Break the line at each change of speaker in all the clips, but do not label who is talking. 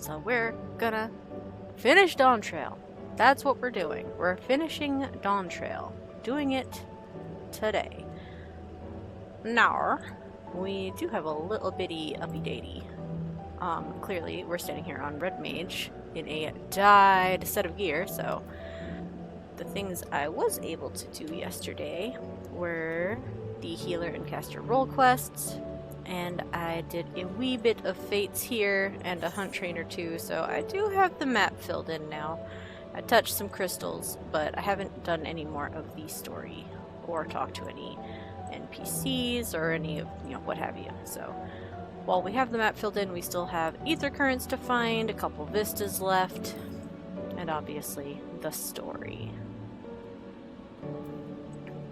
So we're gonna finish Dawntrail. That's what we're doing. We're finishing Dawntrail. Doing it today. Now, we do have a little bitty uppy-datey. Clearly, we're standing here on Red Mage in a dyed set of gear, so the things I was able to do yesterday were the healer and caster role quests, and I did a wee bit of fates here and a hunt train or two, so I do have the map filled in now. I touched some crystals, but I haven't done any more of the story or talked to any NPCs or any of, what have you. So while we have the map filled in, we still have ether currents to find, a couple vistas left, and obviously the story.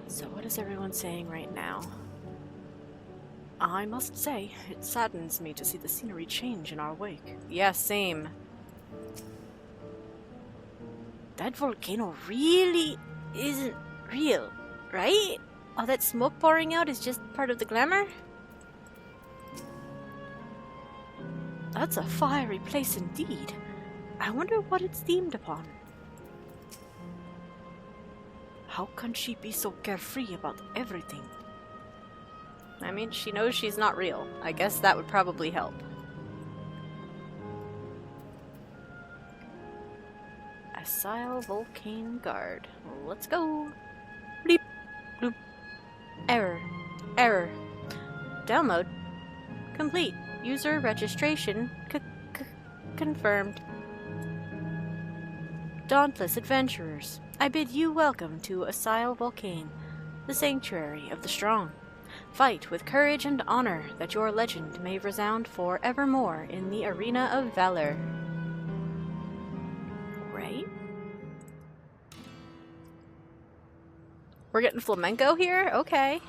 So what is everyone saying right now? I must say, it saddens me to see the scenery change in our wake. Yeah, same. That volcano really isn't real, right? All that smoke pouring out is just part of the glamour? That's a fiery place indeed. I wonder what it's themed upon. How can she be so carefree about everything? I mean, she knows she's not real. I guess that would probably help. Asile Volcane Guard. Let's go. Bleep. Bloop. Error. Error. Download. Complete. User registration confirmed. Dauntless adventurers, I bid you welcome to Asile Volcane, the sanctuary of the strong. Fight with courage and honor, that your legend may resound for evermore in the arena of valor. Right? We're getting flamenco here? Okay.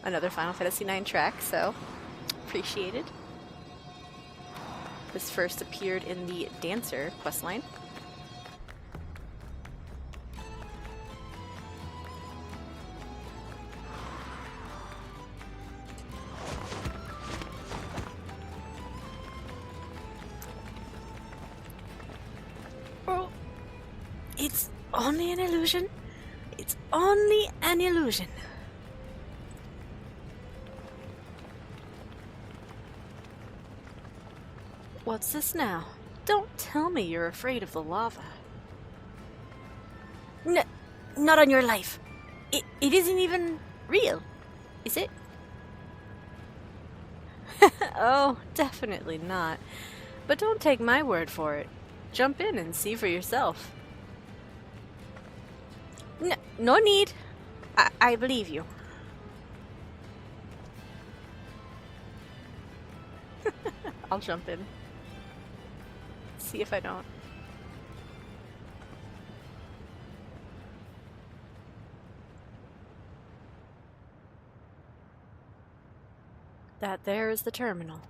Another Final Fantasy IX track, so appreciated. This first appeared in the Dancer questline. Oh, it's only an illusion. It's only an illusion. What's this now? Don't tell me you're afraid of the lava. Not on your life. It isn't even real, is it? Oh, definitely not. But don't take my word for it. Jump in and see for yourself. No need. I believe you. I'll jump in. See if I don't. That there is the terminal.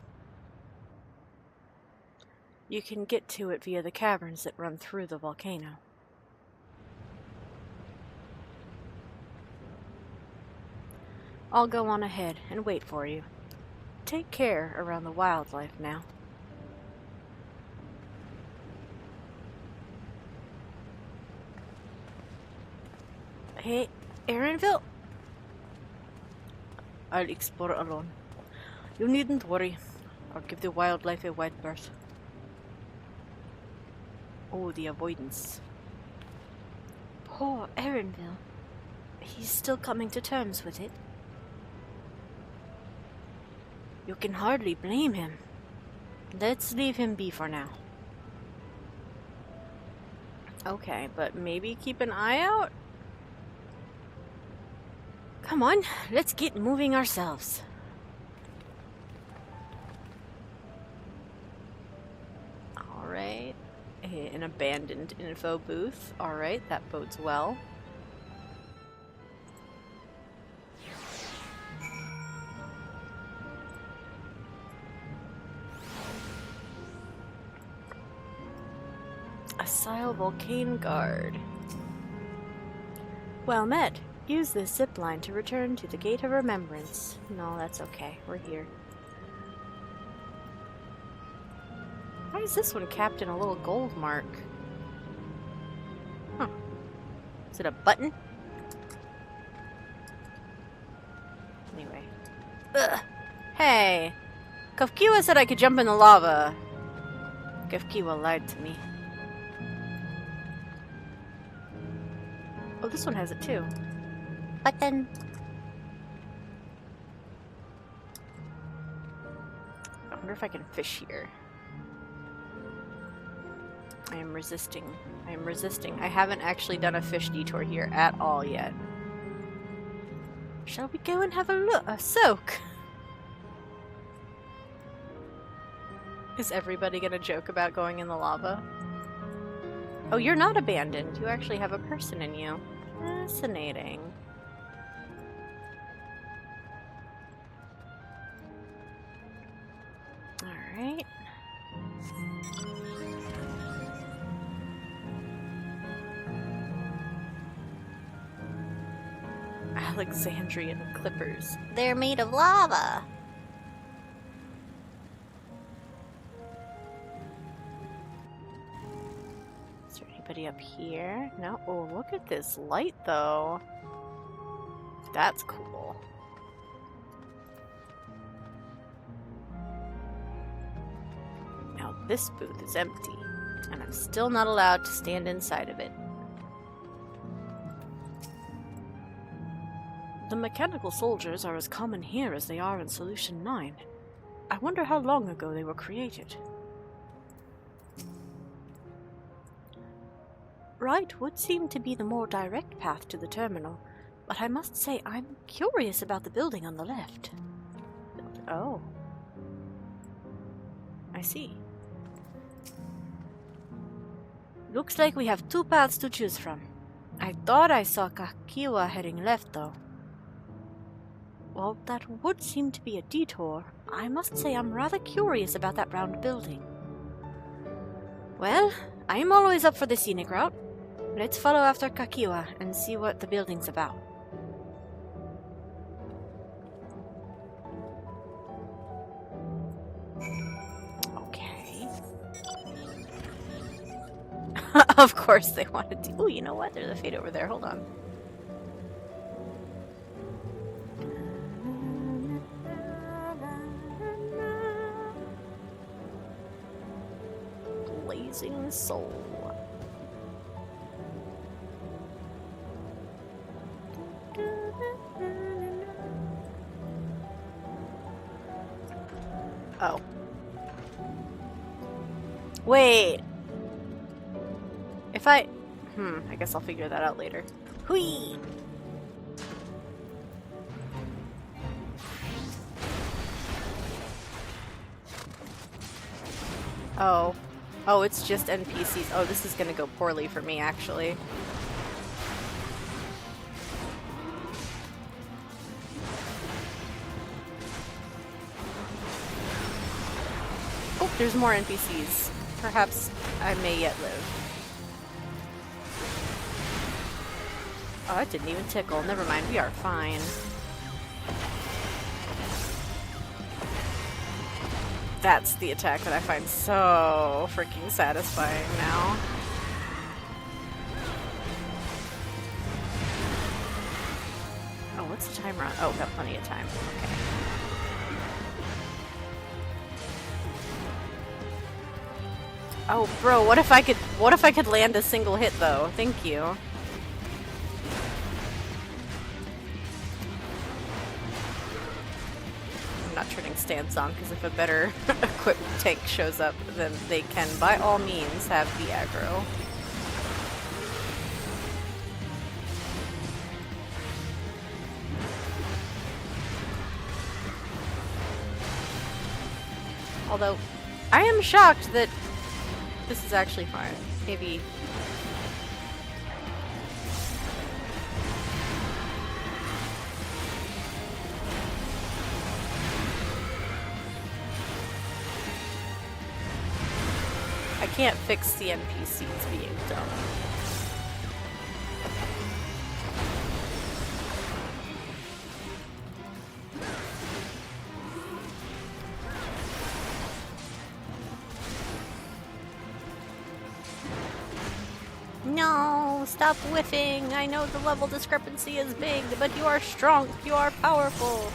You can get to it via the caverns that run through the volcano. I'll go on ahead and wait for you. Take care around the wildlife now. Hey, Aaronville? I'll explore alone. You needn't worry. I'll give the wildlife a wide berth. Oh, the avoidance. Poor Aaronville. He's still coming to terms with it. You can hardly blame him. Let's leave him be for now. Okay, but maybe keep an eye out? Come on, let's get moving ourselves. Alright. An abandoned info booth. Alright, that bodes well. Asile Volcane Guard. Well met. Use this zipline to return to the Gate of Remembrance. No, that's okay. We're here. Why is this one capped in a little gold mark? Huh. Is it a button? Anyway. Ugh. Hey! Kafkiwa said I could jump in the lava. Kafkiwa lied to me. Oh, this one has it too. Button. I wonder if I can fish here. I am resisting. I am resisting. I haven't actually done a fish detour here at all yet. Shall we go and have a look? A soak? Is everybody gonna joke about going in the lava? Oh, you're not abandoned. You actually have a person in you. Fascinating. Alright. Alexandrian clippers. They're made of lava. Is there anybody up here? No. Oh, look at this light, though. That's cool. Now this booth is empty, and I'm still not allowed to stand inside of it. The mechanical soldiers are as common here as they are in Solution 9. I wonder how long ago they were created. Right would seem to be the more direct path to the terminal, but I must say I'm curious about the building on the left. Oh. I see. Looks like we have two paths to choose from. I thought I saw Kakiwa heading left, though. Well, that would seem to be a detour. I must say I'm rather curious about that round building. Well, I'm always up for the scenic route. Let's follow after Kakiwa and see what the building's about. Okay. Of course they wanted to. Oh, you know what? There's a fade over there. Hold on. Blazing Soul. Oh. Wait. If I guess I'll figure that out later. Hui! Oh. Oh, it's just NPCs. Oh, this is gonna go poorly for me, actually. Oh, there's more NPCs. Perhaps I may yet live. Oh, it didn't even tickle. Never mind, we are fine. That's the attack that I find so freaking satisfying now. Oh, what's the timer on? Oh, got plenty of time. Okay. Oh, bro, what if I could land a single hit though? Thank you. I'm not turning stance on because if a better equipped tank shows up, then they can by all means have the aggro. Although, I am shocked that this is actually fine. Maybe... I can't fix the NPCs being dumb. No, stop whiffing. I know the level discrepancy is big, but you are strong. You are powerful.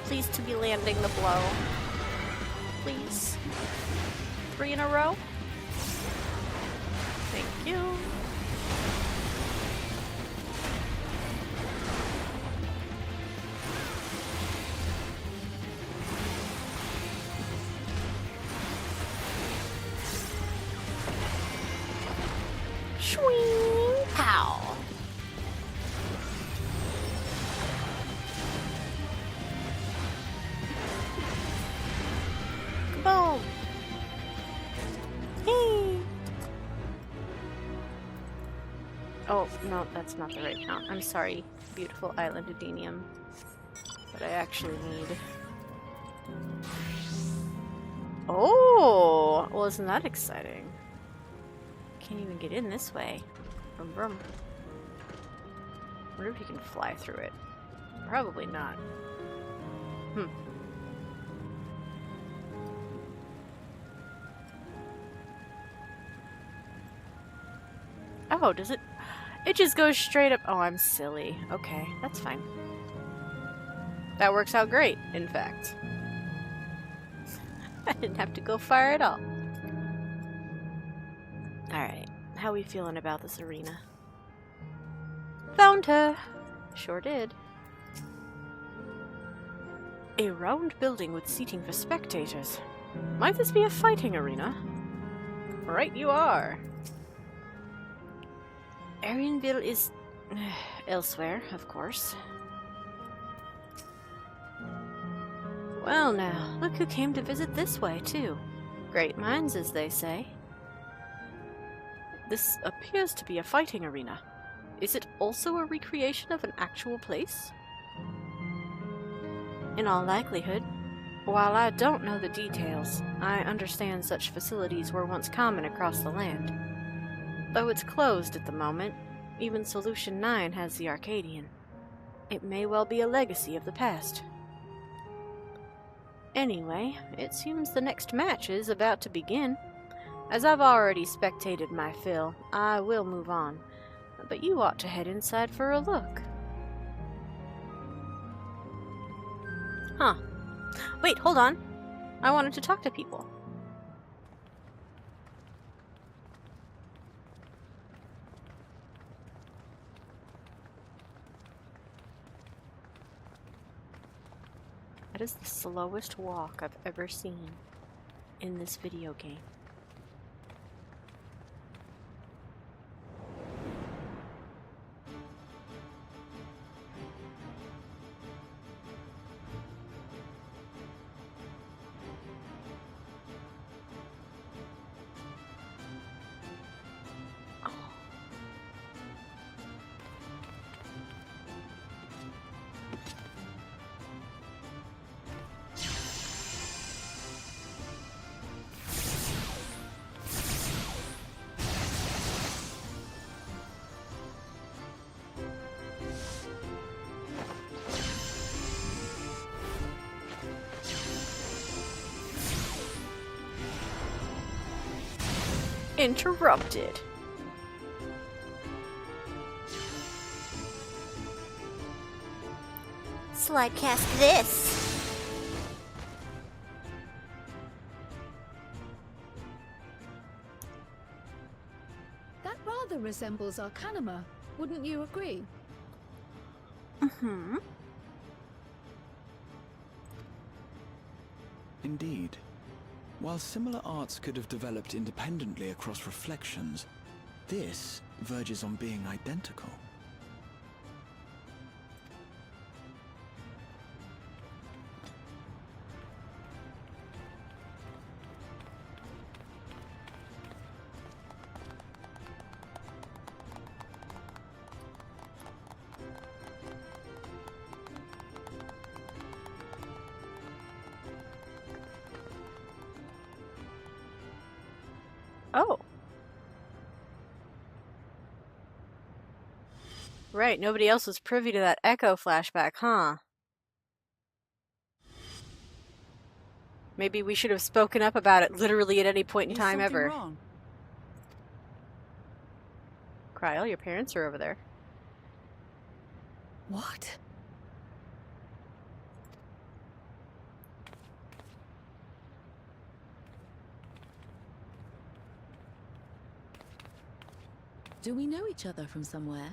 Please to be landing the blow. Please. 3 in a row. Thank you. Swing! Pow! Boom! Hey! Oh, no, that's not the right count. I'm sorry, beautiful island Adenium. But I actually need... Oh! Well, isn't that exciting? Can't even get in this way. Brum brum. Wonder if you can fly through it. Probably not. Oh, does it? It just goes straight up. Oh, I'm silly. Okay, that's fine. That works out great, in fact. I didn't have to go far at all. Alright, how we feeling about this arena? Found her! Sure did. A round building with seating for spectators. Might this be a fighting arena? Right you are! Arianville is... elsewhere, of course. Well now, look who came to visit this way, too. Great minds, as they say. This appears to be a fighting arena. Is it also a recreation of an actual place? In all likelihood. While I don't know the details, I understand such facilities were once common across the land. Though it's closed at the moment, even Solution 9 has the Arcadian. It may well be a legacy of the past. Anyway, it seems the next match is about to begin. As I've already spectated my fill, I will move on. But you ought to head inside for a look. Huh. Wait, hold on. I wanted to talk to people. That is the slowest walk I've ever seen in this video game. Interrupted. Slide cast this.
That rather resembles Arcanima, wouldn't you agree?
Mm-hmm.
Indeed. While similar arts could have developed independently across reflections, this verges on being identical.
Oh. Right, nobody else was privy to that Echo flashback, huh? Maybe we should have spoken up about it literally at any point in time ever.
Wrong?
Cryle, your parents are over there.
What?
Do we know each other from somewhere?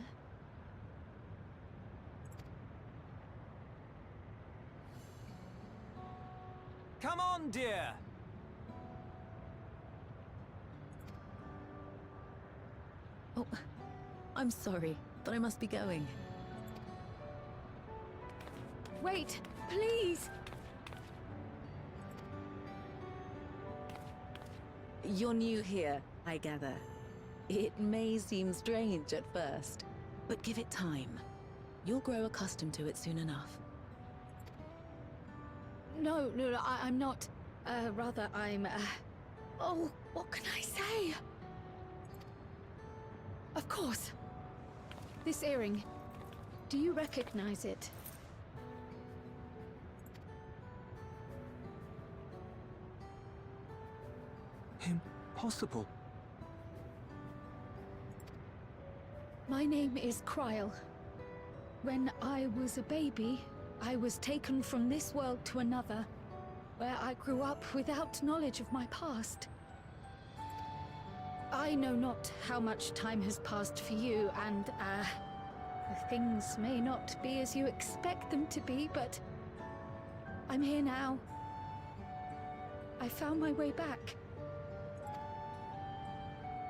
Come on, dear.
Oh, I'm sorry, but I must be going.
Wait, please!
You're new here, I gather. It may seem strange at first, but give it time. You'll grow accustomed to it soon enough.
No, I'm not. Rather, I'm, Oh, what can I say? Of course. This earring. Do you recognize it?
Impossible.
My name is Cryle. When I was a baby, I was taken from this world to another, where I grew up without knowledge of my past. I know not how much time has passed for you, and, things may not be as you expect them to be, but I'm here now. I found my way back.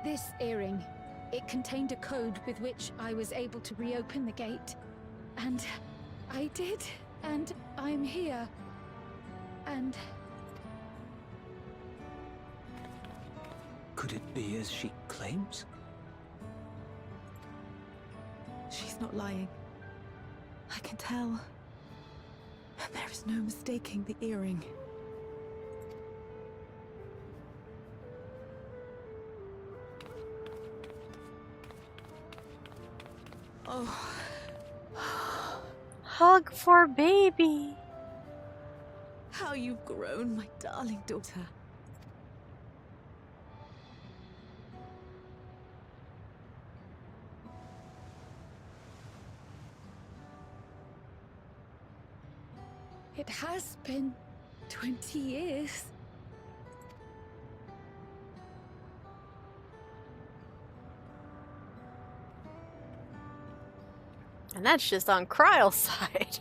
This earring, it contained a code with which I was able to reopen the gate. And I did, and I'm here. And...
Could it be as she claims?
She's not lying. I can tell. And there is no mistaking the earring. Oh.
Hug for baby.
How you've grown, my darling daughter.
it has been 20 years.
And that's just on Kryle's side.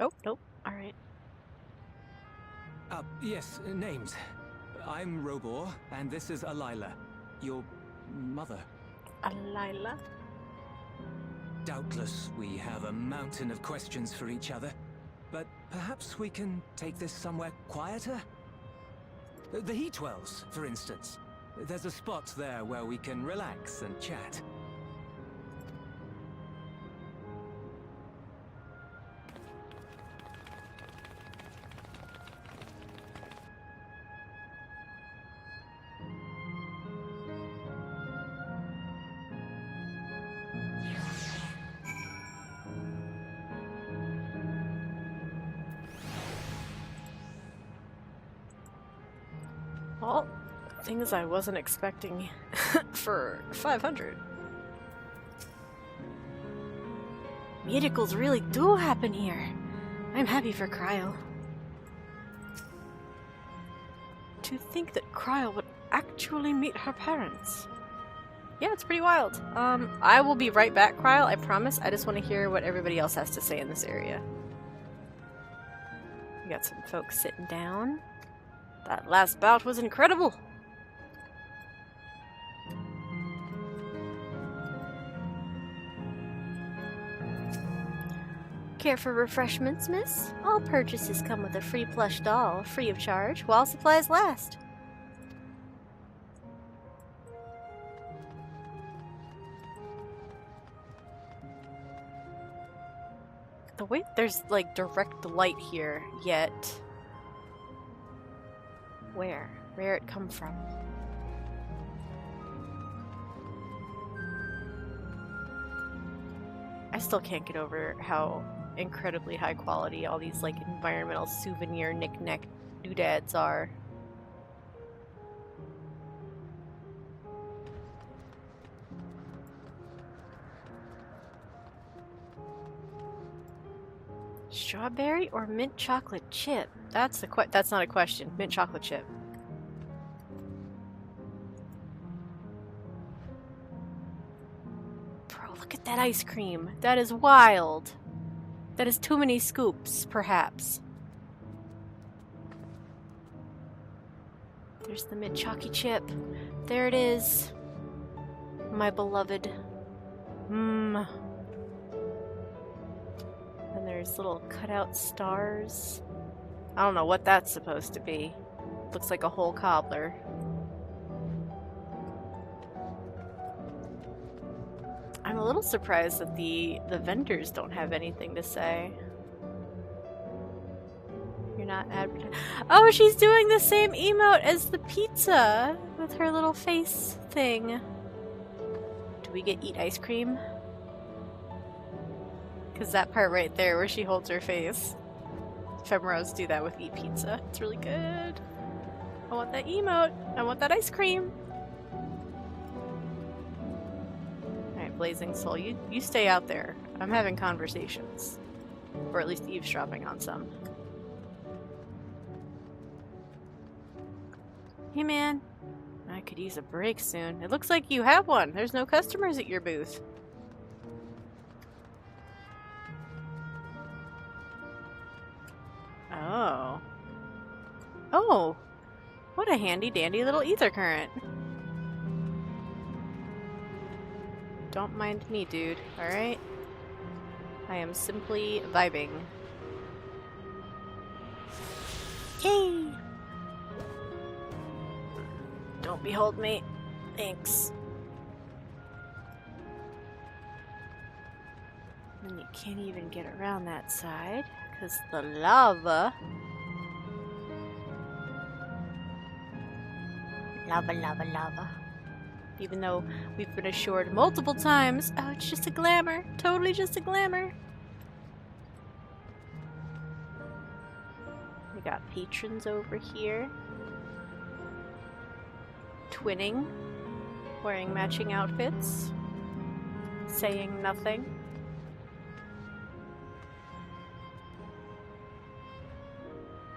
Oh, nope. Alright.
Yes, names. I'm Robor, and this is Alila, your mother.
Alila?
Doubtless, we have a mountain of questions for each other, but perhaps we can take this somewhere quieter? The Heatwells, for instance. There's a spot there where we can relax and chat.
Well, things I wasn't expecting for 500. Miracles really do happen here. I'm happy for Cryle. To think that Cryle would actually meet her parents. Yeah, it's pretty wild. I will be right back, Cryle, I promise. I just want to hear what everybody else has to say in this area. We got some folks sitting down. That last bout was incredible! Care for refreshments, miss? All purchases come with a free plush doll, free of charge, while supplies last. The way there's like direct light here, yet Where? Where it come from? I still can't get over how incredibly high quality all these like environmental souvenir knick-knack doodads are. Strawberry or mint chocolate chip? That's not a question. Mint chocolate chip. Bro, look at that ice cream. That is wild. That is too many scoops, perhaps. There's the mint chalky chip. There it is. My beloved. Mmm. And there's little cutout stars. I don't know what that's supposed to be. Looks like a whole cobbler. I'm a little surprised that the vendors don't have anything to say. You're not advertising. Oh, she's doing the same emote as the pizza with her little face thing. Do we get eat ice cream? Because that part right there where she holds her face. Ephemeros do that with eat pizza. It's really good. I want that emote. I want that ice cream. Alright, Blazing Soul, you stay out there. I'm having conversations. Or at least eavesdropping on some. Hey man, I could use a break soon. It looks like you have one. There's no customers at your booth. Oh. Oh! What a handy dandy little ether current. Don't mind me, dude, alright? I am simply vibing. Yay! Don't behold me. Thanks. And you can't even get around that side. Because the lava... Lava. Even though we've been assured multiple times, oh, it's just a glamour. Totally just a glamour. We got patrons over here. Twinning. Wearing matching outfits. Saying nothing.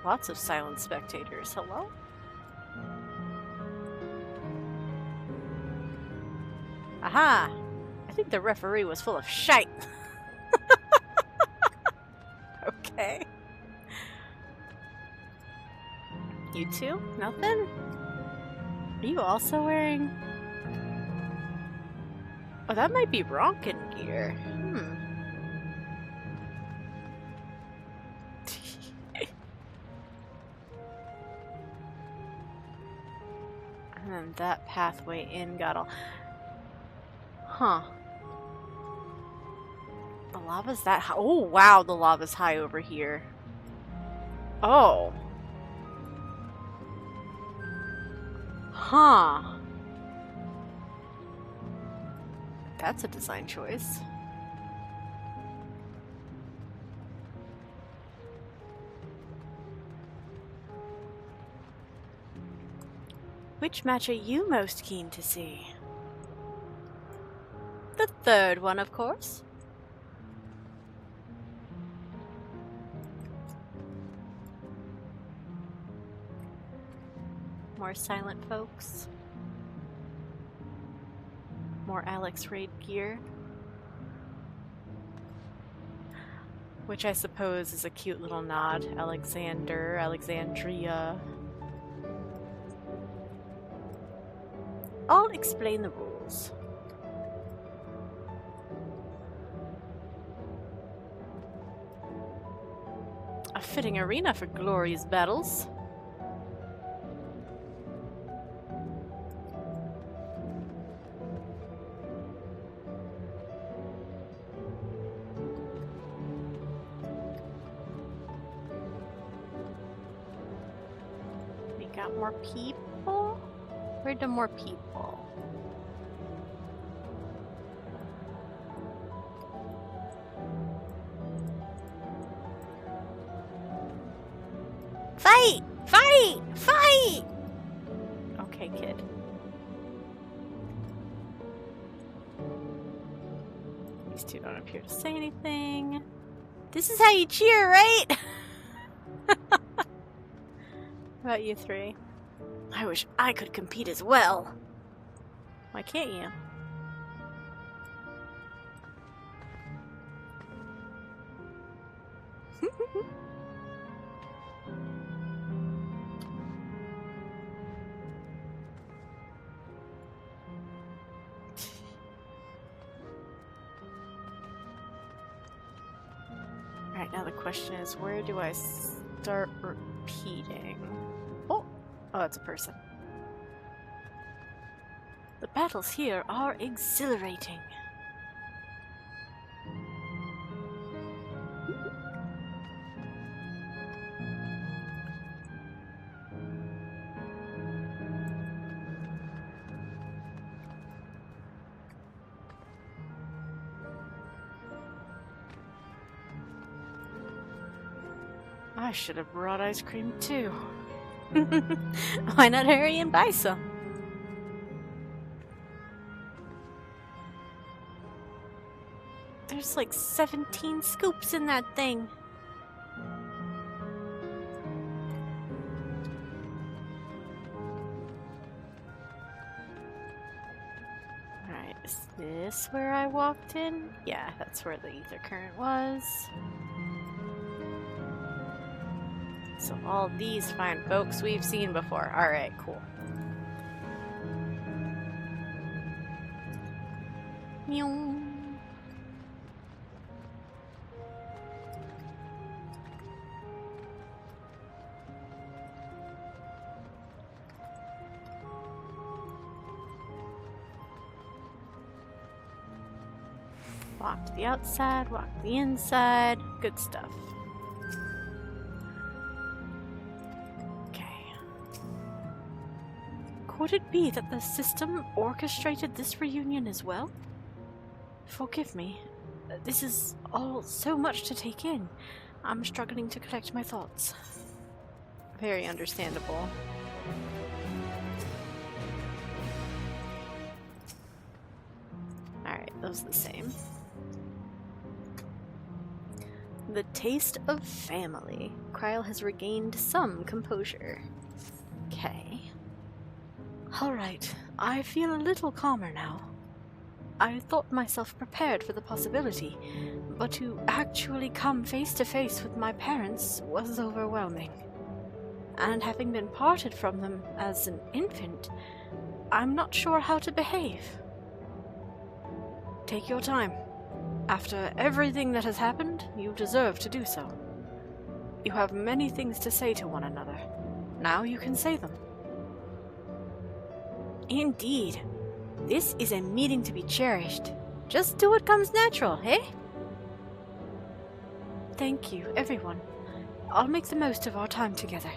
Lots of silent spectators. Hello? Aha! I think the referee was full of shite. Okay. You two? Nothing? Are you also wearing... Oh, that might be Ronkin gear. And then that pathway in got all... Huh. The lava's that high. Oh, wow, the lava's high over here. Oh. Huh. That's a design choice. Which match are you most keen to see? The third one, of course. More silent folks. More Alex Raid gear. Which I suppose is a cute little nod. Alexander, Alexandria. I'll explain the rules. A fitting arena for glorious battles. got more people? Where'd the more people? Fight! Fight! Fight! Okay, kid. These two don't appear to say anything. This is how you cheer, right? How about you three? I wish I could compete as well. Why can't you? Alright, now the question is, where do I start repeating? Oh, it's a person. The battles here are exhilarating. I should have brought ice cream too. Why not hurry and buy some? There's like 17 scoops in that thing. Alright, is this where I walked in? Yeah, that's where the ether current was. So all these fine folks we've seen before. Alright, cool. Meow. Walk to the outside, walk to the inside. Good stuff. Okay. Could it be that the system orchestrated this reunion as well? Forgive me. This is all so much to take in. I'm struggling to collect my thoughts. Very understandable. Alright, those are the same. The taste of family. Kryl has regained some composure. Okay. Alright, I feel a little calmer now. I thought myself prepared for the possibility, but to actually come face to face with my parents was overwhelming. And having been parted from them as an infant, I'm not sure how to behave. Take your time. After everything that has happened, you deserve to do so. You have many things to say to one another. Now you can say them. Indeed. This is a meeting to be cherished. Just do what comes natural, eh? Thank you, everyone. I'll make the most of our time together.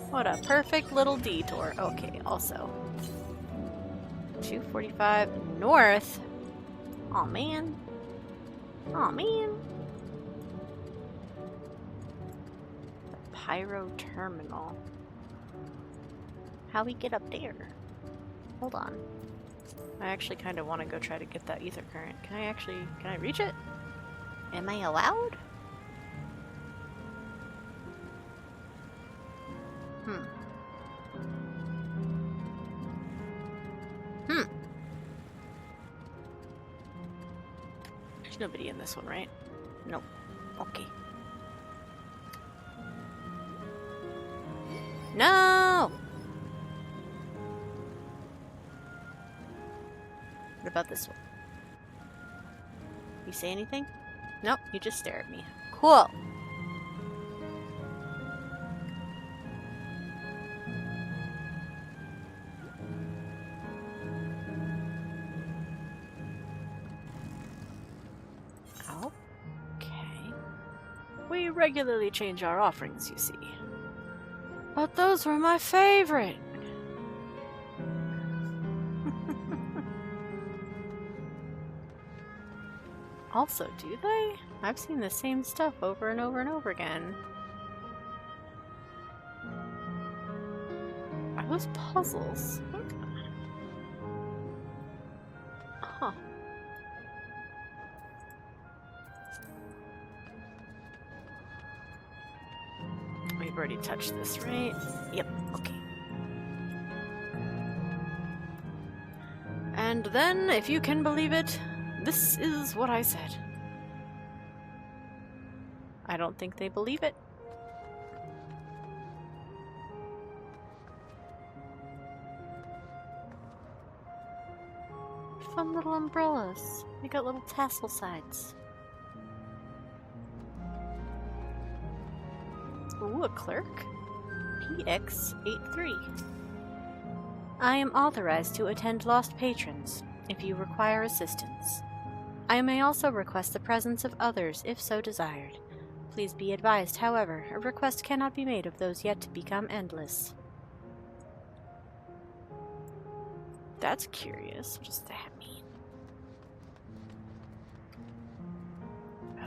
What a perfect little detour. Okay, also 245 north. Aw, man. Aw, man. The Pyro Terminal. How we get up there? Hold on. I actually kind of want to go try to get that ether current. Can I reach it? Am I allowed? There's nobody in this one, right? Nope. Okay. No! What about this one? You say anything? Nope, you just stare at me. Cool. We regularly change our offerings, you see. But those were my favorite! Also, do they? I've seen the same stuff over and over and over again. Are those puzzles? Huh. We've already touched this, right? Yep, okay. And then, if you can believe it, this is what I said. I don't think they believe it. Fun little umbrellas. They got little tassel sides. Ooh, a clerk. PX83. I am authorized to attend lost patrons, if you require assistance. I may also request the presence of others, if so desired. Please be advised, however, a request cannot be made of those yet to become endless. That's curious. What does that mean?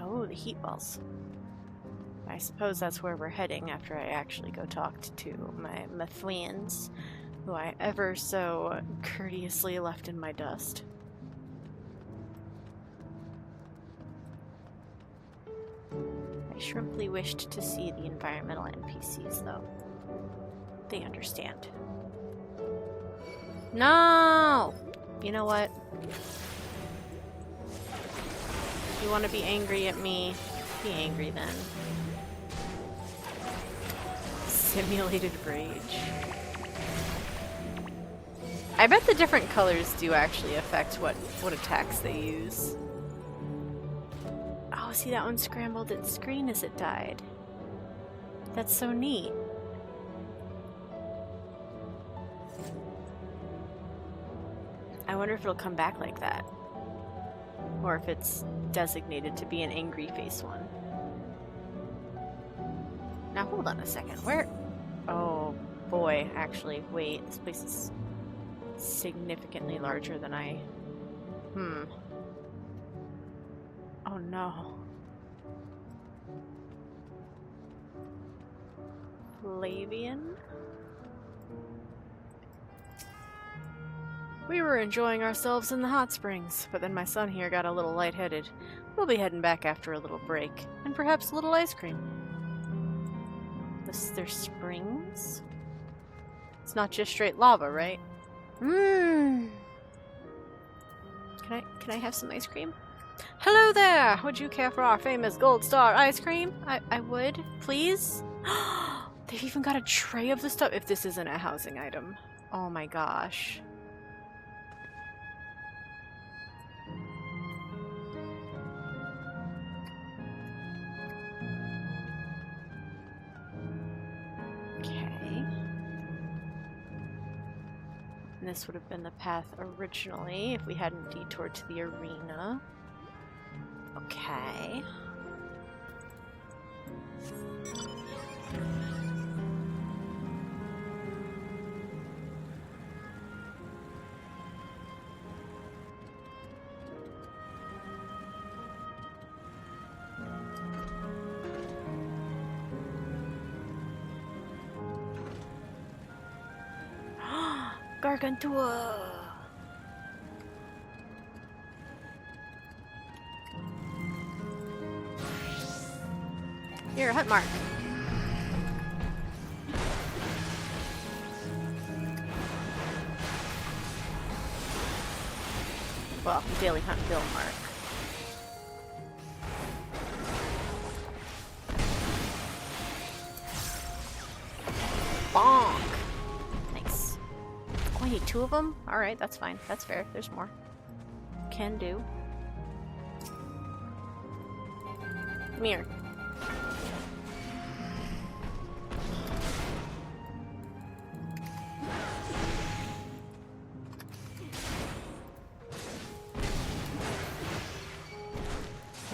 Oh, the heat balls. I suppose that's where we're heading after I actually go talk to my friends, who I ever so courteously left in my dust. I shrimply wished to see the environmental NPCs, though. They understand. No! You know what? You want to be angry at me? Be angry then. Simulated rage. I bet the different colors do actually affect what attacks they use. Oh, see, that one scrambled its screen as it died. That's so neat. I wonder if it'll come back like that. Or if it's designated to be an angry face one. Now hold on a second. Where? Oh boy, actually, wait. This place is significantly larger than I... Oh no. Flavian? We were enjoying ourselves in the hot springs, but then my son here got a little lightheaded. We'll be heading back after a little break, and perhaps a little ice cream. They're springs? It's not just straight lava, right? Can I have some ice cream? Hello there! Would you care for our famous Gold Star ice cream? I would. Please? They've even got a tray of the stuff. If this isn't a housing item. Oh my gosh. This would have been the path originally if we hadn't detoured to the arena. Okay. Gargantua! Here, hunt mark. Well, daily hunt bill mark. Bonk! Nice. Oh, I need 2 of them? Alright, that's fine. That's fair. There's more. Can do. Come here.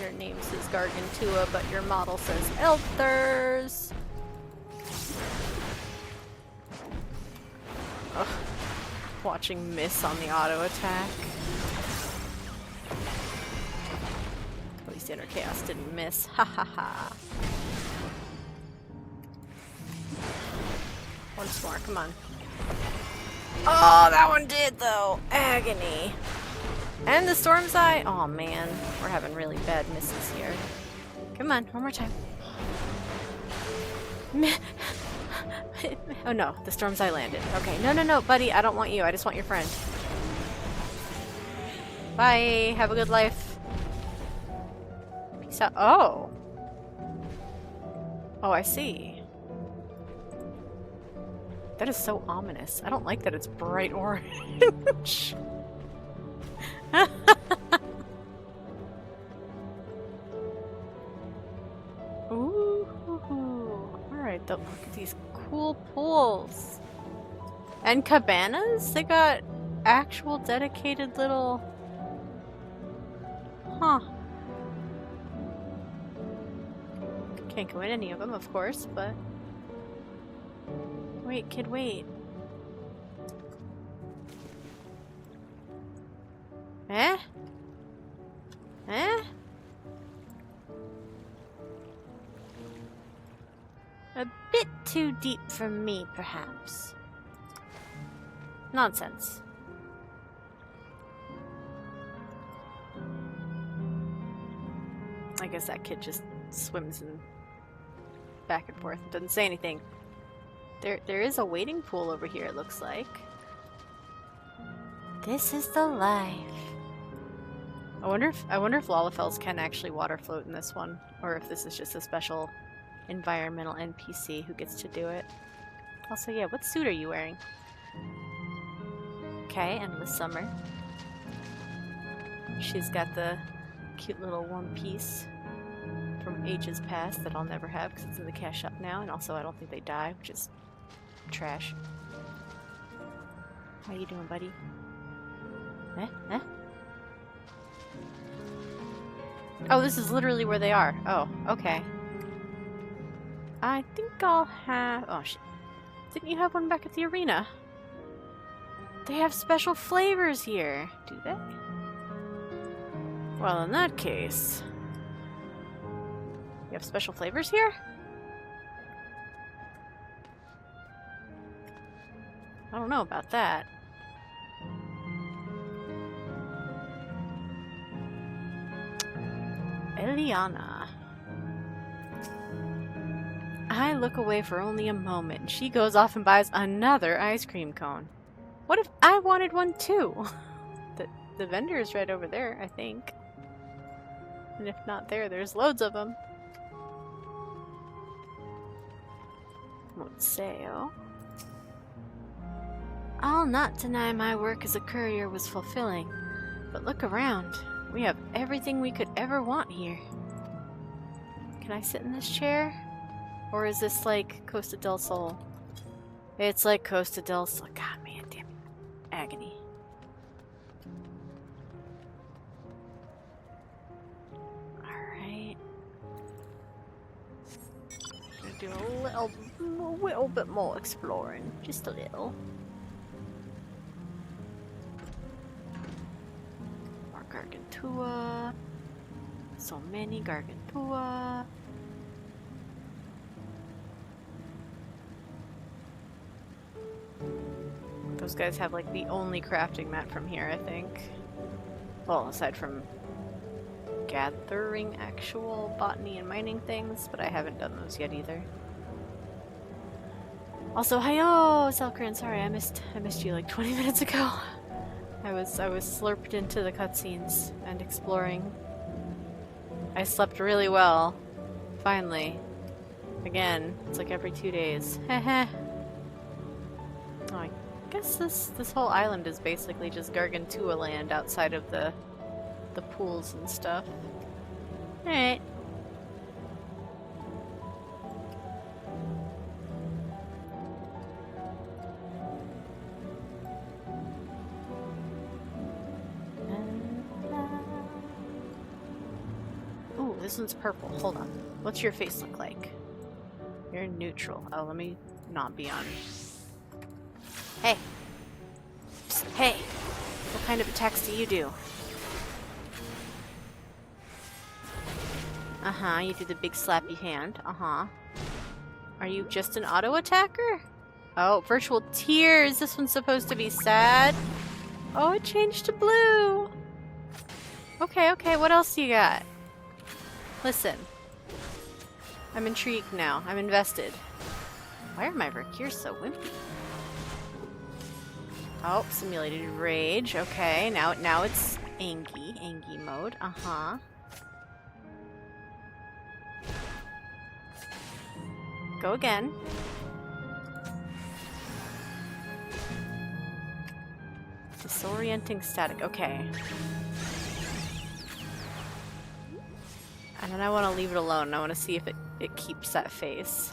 your name says Gargantua, but your model says Elthers. Ugh. Watching miss on the auto attack. At least Inner Chaos didn't miss. Ha ha ha. Once more, come on. Oh, that one did though. Agony. And the Storm's Eye. Oh man, we're having really bad misses here. Come on, one more time. Oh no, the Storm's Eye landed. Okay, no, buddy, I don't want you. I just want your friend. Bye. Have a good life. Peace out. Oh. Oh, I see. That is so ominous. I don't like that it's bright orange. Ooh. Alright, look at these cool pools. And cabanas? They got actual dedicated little... Huh. Can't go in any of them, of course, but... Wait, kid, wait. Eh? Eh? A bit too deep for me, perhaps. Nonsense. I guess that kid just swims and back and forth. Doesn't say anything. There is a wading pool over here, it looks like. This is the life. I wonder if Lalafells can actually water float in this one, or if this is just a special environmental NPC who gets to do it. Also, yeah, what suit are you wearing? Okay, Endless Summer. She's got the cute little one piece from ages past that I'll never have because it's in the cash shop now, and also I don't think they die, which is trash. How you doing, buddy? Eh? Eh? Oh, this is literally where they are. Oh, okay. I think I'll have... Oh, shit. Didn't you have one back at the arena? They have special flavors here. Do they? Well, in that case... You have special flavors here? I don't know about that. Eliana. I look away for only a moment, and she goes off and buys another ice cream cone. What if I wanted one too? The vendor is right over there, I think. And if not there, there's loads of them. Won't say, oh. I'll not deny my work as a courier was fulfilling, but look around. We have everything we could ever want here. Can I sit in this chair? Or is this like Costa del Sol? It's like Costa del Sol. God, man, damn it. Agony. Alright. Gonna do a little bit more exploring. Just a little. More Gargantua. So many Gargantua. Those guys have like the only crafting mat from here, I think. Well, aside from gathering actual botany and mining things, but I haven't done those yet either. Also, hiyo, Selkran, sorry, I missed you like 20 minutes ago. I was slurped into the cutscenes and exploring. I slept really well. Finally. Again, it's like every 2 days. Heh. Oh, I guess this whole island is basically just Gargantua land outside of the pools and stuff. Alright. this one's purple. Hold on. What's your face look like? You're neutral. Oh, let me not be on. Hey. Psst, hey. What kind of attacks do you do? Uh-huh, you do the big slappy hand. Uh-huh. Are you just an auto attacker? Oh, virtual tears. This one's supposed to be sad. Oh, it changed to blue. Okay, okay, what else you got? Listen. I'm intrigued now. I'm invested. Why are my Verkiers so wimpy? Oh, simulated rage. Okay, now it's Angie mode. Uh-huh. Go again. Disorienting static. Okay. And then I want to leave it alone. I want to see if it keeps that face.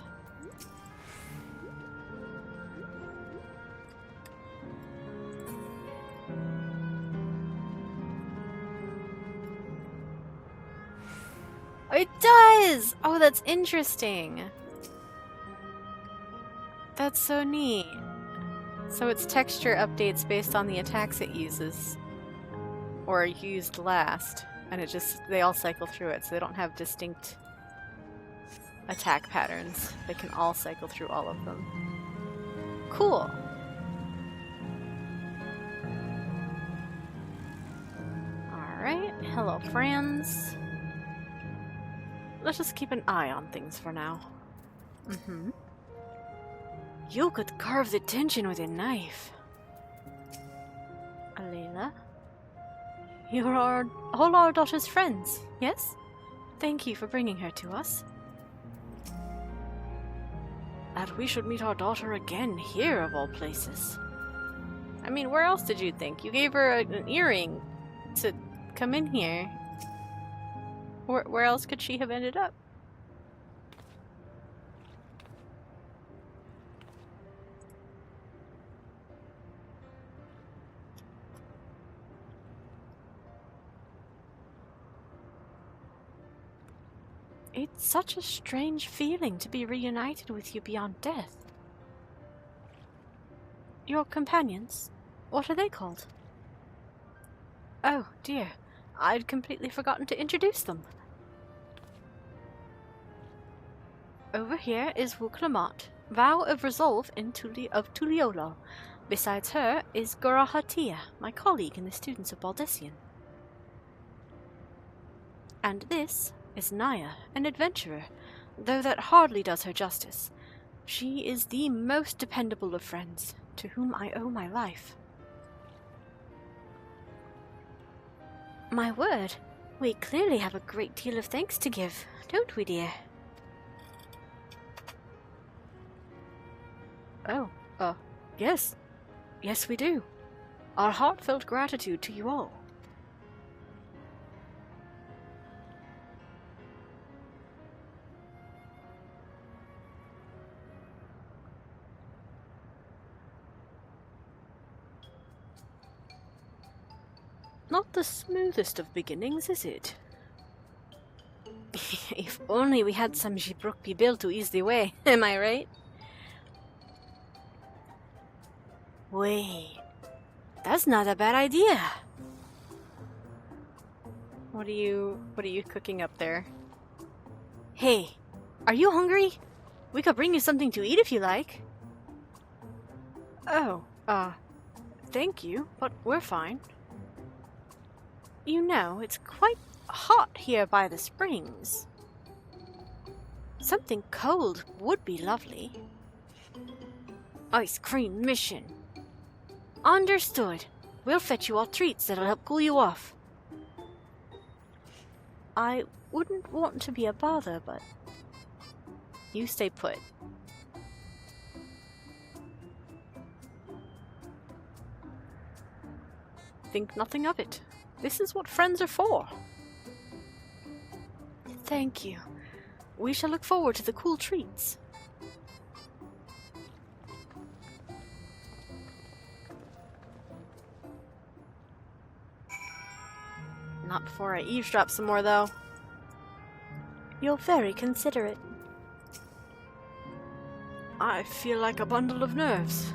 It does! Oh, that's interesting. That's so neat. So its texture updates based on the attacks it uses. Or used last. And they all cycle through it, so they don't have distinct attack patterns. They can all cycle through all of them. Cool. Alright, hello friends. Let's just keep an eye on things for now. Mm-hmm. You could carve the tension with a knife. Alela? You are all our daughter's friends, yes? Thank you for bringing her to us. That we should meet our daughter again here, of all places. I mean, where else did you think? You gave her an earring to come in here. Where else could she have ended up? It's such a strange feeling to be reunited with you beyond death. Your companions, what are they called? Oh, dear. I'd completely forgotten to introduce them. Over here is Wuklamat, Vow of Resolve of Tuliolo. Besides her is Garahatia, my colleague in the Students of Baldessian. And this is Naya, an adventurer, though that hardly does her justice. She is the most dependable of friends, to whom I owe my life. My word, we clearly have a great deal of thanks to give, don't we, dear? Oh, yes. Yes, we do. Our heartfelt gratitude to you all. Not the smoothest of beginnings, is it? If only we had some Jibrukpi bill to ease the way, am I right? Wait, that's not a bad idea. What are you cooking up there? Hey, are you hungry? We could bring you something to eat if you like. Oh, thank you, but we're fine. You know, it's quite hot here by the springs. Something cold would be lovely. Ice cream mission. Understood. We'll fetch you all treats that'll help cool you off. I wouldn't want to be a bother, but you stay put. Think nothing of it. This is what friends are for. Thank you. We shall look forward to the cool treats. Not before I eavesdrop some more, though. You're very considerate. I feel like a bundle of nerves.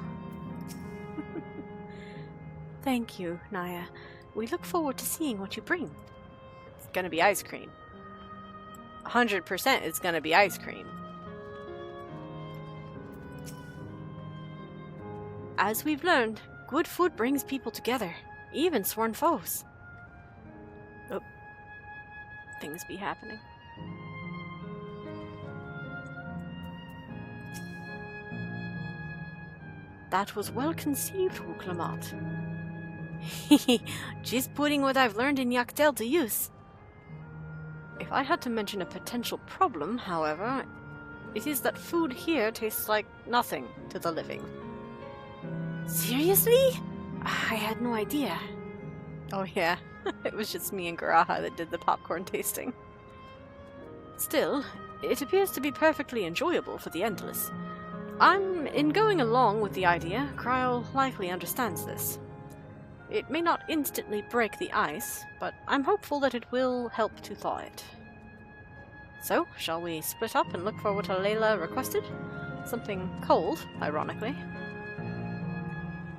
Thank you, Naya. We look forward to seeing what you bring. It's gonna be ice cream. 100% it's gonna be ice cream. As we've learned, good food brings people together, even sworn foes. Oh. Things be happening. That was well conceived, Wuklamat. Just putting what I've learned in Yaktel to use. If I had to mention a potential problem, however, it is that food here tastes like nothing to the living. Seriously? I had no idea. Oh yeah, it was just me and Garaha that did the popcorn tasting. Still, it appears to be perfectly enjoyable for the Endless. In going along with the idea, Kryl likely understands this. It may not instantly break the ice, but I'm hopeful that it will help to thaw it. So, shall we split up and look for what Alayla requested? Something cold, ironically.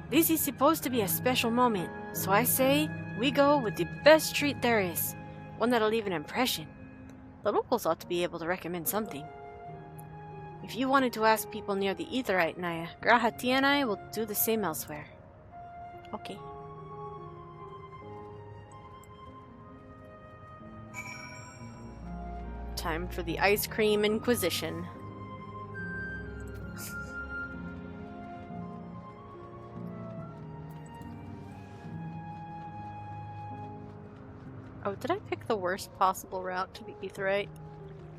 This is supposed to be a special moment, so I say we go with the best treat there is, one that'll leave an impression. The locals ought to be able to recommend something. If you wanted to ask people near the Aetherite, Naya, Grahati and I will do the same elsewhere. Okay. Time for the Ice Cream Inquisition. Oh, did I pick the worst possible route to the Aetherite?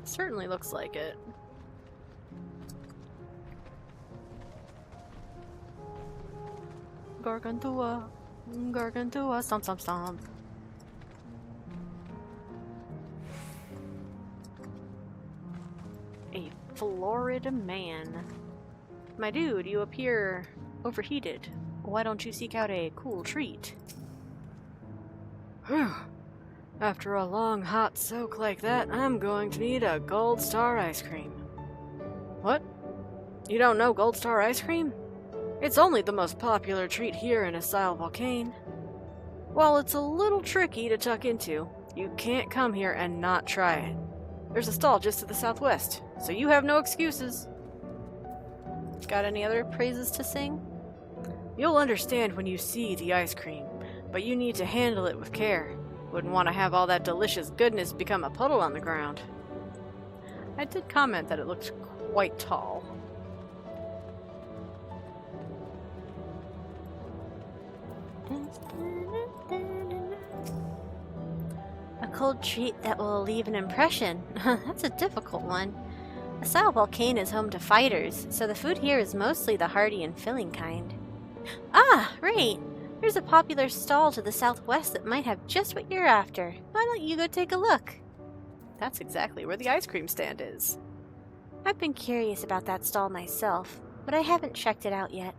Certainly looks like it. Gargantua, Gargantua, stomp stomp stomp. A florid man. My dude, you appear overheated. Why don't you seek out a cool treat? Whew. After a long hot soak like that, I'm going to need a Gold Star ice cream. What? You don't know Gold Star ice cream? It's only the most popular treat here in Asile Volcane. While it's a little tricky to tuck into, you can't come here and not try it. There's a stall just to the southwest, so you have no excuses. Got any other praises to sing? You'll understand when you see the ice cream, but you need to handle it with care. Wouldn't want to have all that delicious goodness become a puddle on the ground. I did comment that it looked quite tall. A cold treat that will leave an impression. That's a difficult one. Asile Volcane is home to fighters, so the food here is mostly the hearty and filling kind. Ah, right! There's a popular stall to the southwest that might have just what you're after. Why don't you go take a look? That's exactly where the ice cream stand is. I've been curious about that stall myself, but I haven't checked it out yet.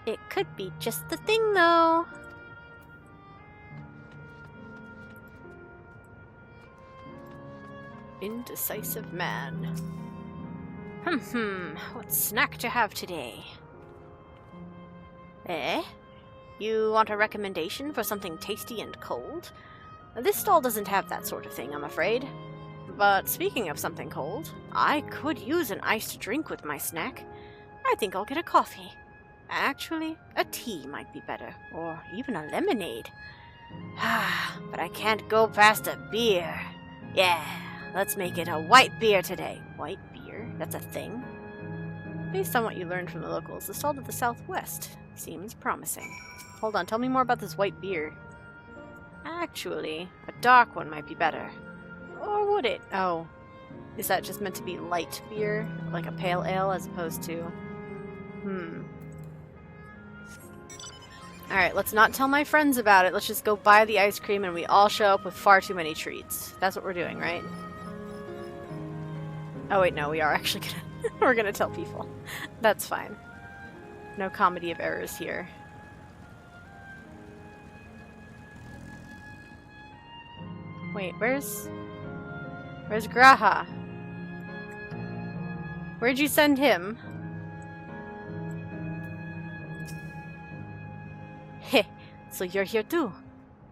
It could be just the thing, though. Indecisive man. What snack to have today? Eh? You want a recommendation for something tasty and cold? This stall doesn't have that sort of thing, I'm afraid. But speaking of something cold, I could use an iced drink with my snack. I think I'll get a coffee. Actually, a tea might be better, or even a lemonade. But I can't go past a beer. Yeah, let's make it a white beer today. White beer? That's a thing? Based on what you learned from the locals, the stall to the southwest seems promising. Hold on, tell me more about this white beer. Actually, a dark one might be better. Or would it? Oh, is that just meant to be light beer? Like a pale ale as opposed to... Alright, let's not tell my friends about it. Let's just go buy the ice cream and we all show up with far too many treats. That's what we're doing, right? Oh wait, no, we are actually gonna... we're gonna tell people. That's fine. No comedy of errors here. Wait, where's Graha? Where'd you send him? Heh, so you're here too.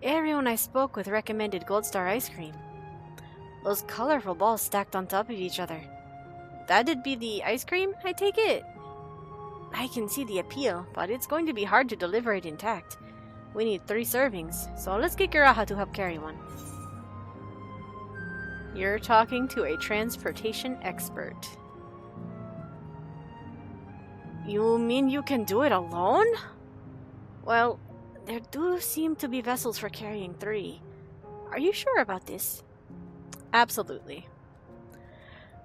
Everyone I spoke with recommended Gold Star ice cream. Those colorful balls stacked on top of each other. That'd be the ice cream, I take it? I can see the appeal, but it's going to be hard to deliver it intact. We need 3 servings, so let's get Garaha to help carry one. You're talking to a transportation expert. You mean you can do it alone? Well, there do seem to be vessels for carrying 3. Are you sure about this? Absolutely.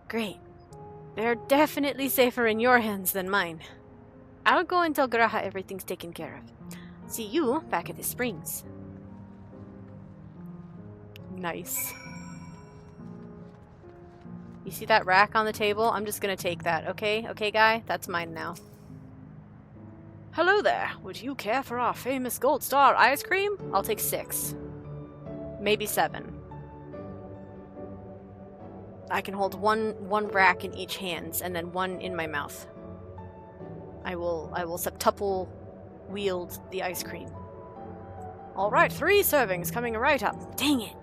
Great. They're definitely safer in your hands than mine. I'll go and tell Garaha everything's taken care of. See you back at the springs. Nice. You see that rack on the table? I'm just gonna take that, okay? Okay, guy? That's mine now. Hello there. Would you care for our famous Gold Star ice cream? I'll take 6. Maybe 7. I can hold one rack in each hand and then 1 in my mouth. I will septuple wield the ice cream. Alright, 3 servings coming right up. Dang it!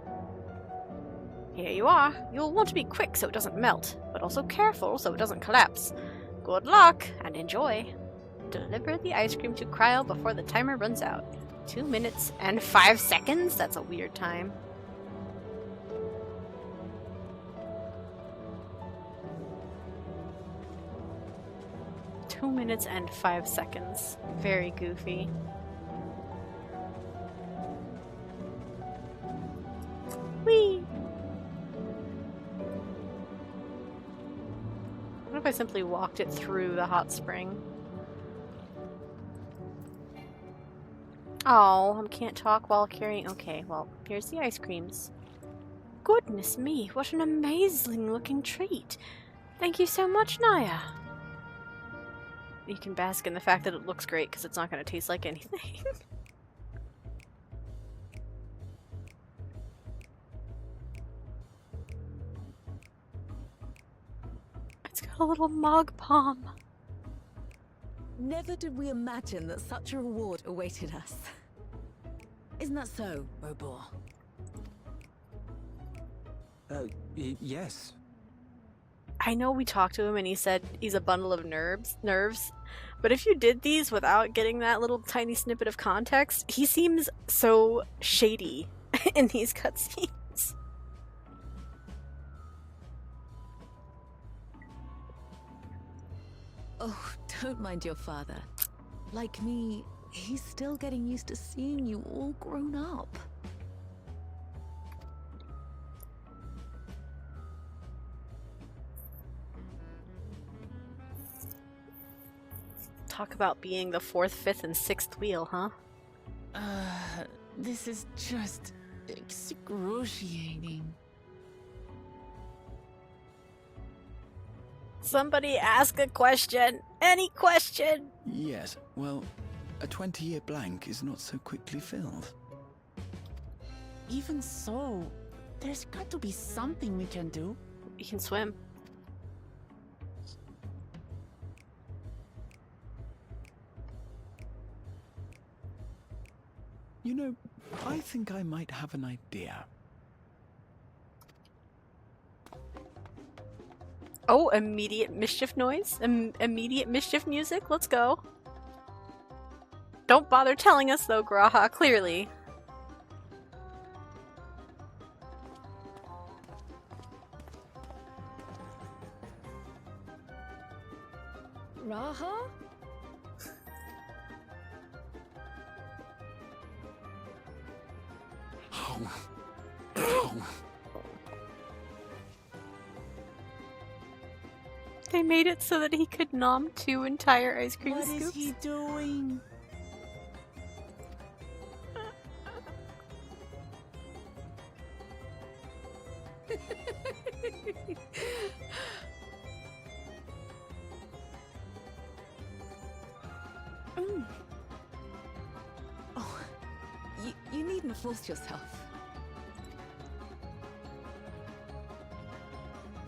Here you are. You'll want to be quick so it doesn't melt, but also careful so it doesn't collapse. Good luck, and enjoy. Deliver the ice cream to Cryo before the timer runs out. 2 minutes and 5 seconds? That's a weird time. Two minutes and 5 seconds. Very goofy. Whee! What if I simply walked it through the hot spring? Oh, I can't talk while carrying... Okay, well, here's the ice creams. Goodness me, what an amazing looking treat. Thank you so much, Naya. You can bask in the fact that it looks great because it's not going to taste like anything. It's got a little mug palm.
Never did we imagine that such a reward awaited us. Isn't that so, Robor?
Yes.
I know we talked to him and he said he's a bundle of nerves, but if you did these without getting that little tiny snippet of context, he seems so shady in these cutscenes.
Oh, don't mind your father. Like me, he's still getting used to seeing you all grown up.
Talk about being the 4th, 5th, and 6th wheel, huh?
This is just excruciating.
Somebody ask a question. Any question.
Yes, well, a 20-year blank is not so quickly filled.
Even so, there's got to be something we can do.
You can swim.
You know, I think I might have an idea.
Oh, immediate mischief noise? Immediate mischief music? Let's go. Don't bother telling us though, Garaha, clearly.
Raha?
They made it so that he could nom 2 entire ice cream
What
scoops.
is he doing?
Oh, you needn't force yourself.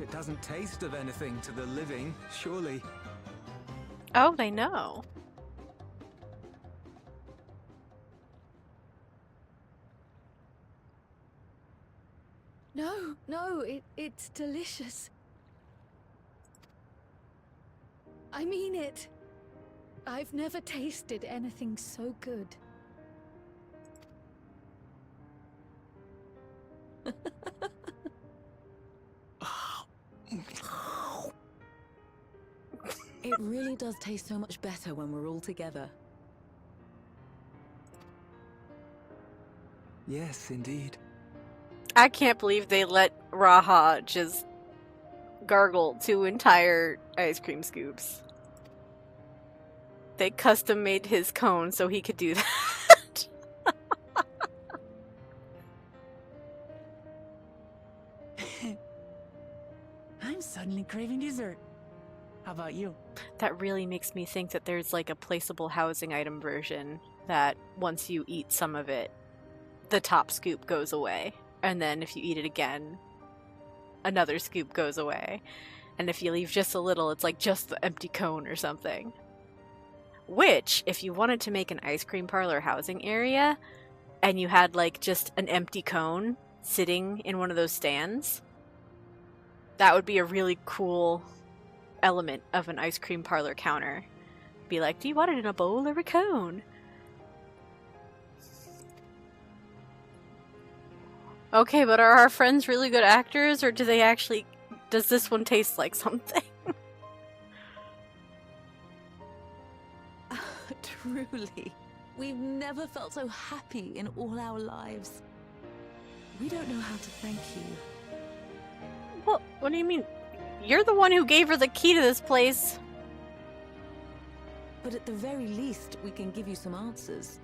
It doesn't taste of anything to the living, surely.
Oh, they know.
No, it's delicious. I mean it. I've never tasted anything so good.
It really does taste so much better when we're all together.
Yes, indeed.
I can't believe they let Raha just gargle 2 entire ice cream scoops. They custom made his cone so he could do that.
I'm suddenly craving dessert. How about you?
That really makes me think that there's like a placeable housing item version that once you eat some of it, the top scoop goes away. And then if you eat it again, another scoop goes away. And if you leave just a little, it's like just the empty cone or something. Which, if you wanted to make an ice cream parlor housing area, and you had like just an empty cone sitting in one of those stands, that would be a really cool element of an ice cream parlor counter. Be like, do you want it in a bowl or a cone? Okay, but are our friends really good actors, or do they actually... Does this one taste like something?
Truly, we've never felt so happy in all our lives. We don't know how to thank you.
What do you mean? You're the one who gave her the key to this place.
But at the very least, we can give you some answers.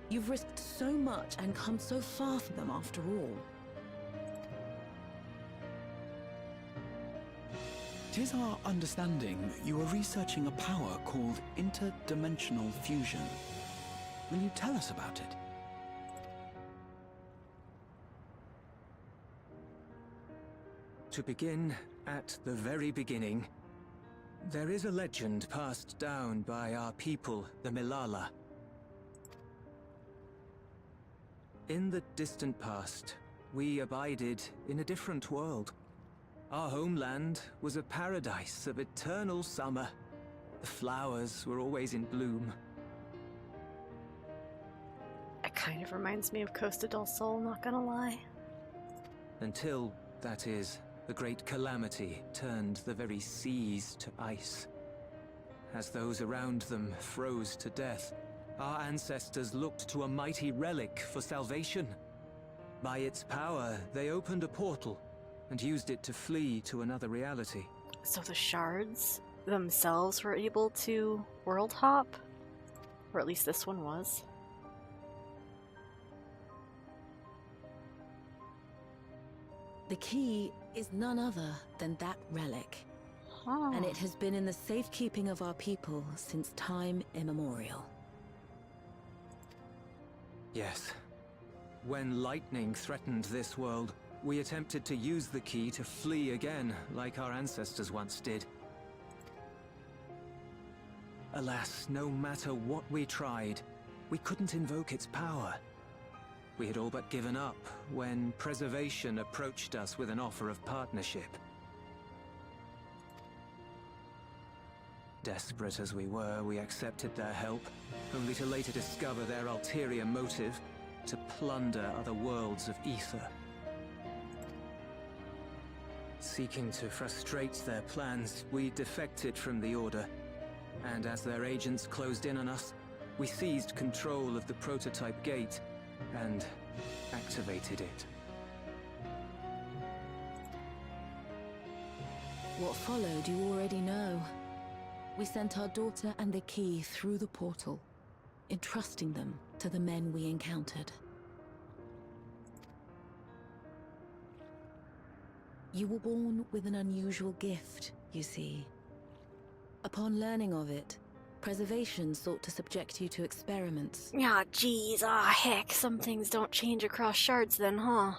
You've risked so much and come so far from them after all.
It is our understanding that you are researching a power called interdimensional fusion. Will you tell us about it?
To begin at the very beginning, there is a legend passed down by our people, the Milala. In the distant past, we abided in a different world. Our homeland was a paradise of eternal summer. The flowers were always in bloom.
It kind of reminds me of Costa del Sol, not gonna lie.
Until, that is, the great calamity turned the very seas to ice. As those around them froze to death, our ancestors looked to a mighty relic for salvation. By its power, they opened a portal and used it to flee to another reality.
So the shards themselves were able to world hop? Or at least this one was.
The key is none other than that relic.
Huh.
And it has been in the safekeeping of our people since time immemorial.
Yes. When lightning threatened this world, we attempted to use the key to flee again, like our ancestors once did. Alas, no matter what we tried, we couldn't invoke its power. We had all but given up when Preservation approached us with an offer of partnership. Desperate as we were, we accepted their help, only to later discover their ulterior motive, to plunder other worlds of ether. Seeking to frustrate their plans, we defected from the Order, and as their agents closed in on us, we seized control of the prototype gate and activated it.
What followed you already know. We sent our daughter and the key through the portal, entrusting them to the men we encountered. You were born with an unusual gift, you see. Upon learning of it, Preservation sought to subject you to experiments.
Ah, jeez, heck, some things don't change across shards then, huh?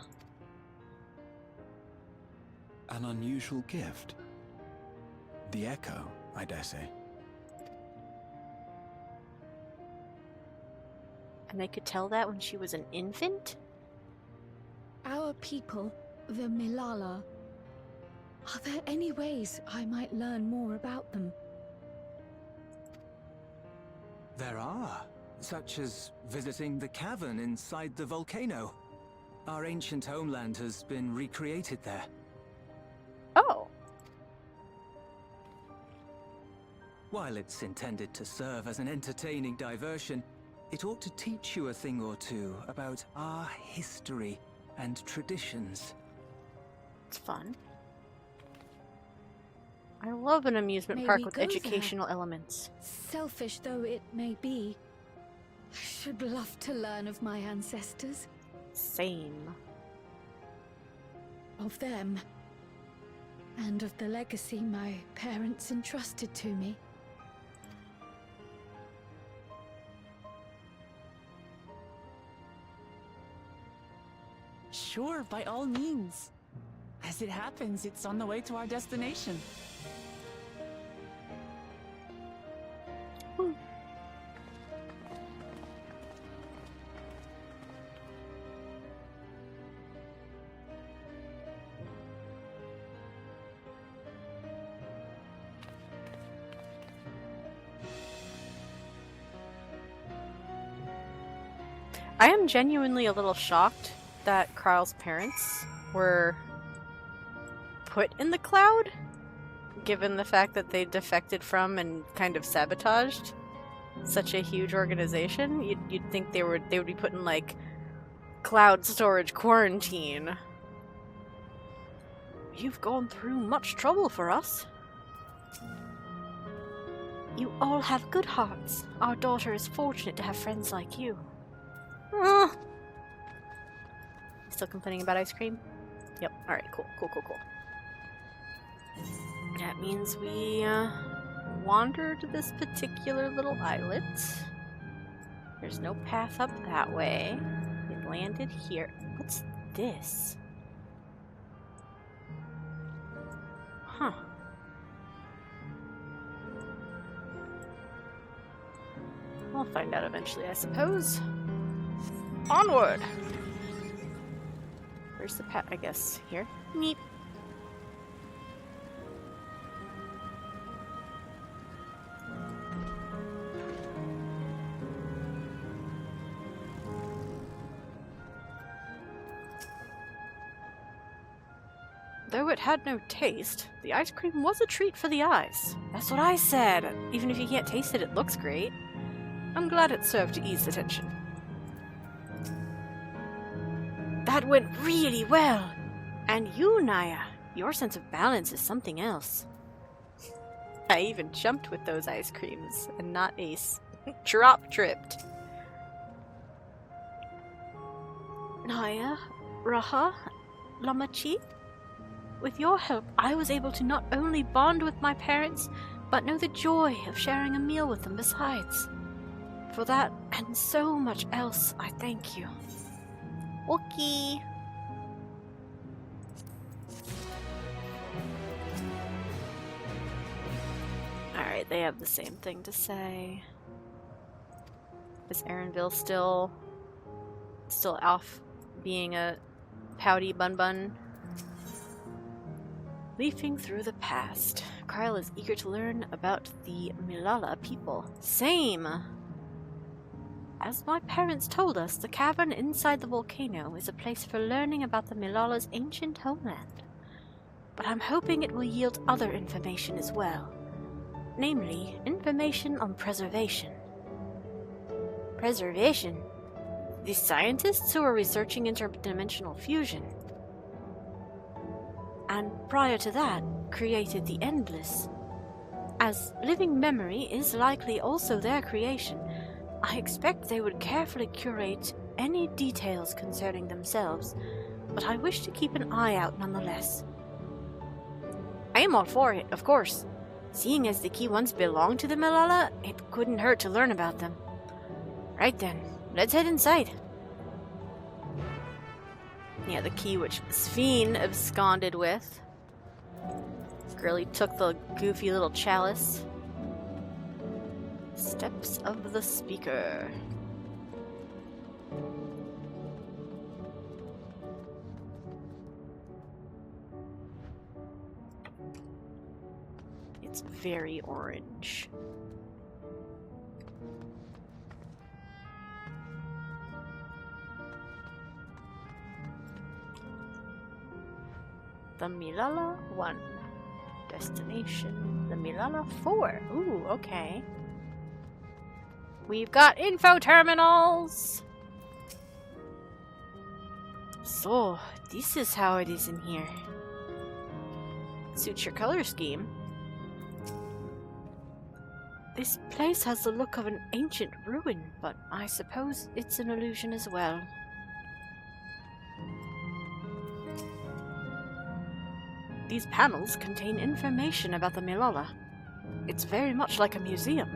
An unusual gift. The echo, I dare say.
And they could tell that when she was an infant?
Our people, the Milala. Are there any ways I might learn more about them?
There are, such as visiting the cavern inside the volcano. Our ancient homeland has been recreated there.
Oh.
While it's intended to serve as an entertaining diversion, it ought to teach you a thing or two about our history and traditions.
It's fun. I love an amusement
May
park
we
with
go there?
educational elements.
Selfish though it may be, I should love to learn of my ancestors,
Same.
of them, and of the legacy my parents entrusted to me.
Sure, by all means. As it happens, it's on the way to our destination.
I am genuinely a little shocked that Kryle's parents were put in the cloud, given the fact that they defected from and kind of sabotaged such a huge organization. You'd think they would be put in like cloud storage quarantine. You've gone through much trouble for us. You all have good hearts. Our daughter is fortunate to have friends like you. Still complaining about ice cream? Yep. Alright, cool. That means we wandered this particular little islet. There's no path up that way. We landed here. What's this? Huh. I'll find out eventually, I suppose. Onward! Where's the path? I guess here. Neat. Though it had no taste, the ice cream was a treat for the eyes. That's what I said. Even if you can't taste it, it looks great. I'm glad it served to ease the tension. That went really well. And you, Naya, your sense of balance is something else. I even jumped with those ice creams and not Ace. Drop tripped. Naya, Raha, Lamachi, with your help, I was able to not only bond with my parents, but know the joy of sharing a meal with them besides. For that, and so much else, I thank you. Okay. Alright, they have the same thing to say. Is Erinville still off being a pouty bun? Leafing through the past, Kryle is eager to learn about the Milala people. Same! As my parents told us, the cavern inside the volcano is a place for learning about the Milala's ancient homeland. But I'm hoping it will yield other information as well. Namely, information on preservation. Preservation? The scientists who are researching interdimensional fusion. And prior to that, created the Endless. As living memory is likely also their creation, I expect they would carefully curate any details concerning themselves, but I wish to keep an eye out nonetheless. I am all for it, of course. Seeing as the key once belonged to the Milala, it couldn't hurt to learn about them. Right then, let's head inside. Yeah, the key which Sphene absconded with. Girly took the goofy little chalice. Steps of the Speaker. It's very orange. The Milala 1. Destination, the Milala 4. Ooh, okay. We've got info terminals! So, this is how it is in here. Suits your color scheme. This place has the look of an ancient ruin, but I suppose it's an illusion as well. These panels contain information about the Milala. It's very much like a museum.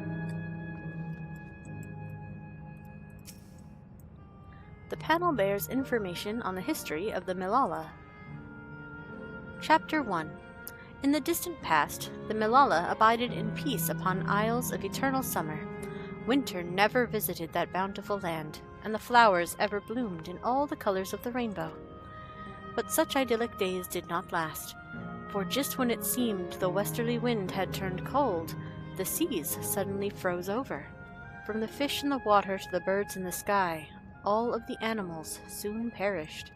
The panel bears information on the history of the Milala. Chapter 1. In the distant past, the Milala abided in peace upon isles of eternal summer. Winter never visited that bountiful land, and the flowers ever bloomed in all the colors of the rainbow. But such idyllic days did not last, for just when it seemed the westerly wind had turned cold, the seas suddenly froze over. From the fish in the water to the birds in the sky, all of the animals soon perished.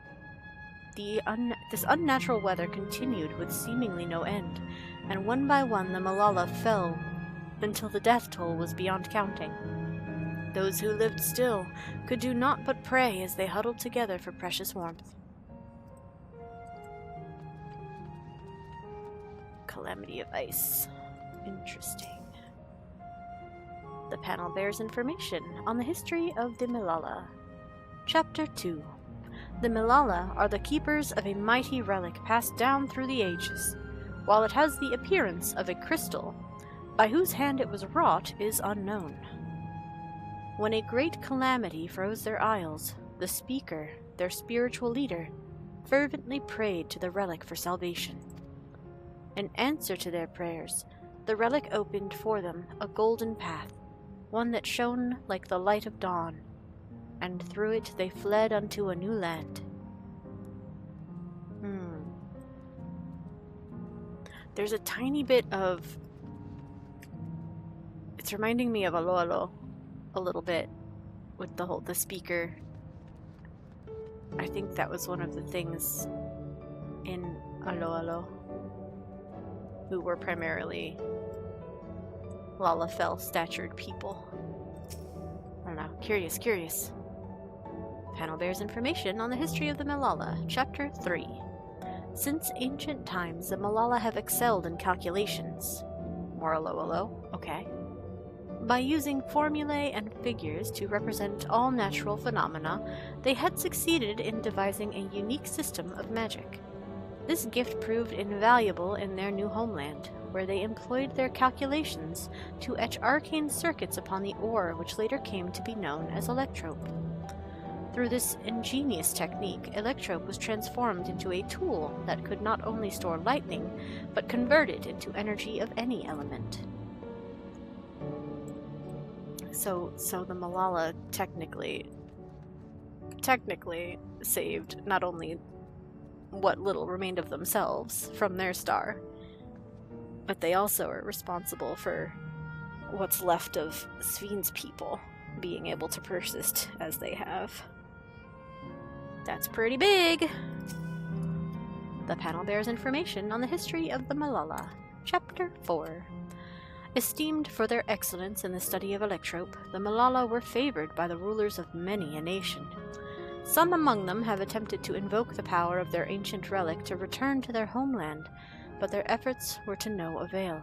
This unnatural weather continued with seemingly no end, and one by one the Milala fell until the death toll was beyond counting. Those who lived still could do naught but pray as they huddled together for precious warmth. Calamity of ice. Interesting. The panel bears information on the history of the Milala. Chapter 2. The Milala are the keepers of a mighty relic passed down through the ages. While it has the appearance of a crystal, by whose hand it was wrought is unknown. When a great calamity froze their isles, the Speaker, their spiritual leader, fervently prayed to the relic for salvation. In answer to their prayers, the relic opened for them a golden path, one that shone like the light of dawn, and through it they fled unto a new land. There's a tiny bit of... It's reminding me of Aloalo a little bit, with the Speaker. I think that was one of the things in Aloalo, who were primarily Lalafell-statured people. I don't know. Curious. Panel bears information on the history of the Milala. Chapter 3. Since ancient times, the Milala have excelled in calculations. More Alo. Okay. By using formulae and figures to represent all natural phenomena, they had succeeded in devising a unique system of magic. This gift proved invaluable in their new homeland, where they employed their calculations to etch arcane circuits upon the ore which later came to be known as electrope. Through this ingenious technique, electrope was transformed into a tool that could not only store lightning, but convert it into energy of any element. So the Milala technically saved not only what little remained of themselves from their star, but they also are responsible for what's left of Svin's people being able to persist as they have. That's pretty big! The panel bears information on the history of the Milala. Chapter 4. Esteemed for their excellence in the study of electrope, the Milala were favored by the rulers of many a nation. Some among them have attempted to invoke the power of their ancient relic to return to their homeland, but their efforts were to no avail.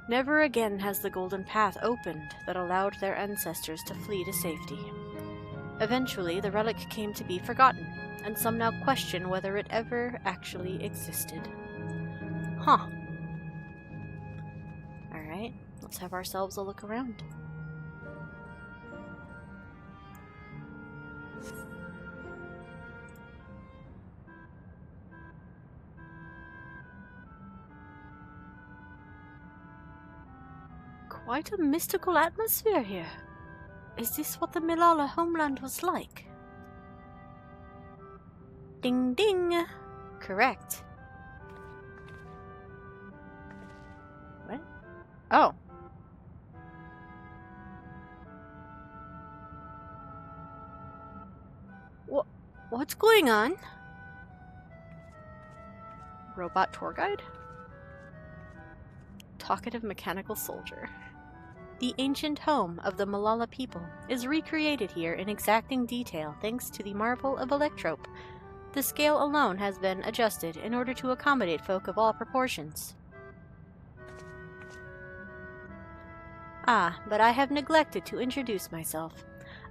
Never again has the golden path opened that allowed their ancestors to flee to safety. Eventually, the relic came to be forgotten, and some now question whether it ever actually existed. Huh. Alright, let's have ourselves a look around. Quite a mystical atmosphere here. Is this what the Milala homeland was like? Ding ding! Correct. What? Oh. What's going on? Robot tour guide? Talkative mechanical soldier. The ancient home of the Malala people is recreated here in exacting detail thanks to the marvel of Electrope. The scale alone has been adjusted in order to accommodate folk of all proportions. Ah, but I have neglected to introduce myself.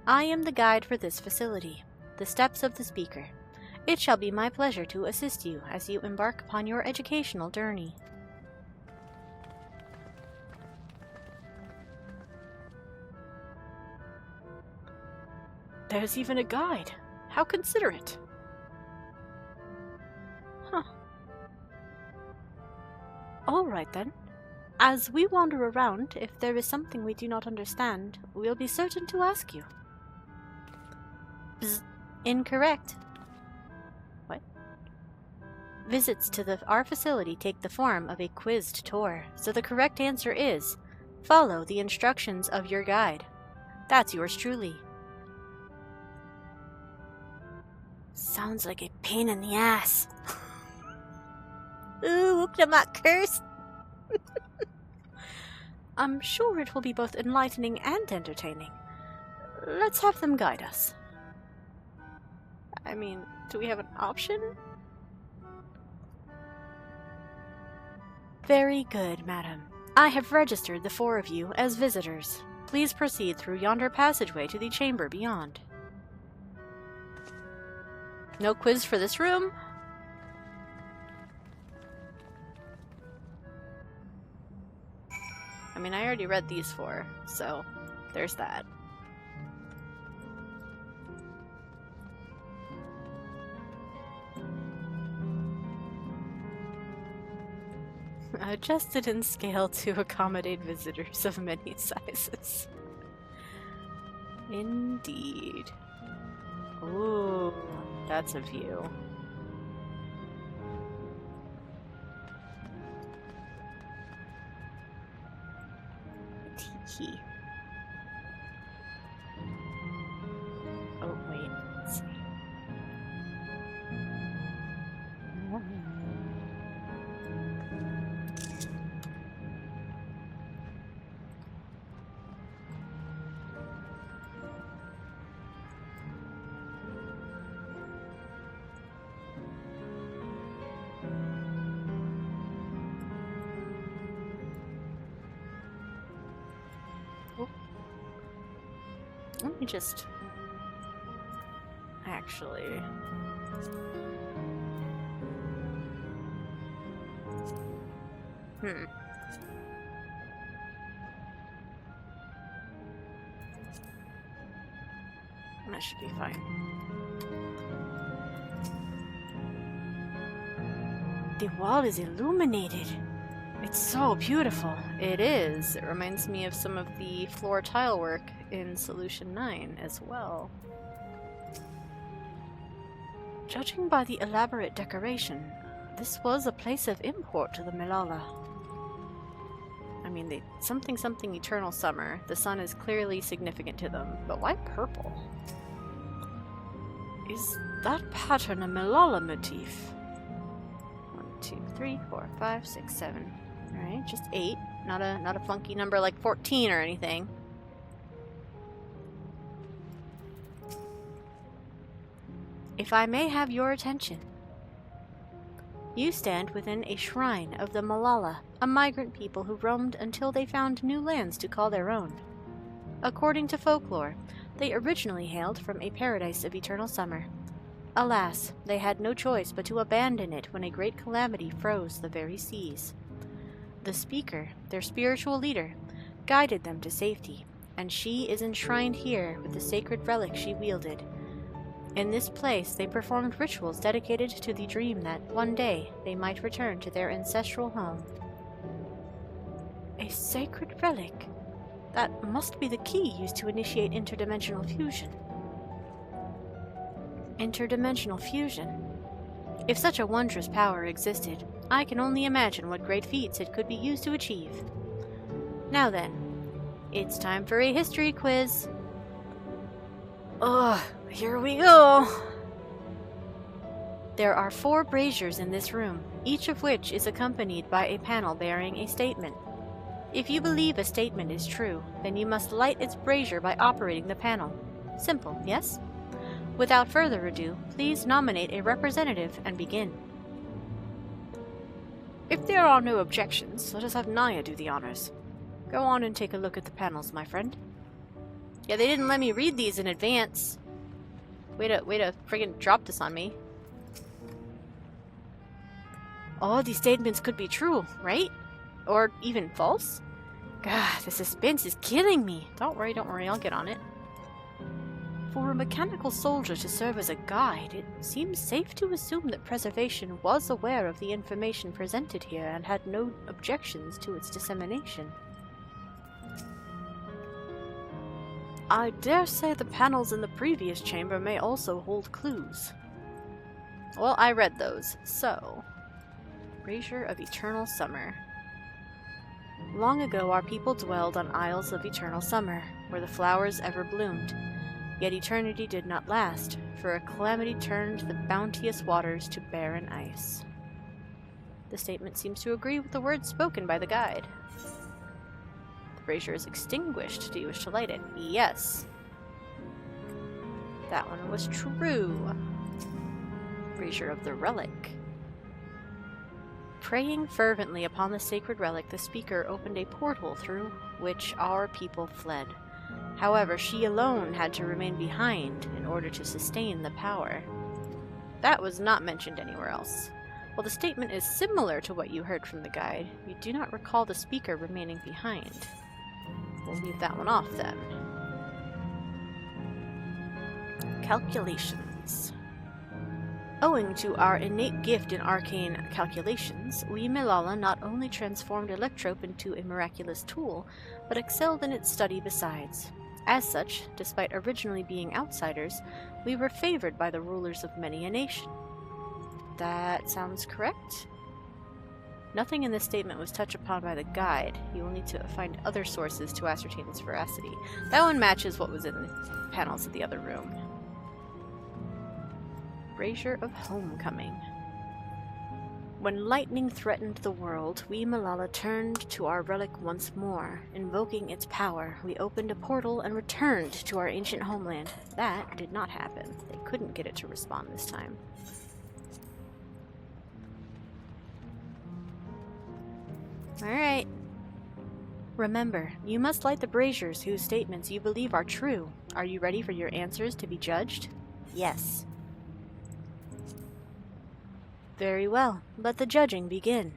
I am the guide for this facility, the Steps of the Speaker. It shall be my pleasure to assist you as you embark upon your educational journey. There's even a guide. How considerate. Huh. All right then. As we wander around, if there is something we do not understand, we'll be certain to ask you. Bzz. Incorrect. What? Visits to our facility take the form of a quizzed tour, so the correct answer is, follow the instructions of your guide. That's yours truly. Sounds like a pain in the ass. Ooh, I'm not cursed. I'm sure it will be both enlightening and entertaining. Let's have them guide us. I mean, do we have an option? Very good, madam. I have registered the 4 of you as visitors. Please proceed through yonder passageway to the chamber beyond. No quiz for this room? I mean, I already read these 4, so there's that. Adjusted in scale to accommodate visitors of many sizes. Indeed. Ooh, that's a view. Tiki. Oh, wait, let's see. Let me just... actually... That should be fine. The wall is illuminated. It's so beautiful. It is. It reminds me of some of the floor tile work in Solution 9 as well. Judging by the elaborate decoration, this was a place of import to the Milala. I mean, something eternal summer. The sun is clearly significant to them, but why purple? Is that pattern a Milala motif? 1, 2, 3, 4, 5, 6, 7. Alright, just 8. Not a funky number like 14 or anything. If I may have your attention. You stand within a shrine of the Malala, a migrant people who roamed until they found new lands to call their own. According to folklore, they originally hailed from a paradise of eternal summer. Alas, they had no choice but to abandon it when a great calamity froze the very seas. The speaker, their spiritual leader, guided them to safety, and she is enshrined here with the sacred relic she wielded. In this place, they performed rituals dedicated to the dream that one day they might return to their ancestral home. A sacred relic? That must be the key used to initiate interdimensional fusion. Interdimensional fusion? If such a wondrous power existed, I can only imagine what great feats it could be used to achieve. Now then, it's time for a history quiz. Ugh, here we go! There are 4 braziers in this room, each of which is accompanied by a panel bearing a statement. If you believe a statement is true, then you must light its brazier by operating the panel. Simple, yes? Without further ado, please nominate a representative and begin. If there are no objections, let us have Naya do the honors. Go on and take a look at the panels, my friend. Yeah, they didn't let me read these in advance. Way to friggin' drop this on me. All these statements could be true, right? Or even false? God, the suspense is killing me. Don't worry, I'll get on it. For a mechanical soldier to serve as a guide, it seems safe to assume that Preservation was aware of the information presented here and had no objections to its dissemination. I dare say the panels in the previous chamber may also hold clues. Well, I read those, so... Brazier of Eternal Summer. Long ago our people dwelled on isles of eternal summer, where the flowers ever bloomed. Yet eternity did not last, for a calamity turned the bounteous waters to barren ice. The statement seems to agree with the words spoken by the guide. The brazier is extinguished. Do you wish to light it? Yes. That one was true. Brazier of the Relic. Praying fervently upon the sacred relic, the speaker opened a portal through which our people fled. However, she alone had to remain behind in order to sustain the power. That was not mentioned anywhere else. While the statement is similar to what you heard from the guide, you do not recall the speaker remaining behind. We'll leave that one off then. Calculations. Owing to our innate gift in arcane calculations, we Milala not only transformed Electrope into a miraculous tool, but excelled in its study besides. As such, despite originally being outsiders, we were favored by the rulers of many a nation. That sounds correct? Nothing in this statement was touched upon by the guide. You will need to find other sources to ascertain its veracity. That one matches what was in the panels of the other room. Brazier of Homecoming. When lightning threatened the world, we Milala turned to our relic once more. Invoking its power, we opened a portal and returned to our ancient homeland. That did not happen. They couldn't get it to respond this time. Alright. Remember, you must light the braziers whose statements you believe are true. Are you ready for your answers to be judged? Yes. Very well. Let the judging begin.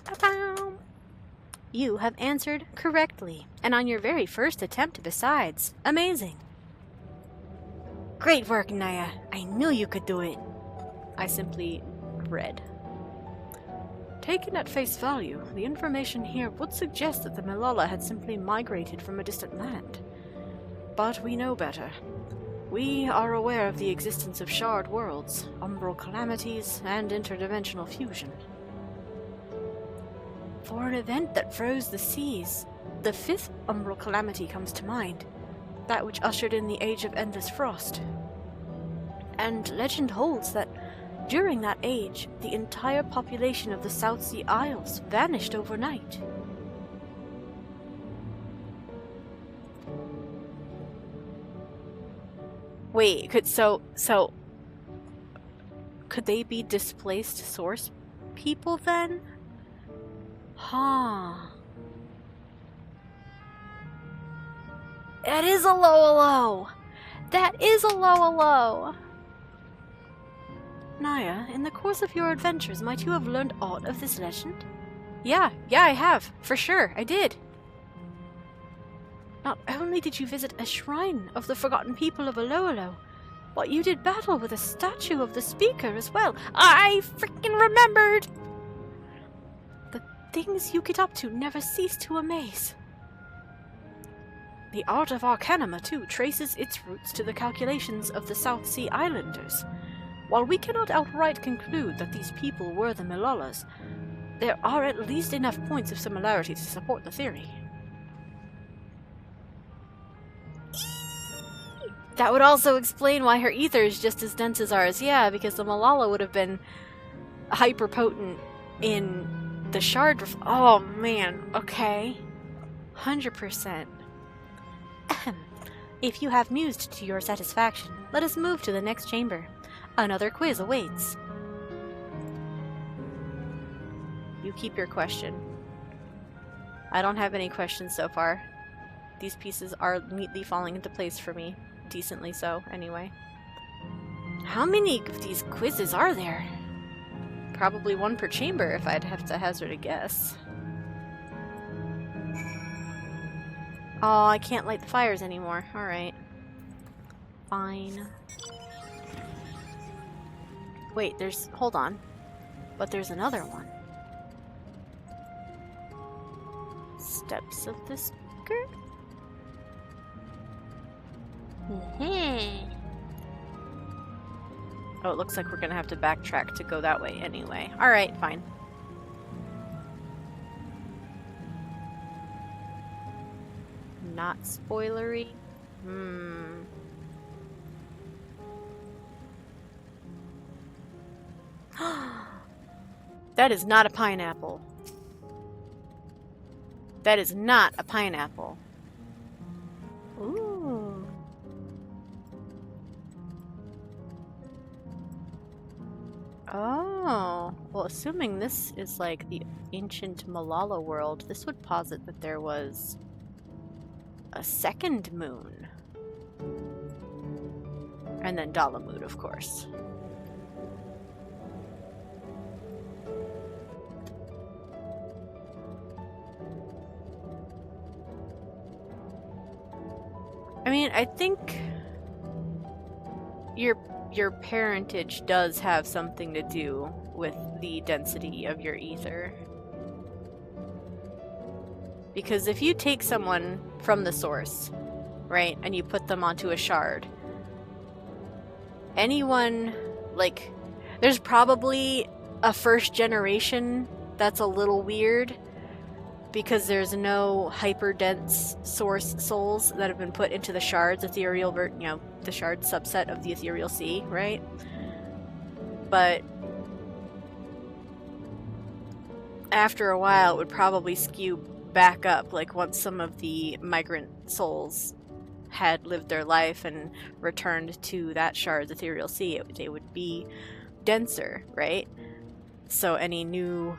Ta-da! You have answered correctly, and on your very first attempt besides. Amazing! Great work, Naya. I knew you could do it. I simply read. Taken at face value, the information here would suggest that the Milala had simply migrated from a distant land. But we know better. We are aware of the existence of shard worlds, umbral calamities, and interdimensional fusion. For an event that froze the seas, the 5th umbral calamity comes to mind, that which ushered in the Age of Endless Frost. And legend holds that during that age, the entire population of the South Sea Isles vanished overnight. Wait, could they be displaced source people then? Huh. That is a low. That is a low. Naya, in the course of your adventures, might you have learned aught of this legend? Yeah, I have. For sure, I did. Not only did you visit a shrine of the forgotten people of Aloalo, but you did battle with a statue of the speaker as well. I freaking remembered! things you get up to never cease to amaze. The art of Arcanima, too, traces its roots to the calculations of the South Sea Islanders. While we cannot outright conclude that these people were the Malalas, there are at least enough points of similarity to support the theory. That would also explain why her ether is just as dense as ours. Yeah, because the Malala would have been hyper-potent in the shard. Oh, man. Okay. 100%. If you have mused to your satisfaction, let us move to the next chamber. Another quiz awaits. You keep your question. I don't have any questions so far. These pieces are neatly falling into place for me. Decently so, anyway. How many of these quizzes are there? Probably one per chamber, if I'd have to hazard a guess. Oh, I can't light the fires anymore. Alright. Fine. Wait, there's... hold on. But there's another one. Steps of the Speaker? Oh, it looks like we're gonna have to backtrack to go that way anyway. Alright, fine. Not spoilery. That is not a pineapple. That is not a pineapple. Ooh. Oh. Well, assuming this is like the ancient Malala world, this would posit that there was a second moon. And then Dalamud, of course. I mean, I think your parentage does have something to do with the density of your ether. Because if you take someone from the source, right, and you put them onto a shard, anyone, like, there's probably a first generation that's a little weird, because there's no hyper-dense source souls that have been put into the shards, ethereal, the shard subset of the ethereal sea, right? But after a while, it would probably skew back up, like once some of the migrant souls had lived their life and returned to that shard's ethereal sea, they would be denser, right? So any new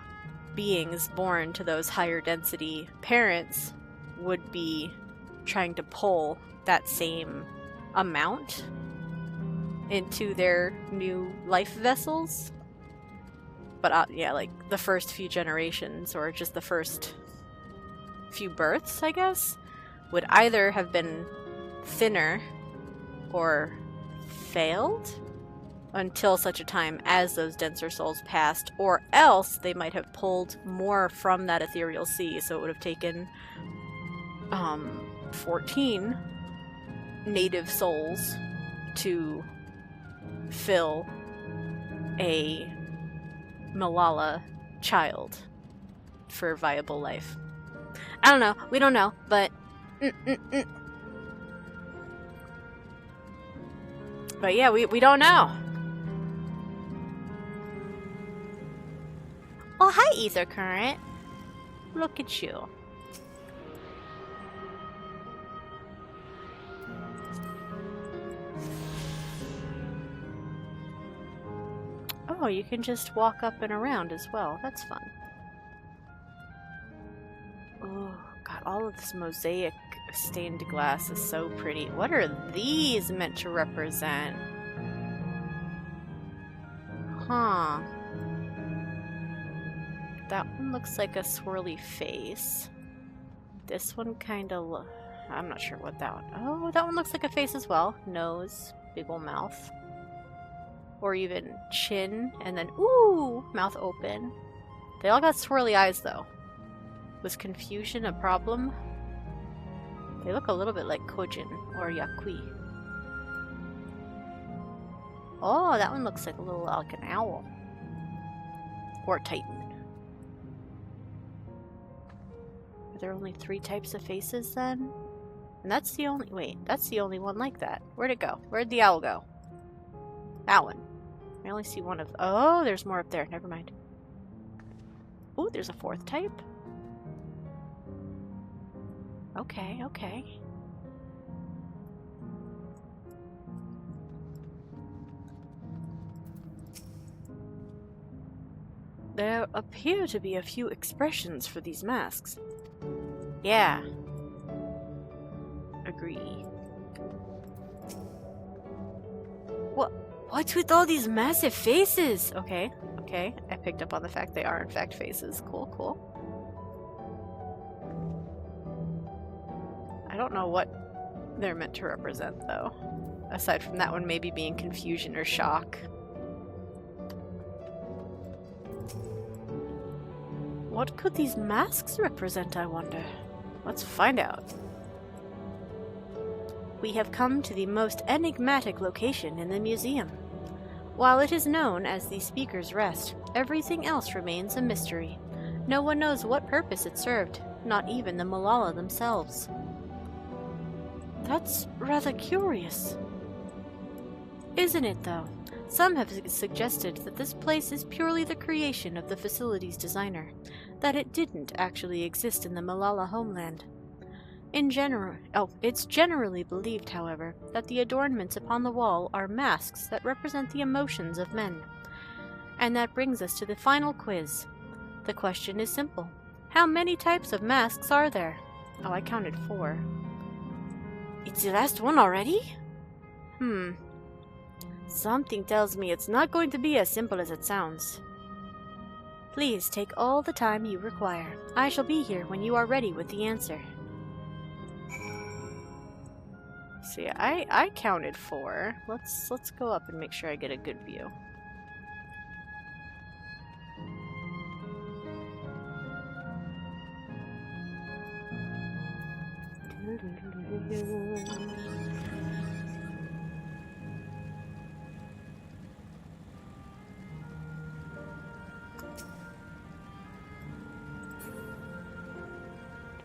beings born to those higher density parents would be trying to pull that same amount into their new life vessels. But yeah, like the first few generations, or just the first few births, I guess, would either have been thinner or failed until such a time as those denser souls passed, or else they might have pulled more from that ethereal sea, so it would have taken 14 native souls to fill a Malala child for viable life. I don't know. We don't know, but But yeah, we don't know. Oh, hi, Ether Current. Look at you. Oh, you can just walk up and around as well. That's fun. Oh, God, all of this mosaic stained glass is so pretty. What are these meant to represent? Huh. That one looks like a swirly face. This one kind of I'm not sure what that one... Oh, that one looks like a face as well. Nose, big ol' mouth. Or even chin, and then, ooh, mouth open. They all got swirly eyes, though. Was confusion a problem? They look a little bit like Kojin or Yakui. Oh, that one looks like a little like an owl. Or Titan. Are there only 3 types of faces then? And that's the only- wait, that's the only one like that. Where'd it go? Where'd the owl go? That one. I only see one of- oh, there's more up there. Never mind. Oh, there's a 4th type? Okay, okay. There appear to be a few expressions for these masks. Yeah. Agree. What's with all these massive faces? Okay, okay. I picked up on the fact they are in fact faces. Cool, cool. I don't know what they're meant to represent though. Aside from that one maybe being confusion or shock. What could these masks represent, I wonder? Let's find out. We have come to the most enigmatic location in the museum. While it is known as the Speaker's Rest, everything else remains a mystery. No one knows what purpose it served, not even the Malala themselves. That's rather curious. Isn't it, though? Some have suggested that this place is purely the creation of the facility's designer, that it didn't actually exist in the Malala homeland. It's generally believed, however, that the adornments upon the wall are masks that represent the emotions of men. And that brings us to the final quiz. The question is simple. How many types of masks are there? Oh, I counted 4. It's the last one already? Something tells me it's not going to be as simple as it sounds. Please take all the time you require. I shall be here when you are ready with the answer. So yeah, I counted 4. Let's go up and make sure I get a good view.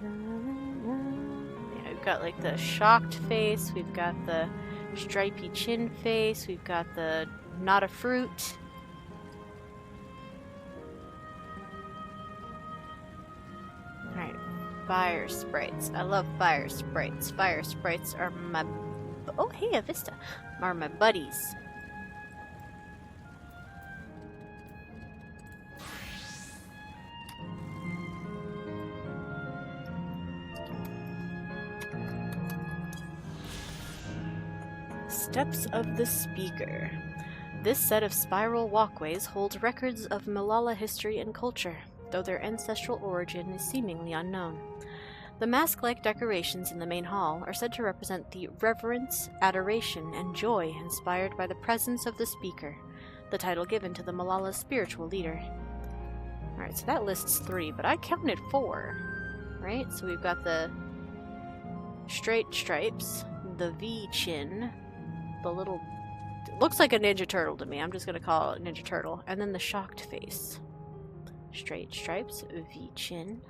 Yeah, we've got like the shocked face, we've got the stripy chin face, we've got the not a fruit. Alright, fire sprites. I love fire sprites. Fire sprites are my... oh hey, a Vista! Are my buddies. Steps of the Speaker. This set of spiral walkways holds records of Malala history and culture, though their ancestral origin is seemingly unknown. The mask-like decorations in the main hall are said to represent the reverence, adoration, and joy inspired by the presence of the Speaker, the title given to the Malala's spiritual leader. Alright, so that lists 3, but I counted 4. Right? So we've got the straight stripes, the V chin, the little... it looks like a Ninja Turtle to me. I'm just gonna call it a Ninja Turtle. And then the shocked face. Straight stripes, V chin.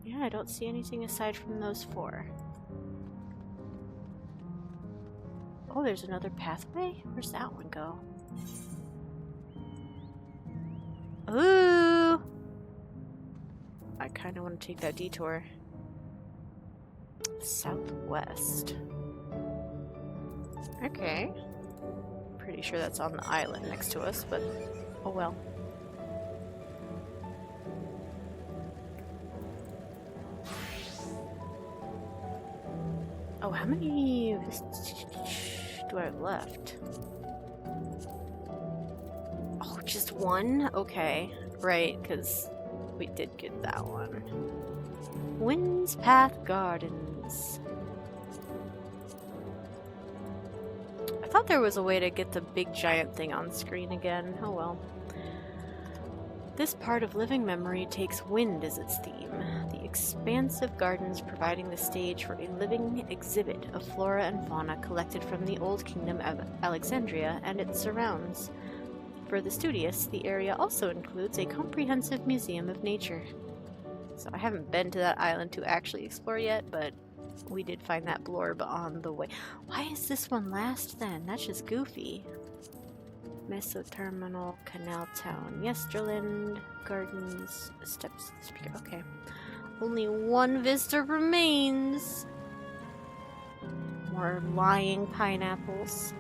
Yeah, I don't see anything aside from those 4. Oh, there's another pathway? Where's that one go? Ooh! I kind of want to take that detour. Southwest. Okay. Pretty sure that's on the island next to us, but oh well. Oh, how many do I have left? Oh, just 1? Okay. Right, because we did get that one. Wind's Path Gardens. I thought there was a way to get the big giant thing on screen again. Oh well. This part of living memory takes wind as its theme. The expansive gardens providing the stage for a living exhibit of flora and fauna collected from the Old Kingdom of Alexandria and its surrounds. For the studious, the area also includes a comprehensive museum of nature. So I haven't been to that island to actually explore yet, but we did find that blurb on the way. Why is this one last then? That's just goofy. Meso Terminal, Canal Town, Yesterland, Gardens, Steps to the Speaker. Okay. Only one visitor remains. More lying pineapples.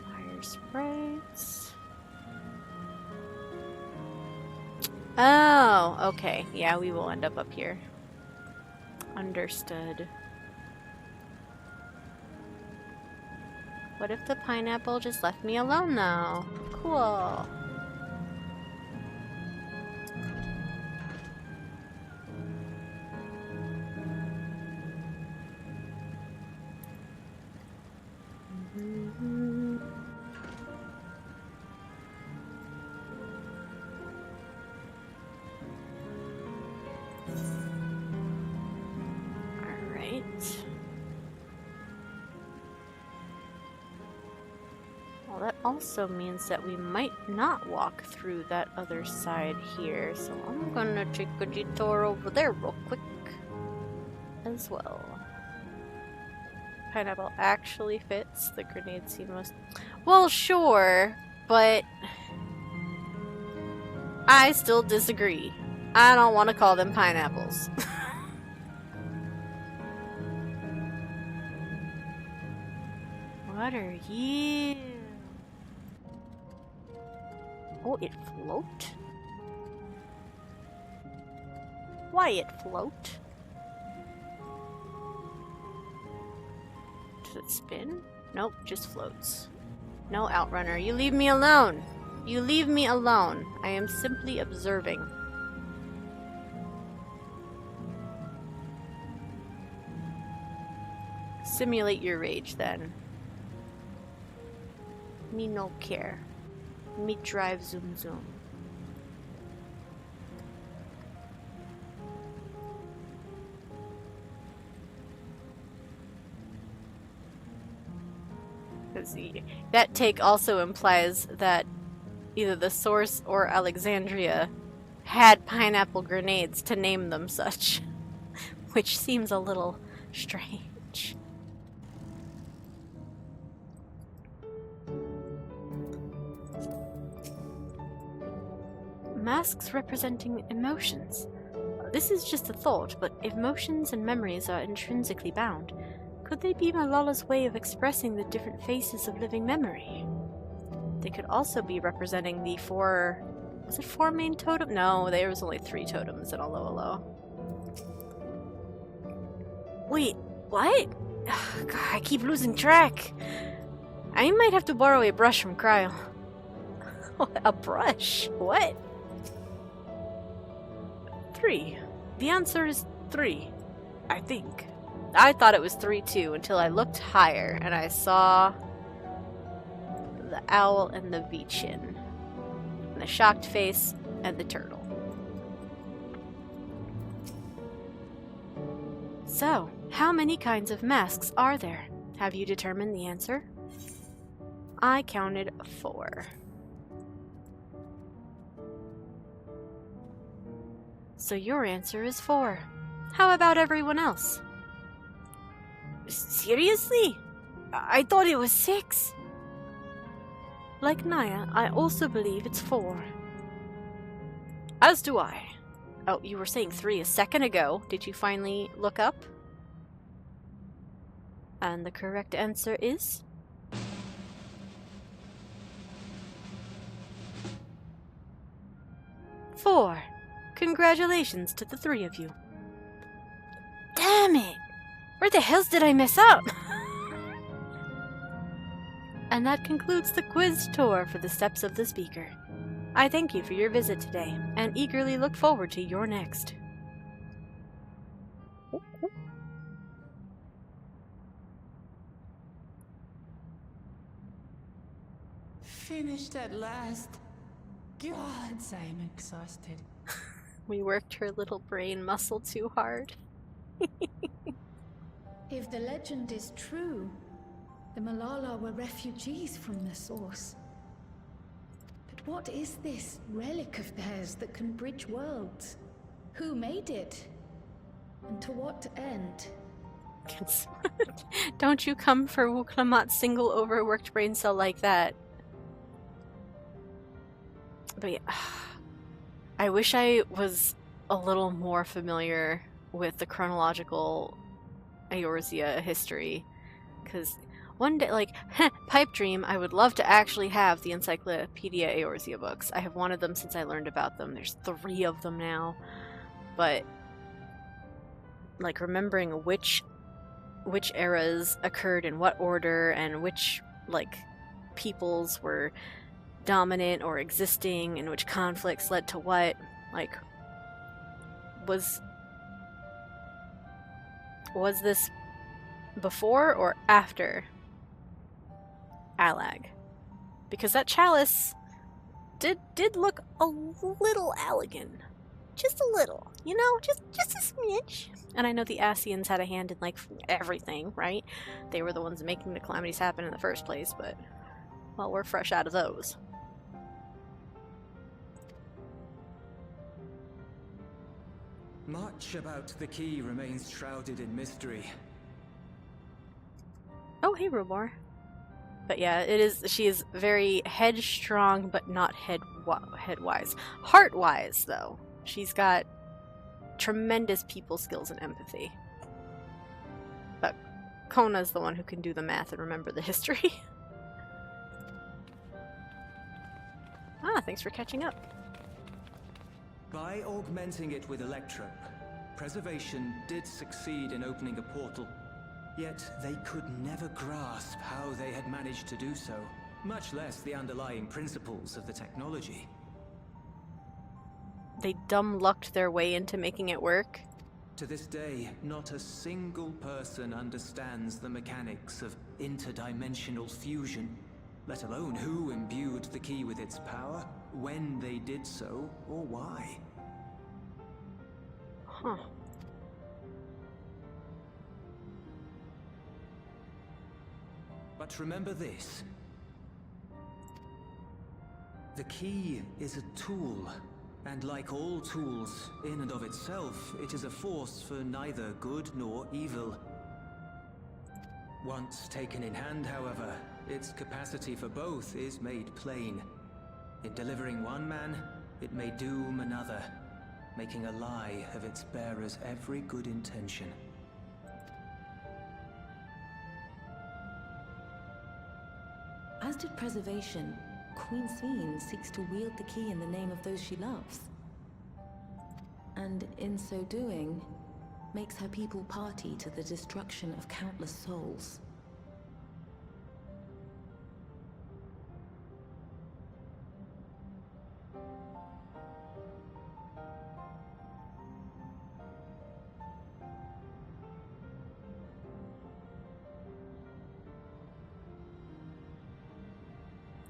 Fire sprites. Oh, okay. Yeah, we will end up here. Understood. What if the pineapple just left me alone though? Cool. Also means that we might not walk through that other side here, so I'm gonna take a detour over there real quick as well. Pineapple actually fits. The grenade seem most... Well, sure, but I still disagree. I don't want to call them pineapples. What are you? Oh, it float? Why it float? Does it spin? Nope, just floats. No, Outrunner, you leave me alone! You leave me alone. I am simply observing. Simulate your rage, then. Me no care. Me drive zoom zoom. That take also implies that either the source or Alexandria had pineapple grenades to name them such, which seems a little strange. Masks representing emotions. This is just a thought, but if emotions and memories are intrinsically bound, could they be Malala's way of expressing the different faces of living memory? They could also be representing the four... Was it four main totems? No, there was only 3 totems in Alo. Wait, what? God, I keep losing track. I might have to borrow a brush from Cryo. A brush? What? 3. The answer is 3, I think. I thought it was 3 too until I looked higher and I saw the owl and the V-chin, and the shocked face and the turtle. So, how many kinds of masks are there? Have you determined the answer? I counted 4. So your answer is 4. How about everyone else? Seriously? I thought it was 6. Like Naya, I also believe it's 4. As do I. Oh, you were saying 3 a second ago. Did you finally look up? And the correct answer is... 4. Congratulations to the 3 of you. Damn it! Where the hell did I mess up? And that concludes the quiz tour for the Steps of the Speaker. I thank you for your visit today, and eagerly look forward to your next.
Finished at last. Gods, I am exhausted.
We worked her little brain muscle too hard.
If the legend is true, the Malala were refugees from the source. But what is this relic of theirs that can bridge worlds? Who made it? And to what end?
Don't you come for Wuklamat's single overworked brain cell like that. But yeah, I wish I was a little more familiar with the chronological Eorzea history, because one day, like, pipe dream, I would love to actually have the Encyclopedia Eorzea books. I have wanted them since I learned about them. There's 3 of them now, but like remembering which eras occurred in what order and which like peoples were dominant or existing and which conflicts led to what, like, was this before or after Alag? Because that chalice did look a little Allegan. Just a little, you know, just a smidge. And I know the Asians had a hand in, like, everything, right? They were the ones making the calamities happen in the first place, but, well, we're fresh out of those.
Much about the key remains shrouded in mystery.
Oh, hey, Rumor. But yeah, she is very headstrong, but not head-wise. Heart-wise, though. She's got tremendous people skills and empathy. But Kona's the one who can do the math and remember the history. Thanks for catching up.
By augmenting it with Electro, Preservation did succeed in opening a portal. Yet they could never grasp how they had managed to do so, much less the underlying principles of the technology.
They dumb-lucked their way into making it work.
To this day, not a single person understands the mechanics of interdimensional fusion, let alone who imbued the key with its power, when they did so, or why.
Huh.
But remember this. The key is a tool, and like all tools, in and of itself, it is a force for neither good nor evil. Once taken in hand, however, its capacity for both is made plain. In delivering one man, it may doom another, making a lie of its bearer's every good intention.
As did Preservation, Queen Sina seeks to wield the key in the name of those she loves. And in so doing, makes her people party to the destruction of countless souls.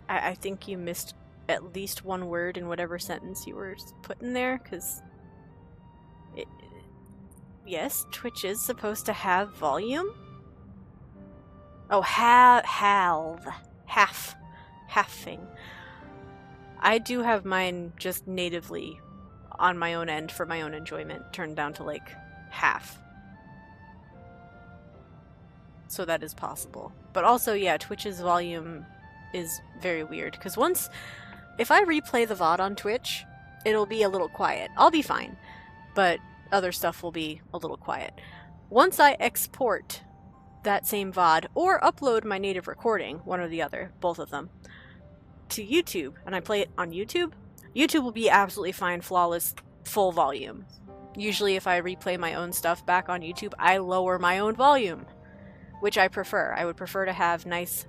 I think you missed at least one word in whatever sentence you were putting there, because yes, Twitch is supposed to have volume? Oh, halving. I do have mine just natively on my own end for my own enjoyment turned down to like half. So that is possible. But also, yeah, Twitch's volume is very weird, because if I replay the VOD on Twitch, it'll be a little quiet. I'll be fine, but other stuff will be a little quiet. Once I export that same VOD, or upload my native recording, one or the other, both of them, to YouTube, and I play it on YouTube, YouTube will be absolutely fine, flawless, full volume. Usually if I replay my own stuff back on YouTube, I lower my own volume, which I prefer. I would prefer to have nice,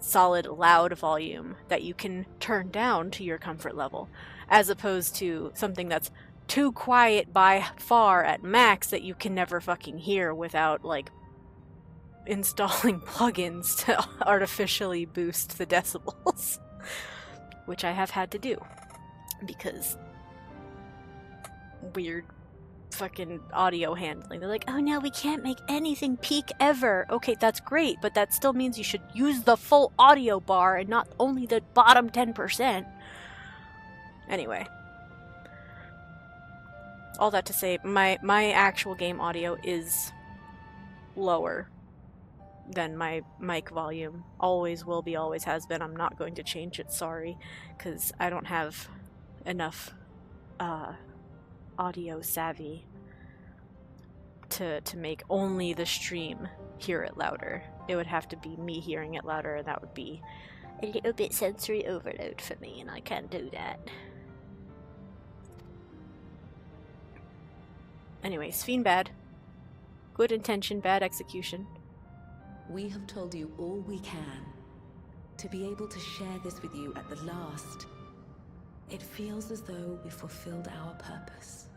solid, loud volume that you can turn down to your comfort level, as opposed to something that's too quiet by far at max that you can never fucking hear without, like, installing plugins to artificially boost the decibels. which I have had to do because weird fucking audio handling. They're like, oh no, we can't make anything peak ever. Okay, that's great, but that still means you should use the full audio bar and not only the bottom 10%. Anyway. All that to say, my actual game audio is lower than my mic volume. Always will be, always has been. I'm not going to change it, sorry, because I don't have enough audio savvy to make only the stream hear it louder. It would have to be me hearing it louder, and that would be a little bit sensory overload for me, and I can't do that. Anyway, Sphene bad. Good intention, bad execution.
We have told you all we can. To be able to share this with you at the last, it feels as though we fulfilled our purpose.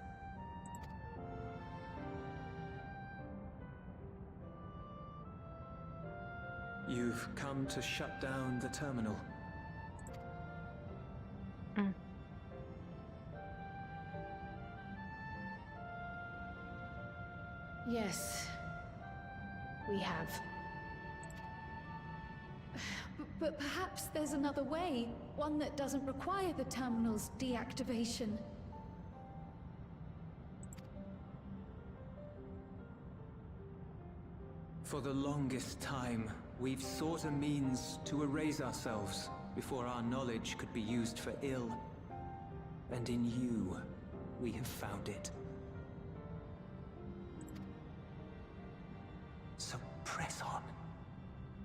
You've come to shut down the terminal.
Yes, we have. But perhaps there's another way, one that doesn't require the terminal's deactivation.
For the longest time, we've sought a means to erase ourselves before our knowledge could be used for ill. And in you, we have found it. So press on.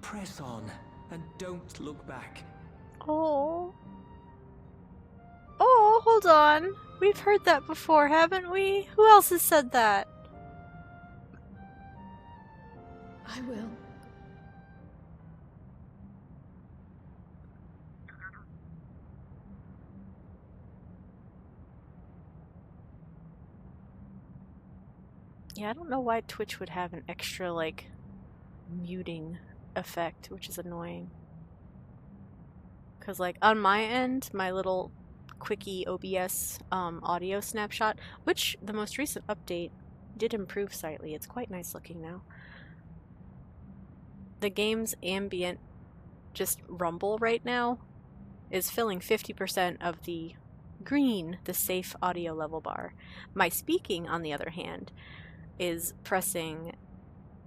Press on, and don't look back.
Oh. Oh, hold on. We've heard that before, haven't we? Who else has said that?
I will.
Yeah, I don't know why Twitch would have an extra, like, muting effect, which is annoying. Because, like, on my end, my little quickie OBS audio snapshot, which the most recent update did improve slightly. It's quite nice looking now. The game's ambient just rumble right now is filling 50% of the green, the safe audio level bar. My speaking, on the other hand, is pressing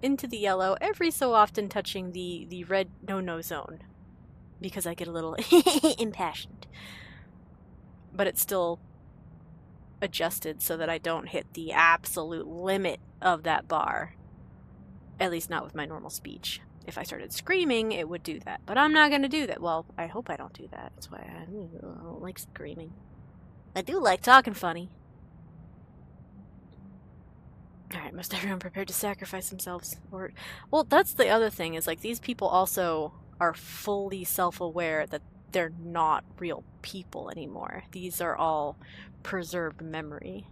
into the yellow, every so often touching the red no-no zone, because I get a little impassioned. But it's still adjusted so that I don't hit the absolute limit of that bar. At least not with my normal speech. If I started screaming, it would do that. But I'm not going to do that. Well, I hope I don't do that. That's why I don't like screaming. I do like talking funny. Alright, must everyone prepare to sacrifice themselves? Or, well, that's the other thing, is like these people also are fully self-aware that they're not real people anymore. These are all preserved memory.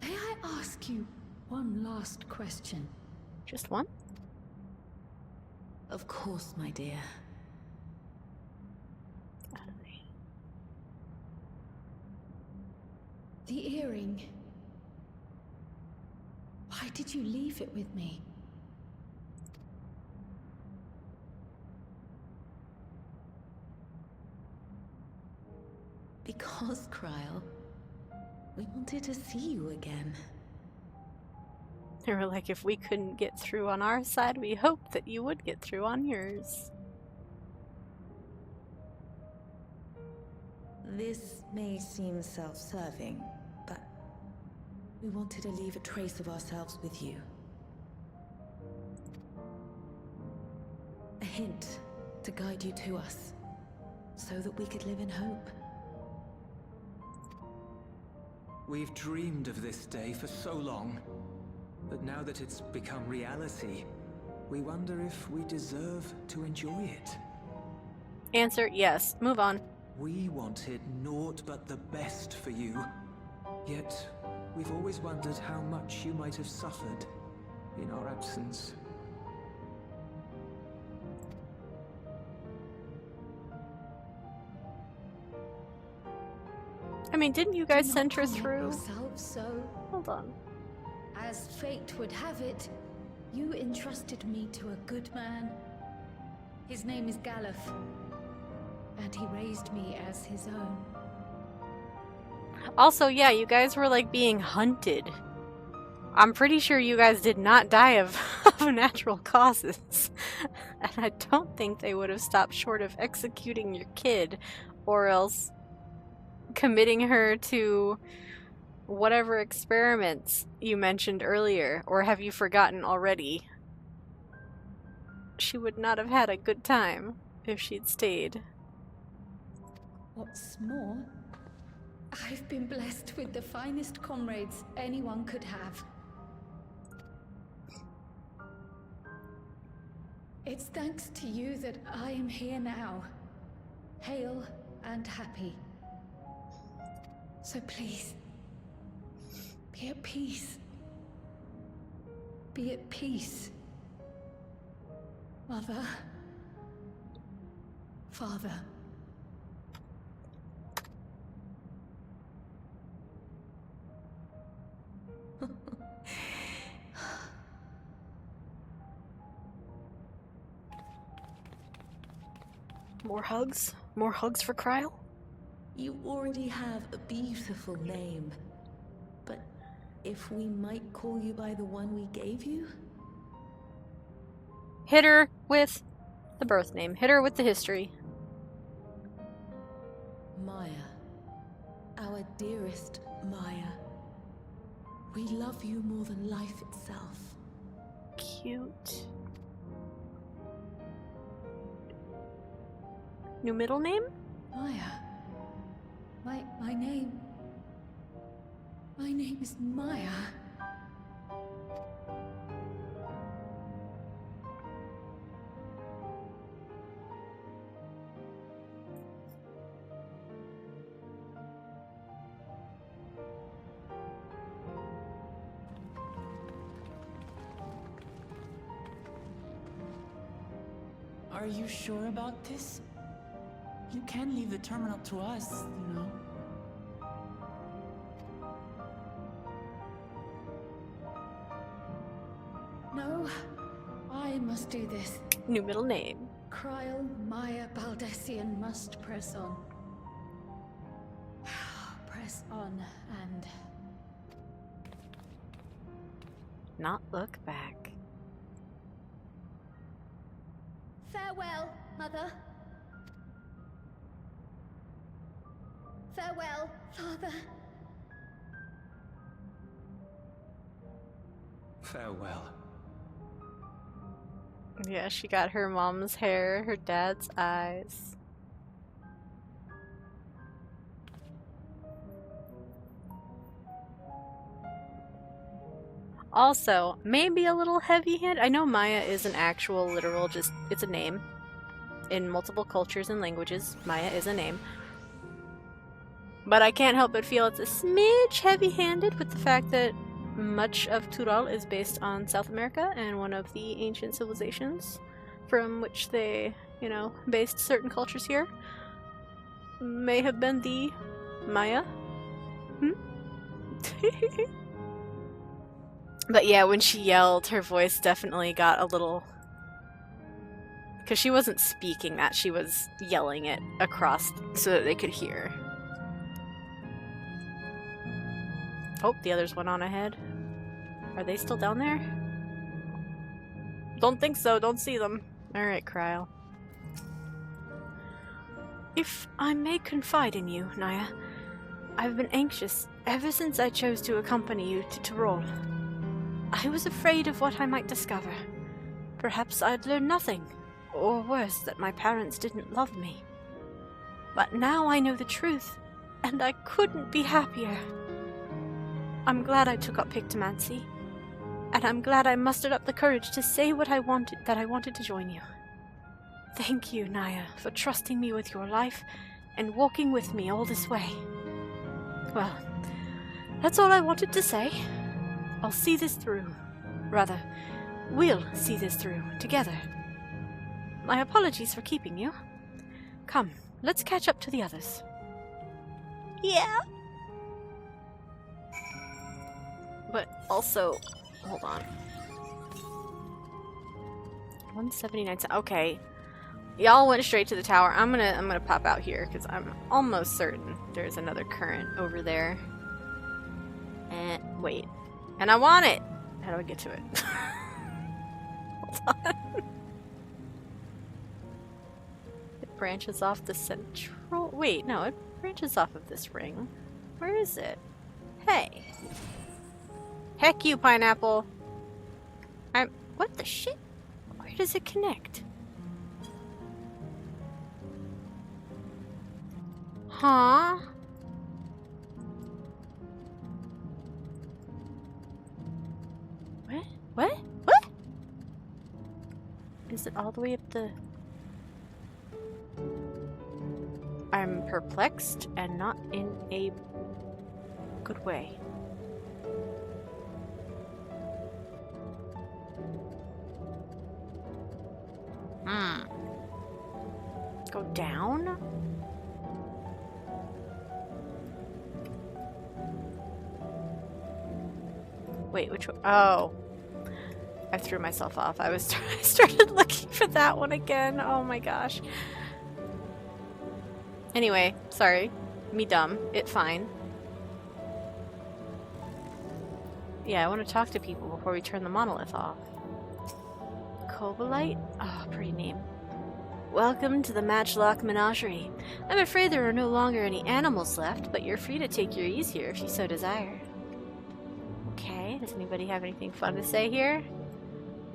May I ask you one last question?
Just one?
Of course, my dear.
The earring. Why did you leave it with me?
Because, Kryl, we wanted to see you again.
They were like, if we couldn't get through on our side, we hoped that you would get through on yours.
This may seem self-serving, but we wanted to leave a trace of ourselves with you. A hint to guide you to us, so that we could live in hope.
We've dreamed of this day for so long, but now that it's become reality, we wonder if we deserve to enjoy it.
Answer, yes. Move on.
We wanted naught but the best for you, yet we've always wondered how much you might have suffered in our absence.
I mean, didn't you guys
Do
send
not
her
commit
through?
yourself so.
Hold on.
As fate would have it, you entrusted me to a good man. His name is Galuf, and he raised me as his own.
Also, yeah, you guys were like being hunted. I'm pretty sure you guys did not die of, of natural causes. And I don't think they would have stopped short of executing your kid, or else committing her to whatever experiments you mentioned earlier. Or have you forgotten already? She would not have had a good time if she'd stayed.
What's more, I've been blessed with the finest comrades anyone could have. It's thanks to you that I am here now, hale and happy. So please, be at peace. Be at peace. Mother. Father.
More hugs? More hugs for Cryle?
You already have a beautiful name. But if we might call you by the one we gave you?
Hit her with the birth name. Hit her with the history.
Maya. Our dearest Maya. We love you more than life itself.
Cute. New middle name?
Maya. My name. My name is Maya.
Are you sure about this? You can leave the terminal to us, you know.
No, I must do this.
New middle name.
Cryle Maya Baldessian must press on. Press on and
Not look back.
farewell, Mother. Farewell, Father.
Farewell.
Yeah, she got her mom's hair, her dad's eyes. Also, maybe a little heavy-handed. I know Maya is an actual, literal, just, it's a name. In multiple cultures and languages, Maya is a name. But I can't help but feel it's a smidge heavy-handed with the fact that much of Tural is based on South America and one of the ancient civilizations from which they, you know, based certain cultures here may have been the Maya. But yeah, when she yelled, her voice definitely got a little... Because she wasn't speaking that, she was yelling it across so that they could hear. Oh, the others went on ahead. Are they still down there? Don't think so, don't see them. Alright, Cryle. If I may confide in you, Naya, I've been anxious ever since I chose to accompany you to Tural. I was afraid of what I might discover. Perhaps I'd learn nothing, or worse, that my parents didn't love me. But now I know the truth, and I couldn't be happier. I'm glad I took up Pictomancy, and I'm glad I mustered up the courage to say what I wanted, that I wanted to join you. Thank you, Naya, for trusting me with your life and walking with me all this way. Well, that's all I wanted to say. I'll see this through. Rather, we'll see this through, together. My apologies for keeping you. Come, let's catch up to the others. Yeah? Also, hold on. 179. Okay. Y'all went straight to the tower. I'm gonna pop out here because I'm almost certain there's another current over there. And wait. And I want it! How do I get to it? Hold on. It branches off the central... Wait, no, it branches off of this ring. Where is it? Hey. Heck you, pineapple. What the shit? Where does it connect? Huh? What? What? What? Is it all the way up the... I'm perplexed and not in a good way. Go down? Wait, which one? Oh. I threw myself off. I started looking for that one again. Oh my gosh. Anyway, sorry. Me dumb. It fine. Yeah, I want to talk to people before we turn the monolith off. Cobalite? Oh, pretty name. Welcome to the Matchlock Menagerie. I'm afraid there are no longer any animals left, but you're free to take your ease here if you so desire. Okay, does anybody have anything fun to say here?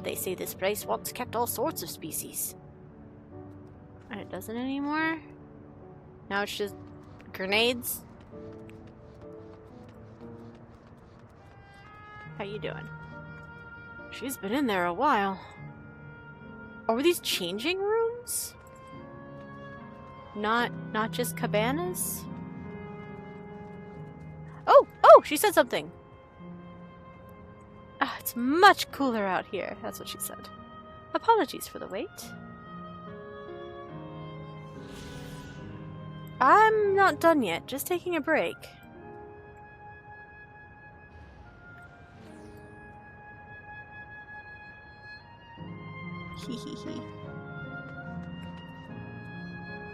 They say this place once kept all sorts of species. And it doesn't anymore? Now it's just grenades? How you doing? She's been in there a while. Oh, were these changing rooms? Not just cabanas? Oh! Oh! She said something! Ah, it's much cooler out here. That's what she said. Apologies for the wait. I'm not done yet. Just taking a break. Hehehe.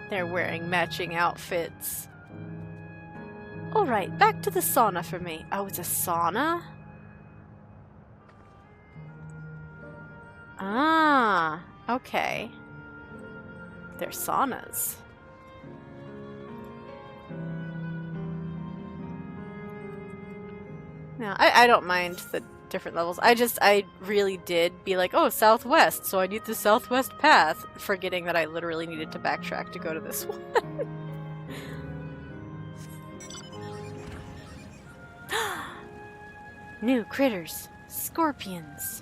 They're wearing matching outfits. Alright, back to the sauna for me. Oh, it's a sauna? Ah, okay. They're saunas. Now, I don't mind the different levels. I really did be like, oh, southwest, so I need the southwest path, forgetting that I literally needed to backtrack to go to this one. New critters. Scorpions.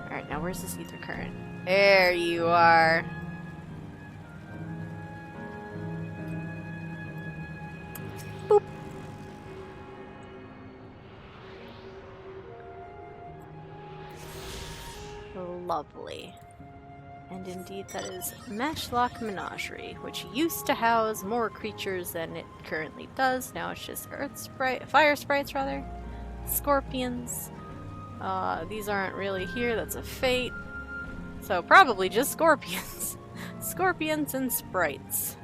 Alright, now where's this ether current? There you are. Boop. Lovely. And indeed that is Matchlock Menagerie, which used to house more creatures than it currently does. Now it's just fire sprites rather. Scorpions. These aren't really here, that's a fate. So probably just scorpions. Scorpions and sprites.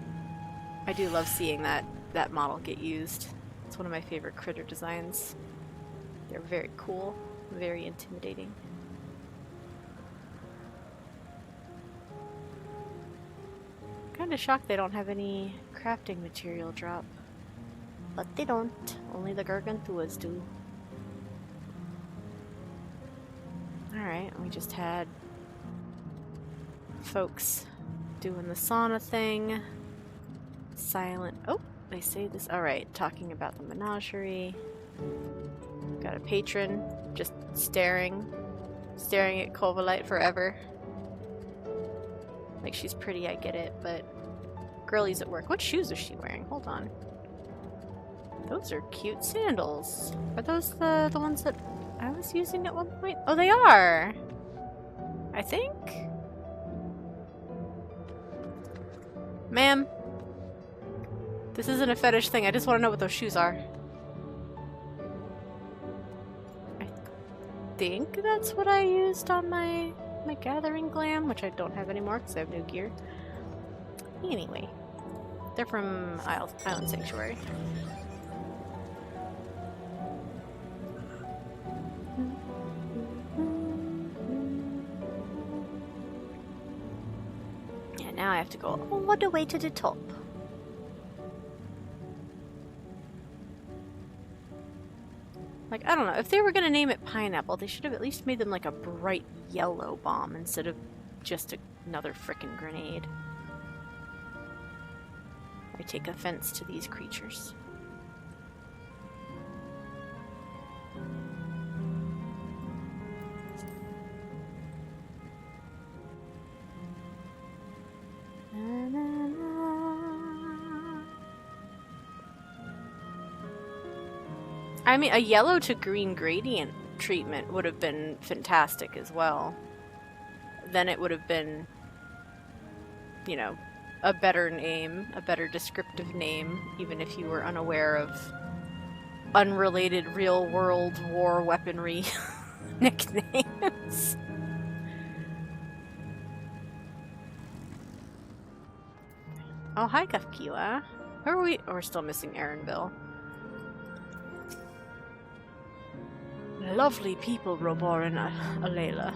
I do love seeing that model get used. It's one of my favorite critter designs. They're very cool, very intimidating. Kinda shocked they don't have any crafting material drop. But they don't. Only the Gargantuas do. Alright, we just had folks doing the sauna thing. Silent. Oh, they say this. Alright, talking about the menagerie. Got a patron just staring at Cobalite forever. Like, she's pretty, I get it, but girlie's at work. What shoes is she wearing? Hold on. Those are cute sandals. Are those the ones that I was using at one point? Oh, they are! I think? Ma'am? This isn't a fetish thing. I just want to know what those shoes are. I think that's what I used on my gathering glam, which I don't have anymore because I have new gear. Anyway, they're from Island Sanctuary. Yeah, now I have to go all the way to the top. Like, I don't know, if they were gonna name it Pineapple, they should have at least made them like a bright yellow bomb instead of just another frickin' grenade. I take offense to these creatures. I mean, a yellow to green gradient treatment would have been fantastic as well. Then it would have been, you know, a better name, a better descriptive name, even if you were unaware of unrelated real-world war weaponry nicknames. Oh, hi, Kafkiwa. Who are we? Oh, we're still missing Aaronville. Lovely people, Robor and Alayla.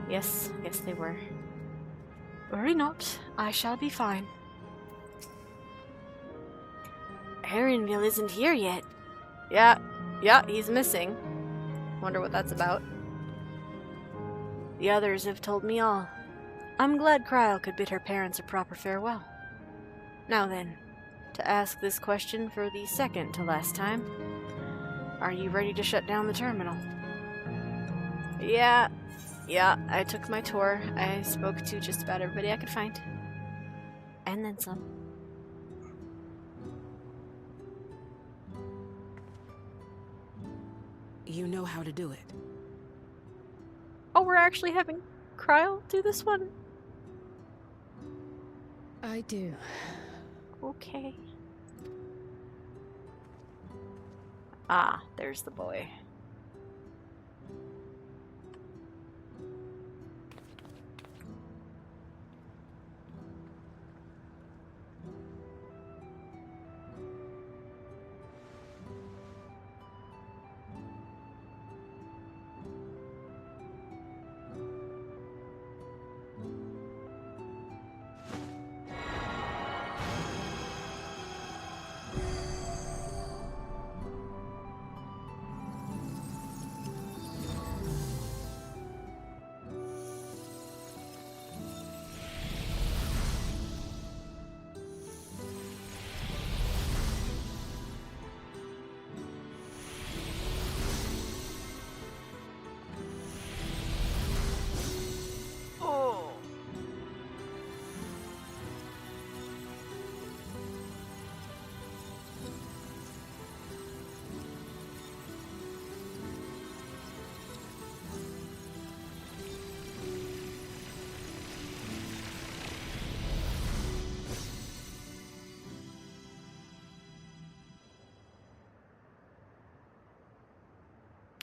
Yes, yes they were. Worry not, I shall be fine. Aaronville isn't here yet. Yeah, he's missing. Wonder what that's about. The others have told me all. I'm glad Cryle could bid her parents a proper farewell. Now then, to ask this question for the second to last time. Are you ready to shut down the terminal? Yeah, I took my tour. I spoke to just about everybody I could find. And then some.
You know how to do it.
Oh, we're actually having Cryle do this one?
I do.
Okay. Ah, there's the boy.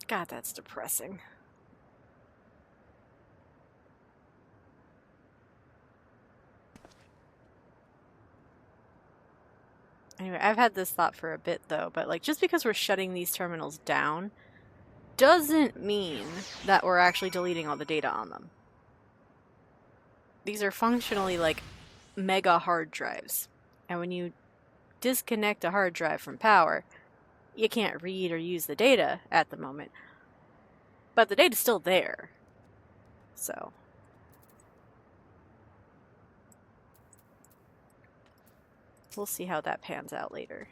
God, that's depressing. Anyway, I've had this thought for a bit though, but like just because we're shutting these terminals down doesn't mean that we're actually deleting all the data on them. These are functionally like mega hard drives. And when you disconnect a hard drive from power, you can't read or use the data at the moment. But the data's still there. So. We'll see how that pans out later.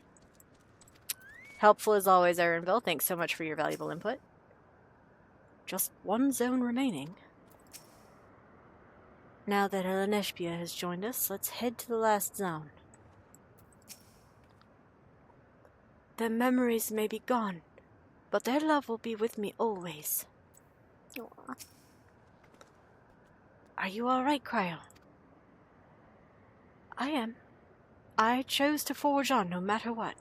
Helpful as always, Aaronville. Thanks so much for your valuable input. Just one zone remaining. Now that Eleneshpia has joined us, let's head to the last zone. Their memories may be gone, but their love will be with me always. Aww. Are you alright, Cryo? I am. I chose to forge on no matter what.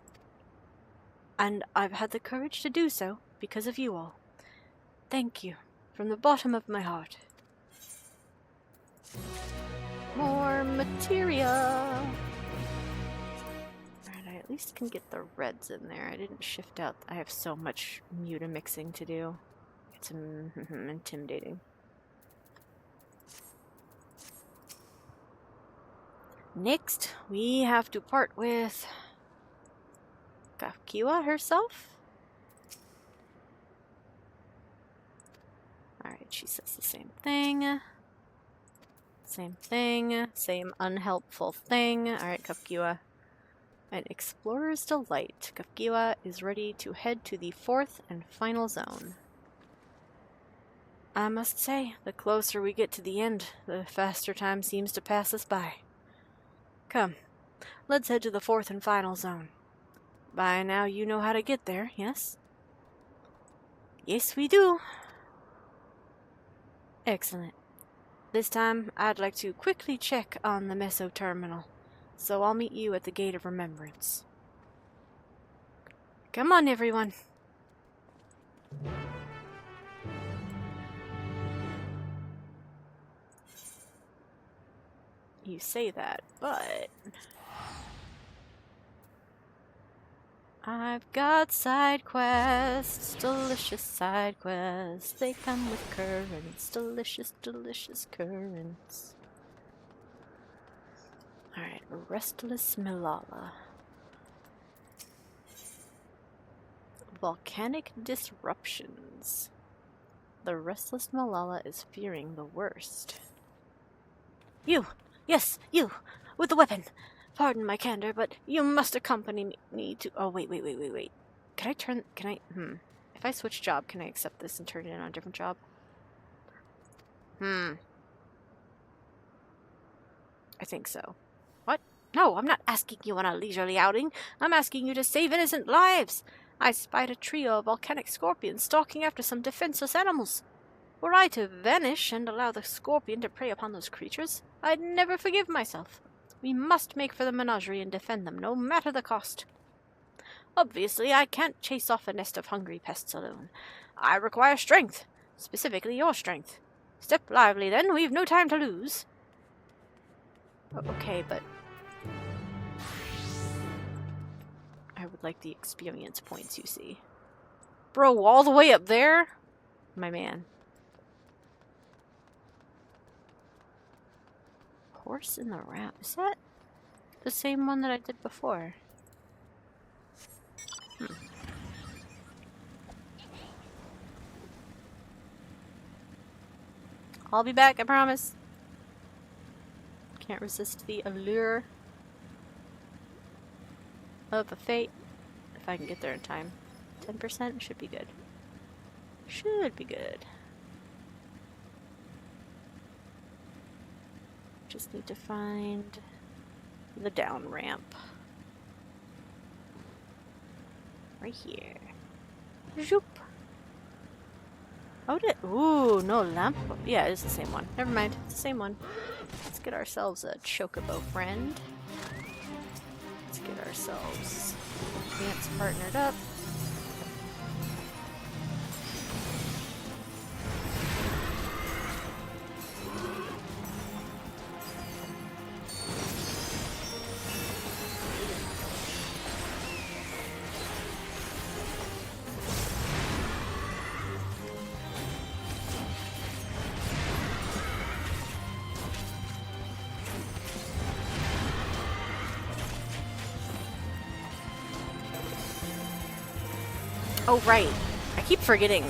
And I've had the courage to do so because of you all. Thank you, from the bottom of my heart. More materia! Alright, I at least can get the reds in there. I didn't shift out. I have so much mutamixing to do. It's intimidating. Next, we have to part with Kafkiwa herself. Alright, she says the same thing. Same thing. Same unhelpful thing. Alright, Kafkiwa. An Explorer's Delight. Kafkiwa is ready to head to the 4th and final zone. I must say, the closer we get to the end, the faster time seems to pass us by. Come, let's head to the 4th and final zone. By now you know how to get there, yes? Yes, we do. Excellent. This time, I'd like to quickly check on the Meso Terminal, so I'll meet you at the Gate of Remembrance. Come on, everyone. You say that, but I've got side quests, delicious side quests. They come with currents, delicious, delicious currents. Alright, Restless Milala. Volcanic disruptions. The Restless Milala is fearing the worst. You! Yes, you! With the weapon! Pardon my candor, but you must accompany me to... Oh, wait. Can I turn... If I switch job, can I accept this and turn it in on a different job? I think so. What? No, I'm not asking you on a leisurely outing. I'm asking you to save innocent lives. I spied a trio of volcanic scorpions stalking after some defenseless animals. Were I to vanish and allow the scorpion to prey upon those creatures, I'd never forgive myself. We must make for the menagerie and defend them, no matter the cost. Obviously, I can't chase off a nest of hungry pests alone. I require strength, specifically your strength. Step lively, then. We've no time to lose. Okay, but I would like the experience points, you see. Bro, all the way up there? My man. Horse in the Wrap. Is that the same one that I did before? I'll be back, I promise. Can't resist the allure of a fate. If I can get there in time. 10% should be good. Should be good. Just need to find the down ramp. Right here. Zoop. Oh, ooh, no lamp. Yeah, it is the same one. Never mind. It's the same one. Let's get ourselves a chocobo friend. Let's get ourselves Dance partnered up. Oh, right. I keep forgetting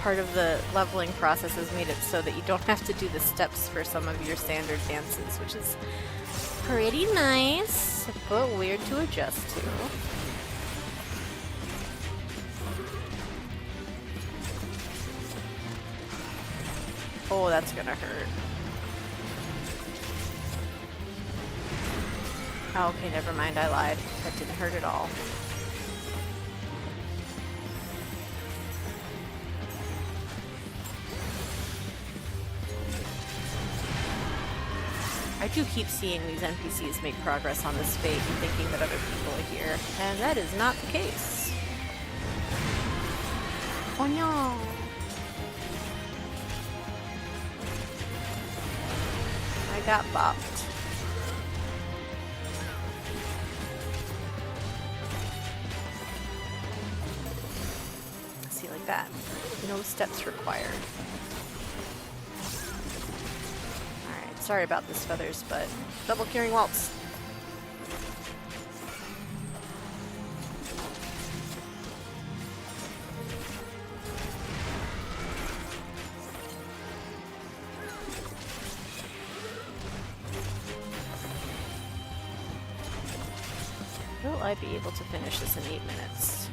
part of the leveling process has made it so that you don't have to do the steps for some of your standard dances, which is pretty nice, but weird to adjust to. Oh, that's gonna hurt. Oh, okay, never mind, I lied. That didn't hurt at all. I I do keep seeing these NPCs make progress on this fate and thinking that other people are here, and that is not the case. Oh no! I got bopped. See, like that. No steps required. Alright, sorry about this, Feathers, but double curing waltz. Will I be able to finish this in 8 minutes?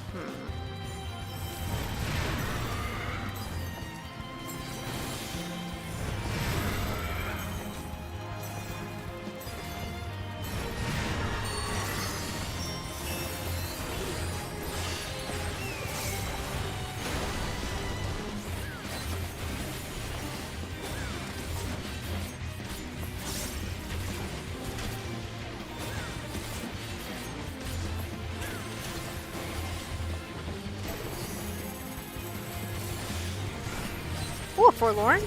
Ooh, forlorn?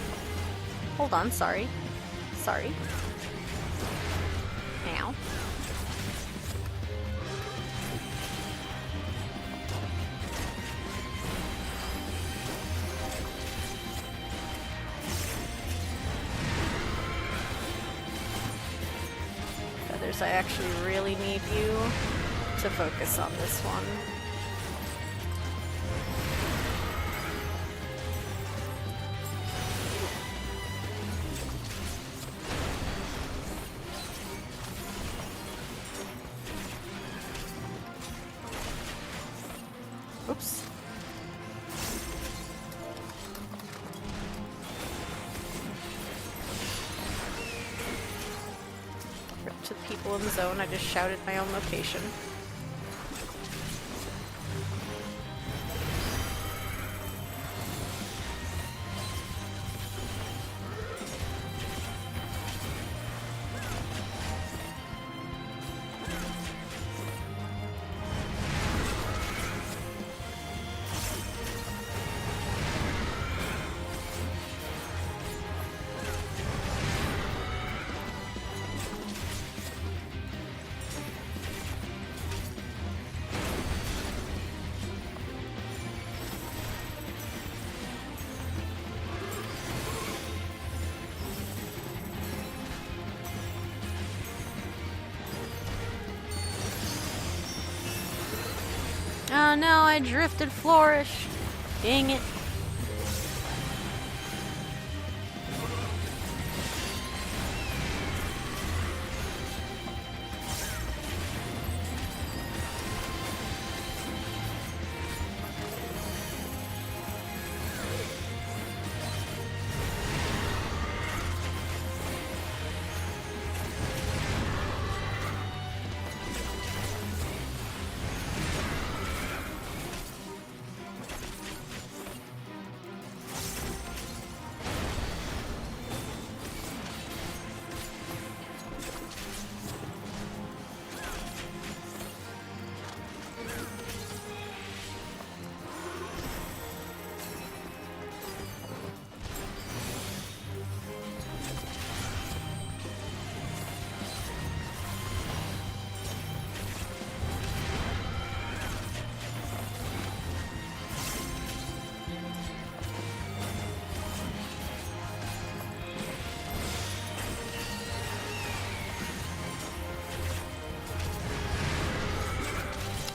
Hold on, sorry. Sorry. Ow. Feathers, I actually really need you to focus on this one. Oops. To the people in the zone, I just shouted my own location. Oh no, I drifted Flourish. Dang it.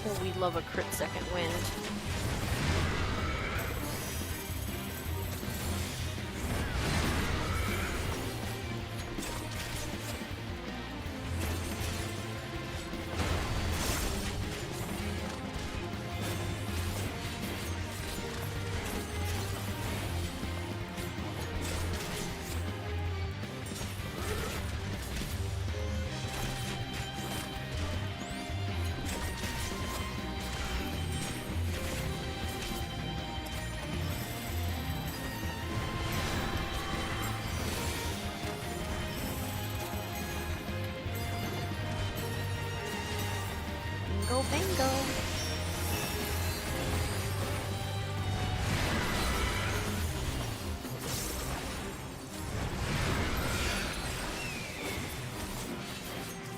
Oh, we love a crit second wind. Bingo, bingo.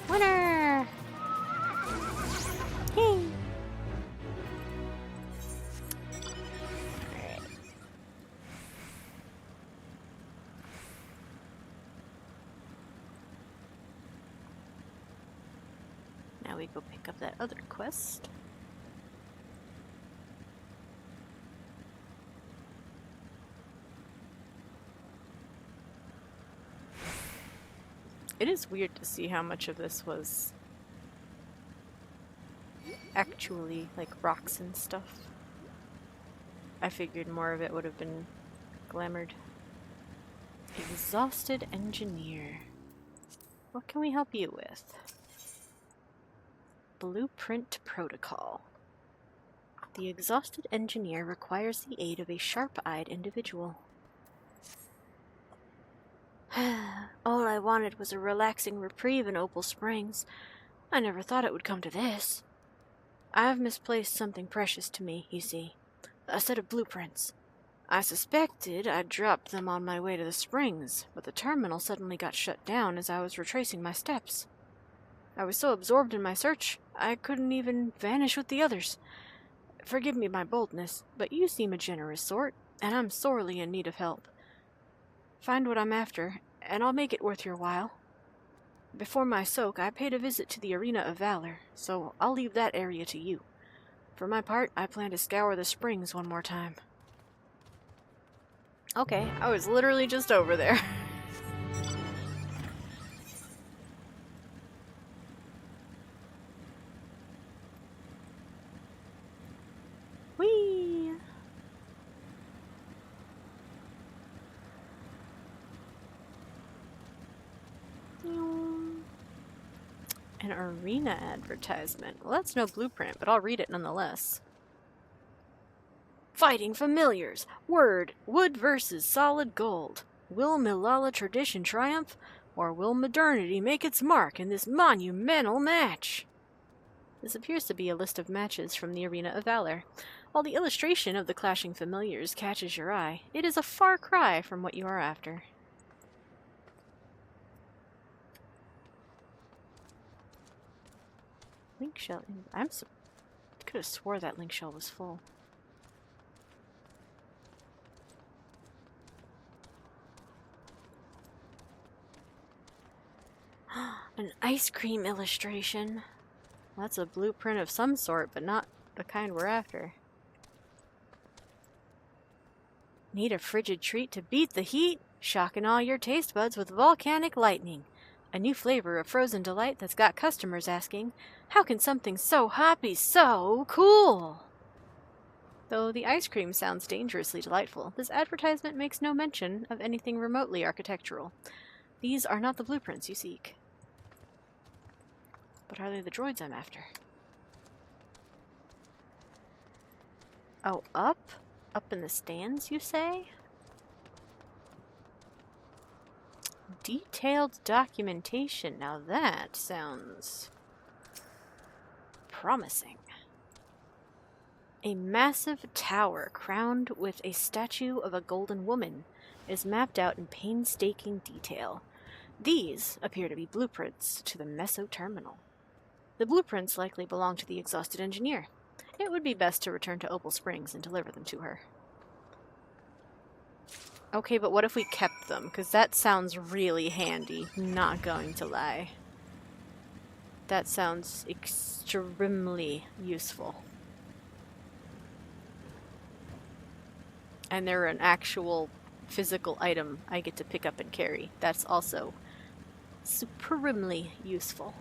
Winner! Yay! Alright. Now we go pick up that other quest. It is weird to see how much of this was actually like rocks and stuff. I figured more of it would have been glamoured. Exhausted engineer. What can we help you with? Blueprint protocol. The exhausted engineer requires the aid of a sharp-eyed individual. All I wanted was a relaxing reprieve in Opal Springs. I never thought it would come to this. I've misplaced something precious to me, you see. A set of blueprints. I suspected I'd dropped them on my way to the springs, but the terminal suddenly got shut down as I was retracing my steps. I was so absorbed in my search, I couldn't even vanish with the others. Forgive me my boldness, but you seem a generous sort, and I'm sorely in need of help. Find what I'm after, and I'll make it worth your while. Before my soak, I paid a visit to the Arena of Valor, so I'll leave that area to you. For my part, I plan to scour the springs one more time. Okay, I was literally just over there. Whee! An arena advertisement. Well, that's no blueprint, but I'll read it nonetheless. Fighting familiars. Wood versus solid gold. Will Milala tradition triumph, or will modernity make its mark in this monumental match? This appears to be a list of matches from the Arena of Valor. While the illustration of the clashing familiars catches your eye, it is a far cry from what you are after. Link shell. I could have swore that link shell was full. An ice cream illustration. That's a blueprint of some sort, but not the kind we're after. Need a frigid treat to beat the heat? Shocking all your taste buds with volcanic lightning. A new flavor of frozen delight that's got customers asking, how can something so hot be so cool? Though the ice cream sounds dangerously delightful, this advertisement makes no mention of anything remotely architectural. These are not the blueprints you seek. But are they the droids I'm after? Oh, up? Up in the stands, you say? Detailed documentation. Now that sounds promising. A massive tower crowned with a statue of a golden woman is mapped out in painstaking detail. These appear to be blueprints to the Meso Terminal. The blueprints likely belong to the exhausted engineer. It would be best to return to Opal Springs and deliver them to her. Okay, but what if we kept them? Because that sounds really handy, not going to lie. That sounds extremely useful. And they're an actual physical item I get to pick up and carry. That's also supremely useful.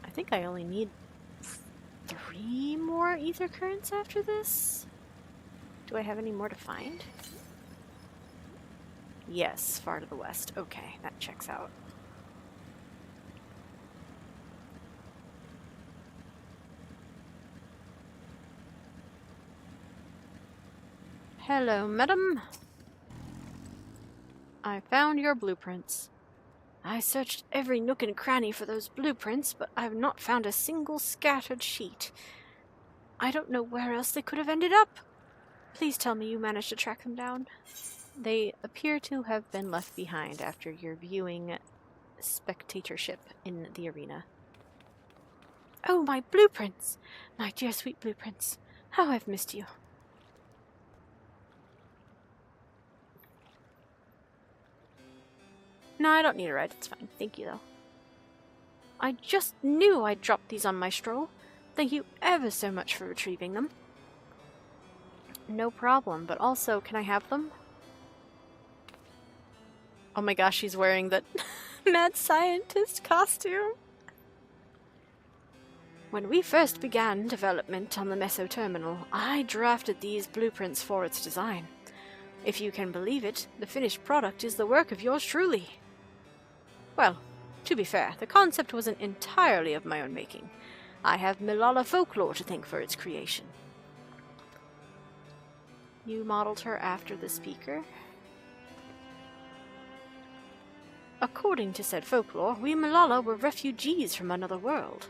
I think I only need 3 more ether currents after this? Do I have any more to find? Yes, far to the west. Okay, that checks out. Hello, madam. I found your blueprints. I searched every nook and cranny for those blueprints, but I've not found a single scattered sheet. I don't know where else they could have ended up. Please tell me you managed to track them down. They appear to have been left behind after your viewing spectatorship in the arena. Oh, my blueprints! My dear sweet blueprints. How I've missed you. No, I don't need a ride. It's fine. Thank you, though. I just knew I'd dropped these on my stroll. Thank you ever so much for retrieving them. No problem, but also, can I have them? Oh my gosh, she's wearing the mad scientist costume. When we first began development on the Meso Terminal, I drafted these blueprints for its design. If you can believe it, the finished product is the work of yours truly. Well, to be fair, the concept wasn't entirely of my own making. I have Milala folklore to thank for its creation. You modeled her after the speaker? According to said folklore, we Milala were refugees from another world.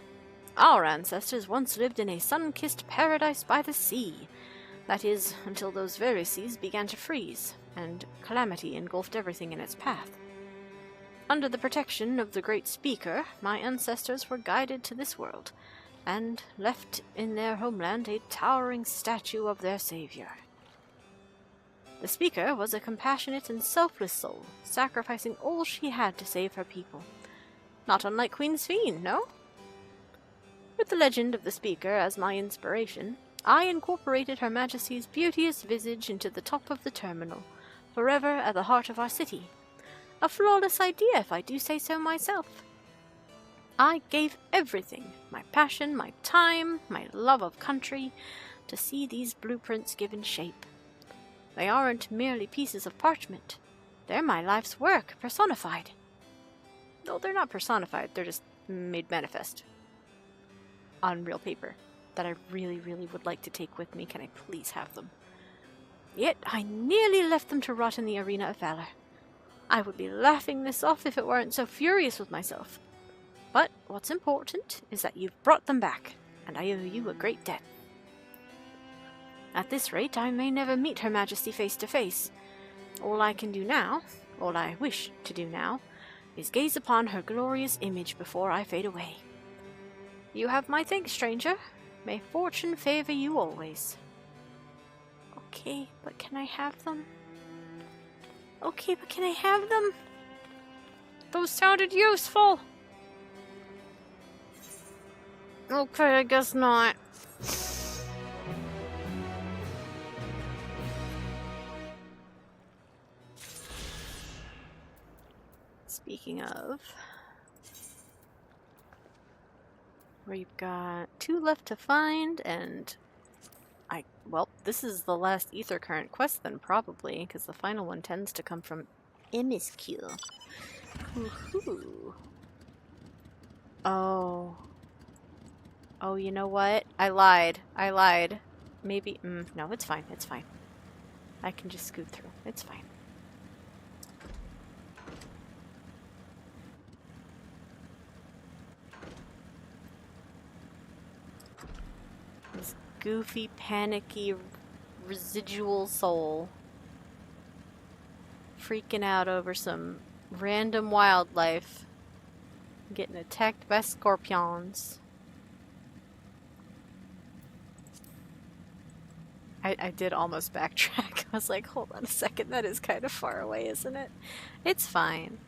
Our ancestors once lived in a sun-kissed paradise by the sea. That is, until those very seas began to freeze, and calamity engulfed everything in its path. Under the protection of the great speaker, my ancestors were guided to this world, and left in their homeland a towering statue of their savior. The speaker was a compassionate and selfless soul, sacrificing all she had to save her people. Not unlike Queen Sina, no? With the legend of the speaker as my inspiration, I incorporated Her Majesty's beauteous visage into the top of the terminal, forever at the heart of our city. A flawless idea, if I do say so myself. I gave everything, my passion, my time, my love of country, to see these blueprints given shape. They aren't merely pieces of parchment. They're my life's work, personified. Though they're not personified, they're just made manifest. On real paper. That I really, really would like to take with me. Can I please have them? Yet I nearly left them to rot in the arena of valor. I would be laughing this off if it weren't so furious with myself. But what's important is that you've brought them back, and I owe you a great debt. At this rate, I may never meet Her Majesty face to face. All I can do now, all I wish to do now, is gaze upon her glorious image before I fade away. You have my thanks, stranger. May fortune favor you always. Okay, but can I have them? Okay, but can I have them? Those sounded useful. Okay, I guess not. Speaking of, we've got 2 left to find, and well, this is the last ether current quest then, probably, because the final one tends to come from Emiscule. Woohoo! Oh, you know what? I lied. Maybe, no, it's fine, I can just scoot through, it's fine. This goofy, panicky, residual soul freaking out over some random wildlife getting attacked by scorpions. I did almost backtrack. I was like, hold on a second, that is kind of far away, isn't it? It's fine.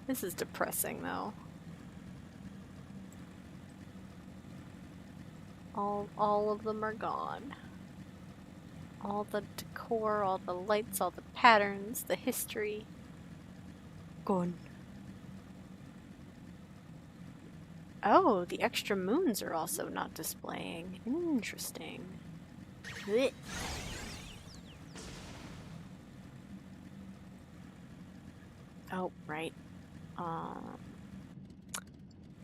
This is depressing, though. All of them are gone. All the decor, all the lights, all the patterns, the history. Gone. Oh, the extra moons are also not displaying. Interesting. Blech. Oh, right.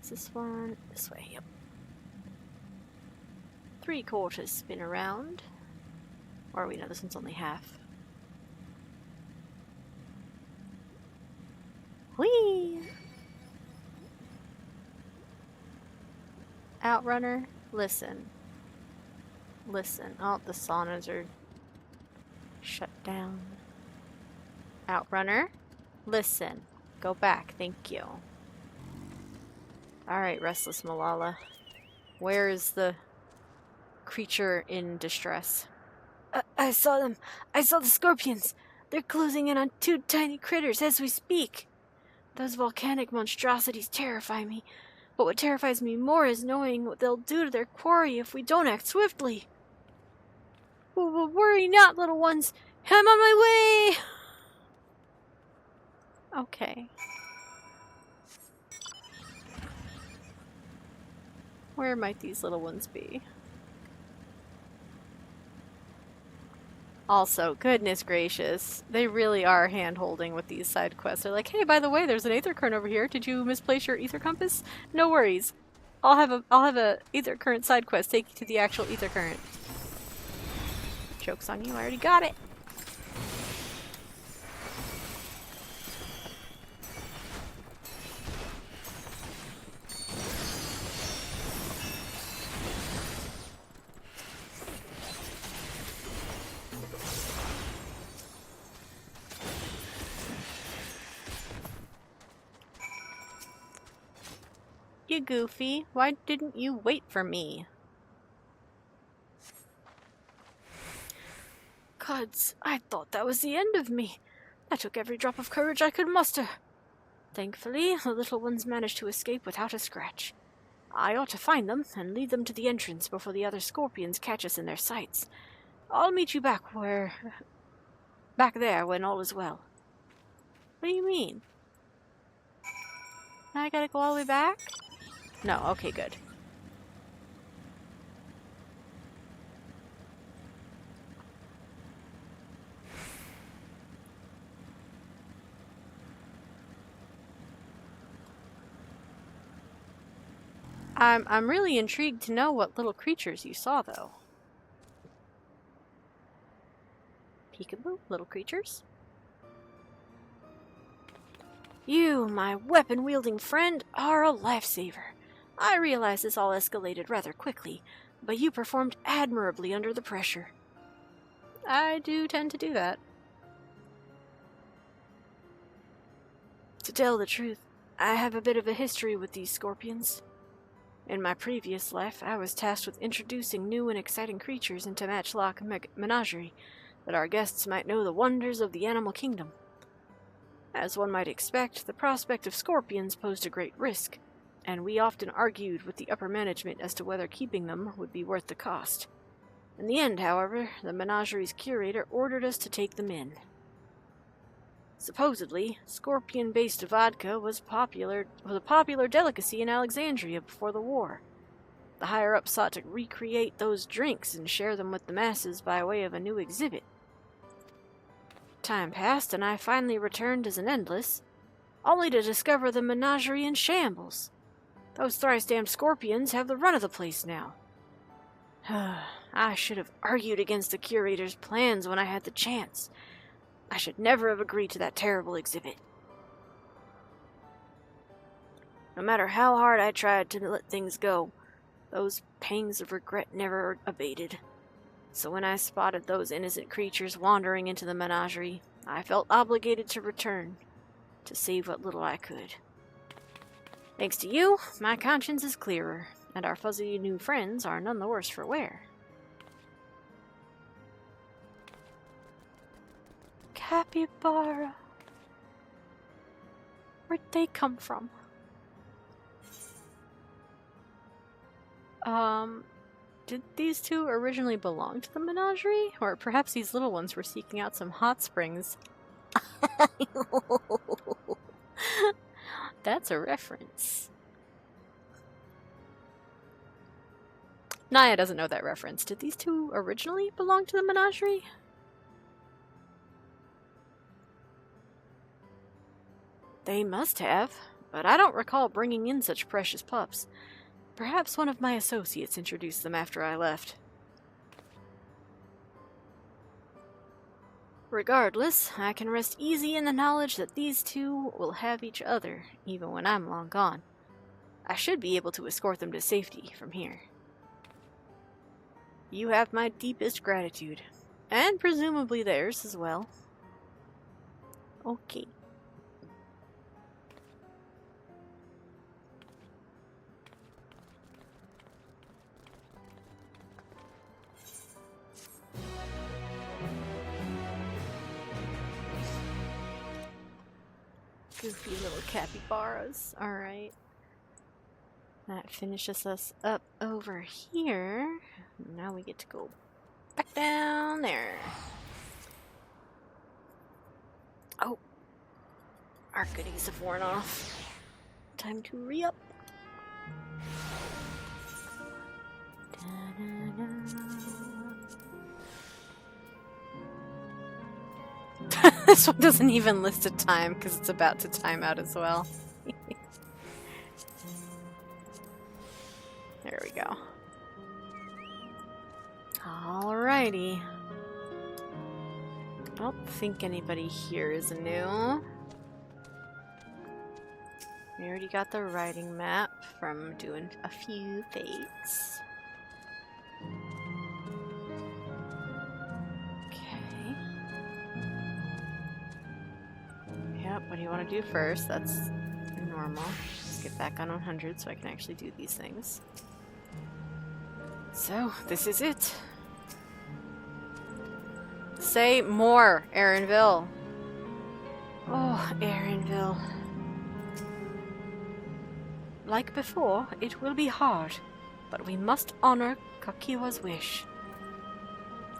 Is this one? This way, yep. 3/4 spin around. Or we know this one's only half. Outrunner, listen. Listen. Oh, the saunas are shut down. Outrunner, listen. Go back, thank you. Alright, Restless Malala. Where is the creature in distress? I saw them. I saw the scorpions. They're closing in on 2 tiny critters as we speak. Those volcanic monstrosities terrify me. But what terrifies me more is knowing what they'll do to their quarry if we don't act swiftly. Worry not, little ones. I'm on my way! Okay. Where might these little ones be? Also, goodness gracious, they really are hand-holding with these side quests. They're like, hey, by the way, there's an aether current over here. Did you misplace your ether compass? No worries. I'll have a ether current side quest take you to the actual ether current. Joke's on you, I already got it. You goofy, why didn't you wait for me? Gods, I thought that was the end of me. I took every drop of courage I could muster. Thankfully, the little ones managed to escape without a scratch. I ought to find them and lead them to the entrance before the other scorpions catch us in their sights. I'll meet you back there when all is well. What do you mean? I gotta go all the way back? No, okay, good. I'm really intrigued to know what little creatures you saw, though. Peekaboo, little creatures? You, my weapon-wielding friend, are a lifesaver. I realize this all escalated rather quickly, but you performed admirably under the pressure. I do tend to do that. To tell the truth, I have a bit of a history with these scorpions. In my previous life, I was tasked with introducing new and exciting creatures into Matchlock Menagerie, that our guests might know the wonders of the animal kingdom. As one might expect, the prospect of scorpions posed a great risk, and we often argued with the upper management as to whether keeping them would be worth the cost. In the end, however, the menagerie's curator ordered us to take them in. Supposedly, scorpion-based vodka was a popular delicacy in Alexandria before the war. The higher-ups sought to recreate those drinks and share them with the masses by way of a new exhibit. Time passed, and I finally returned as an endless, only to discover the menagerie in shambles. Those thrice-damned scorpions have the run of the place now. I should have argued against the curator's plans when I had the chance. I should never have agreed to that terrible exhibit. No matter how hard I tried to let things go, those pangs of regret never abated. So when I spotted those innocent creatures wandering into the menagerie, I felt obligated to return, to save what little I could. Thanks to you, my conscience is clearer, and our fuzzy new friends are none the worse for wear. Capybara. Where'd they come from? Did these two originally belong to the menagerie? Or perhaps these little ones were seeking out some hot springs? That's a reference. Naya doesn't know that reference. Did these two originally belong to the menagerie? They must have, but I don't recall bringing in such precious pups. Perhaps one of my associates introduced them after I left. Regardless, I can rest easy in the knowledge that these two will have each other, even when I'm long gone. I should be able to escort them to safety from here. You have my deepest gratitude. And presumably theirs as well. Okay. Goofy little capybaras. Alright. That finishes us up over here. Now we get to go back down there. Oh. Our goodies have worn off. Time to re-up. This one doesn't even list a time because it's about to time out as well. There we go. Alrighty. I don't think anybody here is new. We already got the writing map from doing a few fates. Okay. Yep, what do you want to do first? That's normal. Just get back on 100 so I can actually do these things. So, this is it. Say more, Aaronville. Oh, Aaronville. Like before, it will be hard, but we must honor Kakiwa's wish.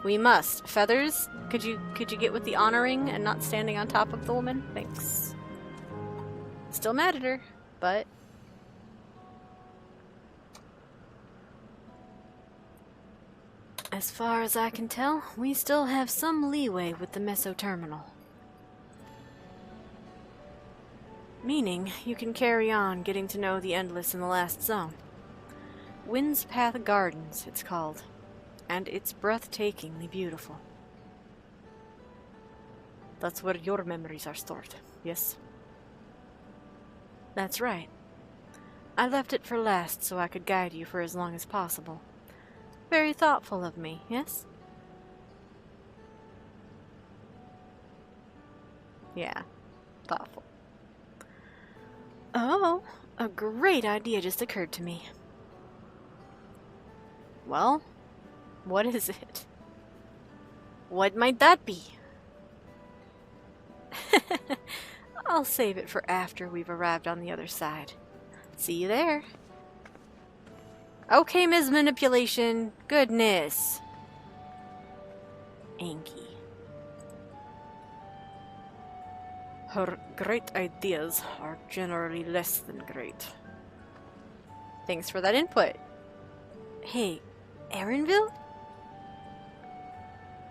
We must. Feathers, could you get with the honoring and not standing on top of the woman? Thanks. Still mad at her, but as far as I can tell, we still have some leeway with the Meso Terminal. Meaning, you can carry on getting to know the Endless in the last zone. Wind's Path Gardens, it's called. And it's breathtakingly beautiful. That's where your memories are stored, yes? That's right. I left it for last so I could guide you for as long as possible. Very thoughtful of me, yes? Yeah, thoughtful. Oh, a great idea just occurred to me. Well, what is it? What might that be? I'll save it for after we've arrived on the other side. See you there. Okay, Ms. Manipulation. Goodness. Anki. Her great ideas are generally less than great. Thanks for that input. Hey, Aaronville?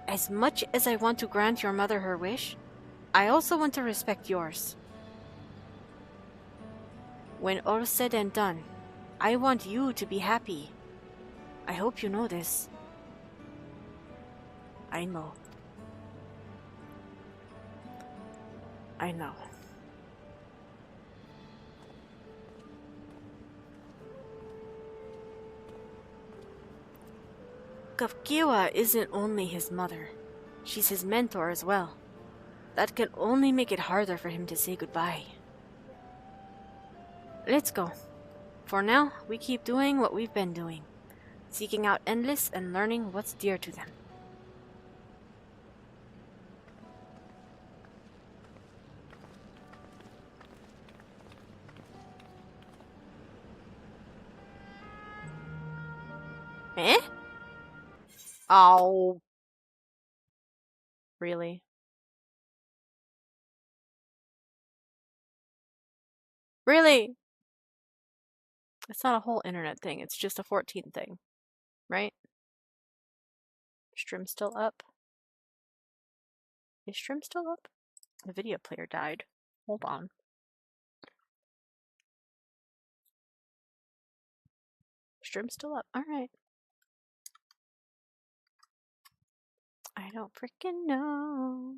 As much as I want to grant your mother her wish, I also want to respect yours. When all's said and done, I want you to be happy. I hope you know this. I know. I know. Kakiwa isn't only his mother. She's his mentor as well. That can only make it harder for him to say goodbye. Let's go. For now, we keep doing what we've been doing. Seeking out Endless and learning what's dear to them. Eh? Oh. Really? Really? It's not a whole internet thing, it's just a 14 thing. Right? Stream still up? Is stream still up? The video player died. Hold on. Stream still up. Alright. I don't freaking know.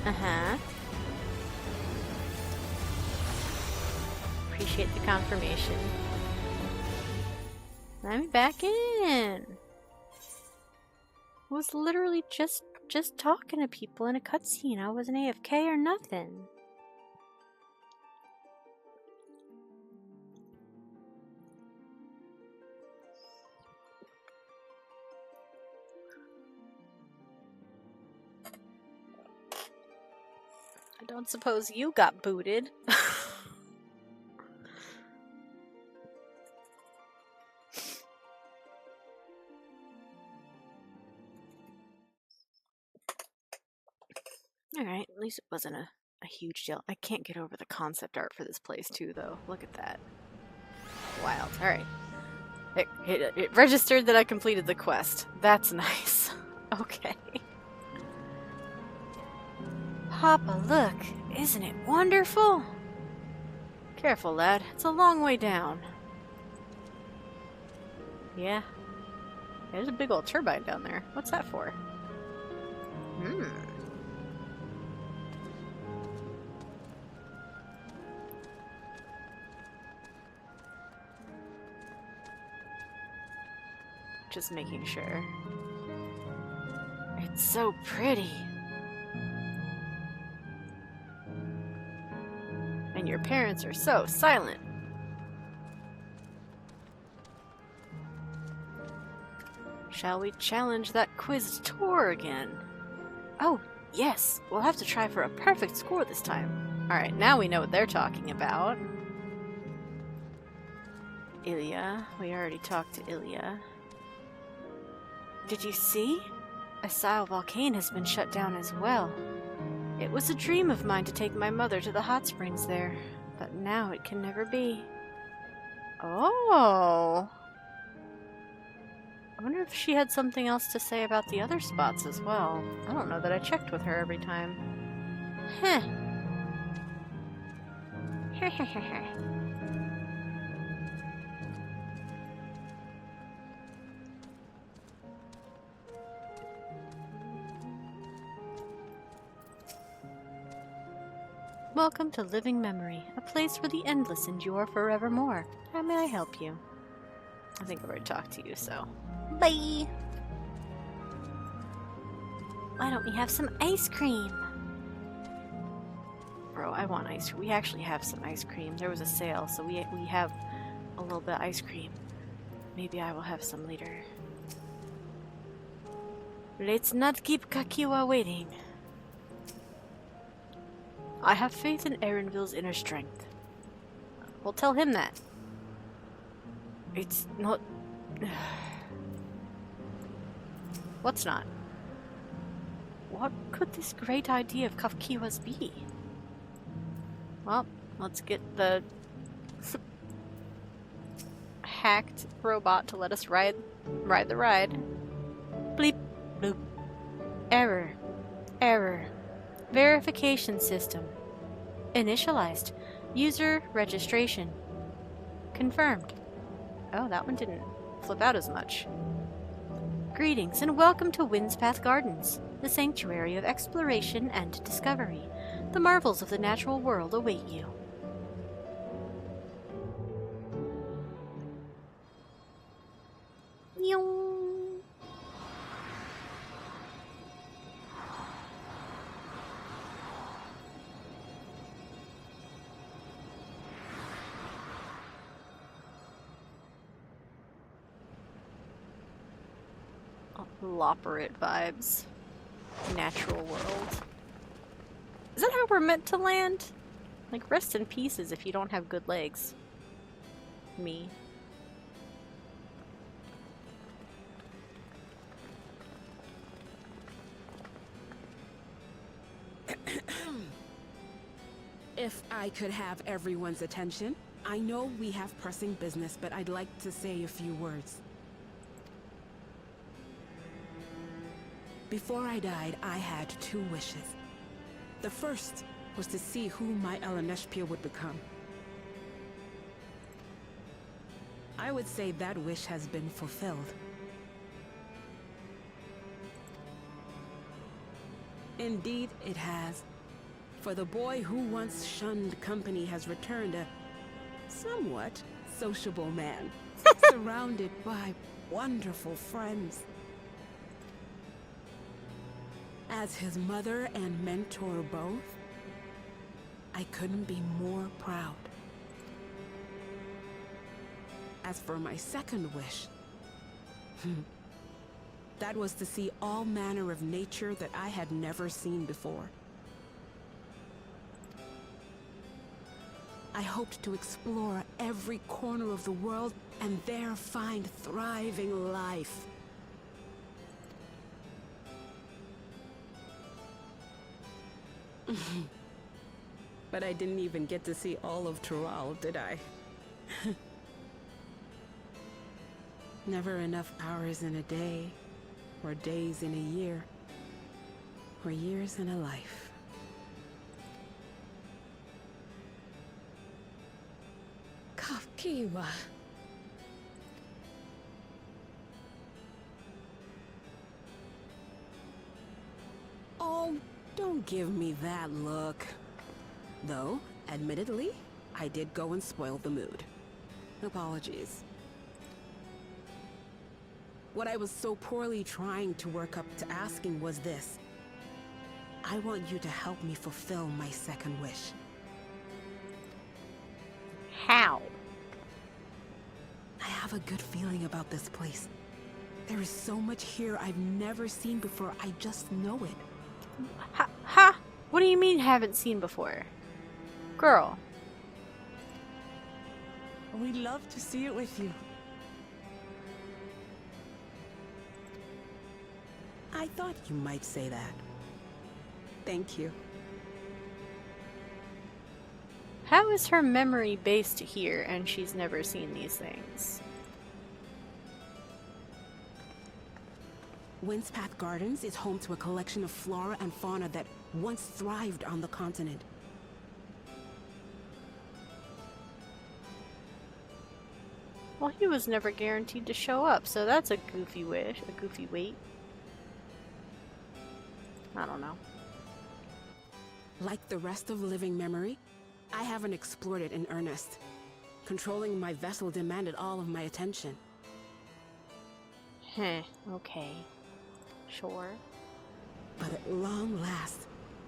Uh-huh. Appreciate the confirmation. Let me back in. I was literally just talking to people in a cutscene. I wasn't AFK or nothing. I don't suppose you got booted. Alright, at least it wasn't a huge deal. I can't get over the concept art for this place too, though. Look at that. Wild. Alright. It registered that I completed the quest. That's nice. Okay. Papa, look. Isn't it wonderful? Careful, lad. It's a long way down. Yeah. There's a big old turbine down there. What's that for? Just making sure. It's so pretty. And your parents are so silent. Shall we challenge that quiz tour again? Oh, yes. We'll have to try for a perfect score this time. Alright, now we know what they're talking about. Ilya. We already talked to Ilya. Did you see? Asile Volcane has been shut down as well. It was a dream of mine to take my mother to the hot springs there, but now it can never be. Oh! I wonder if she had something else to say about the other spots as well. I don't know that I checked with her every time. Heh. Welcome to Living Memory, a place where the endless endure forevermore. How may I help you? I think I've already talked to you, so... Bye! Why don't we have some ice cream? Bro, I want ice cream. We actually have some ice cream. There was a sale, so we have a little bit of ice cream. Maybe I will have some later. Let's not keep Kakiwa waiting. I have faith in Erenville's inner strength. Well, tell him that. It's not... What's not? What could this great idea of Kafkiwa's be? Well, let's get the hacked robot to let us ride the ride. Bleep, bloop. Error. Error. Verification system. Initialized. User registration. Confirmed. Oh, that one didn't flip out as much. Greetings and welcome to Windspath Gardens, the sanctuary of exploration and discovery. The marvels of the natural world await you. Loperate vibes. Natural world. Is that how we're meant to land? Like, rest in pieces if you don't have good legs. Me.
If I could have everyone's attention, I know we have pressing business, but I'd like to say a few words. Before I died, I had 2 wishes. The first was to see who my Eleneshpia would become. I would say that wish has been fulfilled. Indeed, it has. For the boy who once shunned company has returned, somewhat sociable man, surrounded by wonderful friends. As his mother and mentor both, I couldn't be more proud. As for my second wish, that was to see all manner of nature that I had never seen before. I hoped to explore every corner of the world and there find thriving life. But I didn't even get to see all of Tural, did I? Never enough hours in a day, or days in a year, or years in a life.
Kafkiwa.
Oh, don't give me that look. Though, admittedly, I did go and spoil the mood. Apologies. What I was so poorly trying to work up to asking was this. I want you to help me fulfill my second wish.
How?
I have a good feeling about this place. There is so much here I've never seen before, I just know it.
Ha? What do you mean haven't seen before? Girl.
We'd love to see it with you.
I thought you might say that. Thank you.
How is her memory based here and she's never seen these things?
Windspath Gardens is home to a collection of flora and fauna that once thrived on the continent.
Well, he was never guaranteed to show up, so that's a goofy wish, a goofy wait. I don't know.
Like the rest of living memory, I haven't explored it in earnest. Controlling my vessel demanded all of my attention.
Okay. Sure.
But at long last,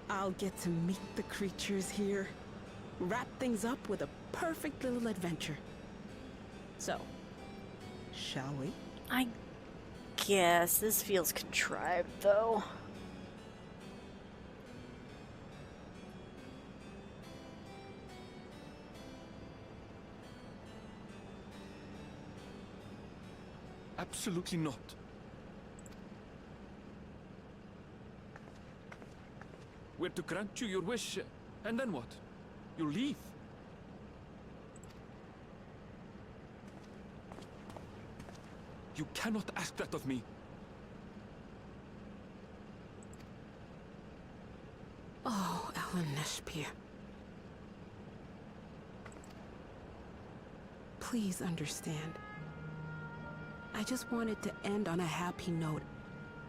I'll get to meet the creatures here. Wrap things up with a perfect little adventure. So, shall we?
I guess this feels contrived, though.
Absolutely not. We're to grant you your wish, and then what? You'll leave. You cannot ask that of me.
Oh, Ellen Neshpir. Please understand. I just wanted to end on a happy note.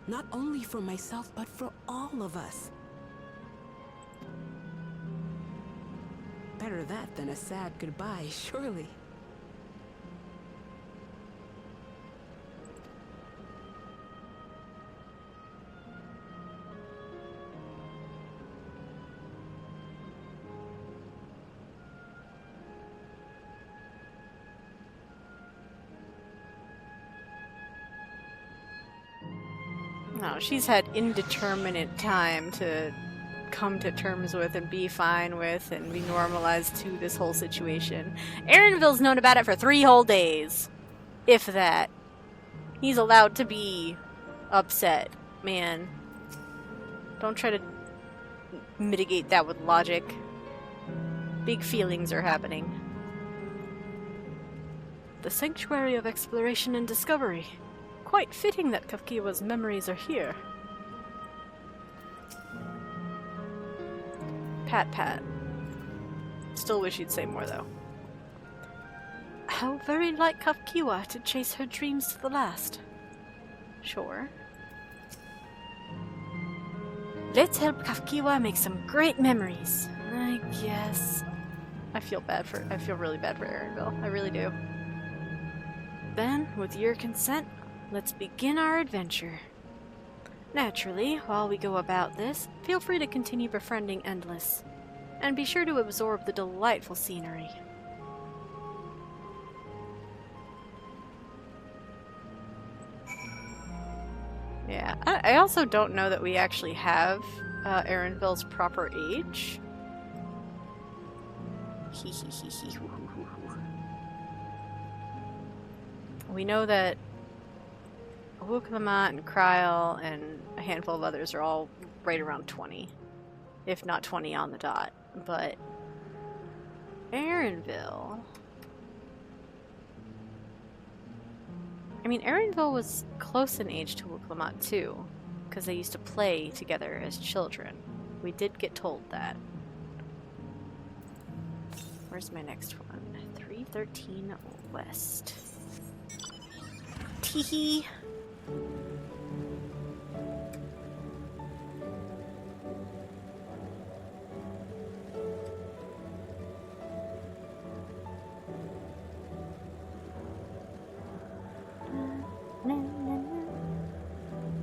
Not only for myself, but for all of us. Better that than a sad goodbye, surely.
No, she's had indeterminate time to come to terms with and be fine with and be normalized to this whole situation. Aaronville's known about it for 3 whole days. If that. He's allowed to be upset, man. Don't try to mitigate that with logic. Big feelings are happening. The Sanctuary of Exploration and Discovery. Quite fitting that Kafkiwa's memories are here. Pat pat. Still wish you'd say more, though. How very like Kafkiwa to chase her dreams to the last. Sure. Let's help Kafkiwa make some great memories. I guess. I feel really bad for Erenville. I really do. Then, with your consent, let's begin our adventure. Naturally, while we go about this, feel free to continue befriending Endless. And be sure to absorb the delightful scenery. Yeah, I also don't know that we actually have Erenville's proper age. We know that Wuklamant and Kryl and a handful of others are all right around 20. If not 20 on the dot. But Erenville... I mean, Erenville was close in age to Wuklamant too, because they used to play together as children. We did get told that. Where's my next one? 313 West. Teehee!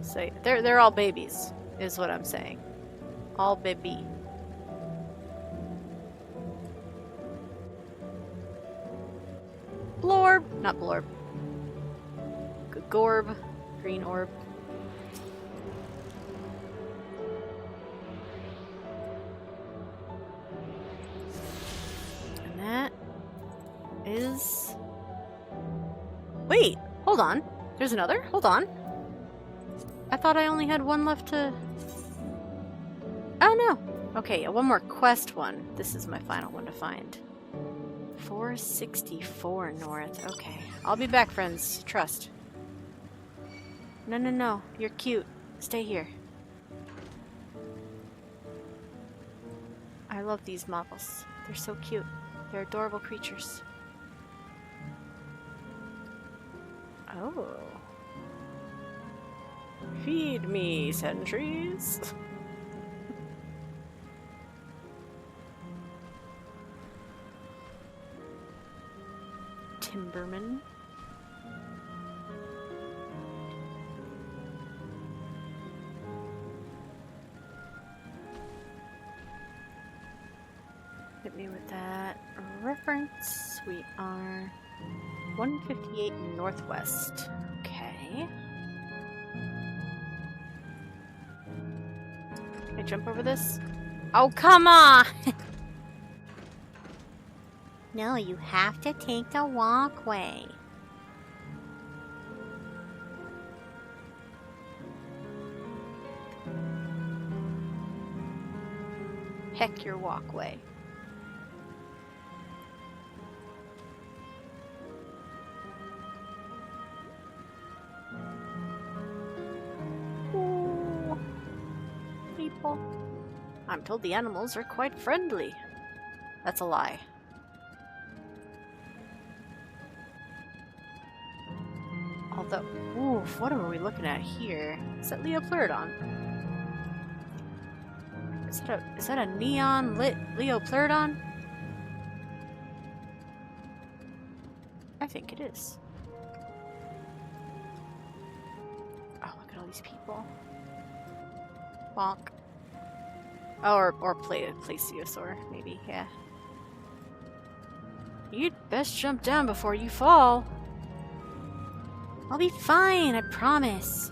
So they're all babies, is what I'm saying. All baby. Blorb! Not Blorb. Gorb. Green orb. And that is... Wait! Hold on. There's another? Hold on. I thought I only had one left to... Oh no! Okay, one more quest one. This is my final one to find. 464 north. Okay. I'll be back, friends. Trust. No, no, no. You're cute. Stay here. I love these models. They're so cute. They're adorable creatures. Oh. Feed me, sentries. Timberman. Hit me with that reference. We are 158 northwest. Okay. Can I jump over this? Oh, come on! No, you have to take the walkway. Heck your walkway. Ooh. People. I'm told the animals are quite friendly. That's a lie. Although, oof, what are we looking at here? Is that Leopleurodon? Is that a neon lit Leopleurodon? I think it is. Oh, look at all these people. Bonk. Oh, or Plesiosaur, maybe, yeah. You'd best jump down before you fall. I'll be fine, I promise.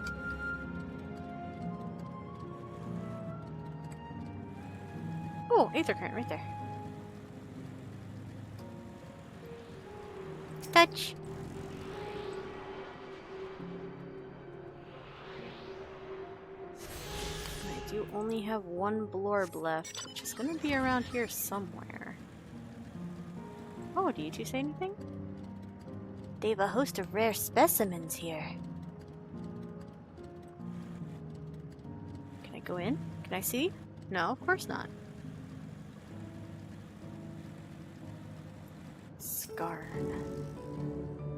Oh, Aether Current right there. Touch. I do only have one blorb left, which is gonna be around here somewhere. Oh, do you two say anything? They have a host of rare specimens here. Can I go in? Can I see? No, of course not. Scarn.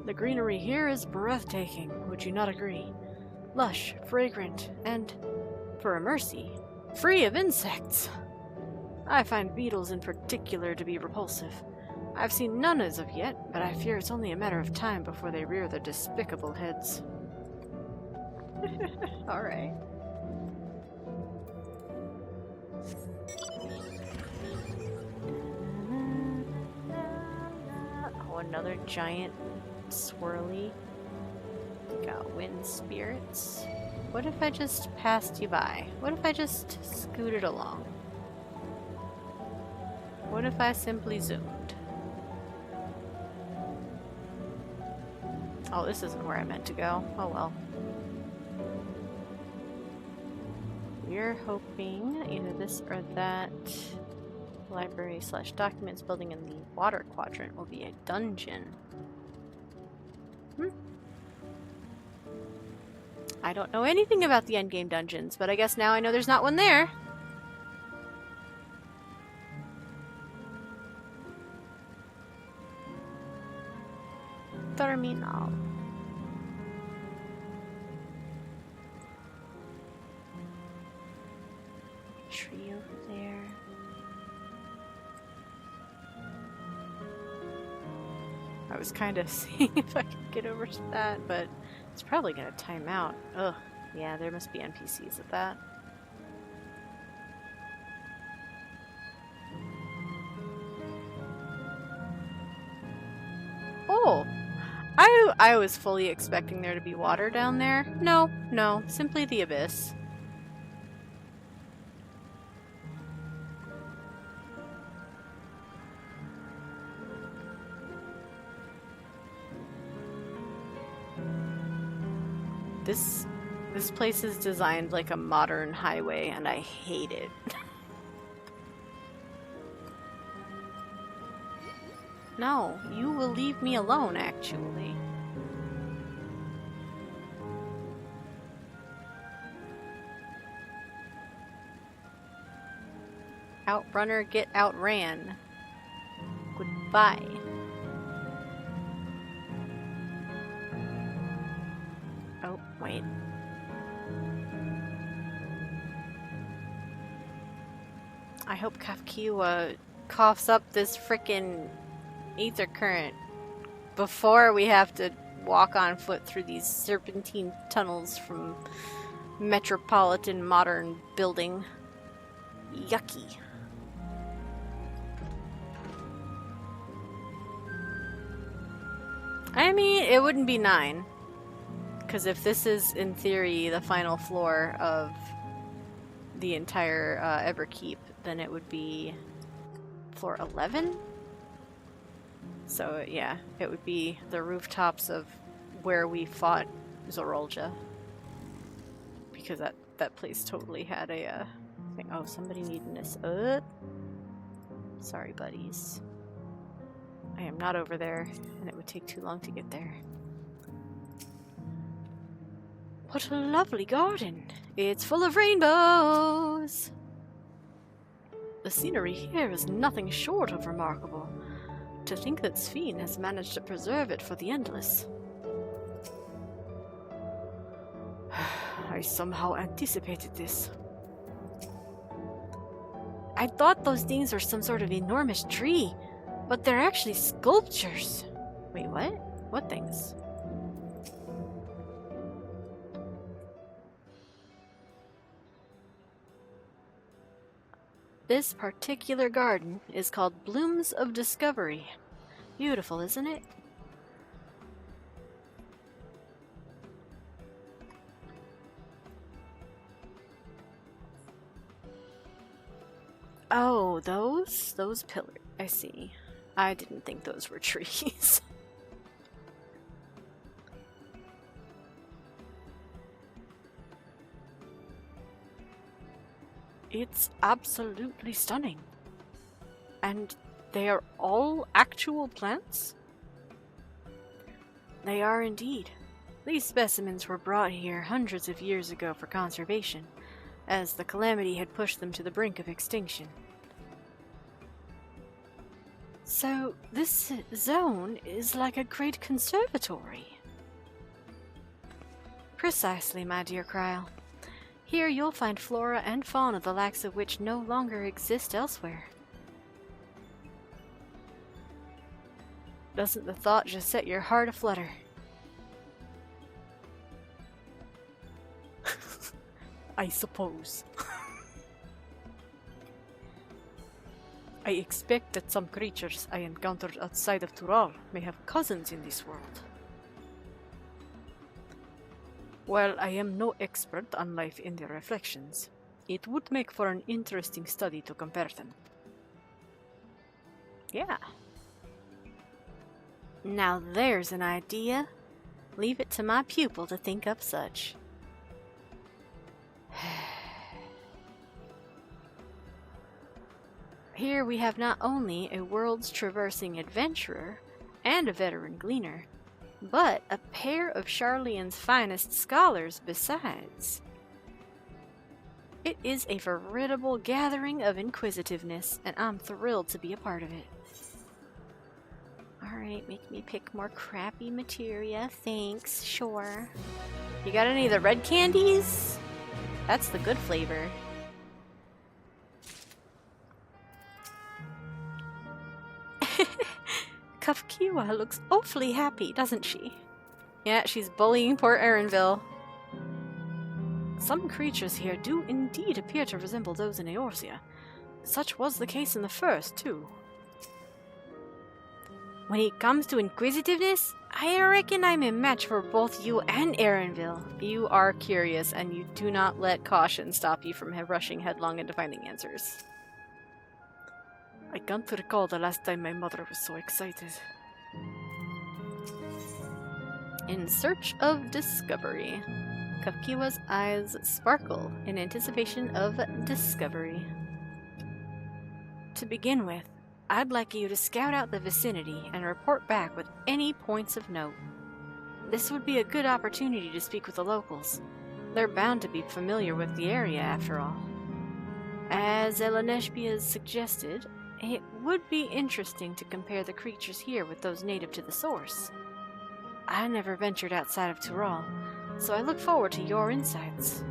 The greenery here is breathtaking, would you not agree? Lush, fragrant, and, for a mercy, free of insects. I find beetles in particular to be repulsive, I've seen none as of yet, but I fear it's only a matter of time before they rear their despicable heads. Alright. Oh, another giant swirly. Got wind spirits. What if I just passed you by? What if I just scooted along? What if I simply zoomed? Oh, this isn't where I meant to go. Oh well. We're hoping either this or that library / documents building in the water quadrant will be a dungeon. I don't know anything about the endgame dungeons, but I guess now I know there's not one there. Terminal. Tree over there. I was kind of seeing if I could get over to that, but it's probably gonna time out. Ugh. Yeah, there must be NPCs at that. Oh! I was fully expecting there to be water down there. No, no, simply the abyss. This place is designed like a modern highway, and I hate it. No, you will leave me alone, actually. Outrunner, get outran. Goodbye. Oh, wait. I hope Kafkiwa coughs up this frickin' ether current before we have to walk on foot through these serpentine tunnels from metropolitan modern building. Yucky. I mean, it wouldn't be 9. Because if this is, in theory, the final floor of the entire Everkeep, then it would be floor 11? So, yeah, it would be the rooftops of where we fought Zorolja. Because that place totally had a thing. Oh, somebody needing this. Sorry, buddies. I am not over there, and it would take too long to get there. What a lovely garden! It's full of rainbows! The scenery here is nothing short of remarkable. To think that Sphene has managed to preserve it for the endless. I somehow anticipated this. I thought those things were some sort of enormous tree, but they're actually sculptures. Wait, what? What things? This particular garden is called Blooms of Discovery. Beautiful, isn't it? Oh, those pillars. I see. I didn't think those were trees. It's absolutely stunning. And they are all actual plants? They are indeed. These specimens were brought here hundreds of years ago for conservation, as the calamity had pushed them to the brink of extinction. So, this zone is like a great conservatory. Precisely, my dear Kryl. Here you'll find flora and fauna the likes of which no longer exist elsewhere. Doesn't the thought just set your heart aflutter? I suppose. I expect that some creatures I encountered outside of Tural may have cousins in this world. While I am no expert on life in the reflections, it would make for an interesting study to compare them. Yeah. Now there's an idea. Leave it to my pupil to think up such. Here we have not only a world's traversing adventurer and a veteran gleaner, but a pair of Sharlayan's finest scholars besides. It is a veritable gathering of inquisitiveness, and I'm thrilled to be a part of it. Alright, make me pick more crappy materia. Thanks, sure. You got any of the red candies? That's the good flavor. Kafkiwa looks awfully happy, doesn't she? Yeah, she's bullying poor Erenville. Some creatures here do indeed appear to resemble those in Eorzea. Such was the case in the first, too. When it comes to inquisitiveness, I reckon I'm a match for both you and Erenville. You are curious, and you do not let caution stop you from rushing headlong into finding answers. I can't recall the last time my mother was so excited. In search of discovery. Kafkiwa's eyes sparkle in anticipation of discovery. To begin with, I'd like you to scout out the vicinity and report back with any points of note. This would be a good opportunity to speak with the locals. They're bound to be familiar with the area, after all. As Eleneshbia has suggested, it would be interesting to compare the creatures here with those native to the source. I never ventured outside of Tural, so I look forward to your insights.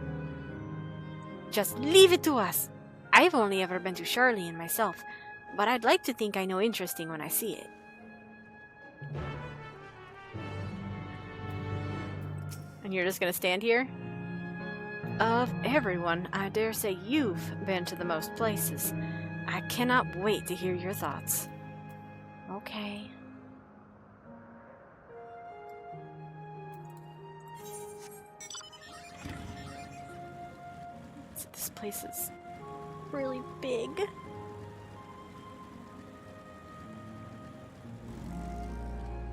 Just leave it to us! I've only ever been to Sharlayan myself, but I'd like to think I know interesting when I see it. And you're just gonna stand here? Of everyone, I dare say you've been to the most places. I cannot wait to hear your thoughts. Okay. So this place is really big.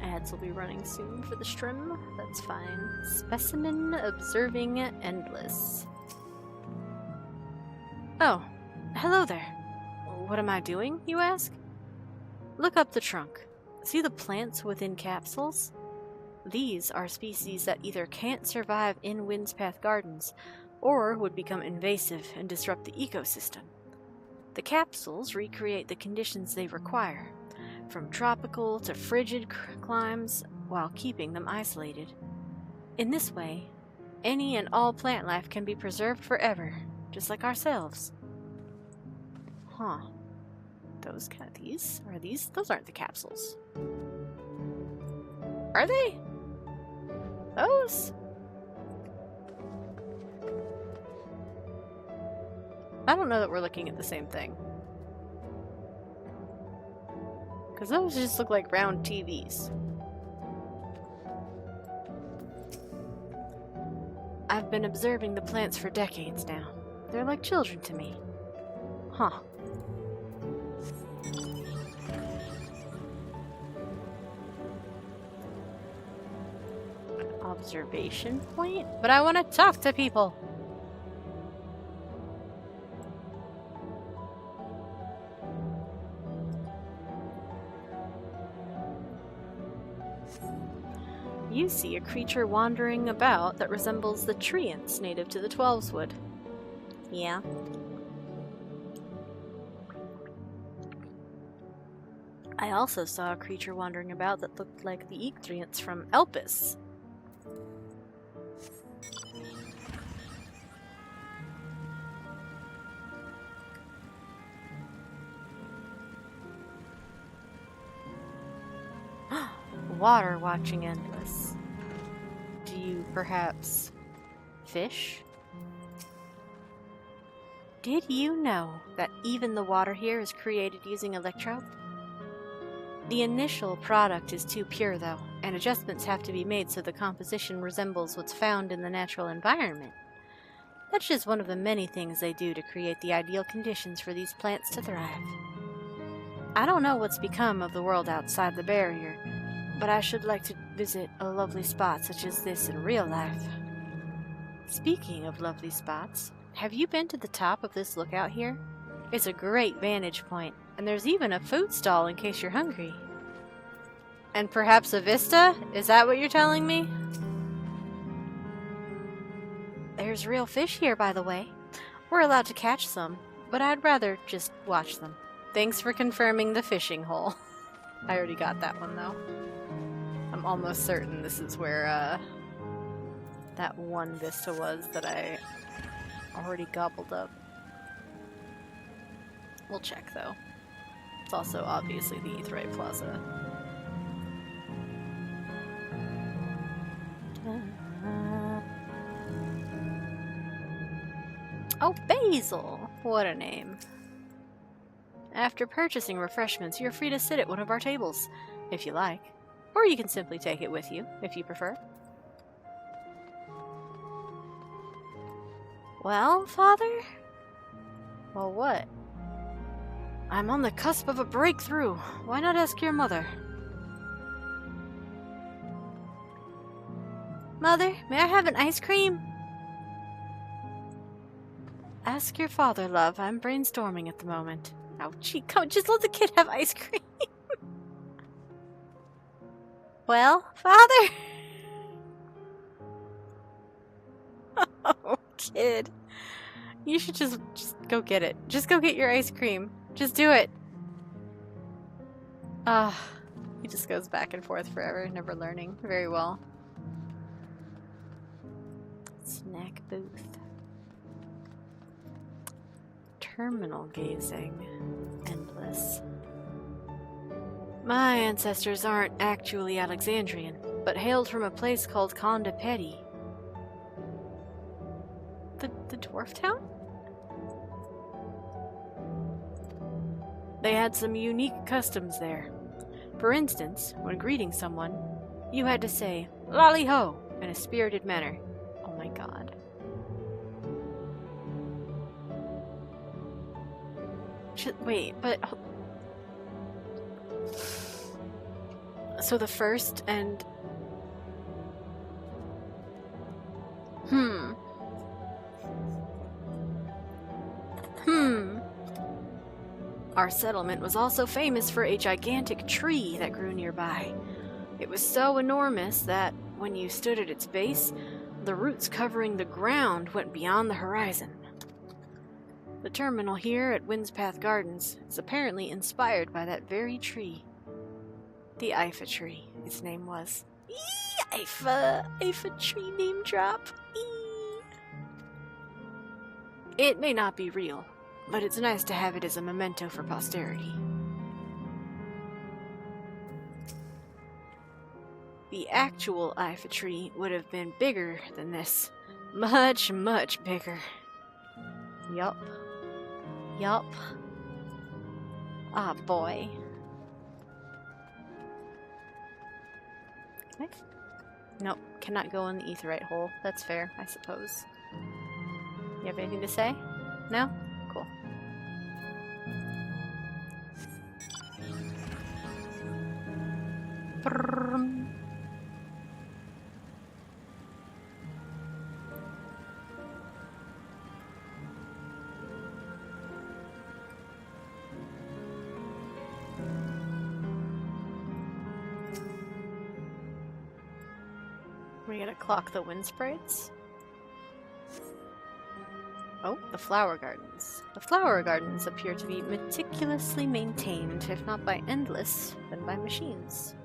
Ads will be running soon for the stream. That's fine. Specimen observing endless. Oh, hello there. What am I doing, you ask? Look up the trunk. See the plants within capsules? These are species that either can't survive in Windspath Gardens or would become invasive and disrupt the ecosystem. The capsules recreate the conditions they require, from tropical to frigid climes, while keeping them isolated. In this way, any and all plant life can be preserved forever, just like ourselves. Huh. Those those aren't the capsules. Are they? Those? I don't know that we're looking at the same thing. Because those just look like round TVs. I've been observing the plants for decades now. They're like children to me. Huh. Observation point? But I want to talk to people! You see a creature wandering about that resembles the treants native to the Twelveswood. Yeah. I also saw a creature wandering about that looked like the Eectriants from Elpis. water watching Endless. Do you perhaps fish? Did you know that even the water here is created using electrode? The initial product is too pure though, and adjustments have to be made so the composition resembles what's found in the natural environment. That's just one of the many things they do to create the ideal conditions for these plants to thrive. I don't know what's become of the world outside the barrier, but I should like to visit a lovely spot such as this in real life. Speaking of lovely spots, have you been to the top of this lookout here? It's a great vantage point, and there's even a food stall in case you're hungry. And perhaps a vista? Is that what you're telling me? There's real fish here, by the way. We're allowed to catch some, but I'd rather just watch them. Thanks for confirming the fishing hole. I already got that one, though. I'm almost certain this is where, that one vista was that I already gobbled up. We'll check, though. It's also obviously the Aetheryte Plaza. Oh, Basil! What a name. After purchasing refreshments, you're free to sit at one of our tables, if you like. Or you can simply take it with you, if you prefer. Well, Father? Well, what? I'm on the cusp of a breakthrough. Why not ask your mother? Mother, may I have an ice cream? Ask your father, love. I'm brainstorming at the moment. Oh, gee, come, just let the kid have ice cream. Well, Father? Oh, kid. You should just go get it. Just go get your ice cream. Just do it. He just goes back and forth forever, never learning very well. Snack booth. Terminal gazing. Endless. My ancestors aren't actually Alexandrian, but hailed from a place called Conde Petty. The dwarf town? They had some unique customs there. For instance, when greeting someone, you had to say, "Lally ho," in a spirited manner. Oh my god. Wait, but... So the first and... Our settlement was also famous for a gigantic tree that grew nearby. It was so enormous that, when you stood at its base, the roots covering the ground went beyond the horizon. The terminal here at Windspath Gardens is apparently inspired by that very tree. The Ifa tree, its name was. Eee, Ifa tree name drop. Eee. It may not be real, but it's nice to have it as a memento for posterity. The actual Ifa tree would have been bigger than this. Much, much bigger. Yup. Yup. Ah, boy. Can I? Nope, cannot go in the Aetheryte hole. That's fair, I suppose. You have anything to say? No? Cool. We gotta clock the wind sprites. Oh, the flower gardens. The flower gardens appear to be meticulously maintained, if not by Endless, then by machines.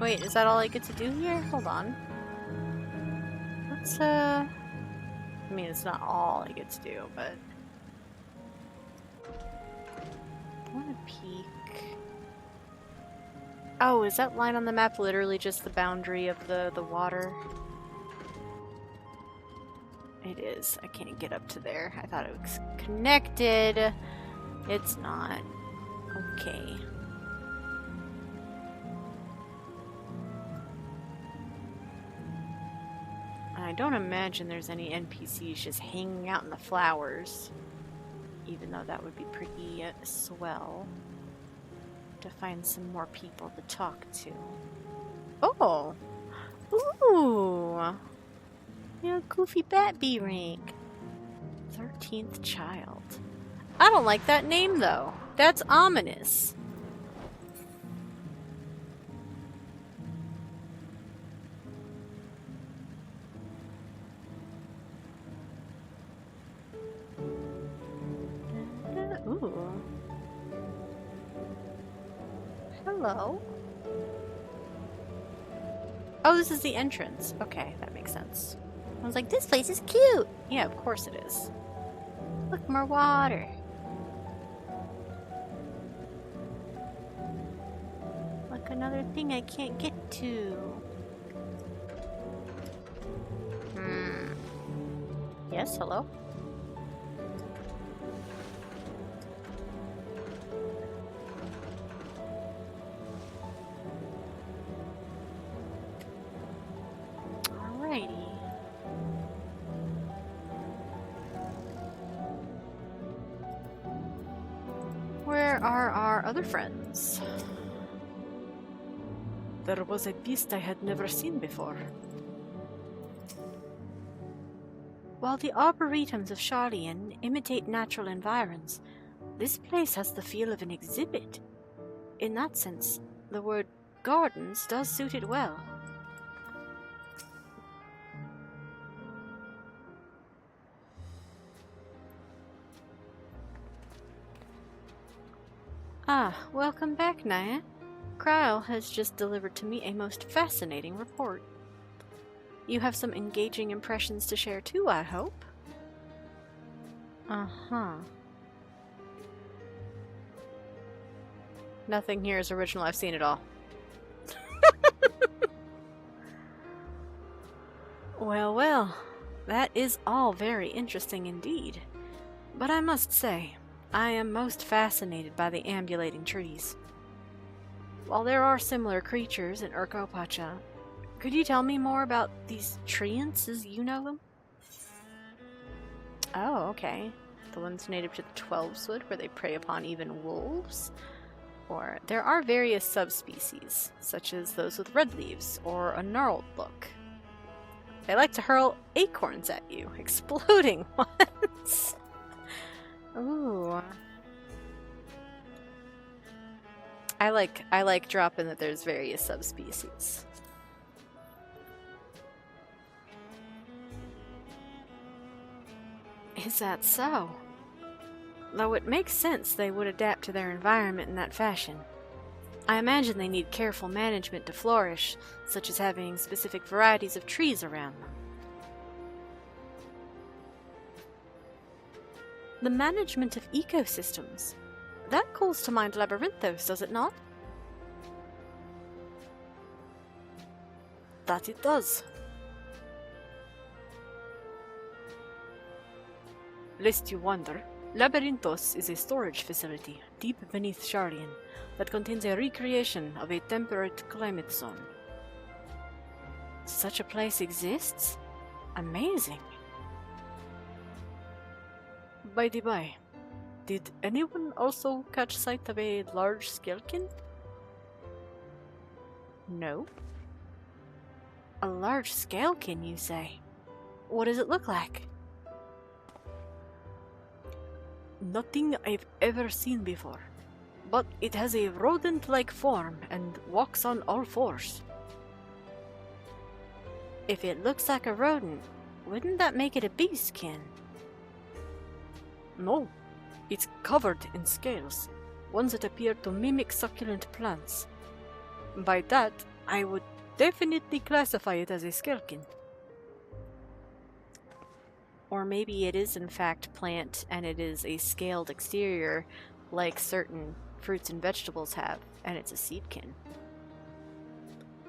Wait, is that all I get to do here? Hold on. Let's, I mean, it's not all I get to do, but... I want to peek... Oh, is that line on the map literally just the boundary of the water? It is. I can't get up to there. I thought it was connected. It's not. Okay. I don't imagine there's any NPCs just hanging out in the flowers. Even though that would be pretty swell. To find some more people to talk to. Oh! Ooh! You know, goofy bat bee rank. 13th child. I don't like that name though. That's ominous. Ooh. Hello. Oh, this is the entrance. Okay, that makes sense. I was like, this place is cute! Yeah, of course it is. Look, more water. Look, another thing I can't get to. Yes, hello? Alrighty. Where are our other friends? There was a beast I had never seen before. While the arboretums of Charlian imitate natural environs, this place has the feel of an exhibit. In that sense, the word gardens does suit it well. Ah, welcome back, Naya. Krile has just delivered to me a most fascinating report. You have some engaging impressions to share too, I hope? Uh-huh. Nothing here is original, I've seen it all. Well, well, that is all very interesting indeed. But I must say, I am most fascinated by the ambulating trees. While there are similar creatures in Urkopacha, could you tell me more about these treants as you know them? Oh, okay. The ones native to the 12-Wood where they prey upon even wolves? Or there are various subspecies, such as those with red leaves or a gnarled look. They like to hurl acorns at you, exploding ones. Ooh. I like dropping that there's various subspecies. Is that so? Though it makes sense they would adapt to their environment in that fashion. I imagine they need careful management to flourish, such as having specific varieties of trees around them. The management of ecosystems. That calls to mind Labyrinthos, does it not? That it does. Lest you wonder, Labyrinthos is a storage facility deep beneath Charlian that contains a recreation of a temperate climate zone. Such a place exists? Amazing. By the by, did anyone also catch sight of a large scalekin? No. A large scalekin, you say? What does it look like? Nothing I've ever seen before, but it has a rodent-like form and walks on all fours. If it looks like a rodent, wouldn't that make it a beastkin? No, it's covered in scales, ones that appear to mimic succulent plants. By that, I would definitely classify it as a scalekin. Or maybe it is in fact plant and it is a scaled exterior like certain fruits and vegetables have, and it's a seedkin.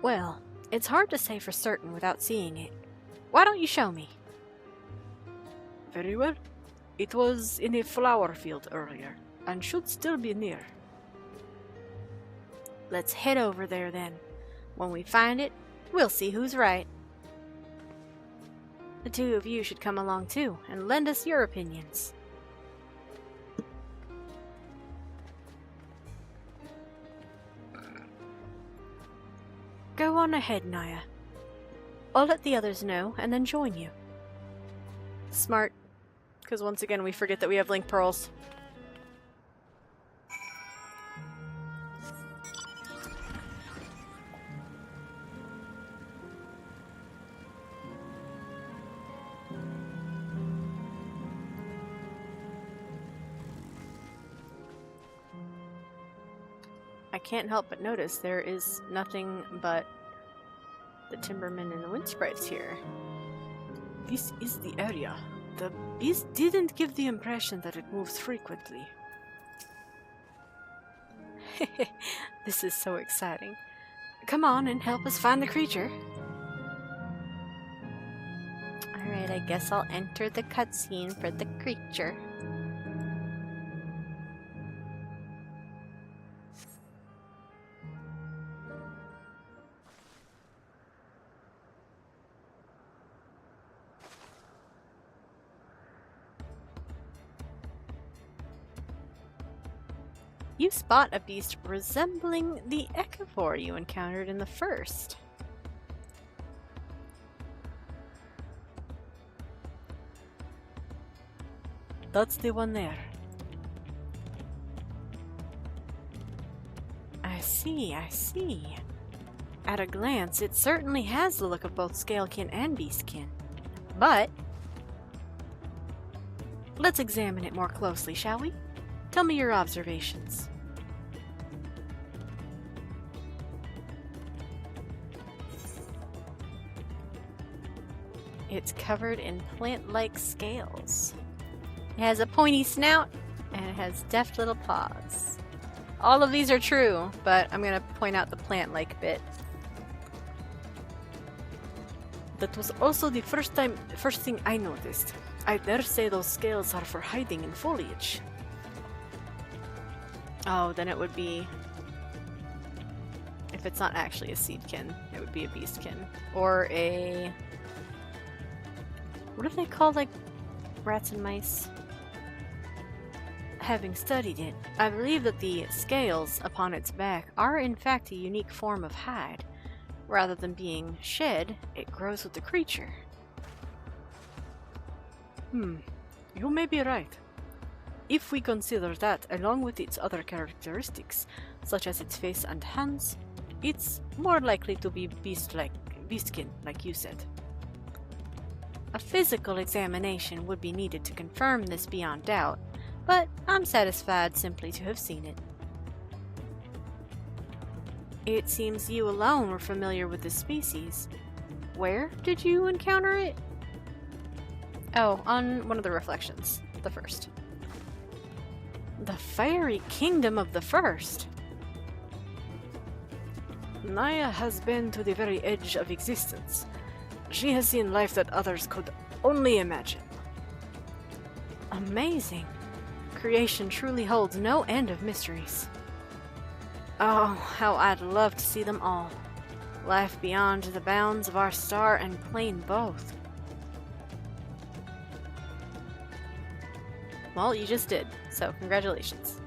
Well, it's hard to say for certain without seeing it. Why don't you show me?
Very well. It was in a flower field earlier, and should still be near.
Let's head over there then. When we find it, we'll see who's right. The two of you should come along too, and lend us your opinions. Go on ahead, Naya. I'll let the others know, and then join you. Smart. Because once again, we forget that we have link pearls. I can't help but notice there is nothing but the Timbermen and the Wind Sprites here.
This is the area. The beast didn't give the impression that it moves frequently.
This is so exciting. Come on and help us find the creature. Alright, I guess I'll enter the cutscene for the creature. You spot a beast resembling the Echivore you encountered in the first.
That's the one there.
I see, I see. At a glance, it certainly has the look of both Scalekin and Beastkin. But let's examine it more closely, shall we? Tell me your observations. It's covered in plant-like scales. It has a pointy snout, and it has deft little paws. All of these are true, but I'm going to point out the plant-like bit.
That was also the first thing I noticed. I dare say those scales are for hiding in foliage.
Oh, then it would be... If it's not actually a seedkin, it would be a beastkin. Or a... What do they call, like, rats and mice? Having studied it, I believe that the scales upon its back are in fact a unique form of hide. Rather than being shed, it grows with the creature.
You may be right. If we consider that along with its other characteristics, such as its face and hands, it's more likely to be beastkin, like you said.
A physical examination would be needed to confirm this beyond doubt, but I'm satisfied simply to have seen it. It seems you alone were familiar with this species. Where did you encounter it? Oh, on one of the reflections. The first. The fiery kingdom of the first.
Naya has been to the very edge of existence. She has seen life that others could only imagine.
Amazing. Creation truly holds no end of mysteries. Oh, how I'd love to see them all. Life beyond the bounds of our star and plane both. Well, you just did, so congratulations.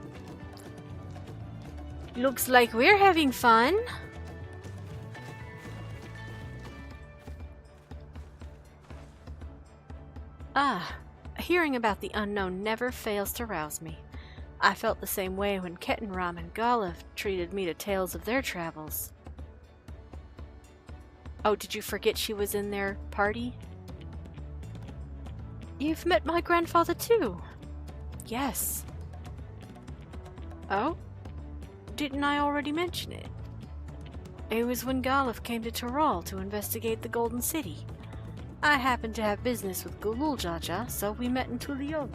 Looks like we're having fun. Ah, hearing about the unknown never fails to rouse me. I felt the same way when Kettenram and Golov treated me to tales of their travels. Oh, did you forget she was in their party? You've met my grandfather too. Yes. Oh? Didn't I already mention it? It was when Golov came to Tural to investigate the Golden City.
I happened to have business with Gulul Jaja, so we met in Tuliola.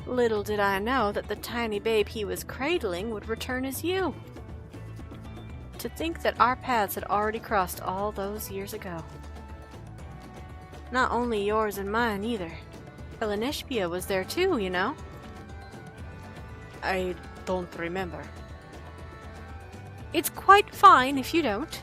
Little did I know that the tiny babe he was cradling would return as you. To think that our paths had already crossed all those years ago. Not only yours and mine either. Elenishpia was there too, you know. I don't remember. It's quite fine if you don't.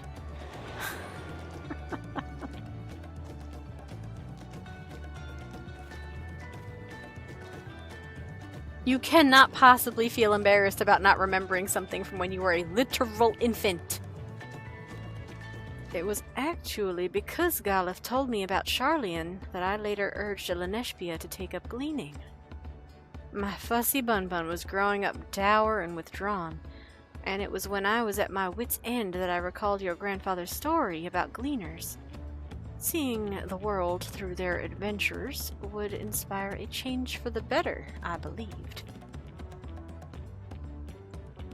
You cannot possibly feel embarrassed about not remembering something from when you were a literal infant. It was actually because Galef told me about Charlian that I later urged Elenishpia to take up gleaning. My fussy Bunbun was growing up dour and withdrawn, and it was when I was at my wit's end that I recalled your grandfather's story about gleaners. Seeing the world through their adventures would inspire a change for the better, I believed.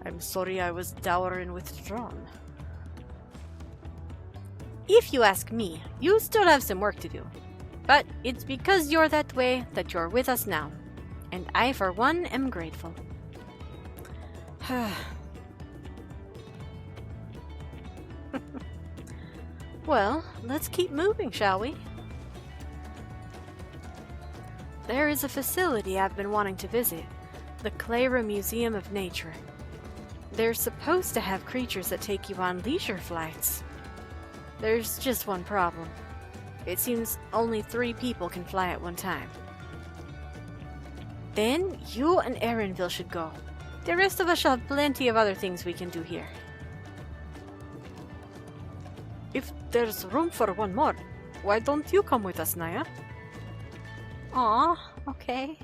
I'm sorry I was dour and withdrawn. If you ask me, you still have some work to do. But it's because you're that way that you're with us now. And I, for one, am grateful. Well, let's keep moving, shall we? There is a facility I've been wanting to visit, the Clara Museum of Nature. They're supposed to have creatures that take you on leisure flights. There's just one problem. It seems only 3 people can fly at one time. Then you and Erenville should go. The rest of us shall have plenty of other things we can do here. If there's room for one more, why don't you come with us, Naya? Aw, okay.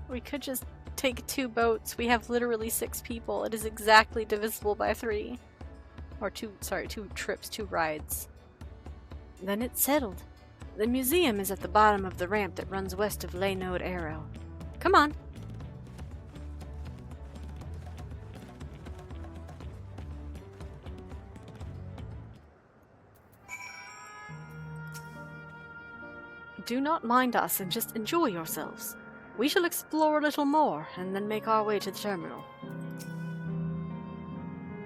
We could just take 2 boats. We have literally 6 people. It is exactly divisible by 3. Or 2 trips, 2 rides. Then it's settled. The museum is at the bottom of the ramp that runs west of Leynode Arrow. Come on. Do not mind us and just enjoy yourselves. We shall explore a little more and then make our way to the terminal.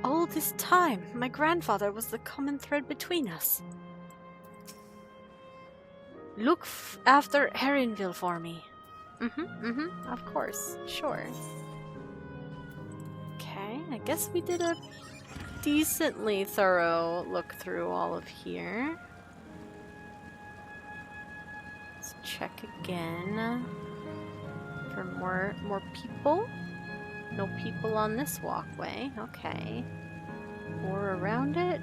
All this time, my grandfather was the common thread between us. Look after Herrinville for me. Of course, sure. Okay, I guess we did a decently thorough look through all of here. Let's check again for more people. No people on this walkway. Okay. Or around it.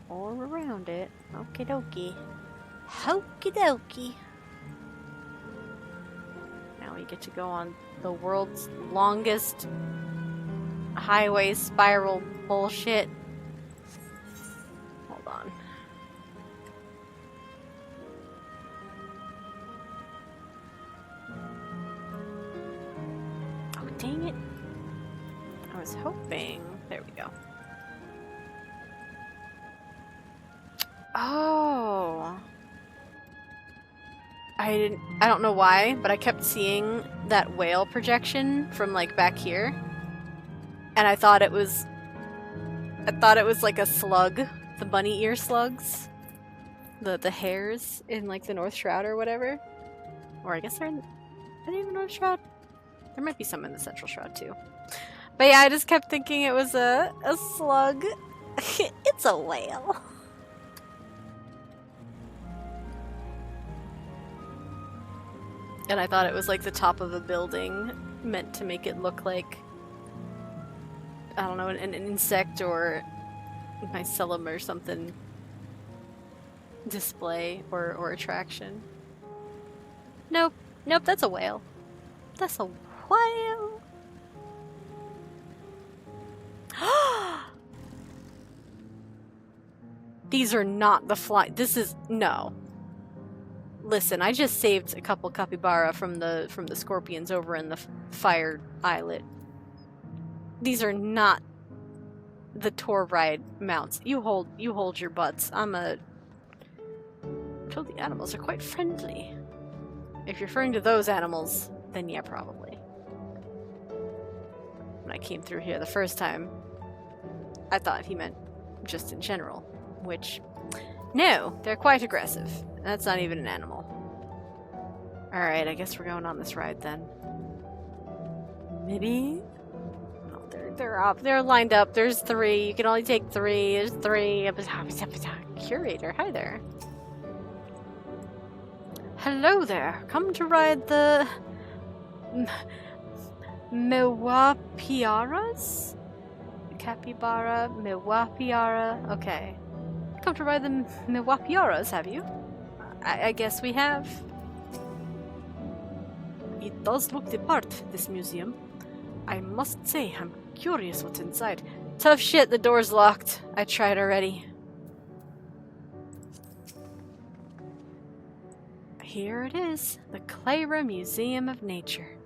Or around it. Okie dokie. Okie dokie. Now we get to go on the world's longest highway spiral bullshit. Hold on. Oh, dang it. I was hoping. There we go. Oh. I don't know why, but I kept seeing that whale projection from like back here. And I thought it was like a slug, the bunny ear slugs. The hairs in like the North Shroud or whatever. Or I guess are they in the North Shroud? There might be some in the Central Shroud too. But yeah, I just kept thinking it was a slug. It's a whale. And I thought it was like the top of a building, meant to make it look like, I don't know, an insect or mycelium or something display or attraction. Nope, that's a whale. That's a whale. These are not the fly. This is, no.
Listen, I just saved a couple capybara from the scorpions over in the fire islet. These are not the tour ride mounts. You hold your butts. I told the animals are quite friendly. If you're referring to those animals, then yeah, probably. When I came through here the first time, I thought he meant just in general, which, no, they're quite aggressive. That's not even an animal. Alright, I guess we're going on this ride then. Maybe? No, they're lined up. There's 3. You can only take 3. There's 3. Curator, hi there. Hello there. Come to ride the Mewapiaras? Capybara, Mewapiara. Okay. Come to ride the Mewapiaras, have you? I guess we have. It does look the part, this museum. I must say, I'm curious what's inside. Tough shit, the door's locked. I tried already. Here it is, the Clara Museum of Nature.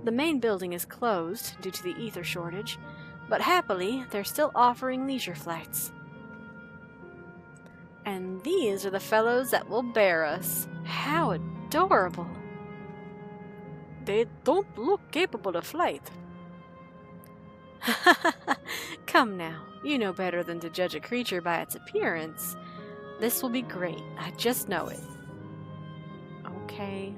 The main building is closed due to the ether shortage, but happily, they're still offering leisure flights. And these are the fellows that will bear us. How adorable! They don't look capable of flight. Come now, you know better than to judge a creature by its appearance. This will be great, I just know it. Okay.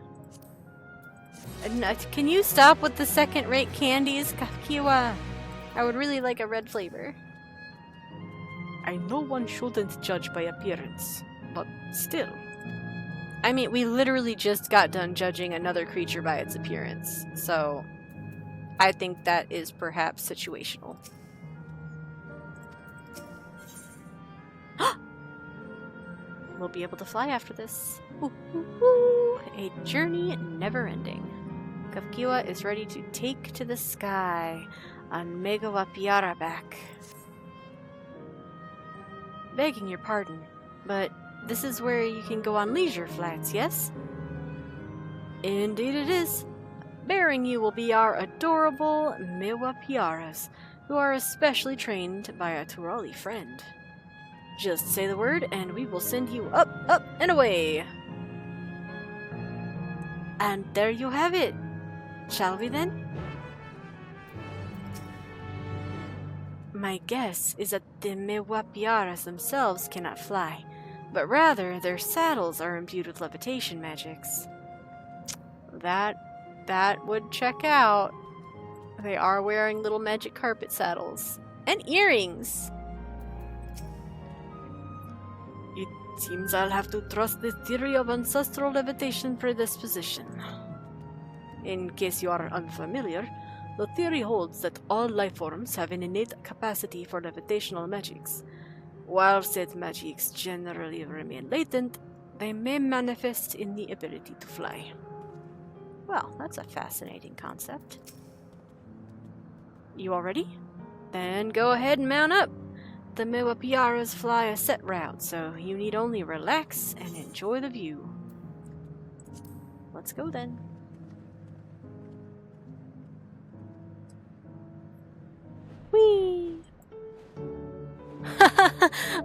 Can you stop with the second-rate candies, Kakiwa? I would really like a red flavor. I know one shouldn't judge by appearance, but still. I mean, we literally just got done judging another creature by its appearance, so I think that is perhaps situational. We'll be able to fly after this. Ooh, ooh, ooh. A journey never-ending. Kafkiwa is ready to take to the sky on Megawapiara back. Begging your pardon, but this is where you can go on leisure flights, yes? Indeed it is. Bearing you will be our adorable Mewapiaras, who are especially trained by a Turali friend. Just say the word and we will send you up, up, and away. And there you have it. Shall we then? My guess is that the Mewapiaras themselves cannot fly, but rather their saddles are imbued with levitation magics. That would check out. They are wearing little magic carpet saddles. And earrings! It seems I'll have to trust the theory of ancestral levitation predisposition. In case you are unfamiliar, the theory holds that all life forms have an innate capacity for levitational magics. While said magics generally remain latent, they may manifest in the ability to fly. Well, that's a fascinating concept. You all ready? Then go ahead and mount up. The Mewapiaras fly a set route, so you need only relax and enjoy the view. Let's go then. Whee!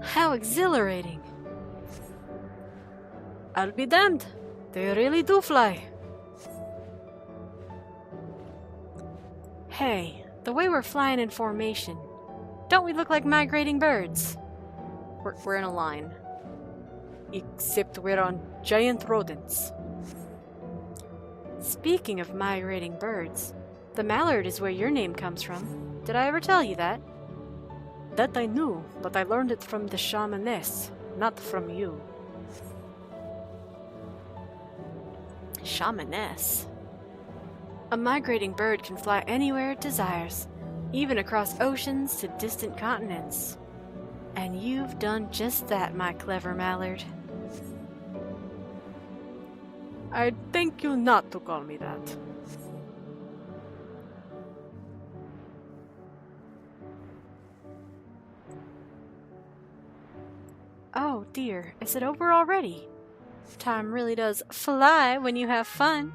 How exhilarating! I'll be damned. They really do fly. Hey, the way we're flying in formation, don't we look like migrating birds? We're in a line. Except we're on giant rodents. Speaking of migrating birds, the mallard is where your name comes from. Did I ever tell you that? That I knew, but I learned it from the shamaness, not from you. Shamaness? A migrating bird can fly anywhere it desires, even across oceans to distant continents. And you've done just that, my clever mallard. I'd thank you not to call me that. Oh dear, is it over already? Time really does fly when you have fun.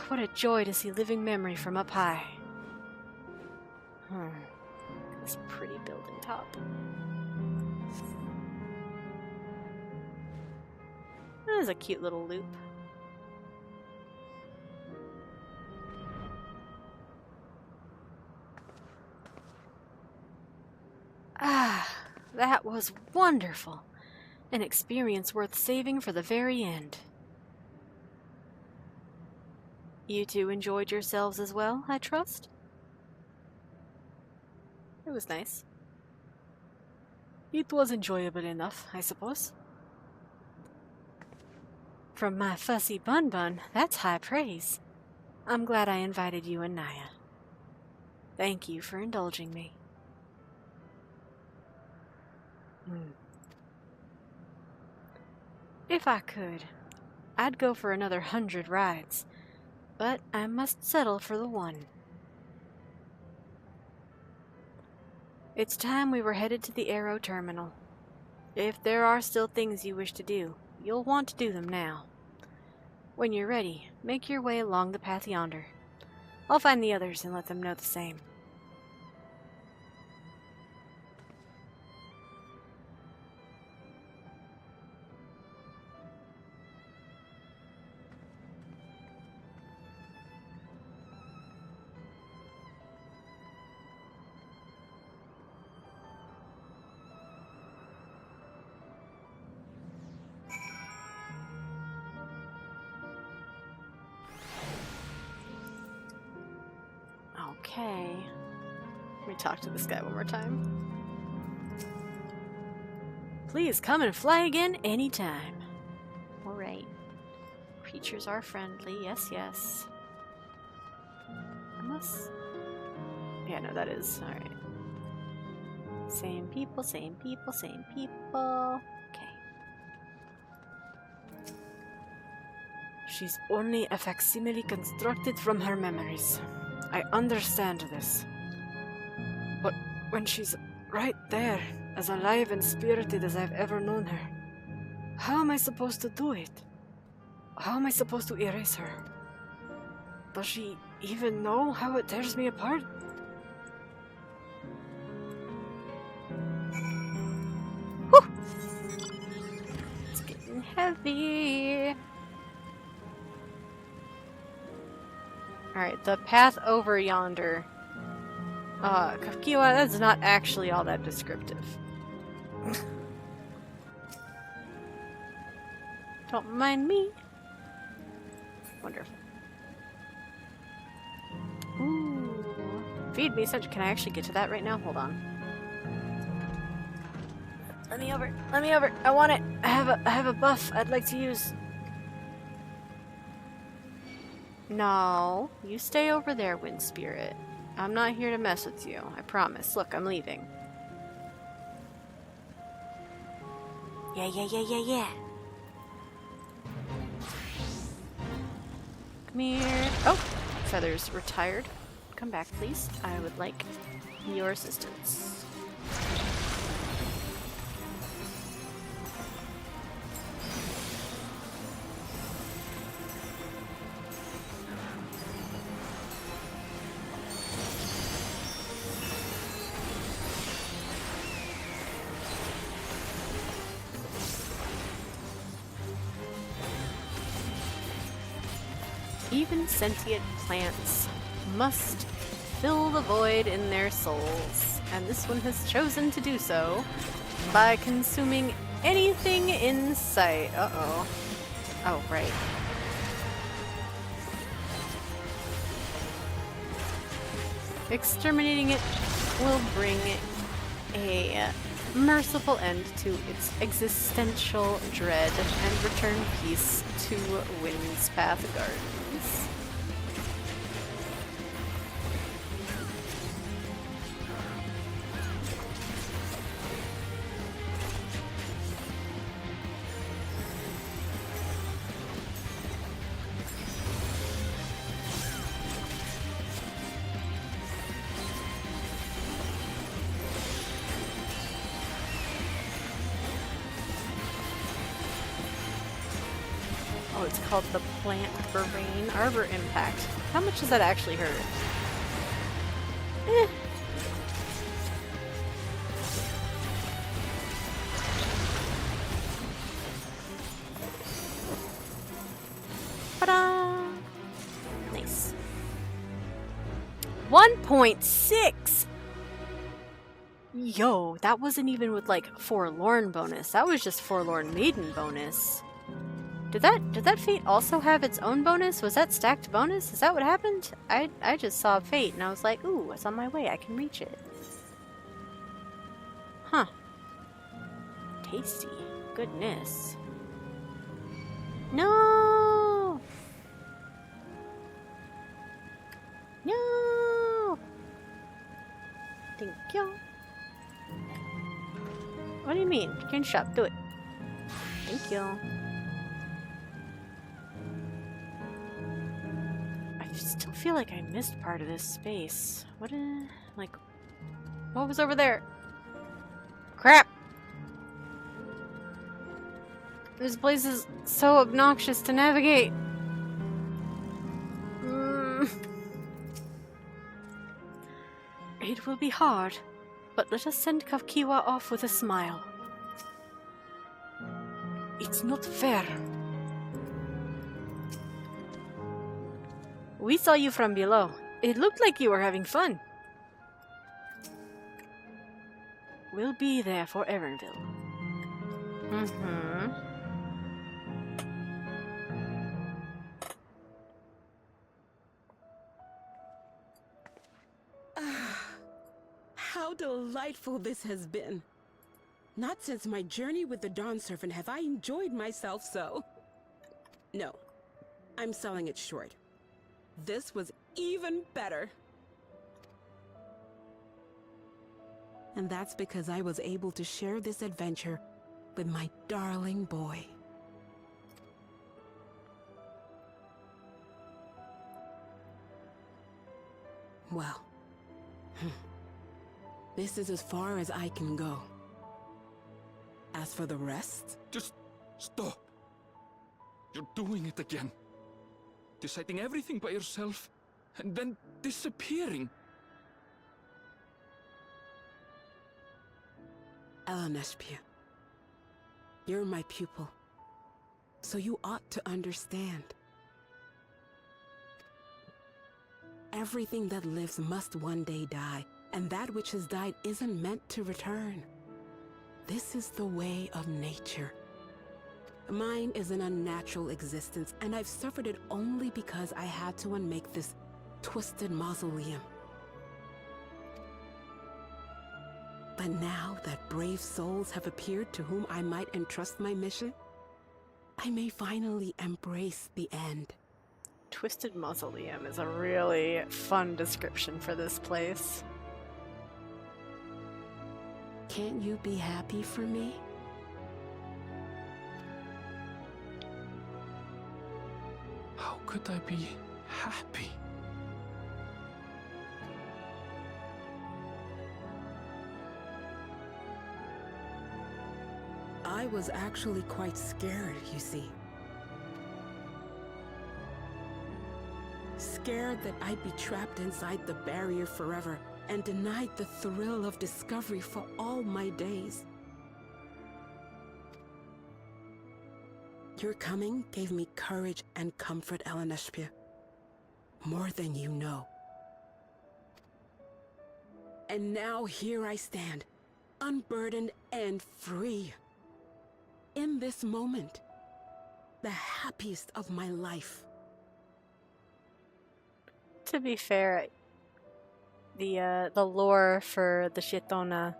What a joy to see living memory from up high. This pretty building top. That is a cute little loop. That was wonderful. An experience worth saving for the very end. You two enjoyed yourselves as well, I trust? It was nice.
It was enjoyable enough, I suppose.
From my fussy bun-bun, that's high praise. I'm glad I invited you and Naya. Thank you for indulging me. If I could, I'd go for another 100 rides, but I must settle for the one. It's time we were headed to the Aero Terminal. If there are still things you wish to do, you'll want to do them now. When you're ready, make your way along the path yonder. I'll find the others and let them know the same. Okay. Let me talk to this guy one more time. Please come and fly again anytime. Alright. Creatures are friendly. Yes, yes. Unless... Yeah, no, that is. Alright. Same people, same people, same people. Okay.
She's only a facsimile constructed from her memories. I understand this. But when she's right there, as alive and spirited as I've ever known her, how am I supposed to do it? How am I supposed to erase her? Does she even know how it tears me apart?
Whew! It's getting heavy. Alright, the path over yonder. Kafkiwa, that's not actually all that descriptive. Don't mind me. Wonderful. Ooh. Feed me such. Can I actually get to that right now? Hold on. Let me over. Let me over. I want it. I have a buff I'd like to use. No, you stay over there, Wind Spirit. I'm not here to mess with you. I promise. Look, I'm leaving. Yeah. Come here. Oh, Feather's retired. Come back, please. I would like your assistance. Even sentient plants must fill the void in their souls, and this one has chosen to do so by consuming anything in sight. Uh-oh. Oh, right. Exterminating it will bring a merciful end to its existential dread and return peace to Wind's Path Gardens. it's called the Plant Brain Arbor Impact. How much does that actually hurt? Eh. Ta-da! Nice. 1.6! Yo, that wasn't even with like Forlorn bonus. That was just Forlorn Maiden bonus. Did that Fate also have its own bonus? Was that stacked bonus? Is that what happened? I just saw Fate and I was like, ooh, it's on my way. I can reach it. Huh. Tasty. Goodness. No! No! Thank you. What do you mean? Change shop. Do it. Thank you. I still feel like I missed part of this space. What what was over there? Crap! This place is so obnoxious to navigate. It will be hard, but let us send Kavkiwa off with a smile. It's not fair. We saw you from below. It looked like you were having fun. We'll be there for Erenville.
How delightful this has been. Not since my journey with the Dawn Servant have I enjoyed myself so. No, I'm selling it short. This was even better. And that's because I was able to share this adventure with my darling boy. Well, this is as far as I can go. As for the rest...
Just stop. You're doing it again. Deciding everything by yourself, and then disappearing.
Eleneshpia, you're my pupil, so you ought to understand. Everything that lives must one day die, and that which has died isn't meant to return. This is the way of nature. Mine is an unnatural existence, and I've suffered it only because I had to unmake this twisted mausoleum. But now that brave souls have appeared to whom I might entrust my mission, I may finally embrace the end.
Twisted Mausoleum is a really fun description for this place.
Can't you be happy for me?
How could I be happy?
I was actually quite scared, you see. Scared that I'd be trapped inside the barrier forever and denied the thrill of discovery for all my days. Your coming gave me courage and comfort, Eleneshpia. More than you know. And now here I stand, unburdened and free. In this moment, the happiest of my life.
To be fair, the lore for the Shetona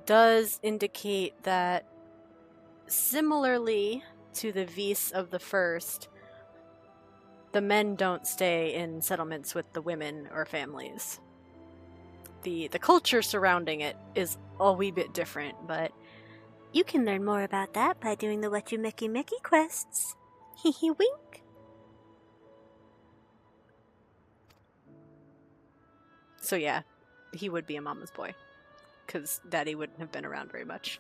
does indicate that similarly to the Vis of the First, the men don't stay in settlements with the women or families. The culture surrounding it is a wee bit different, but you can learn more about that by doing the What You Mickey Mickey quests. Hee hee wink. So yeah, he would be a mama's boy, because daddy wouldn't have been around very much.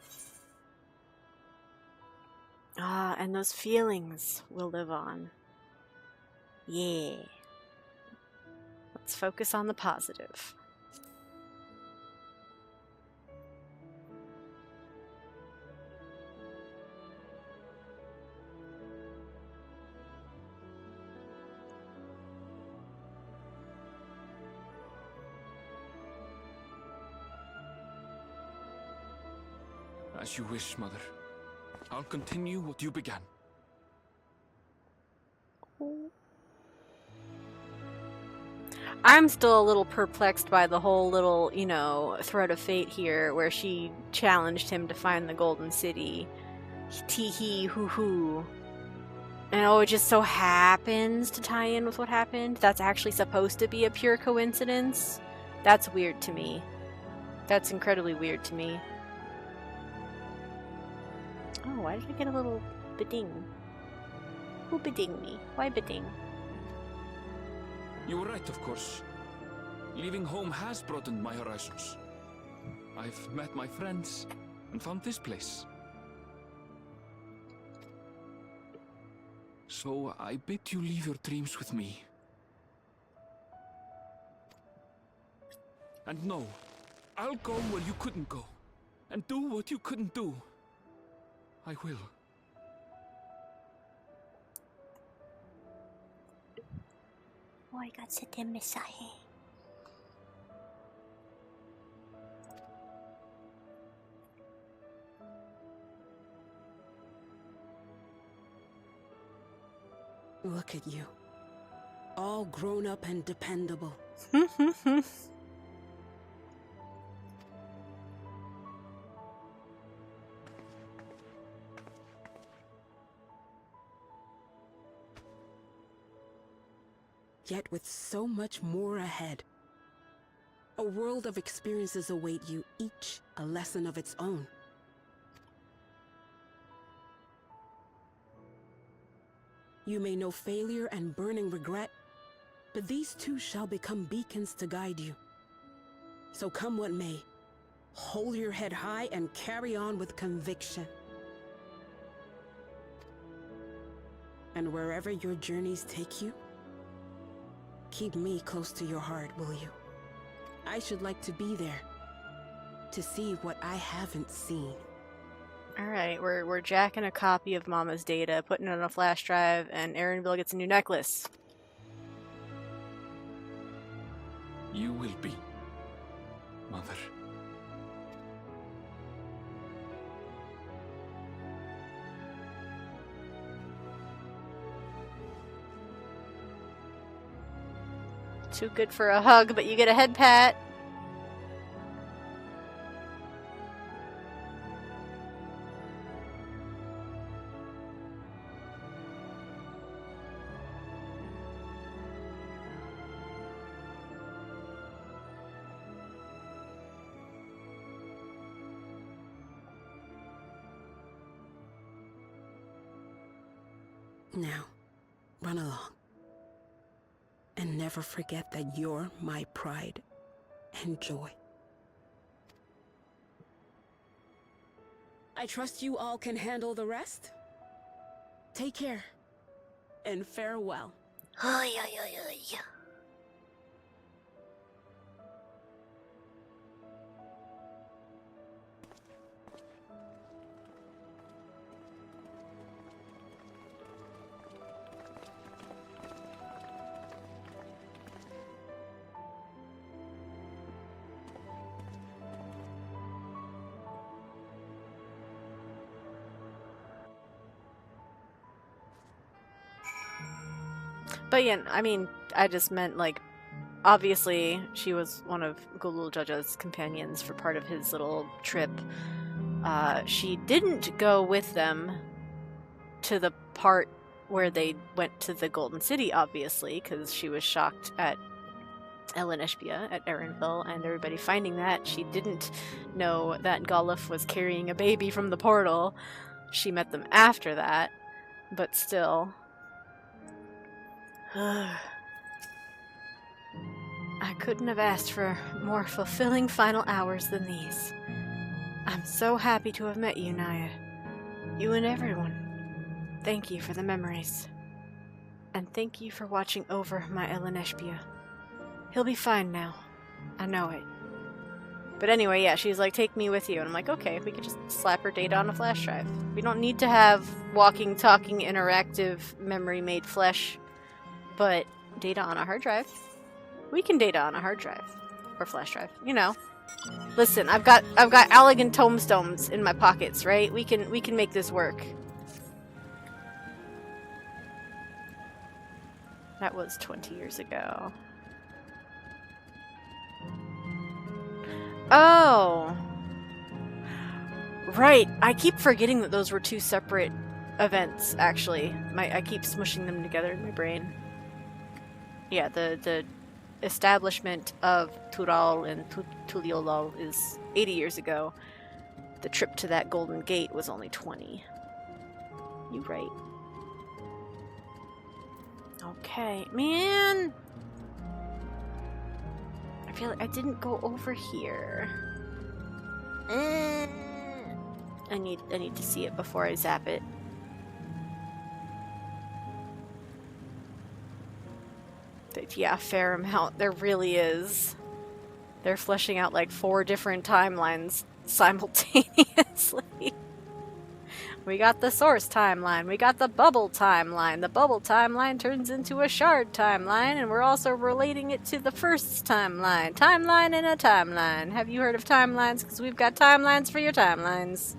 Ah, and those feelings will live on. Yeah. Let's focus on the positive.
As you wish, Mother. I'll continue what you began.
I'm still a little perplexed by the whole little, you know, thread of fate here where she challenged him to find the Golden City. Tee-hee, hoo-hoo. And oh, it just so happens to tie in with what happened? That's actually supposed to be a pure coincidence? That's weird to me. That's incredibly weird to me. Oh, why did I get a little beding? Who beding me? Why beding?
You were right, of course. Leaving home has broadened my horizons. I've met my friends and found this place. So I bid you leave your dreams with me. And no, I'll go where you couldn't go, and do what you couldn't do. I will.
Look at you. All grown up and dependable. Yet with so much more ahead. A world of experiences await you, each a lesson of its own. You may know failure and burning regret, but these too shall become beacons to guide you. So come what may, hold your head high and carry on with conviction. And wherever your journeys take you, keep me close to your heart, will you? I should like to be there, to see what I haven't seen.
Alright, we're jacking a copy of Mama's data, putting it on a flash drive, and Erinville gets a new necklace.
You will be, Mother.
Too good for a hug, but you get a head pat.
Now, run along. And never forget that you're my pride and joy. I trust you all can handle the rest. Take care, and farewell.
But yeah, I mean, I just meant, like, obviously she was one of Gulul Jaja's companions for part of his little trip. She didn't go with them to the part where they went to the Golden City, obviously, because she was shocked at Ellen Ishbia at Erinville and everybody finding that. She didn't know that Goluf was carrying a baby from the portal. She met them after that, but still. I couldn't have asked for more fulfilling final hours than these. I'm so happy to have met you, Naya. You and everyone.
Thank you for the memories. And thank you for watching over my Eleneshpia. He'll be fine now. I know it. But anyway, yeah, she's like, take me with you. And I'm like, okay, we could just slap her data on a flash drive. We don't need to have walking, talking, interactive, memory-made flesh. But data on a hard drive. We can data on a hard drive. Or flash drive. You know. Listen, I've got elegant tombstones in my pockets, right? We can make this work. That was 20 years ago. Oh! Right, I keep forgetting that those were two separate events, actually. I keep smushing them together in my brain. Yeah, the establishment of Tural and Tuliolal is 80 years ago. The trip to that Golden Gate was only 20. You right. Okay, man! I feel like I didn't go over here. I need to see it before I zap it. Yeah, fair amount. There really is. They're fleshing out like 4 different timelines simultaneously. We got the source timeline. We got the bubble timeline. The bubble timeline turns into a shard timeline, and we're also relating it to the first timeline. Timeline in a timeline. Have you heard of timelines? Because we've got timelines for your timelines.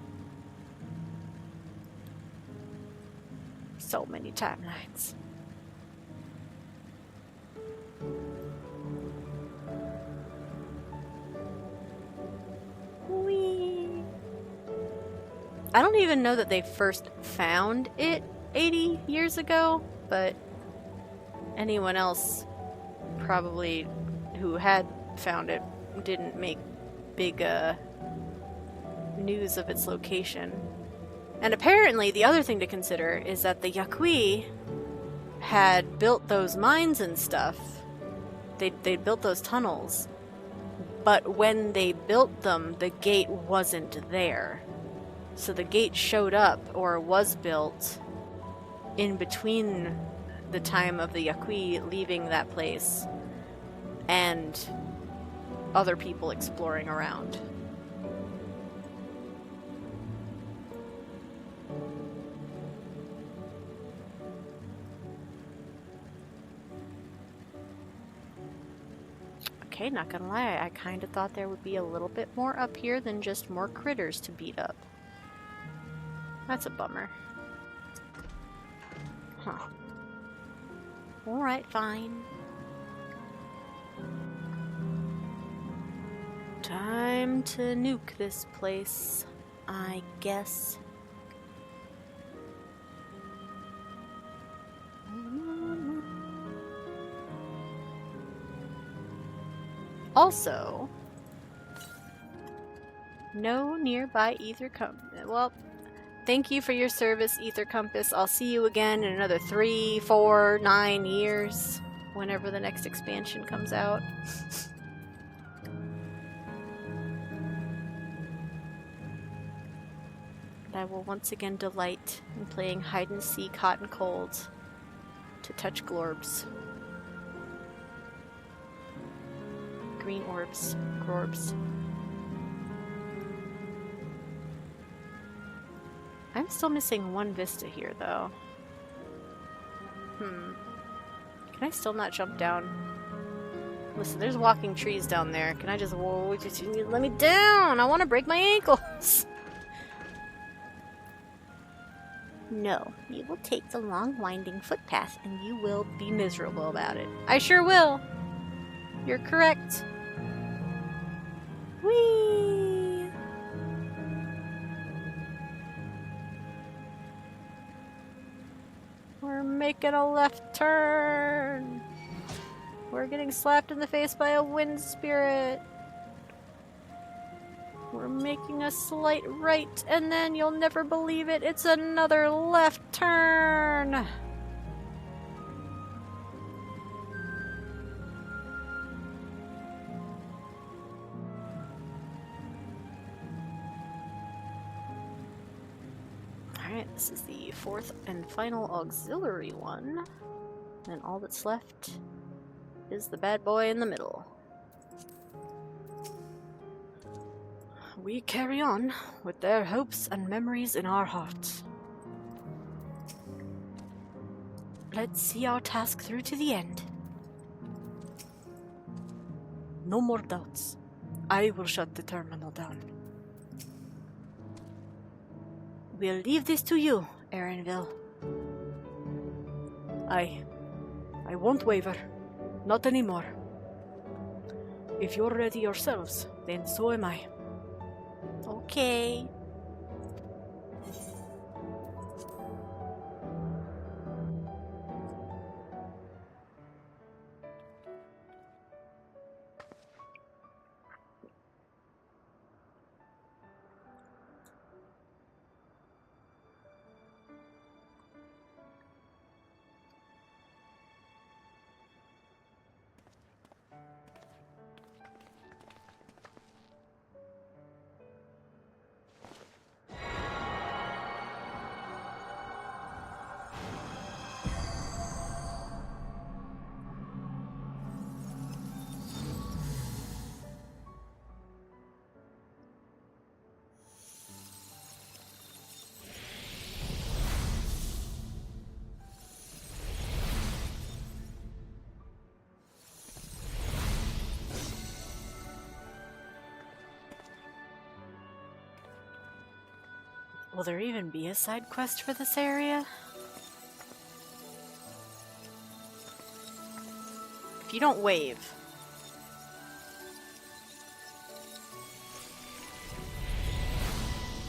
So many timelines. Whee! I don't even know that they first found it 80 years ago, but anyone else probably who had found it didn't make big news of its location. And apparently the other thing to consider is that the Yaqui had built those mines and stuff. They built those tunnels. But when they built them, the gate wasn't there. So the gate showed up, or was built, in between the time of the Yaqui leaving that place and other people exploring around. Okay, not gonna lie, I kinda thought there would be a little bit more up here than just more critters to beat up. That's a bummer. Huh. Alright, fine. Time to nuke this place, I guess. Also, no nearby ether compass. Well, thank you for your service, Ether Compass. I'll see you again in another 3, 4, 9 years, whenever the next expansion comes out. I will once again delight in playing hide and seek hot and cold to touch glorbs. Green orbs. Grorbs. I'm still missing one vista here, though. Can I still not jump down? Listen, there's walking trees down there. Can I just... Whoa, just let me down! I want to break my ankles! No, you will take the long, winding footpath, and you will be miserable about it. I sure will! You're correct. Whee! We're making a left turn! We're getting slapped in the face by a wind spirit. We're making a slight right, and then you'll never believe it, it's another left turn!
Alright, this is the fourth and final auxiliary one. And all that's left is the bad boy in the middle. We carry on with their hopes and memories in our hearts. Let's see our task through to the end. No more doubts. I will shut the terminal down. We'll leave this to you, Erenville. I won't waver. Not anymore. If you're ready yourselves, then so am I. Okay. Will there even be a side quest for this area? If you don't wave.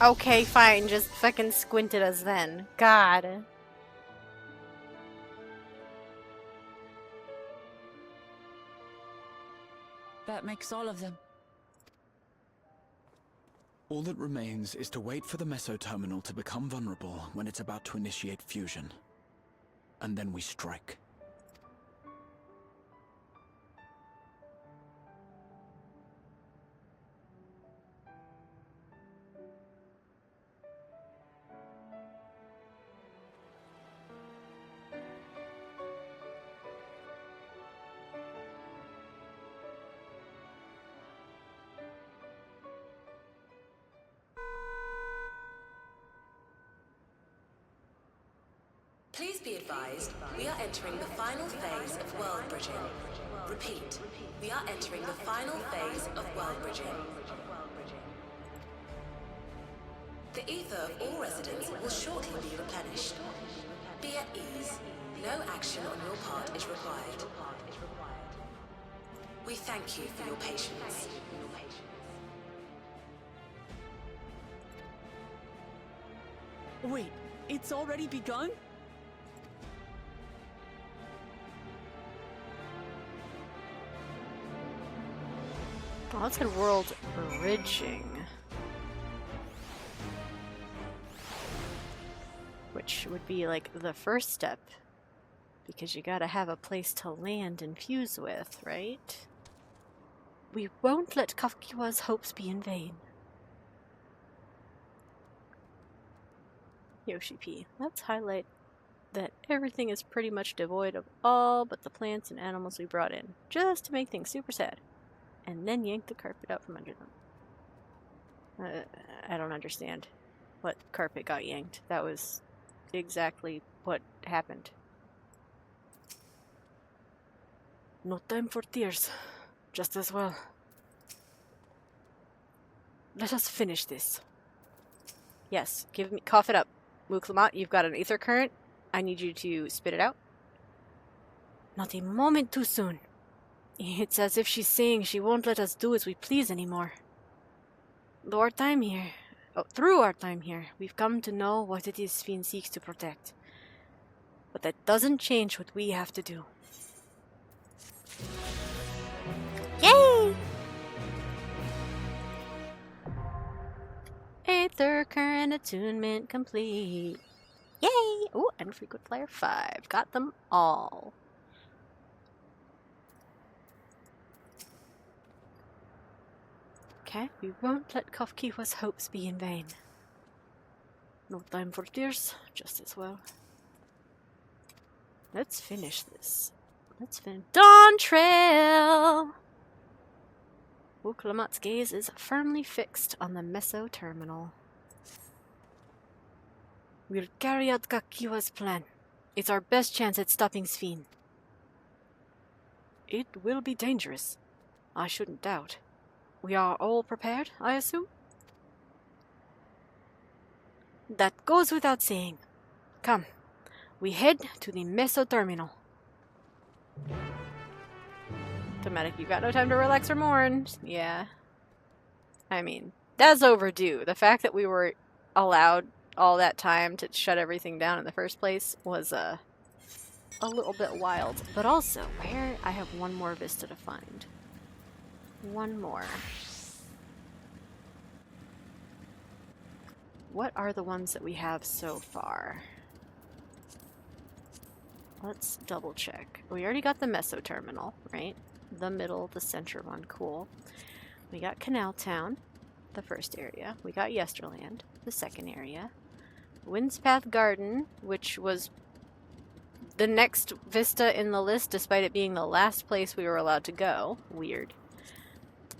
Okay, fine, just fucking squint at us then. God.
That makes all of them.
All that remains is to wait for the meso-terminal to become vulnerable when it's about to initiate fusion. And then we strike.
Please be advised, we are entering the final phase of world bridging. Repeat, we are entering the final phase of world bridging. The ether of all residents will shortly be replenished. Be at ease. No action on your part is required. We thank you for your patience.
Wait, it's already begun?
Oh, that's good world bridging. Which would be like the first step. Because you gotta have a place to land and fuse with, right? We won't let Kafkiwa's hopes be in vain. Yoshi P. Let's highlight that everything is pretty much devoid of all but the plants and animals we brought in, just to make things super sad. And then yank the carpet out from under them. I don't understand what carpet got yanked. That was exactly what happened. No time for tears. Just as well. Let us finish this. Yes, cough it up. Muklamat, you've got an ether current. I need you to spit it out. Not a moment too soon. It's as if she's saying she won't let us do as we please anymore. Through our time here, we've come to know what it is Sphene seeks to protect. But that doesn't change what we have to do. Yay! Aether current attunement complete. Yay! Oh, and frequent flyer 5. Got them all. Okay, we won't let Kafkiwa's hopes be in vain.
No time for tears, just as well. Let's finish this. Let's finish. Dawntrail! Wuklamat's gaze is firmly fixed on the Meso terminal. We'll carry out Kakiwa's plan. It's our best chance at stopping Sphene. It will be dangerous. I shouldn't doubt. We are all prepared, I assume? That goes without saying. Come, we head to the Meso terminal. Thematic, you got no time to relax or mourn. Yeah. I mean, that's overdue. The fact that we were allowed all that time to shut everything down in the first place was a little bit wild. But also, where I have one more vista to find. One more. What are the ones that we have so far? Let's double check. We already got the Meso terminal, right? The middle, the center one, cool. We got Canal Town, the first area. We got Yesterland, the second area. Windspath Garden, which was the next vista in the list, despite it being the last place we were allowed to go. Weird.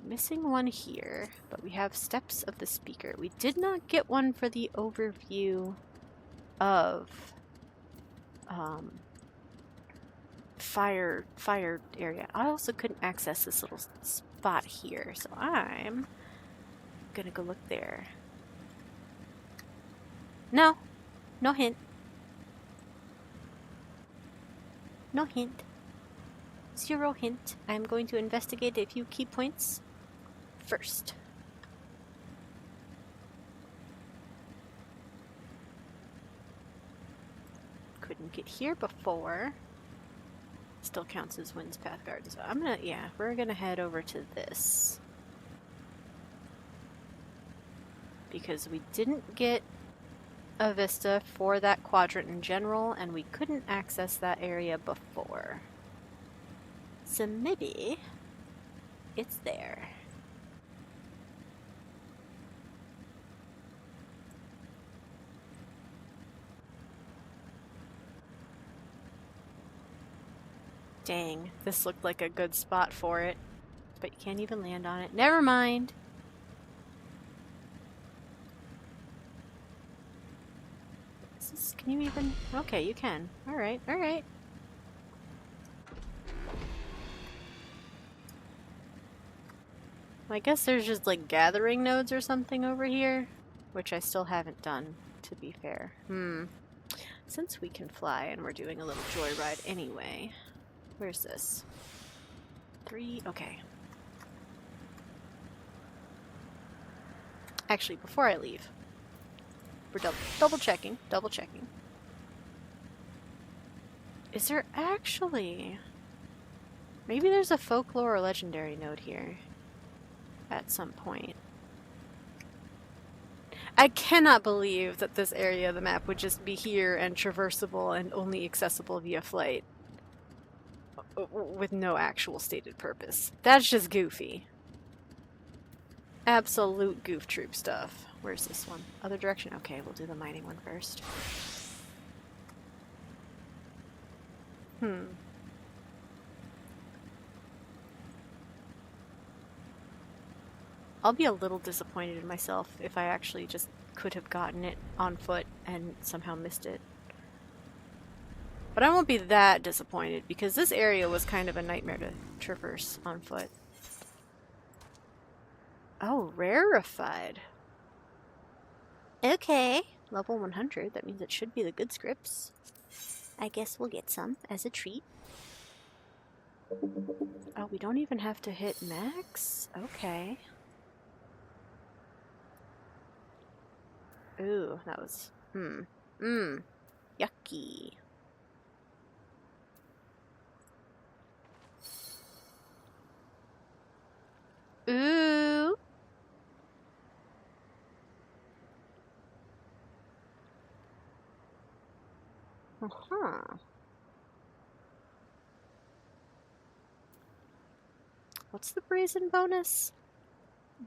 Missing one here, but we have Steps of the Speaker. We did not get one for the overview of fire area. I also couldn't access this little spot here, so I'm gonna go look there. No hint. No hint. Zero hint. I'm going to investigate a few key points first. Couldn't get here before. Still counts as Windspath Garden. So I'm gonna, yeah, we're gonna head over to this. Because we didn't get a vista for that quadrant in general, and we couldn't access that area before. So maybe it's there. Dang, this looked like a good spot for it, but you can't even land on it. Never mind. Can you even? Okay, you can. Alright, alright. I guess there's just like gathering nodes or something over here, which I still haven't done, to be fair. Since we can fly and we're doing a little joyride anyway. Where's this? 3, okay. Actually, before I leave, we're double checking. Is there actually... Maybe there's a folklore or legendary node here at some point. I cannot believe that this area of the map would just be here and traversable and only accessible via flight. With no actual stated purpose. That's just goofy. Absolute goof troop stuff. Where's this one? Other direction? Okay, we'll do the mining one first. I'll be a little disappointed in myself if I actually just could have gotten it on foot and somehow missed it. But I won't be that disappointed because this area was kind of a nightmare to traverse on foot. Oh, rarefied. Okay, level 100. That means it should be the good scripts. I guess we'll get some as a treat. Oh, we don't even have to hit max? Okay. Ooh, that was... Yucky. Ooh. What's the brazen bonus?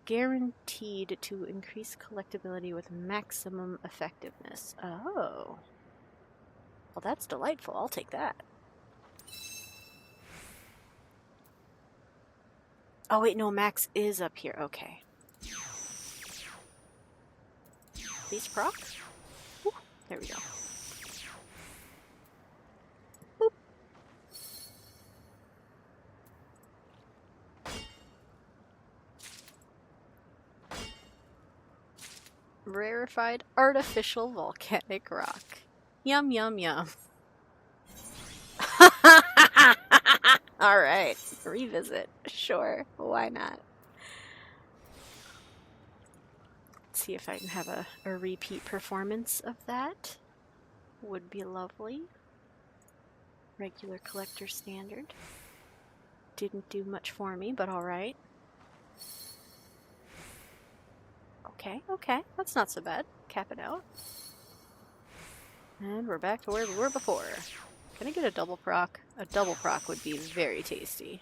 Guaranteed to increase collectability with maximum effectiveness. Oh. Well, that's delightful. I'll take that. Oh, wait, no, max is up here. Okay. These proc? Ooh, there we go. Boop. Rarefied artificial volcanic rock. Yum, yum, yum. Alright, revisit. Sure, why not? Let's see if I can have a repeat performance of that. Would be lovely. Regular collector standard. Didn't do much for me, but alright. Okay, okay, that's not so bad. Cap it out. And we're back to where we were before. Can I get a double proc? A double proc would be very tasty.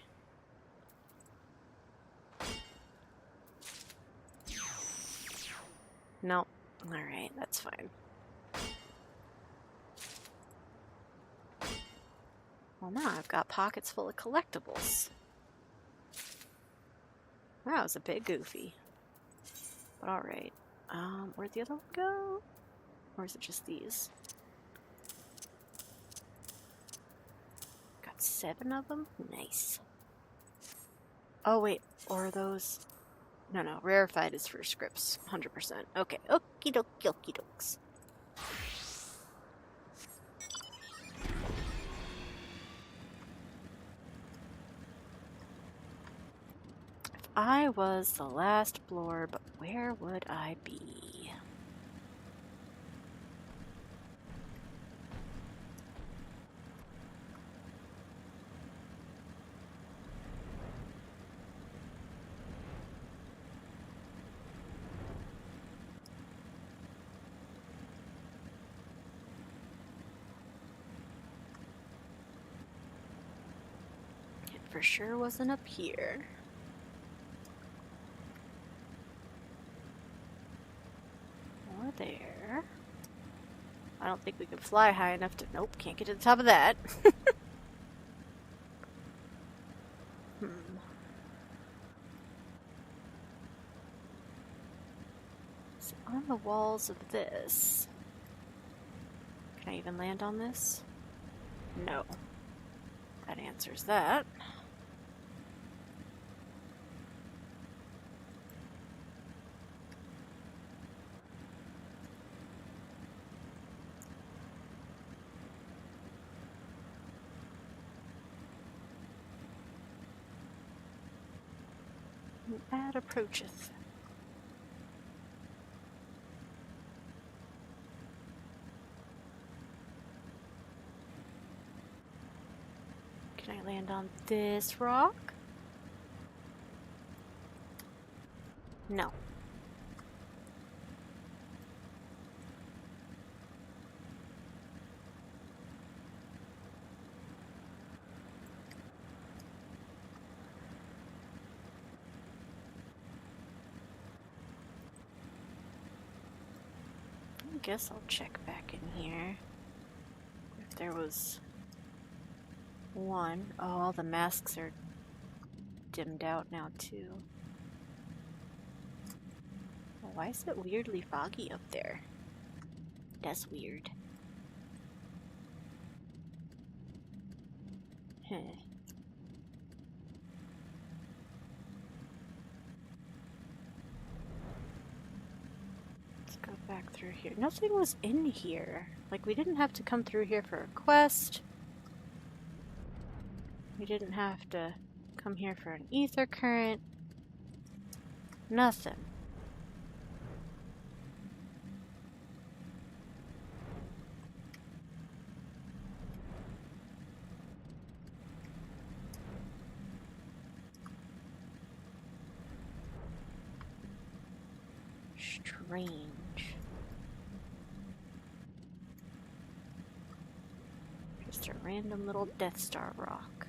Nope. Alright, that's fine. Well, now I've got pockets full of collectibles. That was a bit goofy. But alright. Where'd the other one go? Or is it just these? Got 7 of them? Nice. Oh, wait. Or are those... No, no. Rarefied is for scripts. 100%. Okay. Okie dokie okie dokes. If I was the last blorb, where would I be? It for sure wasn't up here. Or there. I don't think we can fly high enough to... Nope, can't get to the top of that. So on the walls of this... Can I even land on this? No. That answers that. An ad approacheth. Can I land on this rock? No. I guess I'll check back in here. If there was one. Oh, all the masks are dimmed out now too. Oh, why is it weirdly foggy up there? That's weird. Huh. Let's go back through here. Nothing was in here. Like, we didn't have to come through here for a quest. We didn't have to come here for an ether current. Nothing. Strange. Just a random little Death Star rock.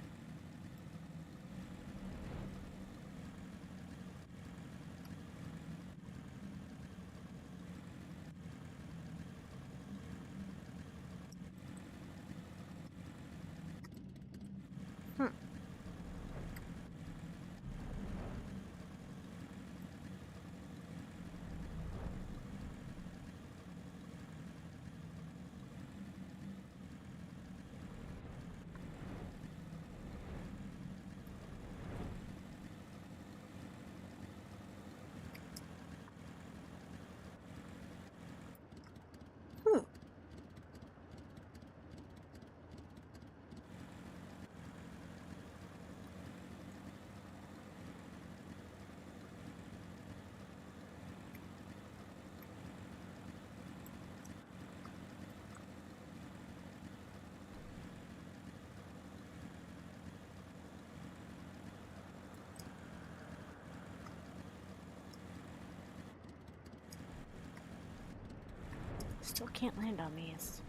Still can't land on these.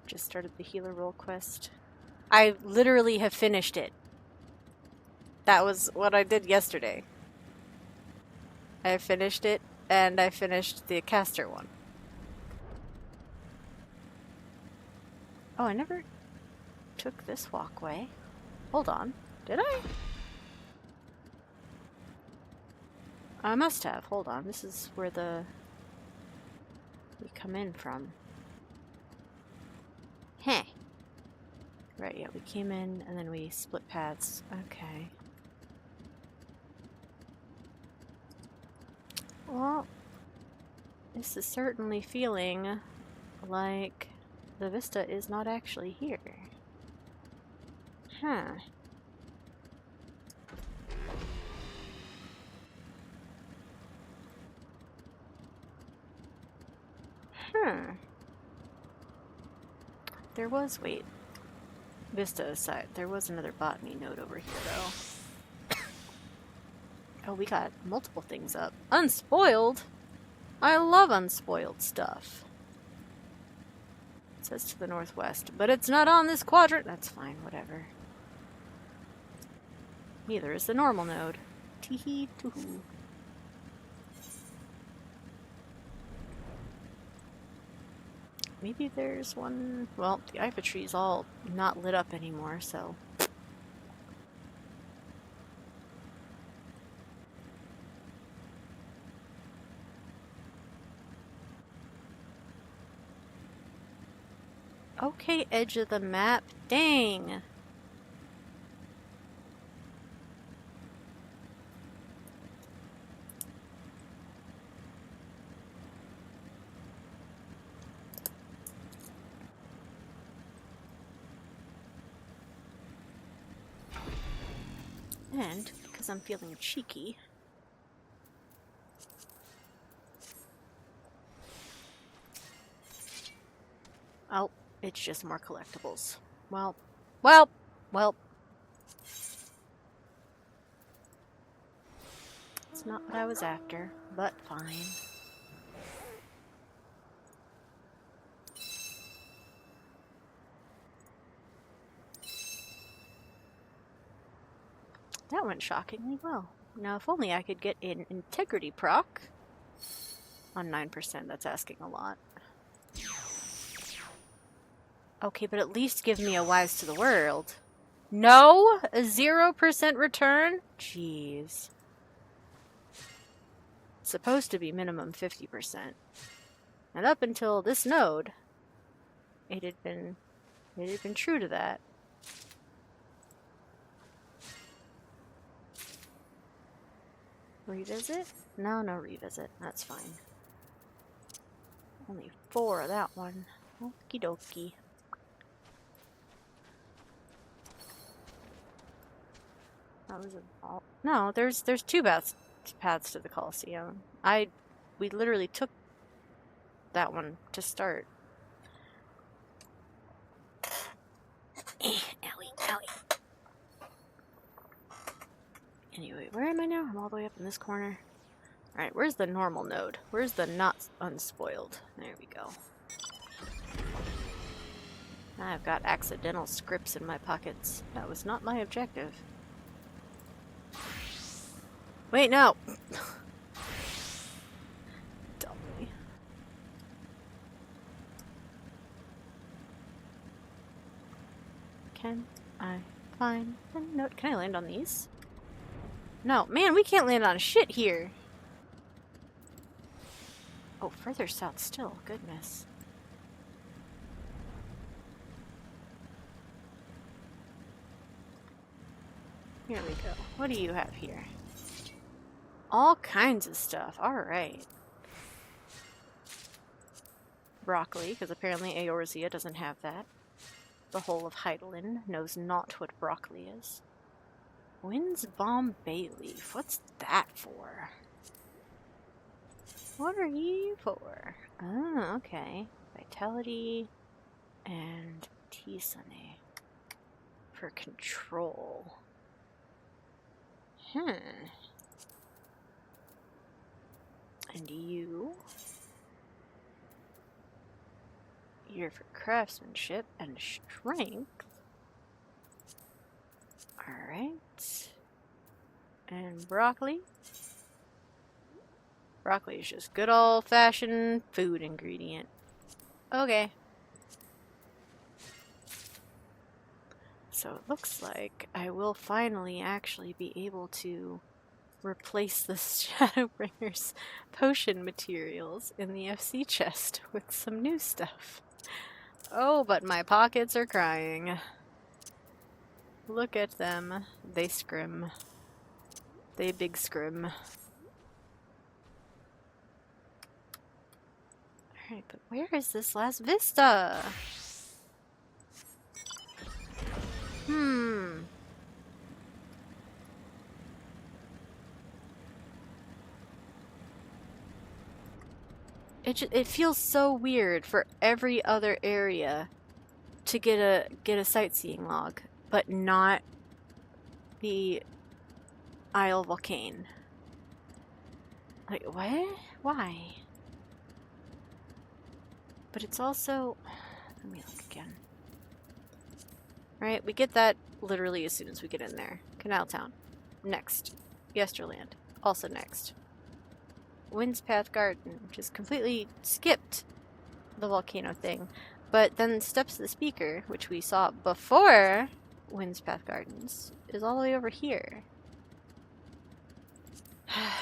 Just started the healer roll quest. I literally have finished it. That was what I did yesterday. I finished it, and I finished the caster one. Oh, I never took this walkway. Hold on. Did I? I must have. Hold on. This is where we come in from. Heh. Right, yeah, we came in and then we split paths. Okay. Well, this is certainly feeling like the vista is not actually here. Huh. There was, wait. Vista aside, there was another botany node over here, though. Oh, we got multiple things up. Unspoiled? I love unspoiled stuff. It says to the northwest, but it's not on this quadrant. That's fine, whatever. Neither is the normal node. Teehee toohoo. Maybe there's one... Well, the Ipa tree's all not lit up anymore, so... Okay, edge of the map. Dang! And, because I'm feeling cheeky... Oh, it's just more collectibles. Well. It's not what I was after, but fine. That went shockingly well. Now, if only I could get an integrity proc on 9%, that's asking a lot. Okay, but at least give me a wise to the world. No? A 0% return? Jeez. It's supposed to be minimum 50%. And up until this node, it had been true to that. Revisit? No revisit. That's fine. Only 4 of that one. Okie dokie. That was all. No, there's 2 paths to the Colosseum. We literally took that one to start. Owie. Anyway, where am I now? I'm all the way up in this corner. Alright, where's the normal node? Where's the not unspoiled? There we go. I've got accidental scripts in my pockets. That was not my objective. Wait, no! Dummy. Can I find a note? Can I land on these? No, man, we can't land on shit here. Oh, further south still. Goodness. Here we go. What do you have here? All kinds of stuff. Alright. Broccoli, because apparently Eorzea doesn't have that. The whole of Heidelin knows not what broccoli is. Wind's Bomb Bay Leaf. What's that for? What are you for? Oh, okay. Vitality and Tisane for control. And you're for craftsmanship and strength. Alright. And broccoli. Broccoli is just good old-fashioned food ingredient. Okay. So it looks like I will finally actually be able to replace the Shadowbringer's potion materials in the FC chest with some new stuff. Oh, but my pockets are crying. Look at them. They scrim. They big scrim. Alright, but where is this last vista? It feels so weird for every other area to get a sightseeing log, but not the Isle Volcane. Like, what? Why? But it's also... Let me look again. Right, we get that literally as soon as we get in there. Canal Town. Next. Yesterland. Also next. Wind's Path Garden, which is completely skipped the volcano thing. But then Steps of the Speaker, which we saw before Wind's Path Gardens, is all the way over here.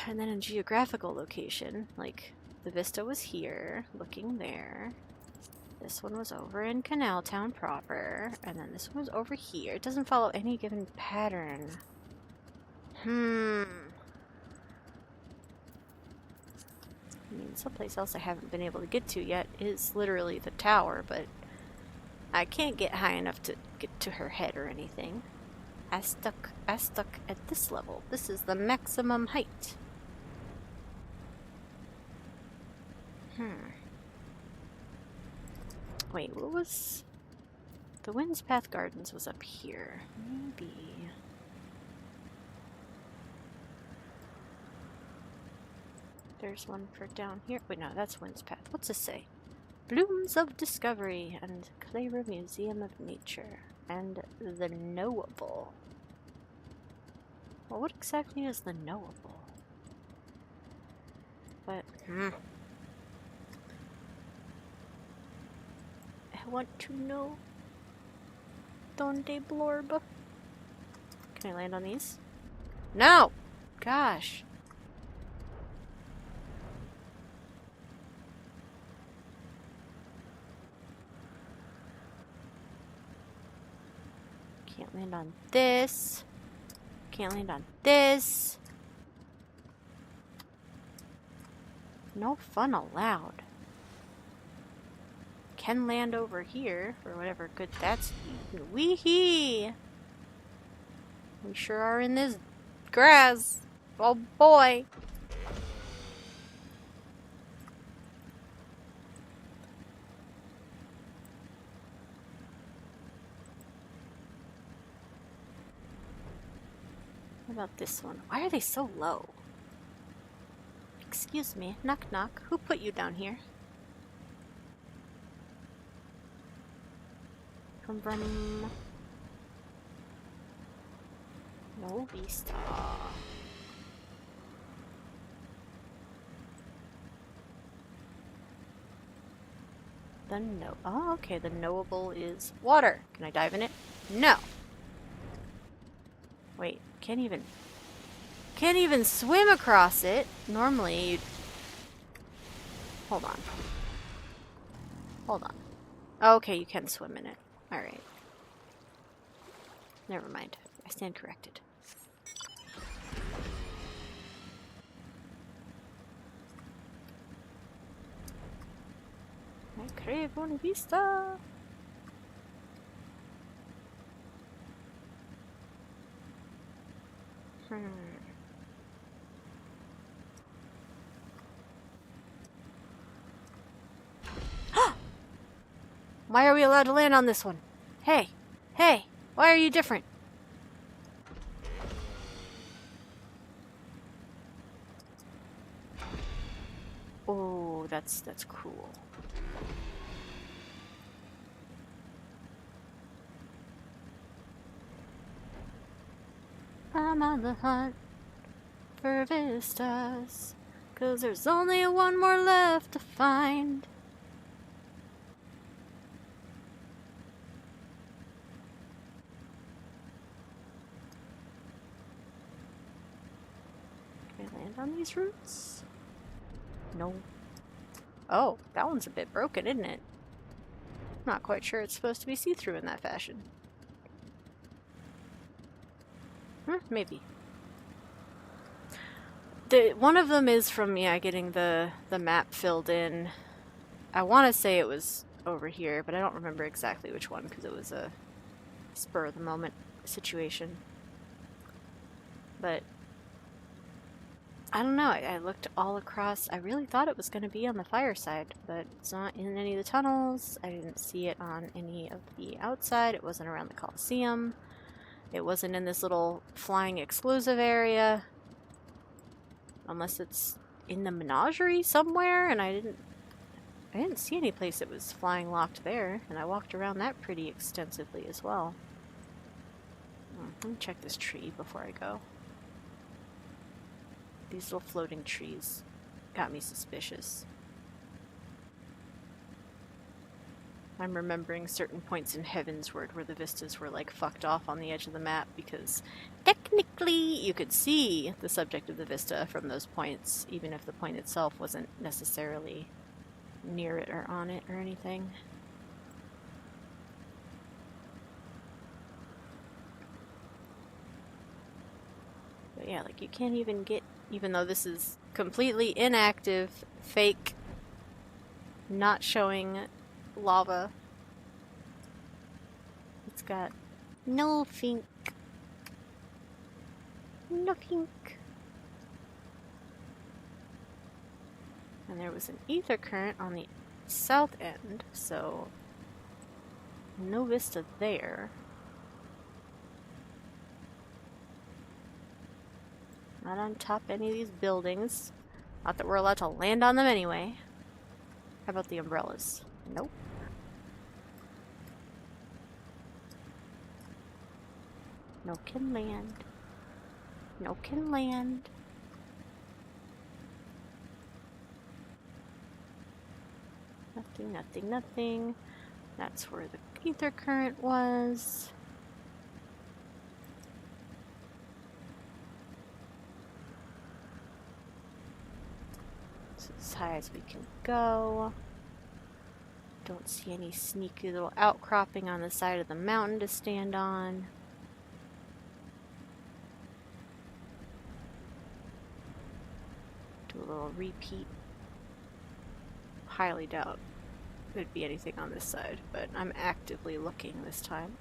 And then in geographical location, like, the vista was here, looking there. This one was over in Canal Town proper, and then this one was over here. It doesn't follow any given pattern. I mean, someplace else I haven't been able to get to yet is literally the tower, but I can't get high enough to get to her head or anything. I stuck at this level. This is the maximum height. Wait, what was... The Wind's Path Gardens was up here. Maybe... There's one for down here. Wait, no, that's Wind's Path. What's this say? Blooms of Discovery and Clayra Museum of Nature. And the Knowable. Well, what exactly is the Knowable? But, I want to know. Donde Blorb. Can I land on these? No! Gosh. Can't land on this. Can't land on this. No fun allowed. Can land over here for whatever good that's. Wee-hee! We sure are in this grass. Oh boy. What about this one? Why are they so low? Excuse me. Knock knock. Who put you down here? Brum. No vista. The no. Oh, okay. The knowable is water. Can I dive in it? No. Wait. Can't even swim across it. Normally, you'd... Hold on. Hold on. Okay, you can swim in it. Alright. Never mind. I stand corrected. I crave una vista. Why are we allowed to land on this one? Hey! Hey! Why are you different? Oh, that's cool. I'm on the hunt for vistas, 'cause there's only one more left to find. Can I land on these roots? No. Oh, that one's a bit broken, isn't it? Not quite sure it's supposed to be see-through in that fashion. Maybe. One of them is from, yeah, getting the map filled in. I want to say it was over here, but I don't remember exactly which one because it was a spur-of-the-moment situation. But I don't know. I looked all across. I really thought it was going to be on the fire side, but it's not in any of the tunnels. I didn't see it on any of the outside. It wasn't around the Coliseum. It wasn't in this little flying exclusive area. Unless it's in the menagerie somewhere, and I didn't see any place it was flying locked there, and I walked around that pretty extensively as well. Let me check this tree before I go. These little floating trees got me suspicious. I'm remembering certain points in Heavensward where the vistas were like fucked off on the edge of the map because technically you could see the subject of the vista from those points, even if the point itself wasn't necessarily near it or on it or anything. But yeah, like you can't even get, even though this is completely inactive, fake, not showing lava. It's got nothing. Nothing. And there was an ether current on the south end, so no vista there. Not on top of any of these buildings. Not that we're allowed to land on them anyway. How about the umbrellas? Nope. No can land. No can land. Nothing, nothing, nothing. That's where the ether current was. It's as high as we can go. Don't see any sneaky little outcropping on the side of the mountain to stand on. Do a little repeat. Highly doubt there'd be anything on this side, but I'm actively looking this time.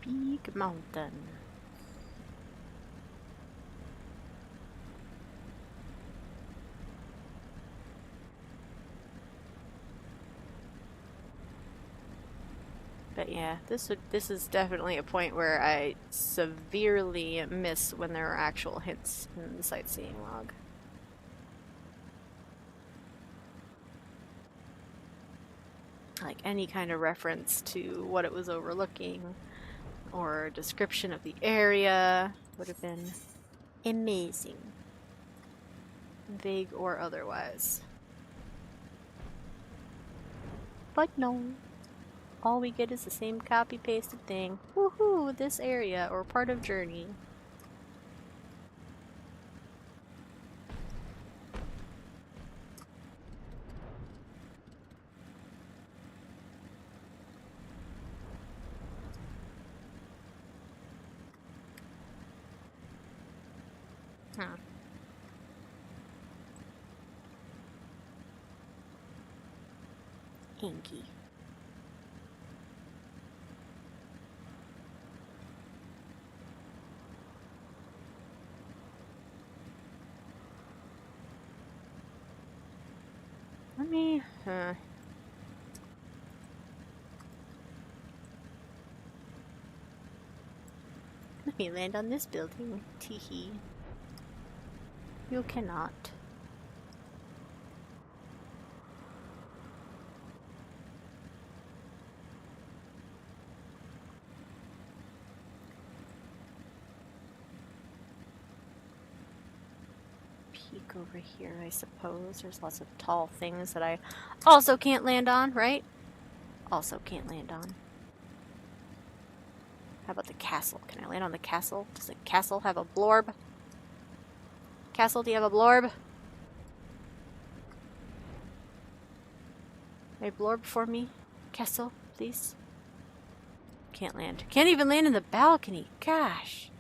Big mountain. But yeah, this is definitely a point where I severely miss when there are actual hints in the sightseeing log. Like any kind of reference to what it was overlooking or description of the area would have been amazing. Vague or otherwise. But no. All we get is the same copy-pasted thing. Woohoo! This area, or part of Journey. Huh. Inky. Huh. Let me land on this building. Teehee. You cannot. Peek over here, I suppose. There's lots of tall things that I also can't land on, right? Also can't land on. How about the castle? Can I land on the castle? Does the castle have a blorb? Castle, do you have a blorb? A blorb for me? Castle, please? Can't land. Can't even land in the balcony. Gosh.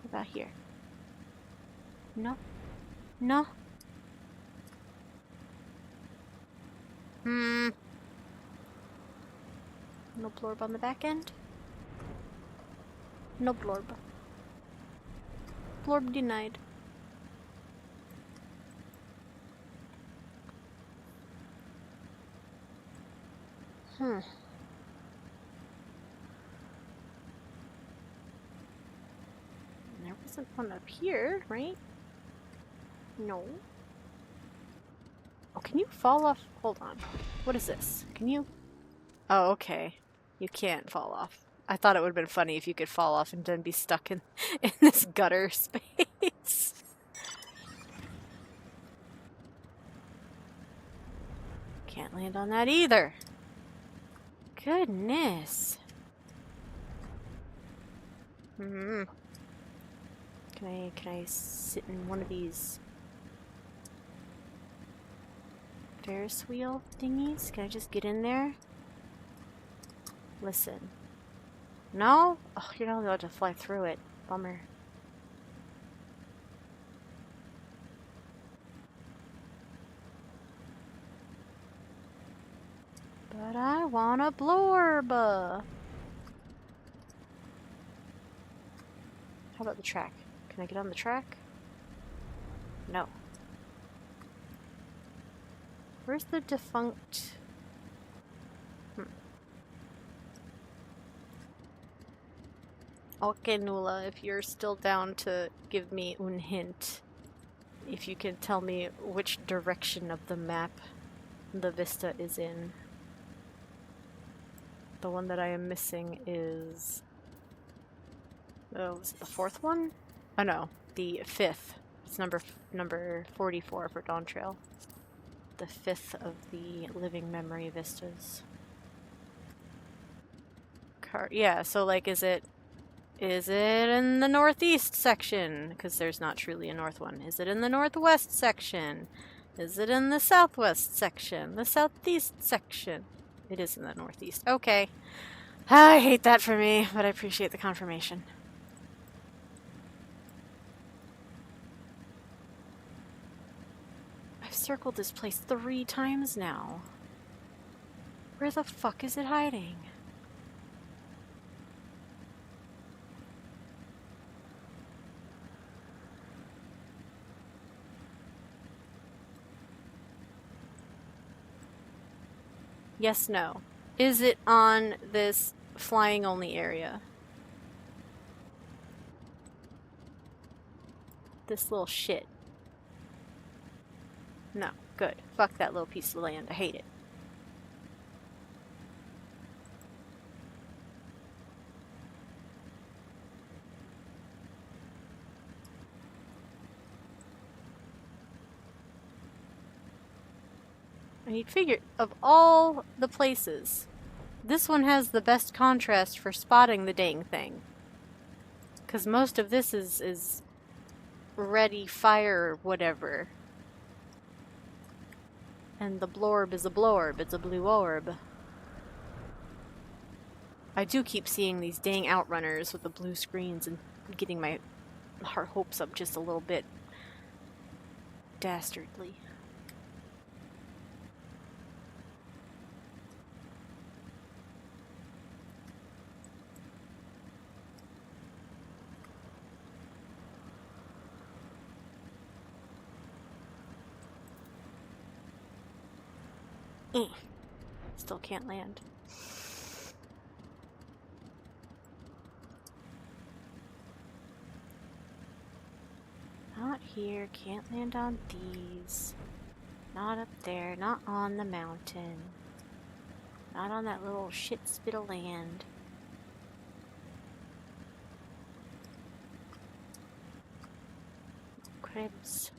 What about here? No. No. No blorb on the back end? No blorb. Blorb denied. There wasn't one up here, right? No. Oh, can you fall off? Hold on. What is this? Can you? Oh, okay. You can't fall off. I thought it would have been funny if you could fall off and then be stuck in this gutter space. Can't land on that either. Goodness. Can I sit in one of these Ferris wheel thingies? Can I just get in there? Listen. No? Oh, you're not allowed to fly through it. Bummer. But I want a blorb. How about the track? Can I get on the track? No. Where's the defunct? Okay, Nula, if you're still down to give me un hint, if you can tell me which direction of the map the vista is in. The one that I am missing is... Oh, is it the fourth one? Oh no, the fifth. It's number 44 for Dawntrail. The fifth of the living memory vistas. Yeah, so like, is it in the northeast section? Because there's not truly a north one. Is it in the northwest section? Is it in the southwest section? The southeast section? It is in the northeast. Okay. I hate that for me, but I appreciate the confirmation. I've circled this place 3 times now. Where the fuck is it hiding? Yes, no. Is it on this flying only area? This little shit. No. Good. Fuck that little piece of land. I hate it. And you'd figure, of all the places, this one has the best contrast for spotting the dang thing. Because most of this is ready, fire, whatever. And the blorb is a blorb. It's a blue orb. I do keep seeing these dang outrunners with the blue screens and getting my heart hopes up just a little bit. Dastardly. Still can't land. Not here, can't land on these. Not up there, not on the mountain. Not on that little shit spit of land. Cribs.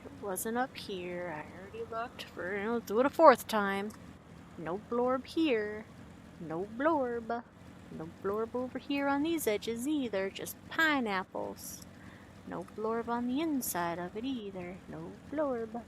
It wasn't up here. I already looked for, do it a fourth time. No blorb here. No blorb. No blorb over here on these edges either. Just pineapples. No blorb on the inside of it either. No blorb.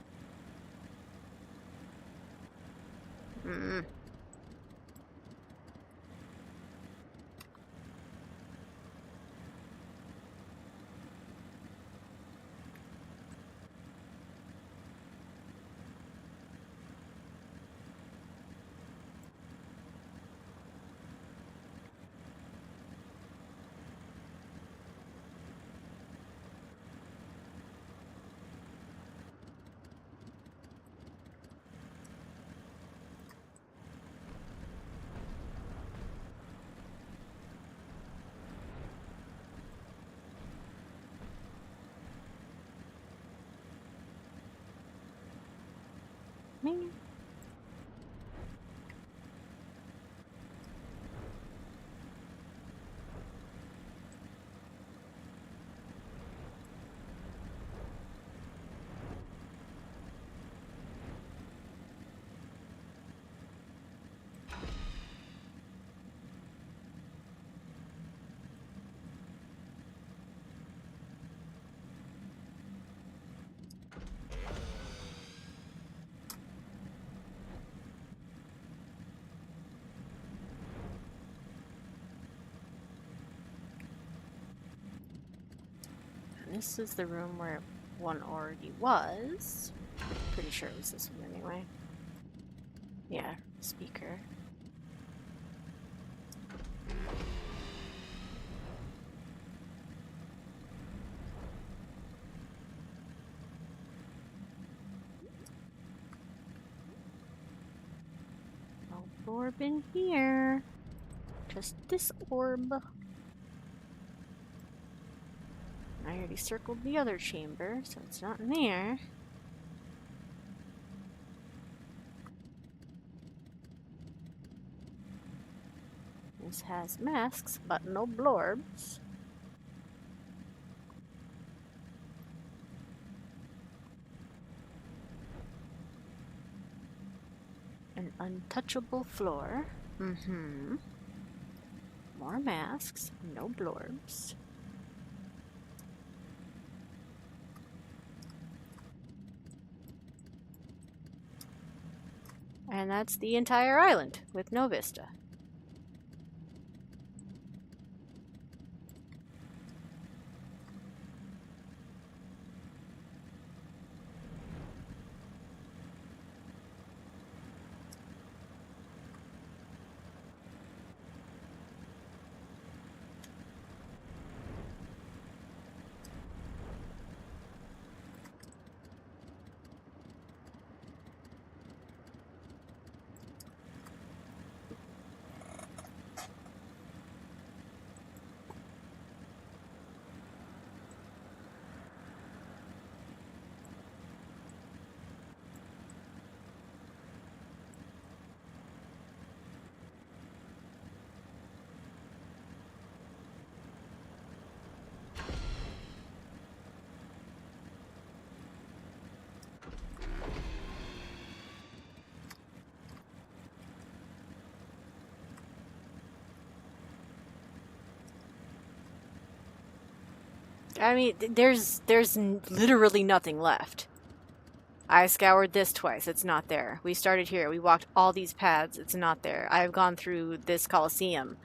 Me. This is the room where one already was. Pretty sure it was this one anyway. Yeah, speaker. No orb in here. Just this orb. I already circled the other chamber, so it's not in there. This has masks, but no blorbs. An untouchable floor. More masks, no blorbs. And that's the entire island with no vista. I mean, there's literally nothing left. I scoured this twice. It's not there. We started here. We walked all these paths. It's not there. I've gone through this Coliseum.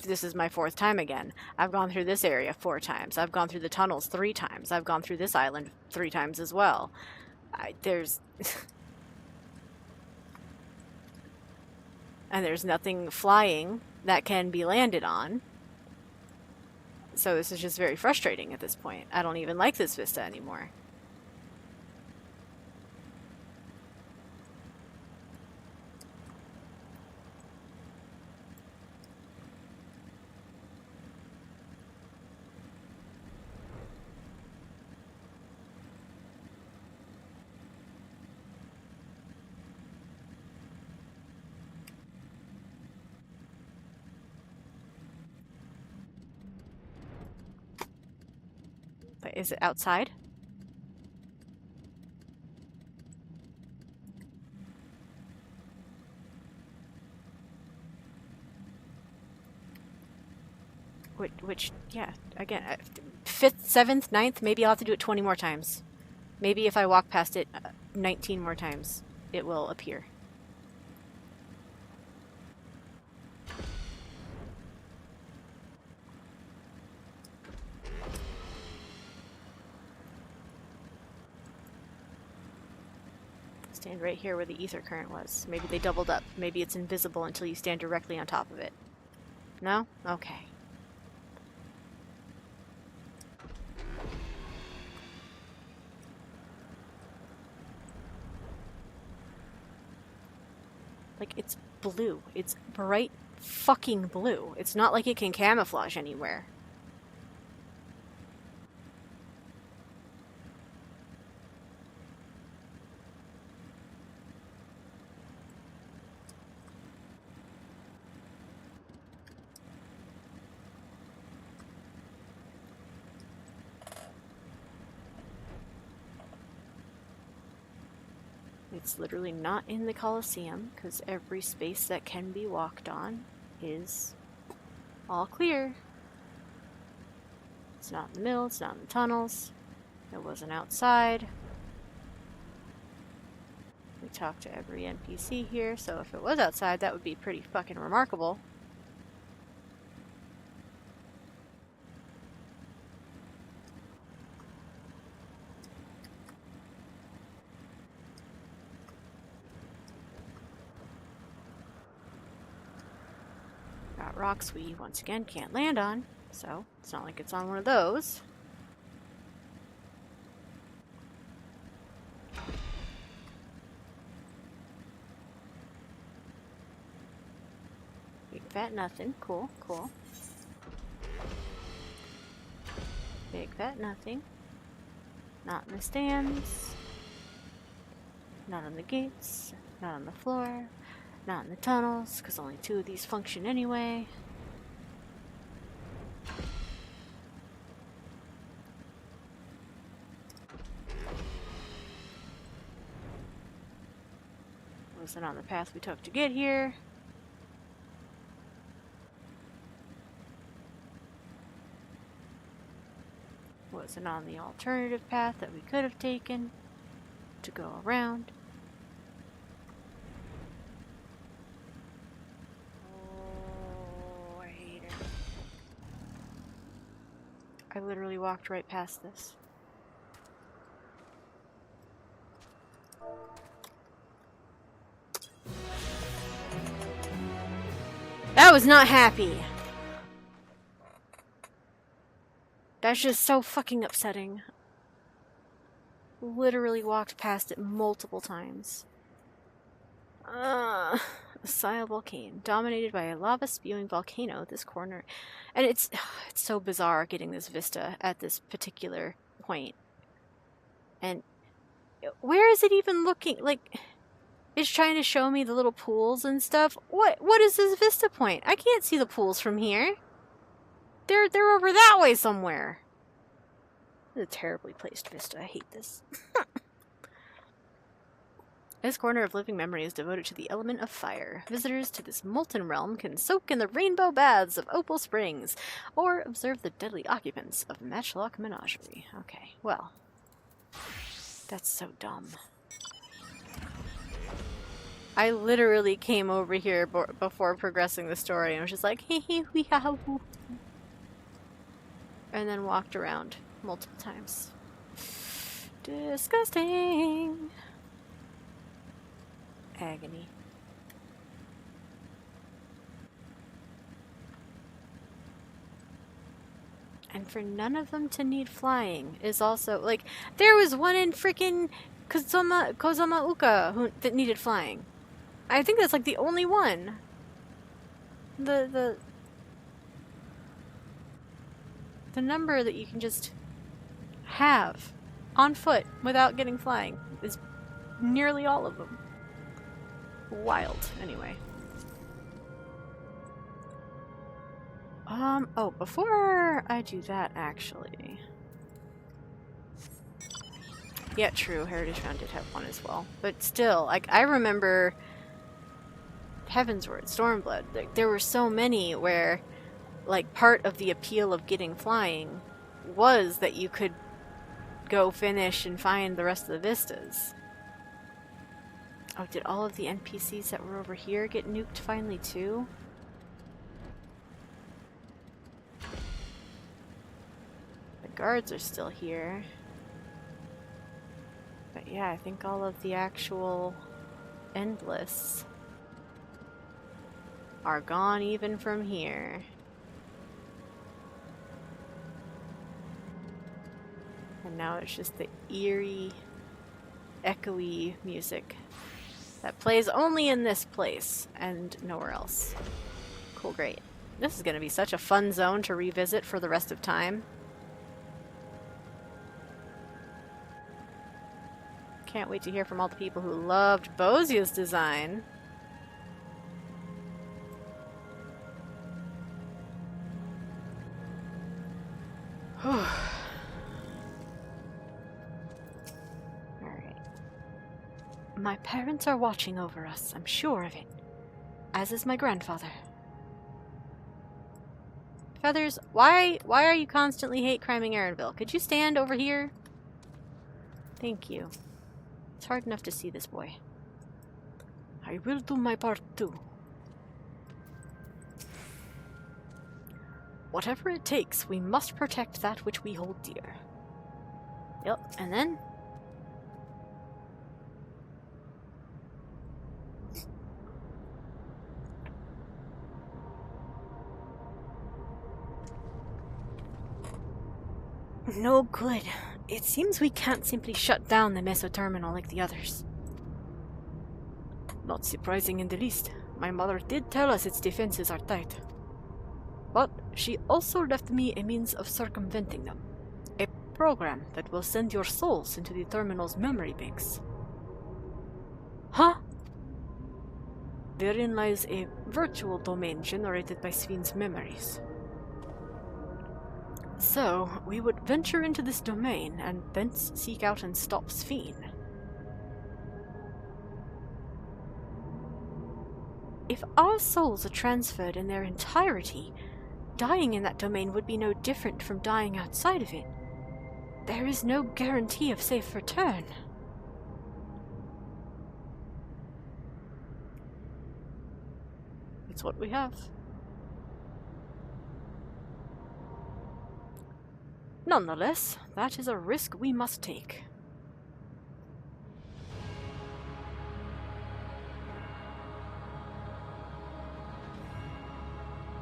This is my 4th time again. I've gone through this area 4 times. I've gone through the tunnels 3 times. I've gone through this island 3 times as well. There's... and there's nothing flying that can be landed on. So this is just very frustrating at this point. I don't even like this vista anymore. But is it outside? Which, yeah, again, 5th, 7th, 9th, maybe I'll have to do it 20 more times. Maybe if I walk past it 19 more times, it will appear. Stand right here where the ether current was. Maybe they doubled up. Maybe it's invisible until you stand directly on top of it. No? Okay. Like, it's blue. It's bright fucking blue. It's not like it can camouflage anywhere. It's literally not in the Colosseum, because every space that can be walked on is all clear. It's not in the middle, it's not in the tunnels. It wasn't outside. We talked to every NPC here, so if it was outside, that would be pretty fucking remarkable. Got rocks we, once again, can't land on, so it's not like it's on one of those. Big fat nothing. Cool, cool. Big fat nothing. Not in the stands. Not on the gates. Not on the floor. Not in the tunnels, because only 2 of these function anyway. Wasn't on the path we took to get here. Wasn't on the alternative path that we could have taken to go around. Oh, I hate it. I literally walked right past this. That was not happy. That's just so fucking upsetting. Literally walked past it multiple times. A Sile volcano, dominated by a lava-spewing volcano at this corner. And it's so bizarre getting this vista at this particular point. And where is it even looking? Like, it's trying to show me the little pools and stuff. What is this vista point? I can't see the pools from here. They're over that way somewhere. This is a terribly placed vista. I hate this. This corner of living memory is devoted to the element of fire. Visitors to this molten realm can soak in the rainbow baths of Opal Springs, or observe the deadly occupants of Matchlock Menagerie. Okay, well, that's so dumb. I literally came over here before progressing the story and was just like, hee hee wee ha woo. And then walked around multiple times. Disgusting. Agony. And for none of them to need flying is also, like, there was one in frickin' Kozama-uka that needed flying. I think that's, like, the only one. The number that you can just have on foot without getting flying is nearly all of them. Wild, anyway. Oh, before I do that, actually. Yeah, true, Heritage Round did have one as well. But still, like, I remember Heavensward, Stormblood, like, there were so many where, like, part of the appeal of getting flying was that you could go finish and find the rest of the vistas. Oh, did all of the NPCs that were over here get nuked finally too? The guards are still here. But yeah, I think all of the actual Endless are gone even from here. And now it's just the eerie, echoey music that plays only in this place and nowhere else. Cool, great. This is going to be such a fun zone to revisit for the rest of time. Can't wait to hear from all the people who loved Bozia's design. Alright. My parents are watching over us, I'm sure of it. As is my grandfather. Feathers, why are you constantly hate criming Erenville? Could you stand over here? Thank you. It's hard enough to see this boy. I will do my part too. Whatever it takes, we must protect that which we hold dear. Yep, and then? No good. It seems we can't simply shut down the mesoterminal like the others. Not surprising in the least. My mother did tell us its defenses are tight. But she also left me a means of circumventing them. A program that will send your souls into the terminal's memory banks. Huh? Therein lies a virtual domain generated by Svin's memories. So, we would venture into this domain and thence seek out and stop Svin. If our souls are transferred in their entirety, dying in that domain would be no different from dying outside of it. There is no guarantee of safe return. It's what we have. Nonetheless, that is a risk we must take.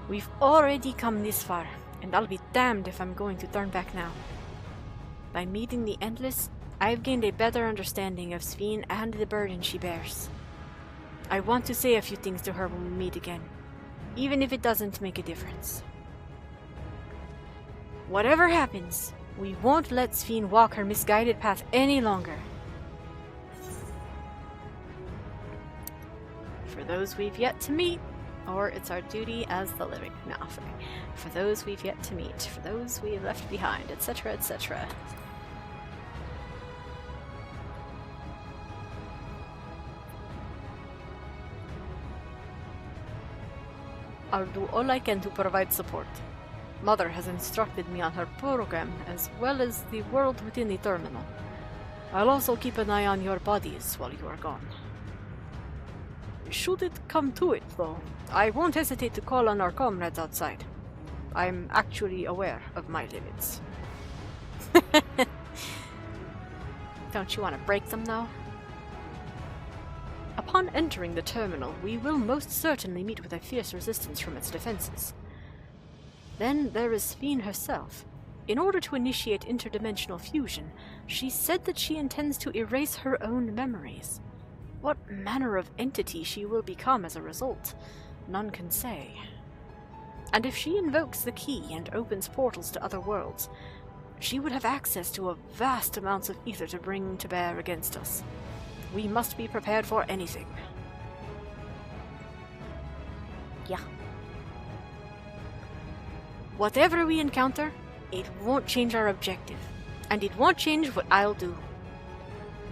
We've already come this far, and I'll be damned if I'm going to turn back now. By meeting the Endless, I've gained a better understanding of Svin and the burden she bears. I want to say a few things to her when we meet again, even if it doesn't make a difference. Whatever happens, we won't let Svin walk her misguided path any longer. For those we've yet to meet, or it's our duty as the living. No, for those we've yet to meet, for those we have left behind, etc., etc. I'll do all I can to provide support. Mother has instructed me on her program as well as the world within the terminal. I'll also keep an eye on your bodies while you are gone. Should it come to it, though, I won't hesitate to call on our comrades outside. I'm actually aware of my limits. Don't you want to break them, though? Upon entering the terminal, we will most certainly meet with a fierce resistance from its defenses. Then there is Svin herself.
In order to initiate interdimensional fusion, she said that she intends to erase her own memories. What manner of entity she will become as a result, none can say. And if she invokes the key and opens portals to other worlds, she would have access to a vast amounts of ether to bring to bear against us. We must be prepared for anything. Yeah. Whatever we encounter, it won't change our objective, and it won't change what I'll do.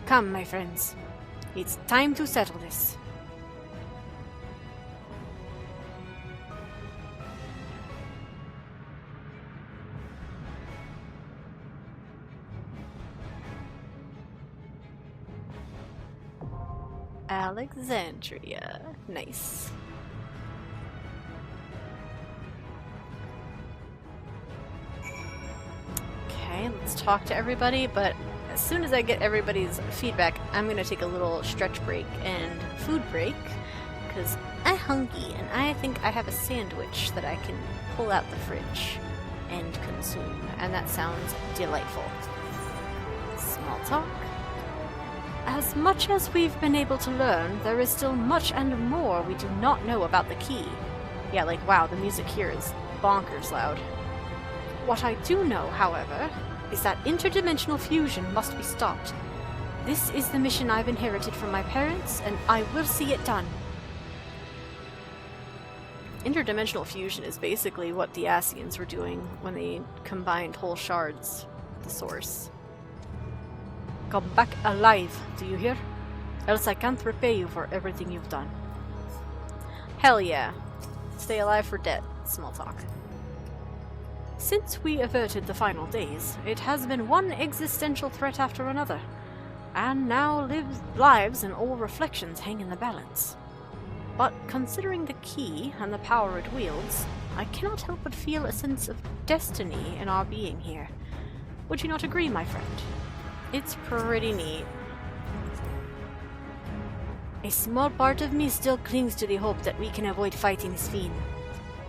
Come, my friends. It's time to settle this. Alexandria. Nice. Okay, let's talk to everybody, but as soon as I get everybody's feedback, I'm gonna take a little stretch break and food break, because I'm hungry and I think I have a sandwich that I can pull out the fridge and consume, and that sounds delightful. Small talk. As much as we've been able to learn, there is still much and more we do not know about the key. Yeah, like, wow, the music here is bonkers loud. What I do know, however, is that interdimensional fusion must be stopped. This is the mission I've inherited from my parents, and I will see it done. Interdimensional fusion is basically what the Asians were doing when they combined whole shards with the source. Come back alive, do you hear? Else I can't repay you for everything you've done. Hell yeah. Stay alive for dead. Small talk. Since we averted the final days, it has been one existential threat after another, and now lives and all reflections hang in the balance. But considering the key and the power it wields, I cannot help but feel a sense of destiny in our being here. Would you not agree, my friend? It's pretty neat. A small part of me still clings to the hope that we can avoid fighting this fiend.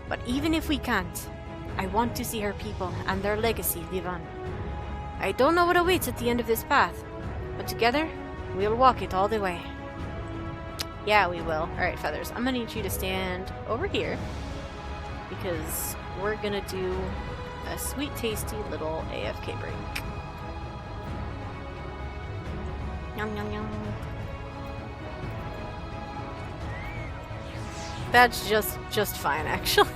But even if we can't, I want to see her people and their legacy live on. I don't know what awaits at the end of this path, but together, we'll walk it all the way. Yeah, we will. Alright, Feathers, I'm gonna need you to stand over here, because we're gonna do a sweet, tasty little AFK break. Yum, yum, yum. That's just fine, actually.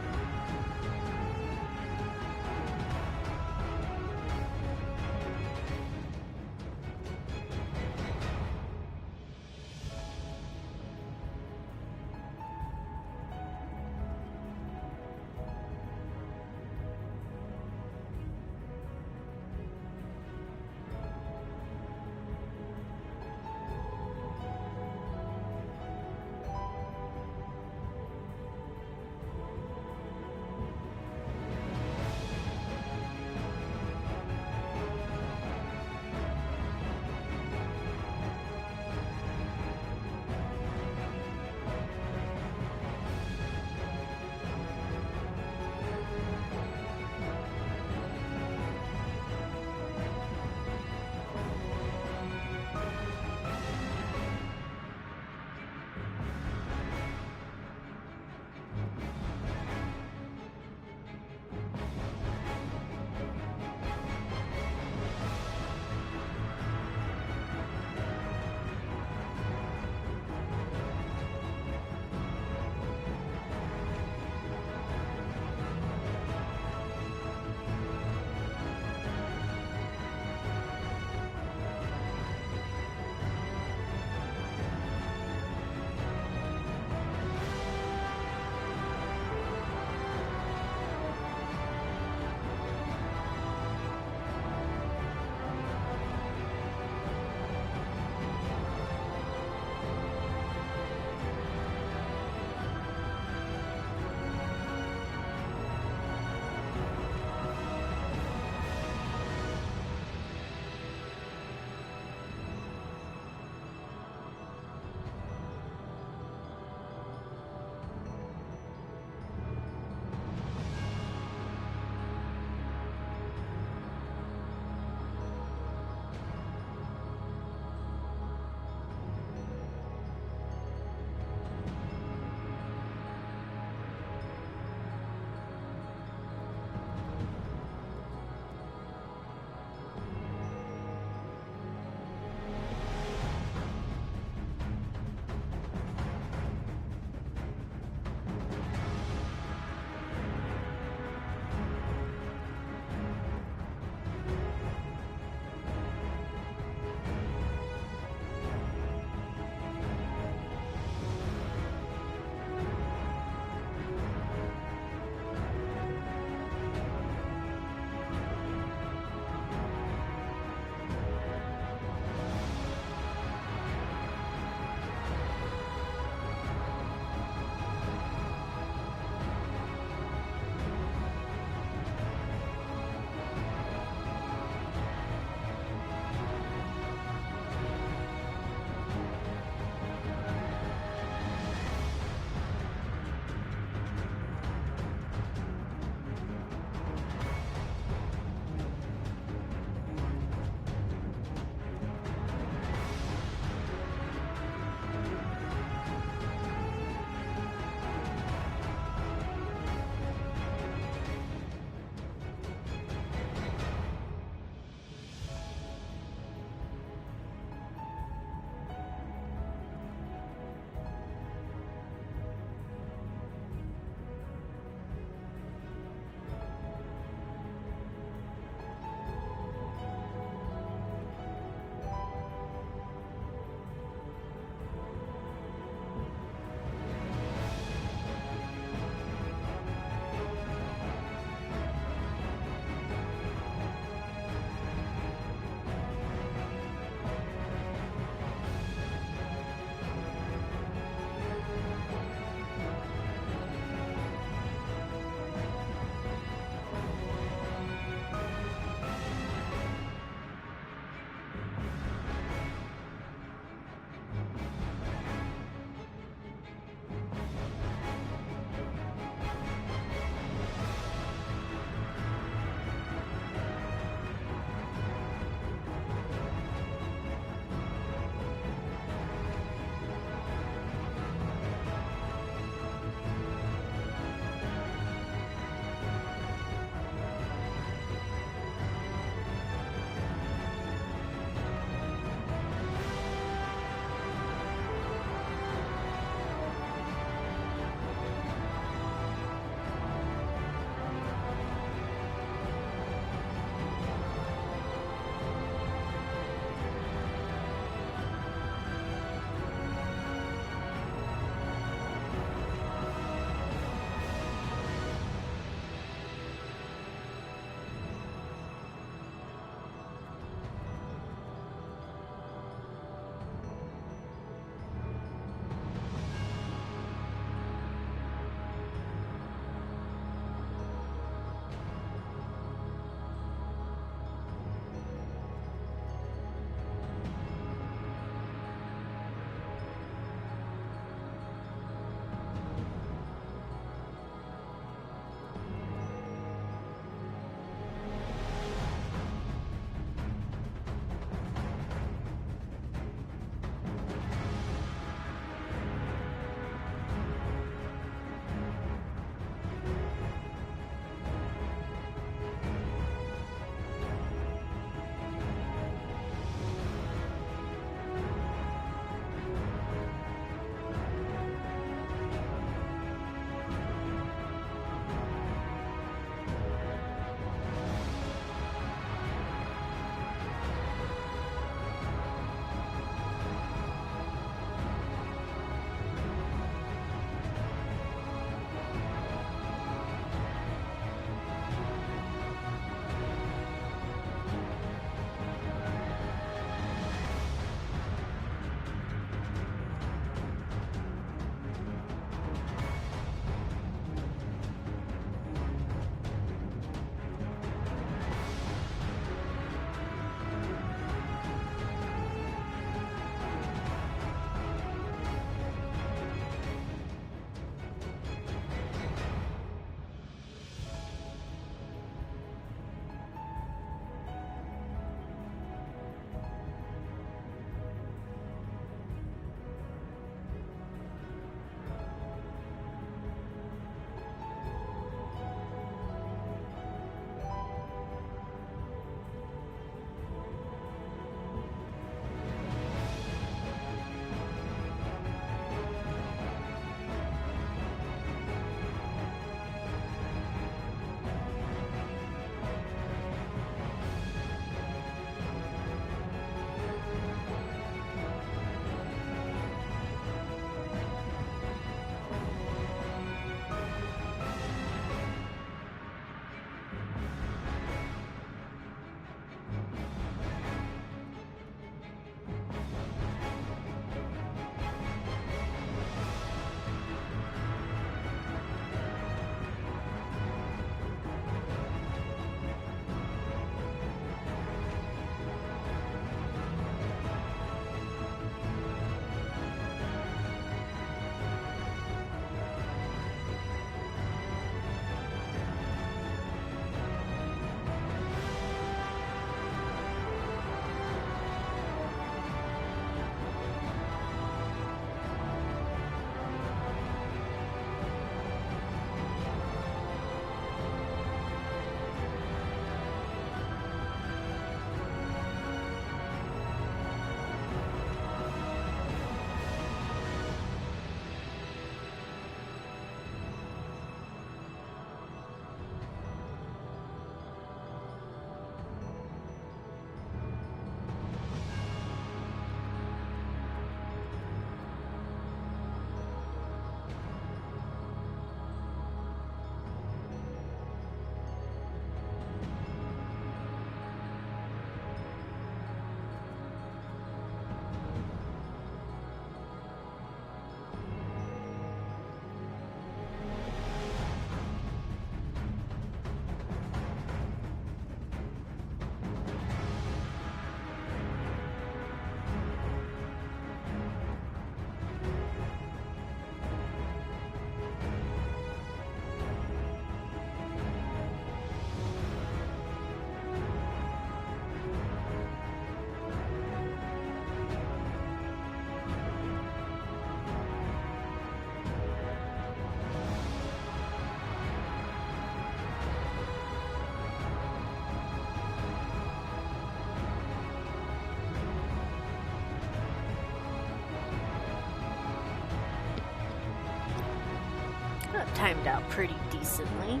timed out pretty decently.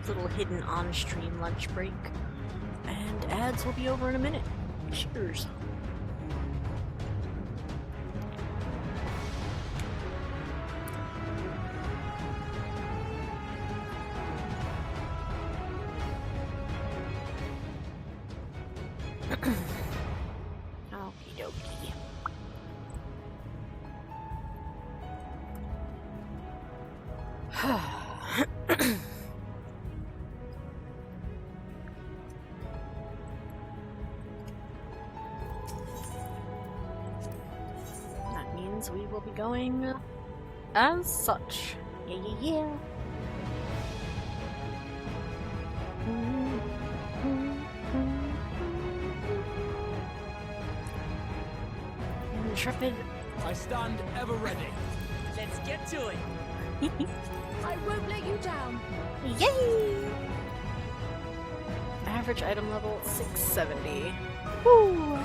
Little hidden on-stream lunch break. And ads will be over in a minute. Cheers. Okie dokie. That means we will be going as such. Yeah, yeah, yeah. Intrepid.
I stand ever ready.
Let's get to it.
I won't let you down.
Yay! Average item level 670. Woo!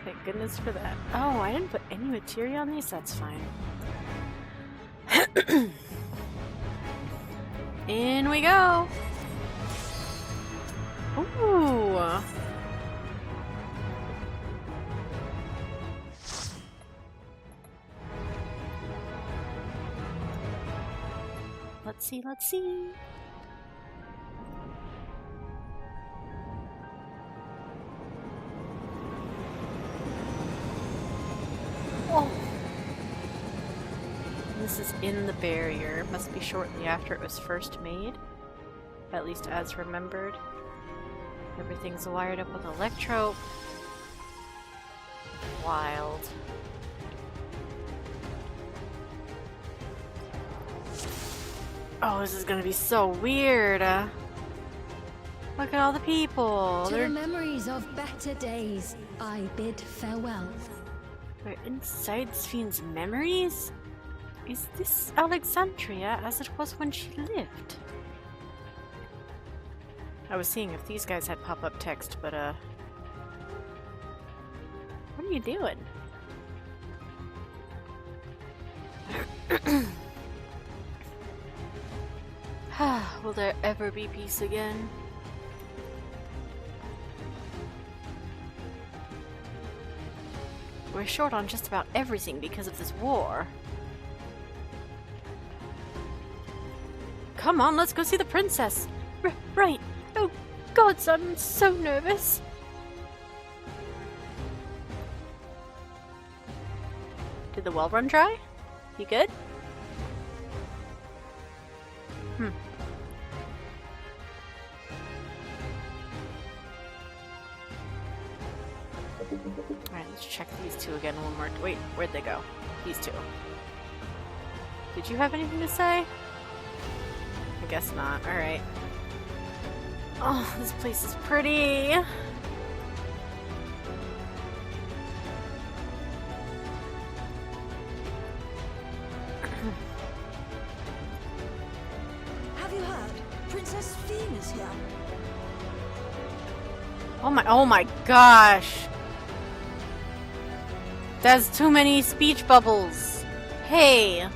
Thank goodness for that. Oh, I didn't put any materia on these? That's fine. In we go! Ooh! Let's see, let's see. Oh. This is in the barrier. Must be shortly after it was first made. At least as remembered. Everything's wired up with electro. Wild. Oh, this is gonna be so weird. Look at all the people.
To
They're
the memories of better days, I bid farewell.
inside Sfine's memories? Is this Alexandria as it was when she lived? I was seeing if these guys had pop-up text, but what are you doing? Will there ever be peace again? We're short on just about everything because of this war. Come on, let's go see the princess! Right! Oh, gods, I'm so nervous! Did the well run dry? You good? Alright, let's check these two again one more. Wait, where'd they go? These two. Did you have anything to say? I guess not. Alright. Oh, this place is pretty!
Have you heard? Princess Sina is here.
Oh my gosh! That's too many speech bubbles! Hey!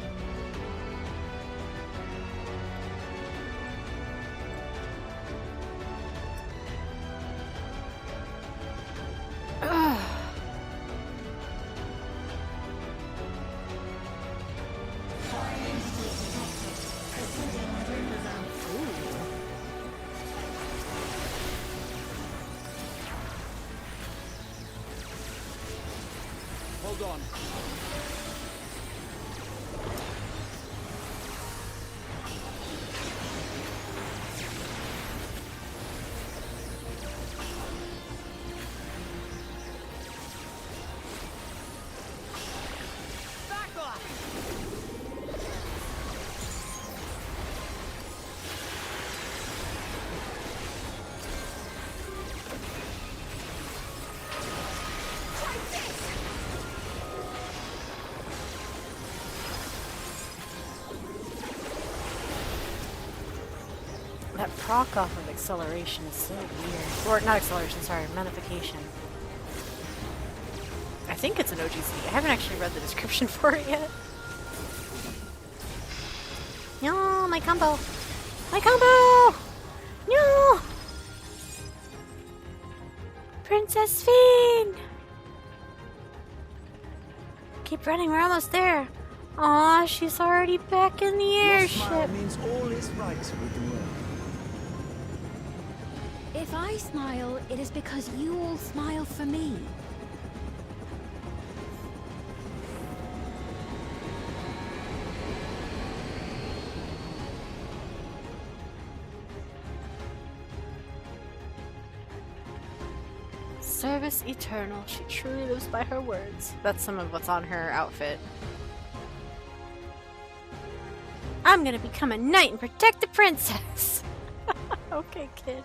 Ugh.
Hold on.
That proc off of acceleration is so weird. Or not acceleration, sorry, magnification. I think it's an OGC. I haven't actually read the description for it yet. No, my combo! My combo! No! Princess Fiend! Keep running, we're almost there. Aw, she's already back in the
Your smile
airship.
means all is right with the world.
If I smile, it is because you all smile for me.
Service eternal. She truly lives by her words. That's some of what's on her outfit. I'm gonna become a knight and protect the princess. Okay, kid.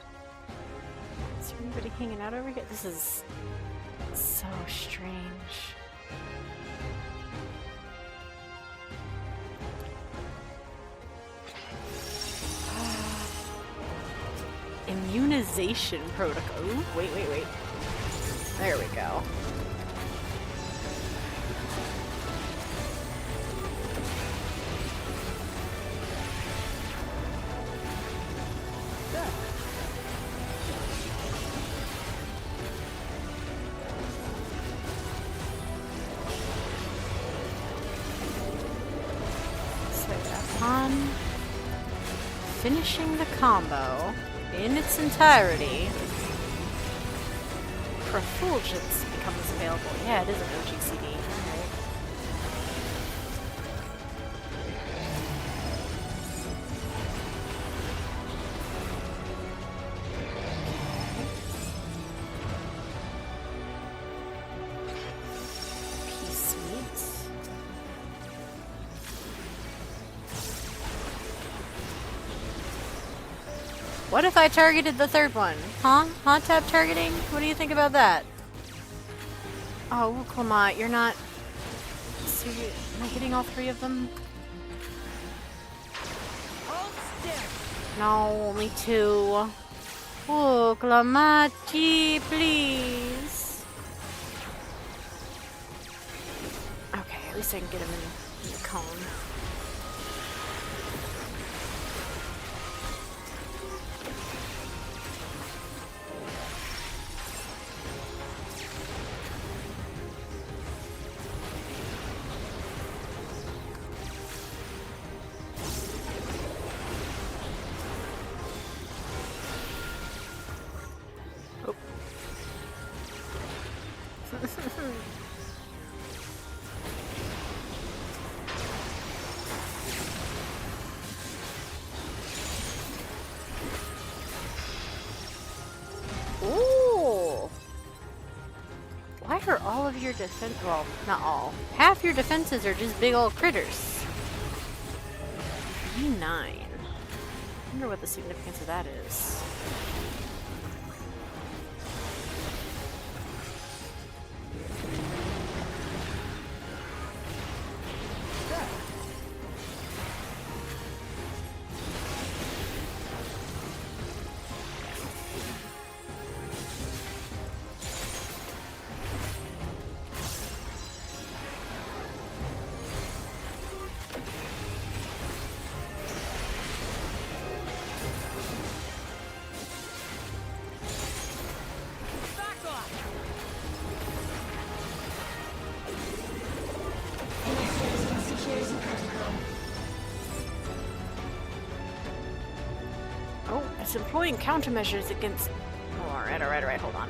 Is there anybody hanging out over here? This is so strange. Immunization protocol. Ooh, wait. There we go. So upon finishing the combo in its entirety, Profulgence becomes available. Yeah, it is an OGCD. Alright. Peace Sweets. What if I targeted the third one? Huh? Hot tap targeting? What do you think about that? Oh, Clamont, you're not... Serious? Am I getting all three of them? No, only two. Oh, Clamont, please. Okay, at least I can get him in the cone. Ooh! Why are all of your defense? Well, not all. Half your defenses are just big old critters. E9. I wonder what the significance of that is. Oh, it's employing countermeasures against... Oh, alright, hold on.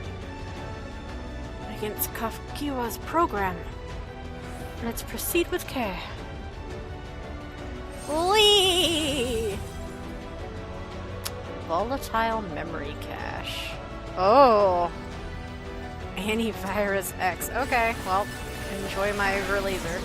Against Kafkiwa's program. Let's proceed with care. Whee! Volatile memory cache. Oh! Antivirus X. Okay, well, enjoy my laser.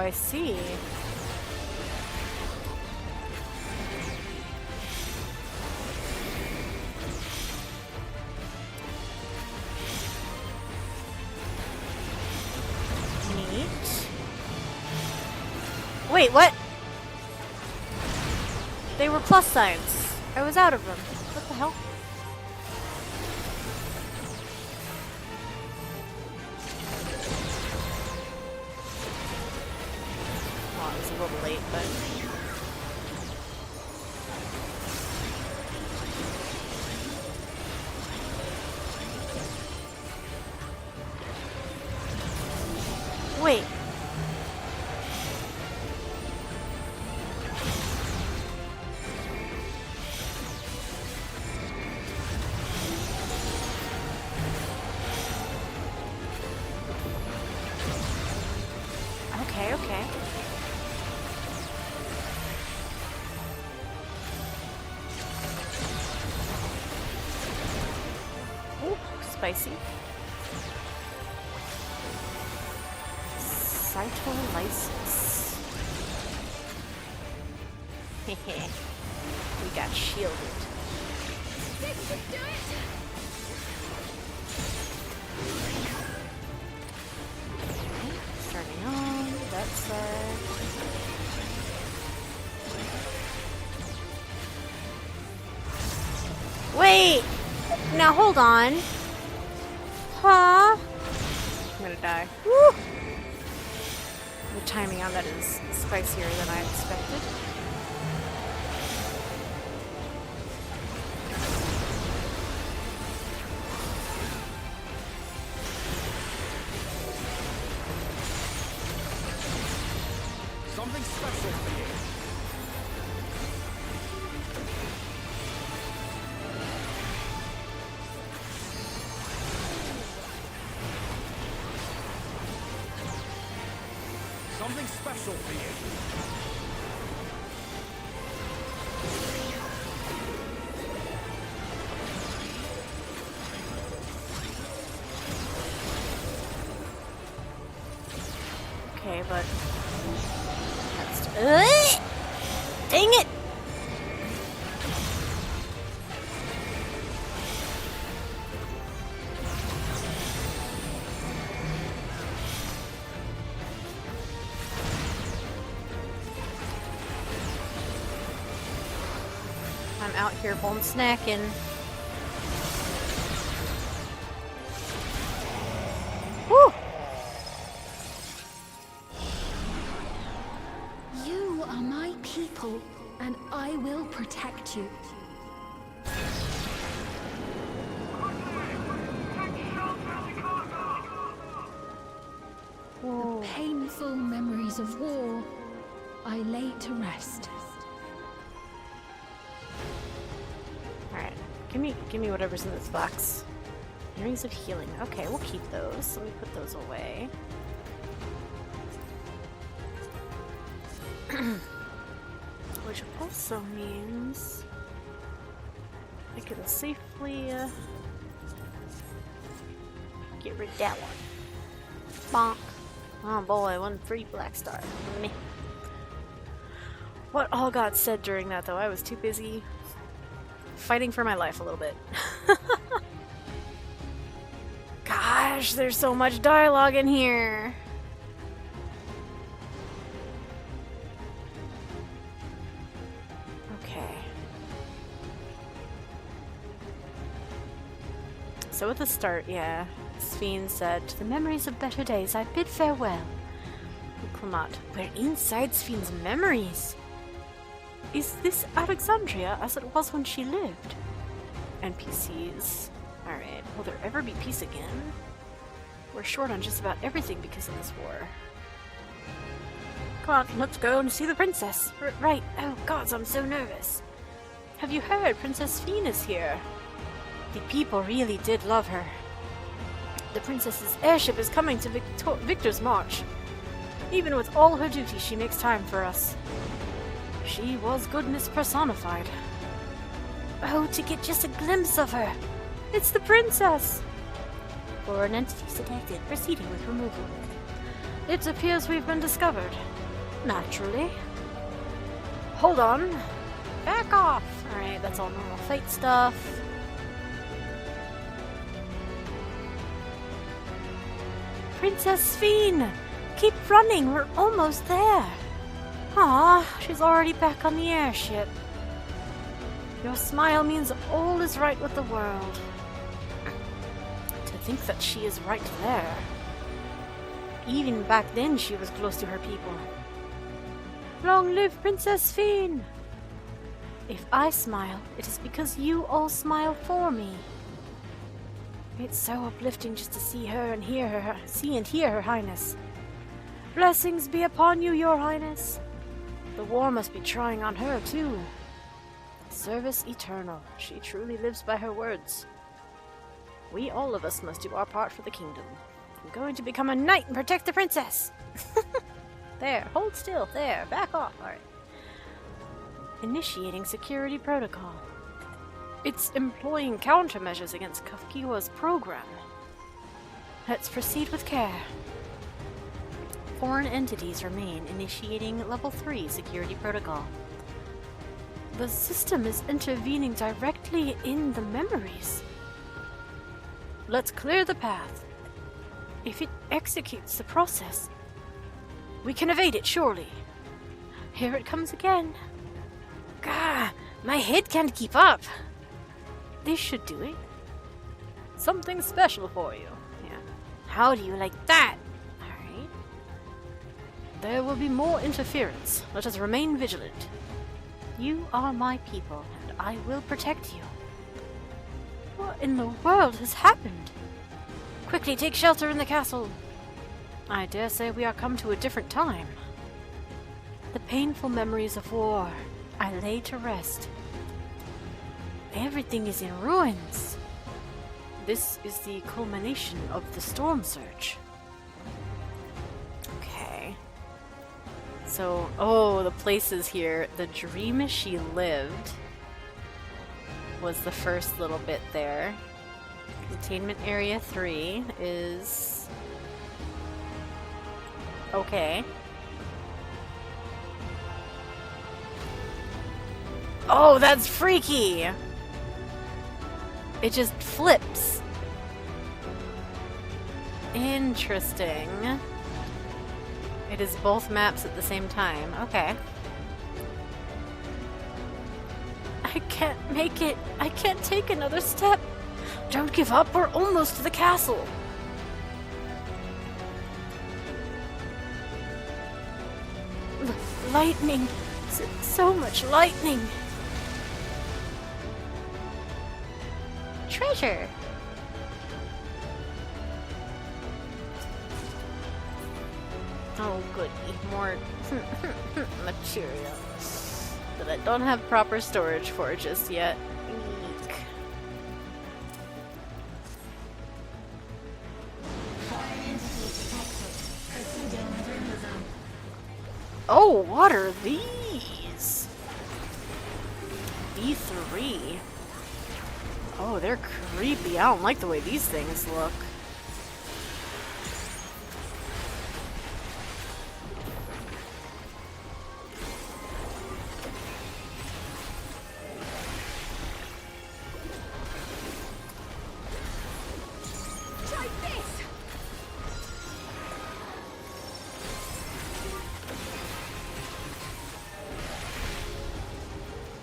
I see. Neat. Wait, what? They were plus signs. I was out of them. What the hell? Well, it was a little late, but... Wait. Okay, okay. Ooh, spicy. Cyto license. Hehe. We got shielded.
This should do it!
Turning on that side. Wait! Now hold on. Huh? I'm gonna die. Woo! The timing on that is spicier than I expected.
Something special for you. Something special for you.
Okay, but that's dang it! I'm out here bone snacking. Woo!
You are my people, and I will protect you.
Whoa.
The painful memories of war I lay to rest.
Alright, give me whatever's in this box. Earrings of healing. Okay, we'll keep those. Let me put those away. Which also means I can safely get rid of that one. Bonk. Oh boy, one free black star. Meh. What all got said during that though? I was too busy fighting for my life a little bit. Gosh, there's so much dialogue in here. Okay. So at the start, yeah, Sphene said, "To the memories of better days I bid farewell." Clement, we're inside Sphene's memories. Is this Alexandria as it was when she lived? NPCs. Alright, will there ever be peace again? We're short on just about everything because of this war. Come on, let's go and see the princess. Right. Oh gods, I'm so nervous. Have you heard? Princess Sphene is here. The people really did love her. The princess's airship is coming to Victor's March. Even with all her duties, she makes time for us. She was goodness personified. Oh, to get just a glimpse of her! It's the princess! Or an entity selected, proceeding with removal. It appears we've been discovered. Naturally. Hold on. Back off! Alright, that's all normal fight stuff. Princess Sphene! Keep running, we're almost there! Ah, she's already back on the airship. Your smile means all is right with the world. To think that she is right there. Even back then she was close to her people. Long live Princess Sphene! If I smile, it is because you all smile for me. It's so uplifting just to see her and hear her, see and hear Her Highness. Blessings be upon you, Your Highness. The war must be trying on her, too. Service eternal. She truly lives by her words. We, all of us, must do our part for the kingdom. I'm going to become a knight and protect the princess. There, hold still. There, back off. Alright. Initiating security protocol. It's employing countermeasures against Kafkiwa's program. Let's proceed with care. Foreign entities remain. Initiating level 3 security protocol. The system is intervening directly in the memories. Let's clear the path. If it executes the process, we can evade it, surely. Here it comes again. Gah, my head can't keep up. This should do it. Something special for you. Yeah. How do you like that? Alright. There will be more interference. Let us remain vigilant. You are my people, and I will protect you. What in the world has happened? Quickly take shelter in the castle. I dare say we are come to a different time. The painful memories of war I lay to rest. Everything is in ruins. This is the culmination of the storm surge. Okay. So, oh, the places here. The dream she lived was the first little bit there. Containment Area 3 is... okay. Oh, that's freaky! It just flips. Interesting. It is both maps at the same time. Okay. I can't make it. I can't take another step. Don't give up. We're almost to the castle. Lightning. So much lightning. Treasure. Oh, good. Need more material that I don't have proper storage for just yet. Eek. Oh, what are these? B3. Oh, they're creepy. I don't like the way these things look.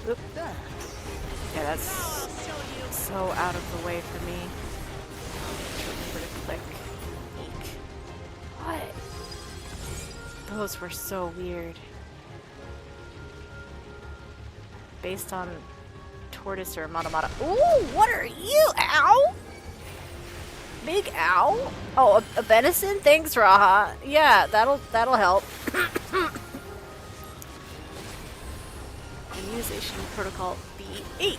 Oop. Yeah, that's so out of the way for me. Remember to click. Eek. What? Those were so weird. Based on tortoise or matamata. Ooh, what are you? Ow! Big ow? Oh, a venison? Thanks, Raha. Yeah, that'll help. Immunization protocol B8.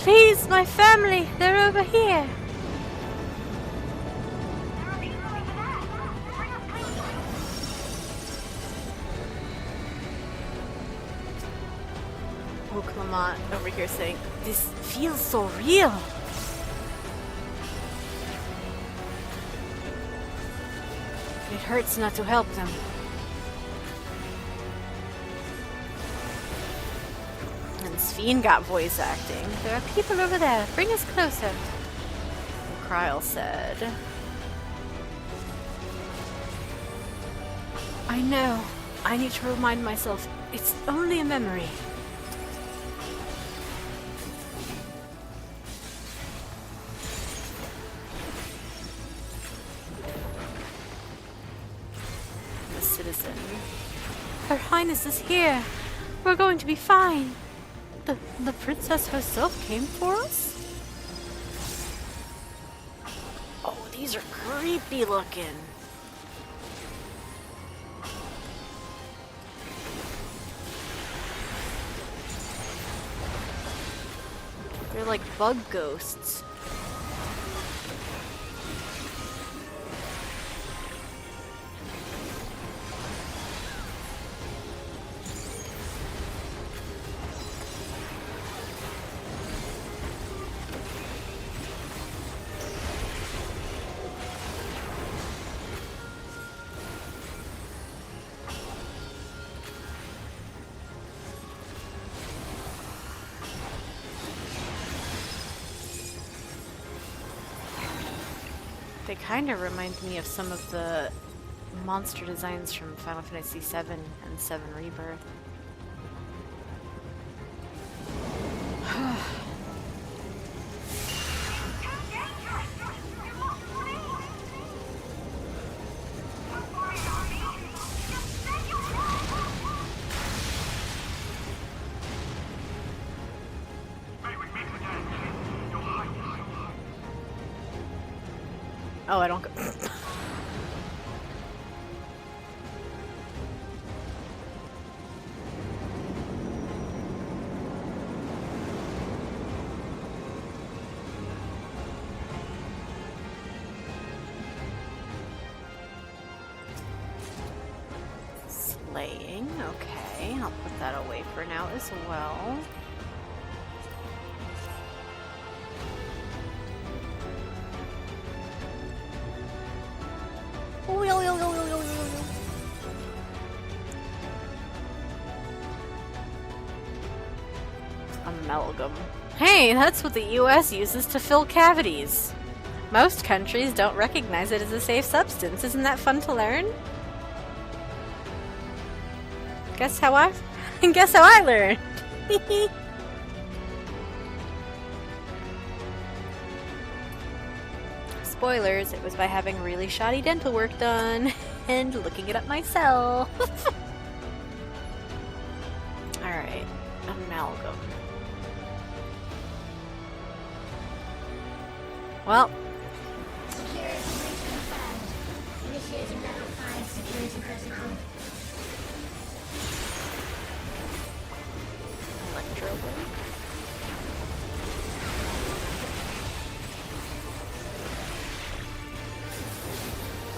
Please, my family, they're over here. Oh, Clement over here saying, this feels so real. It hurts not to help them. And Sven got voice acting. There are people over there. Bring us closer. And Kryl said, I know. I need to remind myself it's only a memory. Citizen. Her Highness is here. We're going to be fine. The princess herself came for us? Oh, these are creepy looking. They're like bug ghosts. They kind of remind me of some of the monster designs from Final Fantasy VII and VII Rebirth. Oh, I don't go. Slaying, okay. I'll put that away for now as well. Amalgam. Hey, that's what the US uses to fill cavities. Most countries don't recognize it as a safe substance. Isn't that fun to learn? Guess how I learned. Spoilers, it was by having really shoddy dental work done and looking it up myself. Alright, amalgam. Well. Electro blade.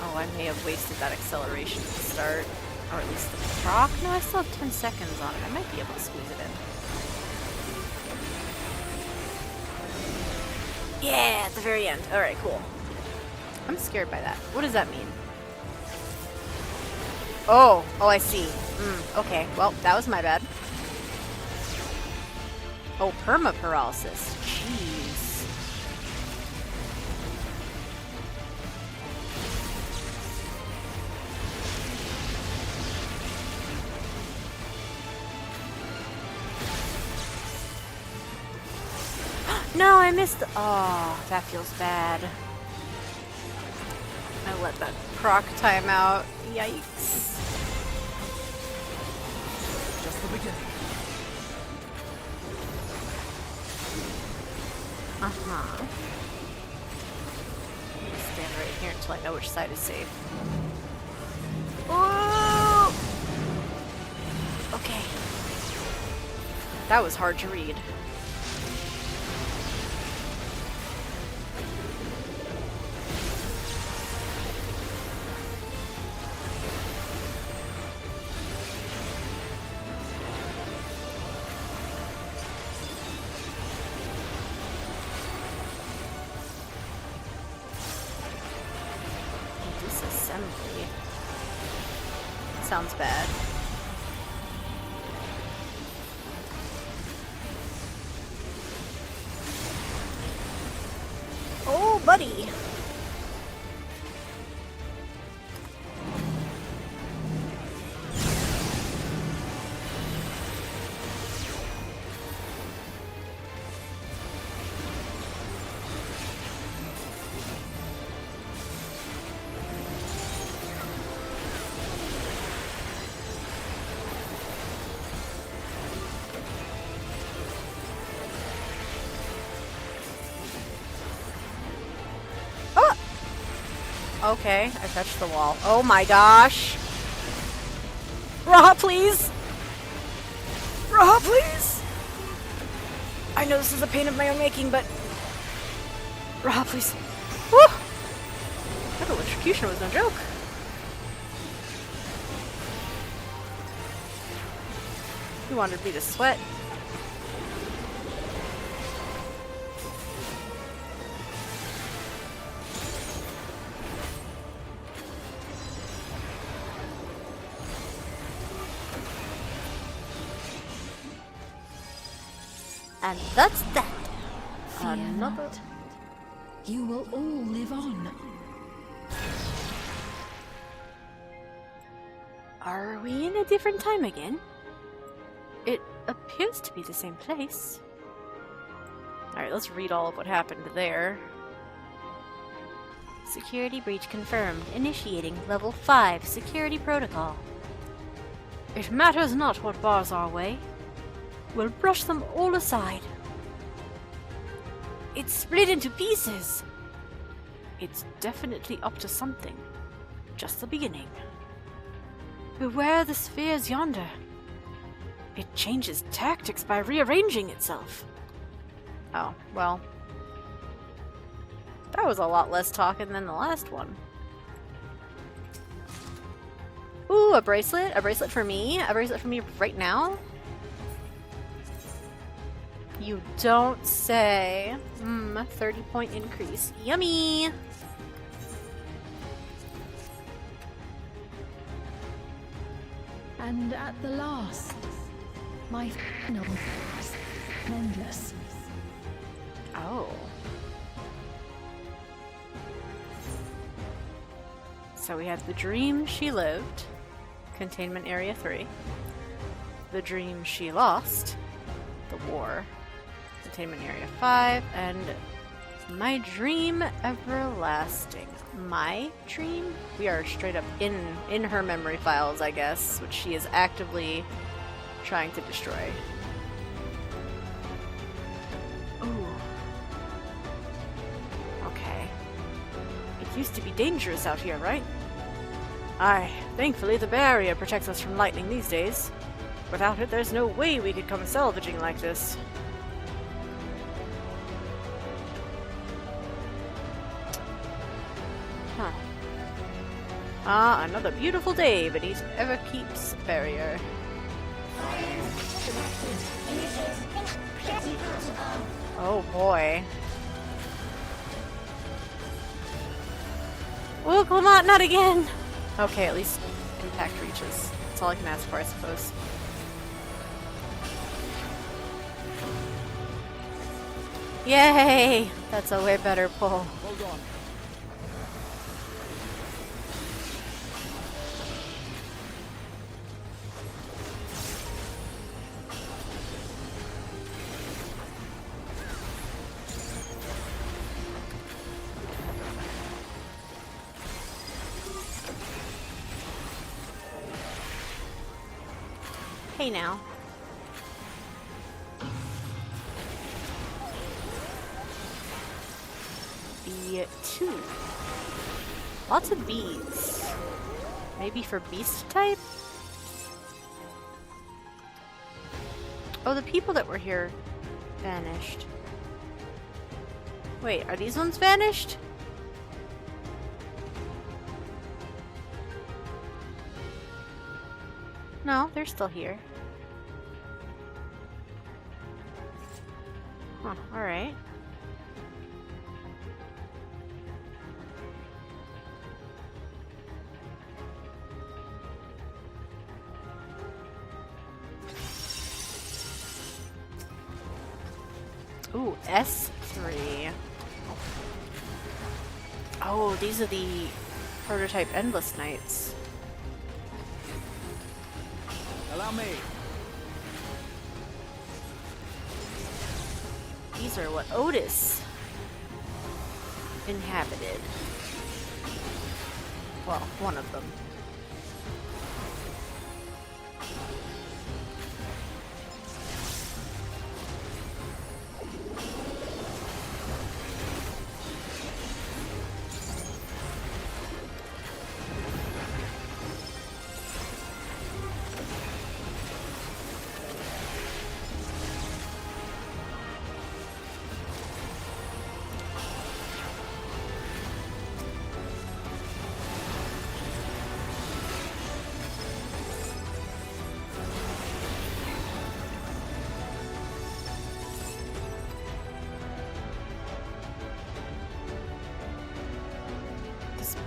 Oh, I may have wasted that acceleration to start. Or at least the proc? No, I still have 10 seconds on it. I might be able to squeeze it in. Yeah, at the very end. Alright, cool. I'm scared by that. What does that mean? Oh, I see. Okay, well, that was my bad. Oh, perma-paralysis. Jeez. No, I missed the— oh, that feels bad. I let that proc time out. Yikes.
Just the beginning.
Uh-huh. Stand right here until I know which side is safe. Oh! Okay. That was hard to read. assembly. Sounds bad. Oh, buddy! Okay, I touched the wall. Oh my gosh! Raha, please! Raha, please! I know this is a pain of my own making, but... Raha, please. Woo! That electrocution was no joke. You wanted me to sweat. And that's that.
Fear
Another.
not. You will all live on.
Are we in a different time again? It appears to be the same place. Alright, let's read all of what happened there. Security breach confirmed. Initiating level 5 security protocol. It matters not what bars our way. We'll brush them all aside. It's split into pieces. It's definitely up to something. Just the beginning. Beware the spheres yonder. It changes tactics by rearranging itself. Oh, well. That was a lot less talking than the last one. Ooh, a bracelet? A bracelet for me? A bracelet for me right now? You don't say. 30-point increase. Yummy!
And at the last, my final is endless.
Oh. So we had the dream she lived, Containment Area 3. The dream she lost, the war, Containment Area 5, and my dream everlasting. My dream? We are straight up in her memory files, I guess, which she is actively trying to destroy. Ooh. Okay. It used to be dangerous out here, right? Aye, thankfully the barrier protects us from lightning these days. Without it, there's no way we could come salvaging like this. Huh. Ah, another beautiful day beneath Everkeep's barrier. Oh boy. Oh, Clement, not again! Okay, at least impact reaches. That's all I can ask for, I suppose. Yay! That's a way better pull.
Hold on.
Hey now. B2. Lots of bees. Maybe for beast type? Oh, the people that were here vanished. Wait, are these ones vanished? No, they're still here. Huh, alright. Ooh, S3. Oh, these are the prototype Endless Knights.
Allow me.
These are what Otis inhabited. Well, one of them.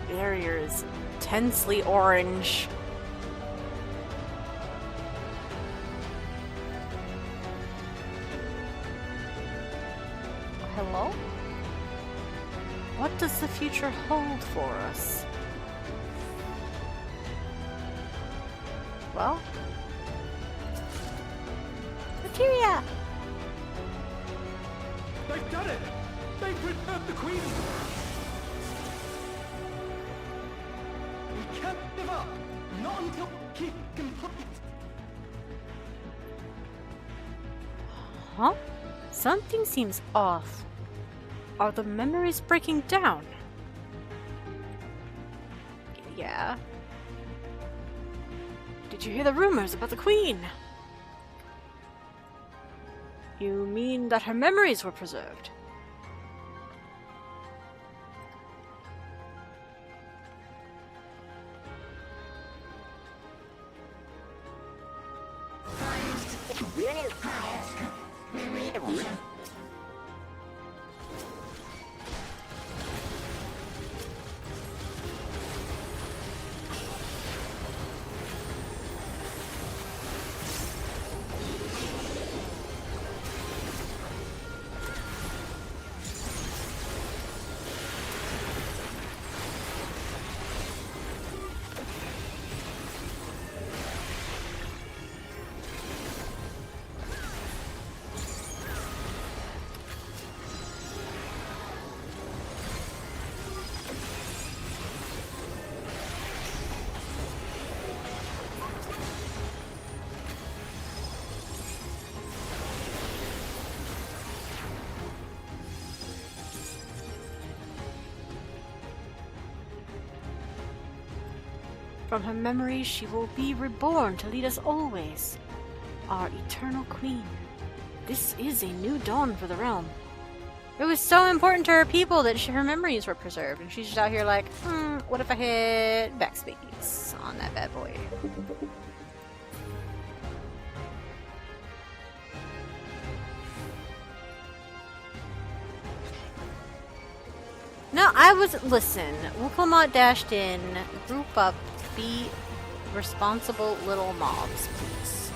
Barrier is intensely orange. Hello? What does the future hold for us? Well? Materia!
They've done it! They've returned the Queen! We can't give up! Not until keep complete!
Huh? Something seems off. Are the memories breaking down? Yeah. Did you hear the rumors about the Queen? You mean that her memories were preserved? From her memories, she will be reborn to lead us always. Our eternal queen. This is a new dawn for the realm. It was so important to her people that her memories were preserved, and she's just out here like, what if I hit backspace on that bad boy? No, listen, Wuklamat dashed in, group up, be responsible little mobs, please.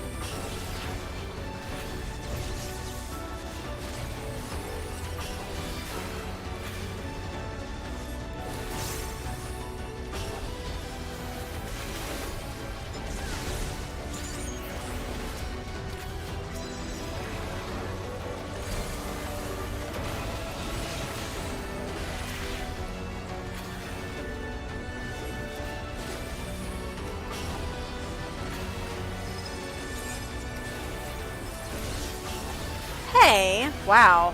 Hey! Wow.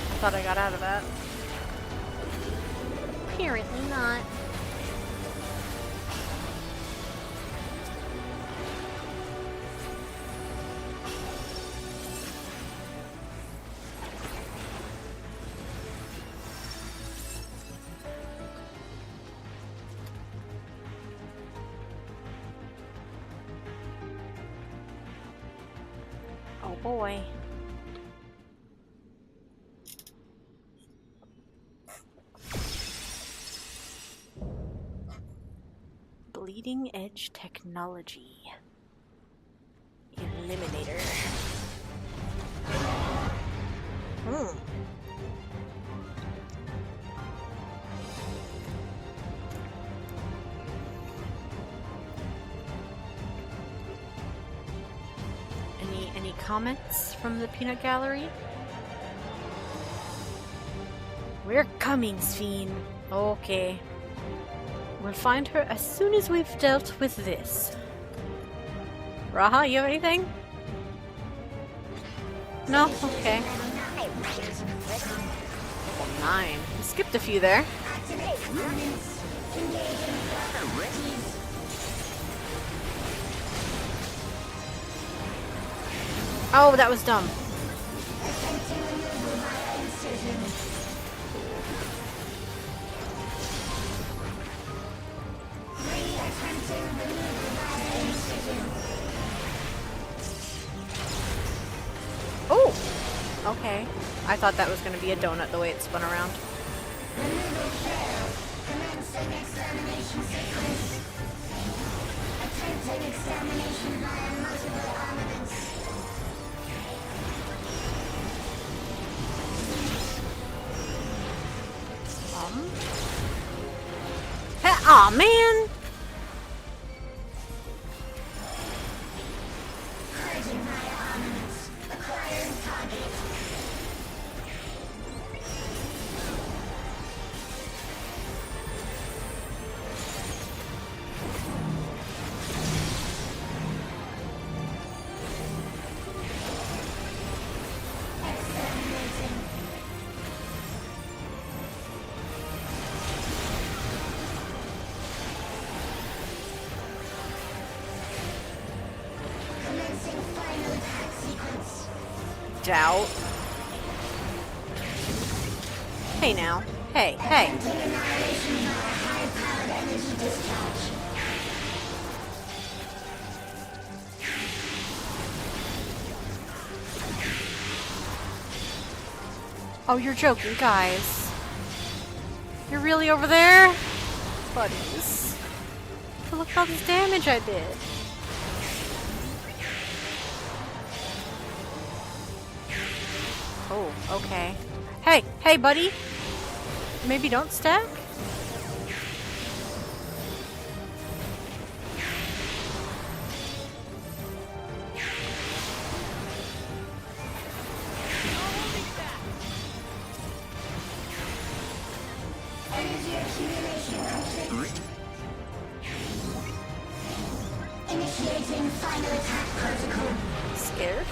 I thought I got out of that. Apparently not. Oh boy. Bleeding edge technology. Eliminator. Any comments from the peanut gallery? We're coming, Sphene. Okay. We'll find her as soon as we've dealt with this. Raha, you have anything? No? Okay. Level 9. We skipped a few there. Oh, that was dumb. Oh! Okay. I thought that was going to be a donut the way it spun around. Aw, man! Doubt. Hey now. Hey, hey. Oh, you're joking, guys. You're really over there? Buddies. Look at all this damage I did. Oh, okay. Hey, hey, buddy. Maybe don't stack?
Initiating final attack protocol.
Scared?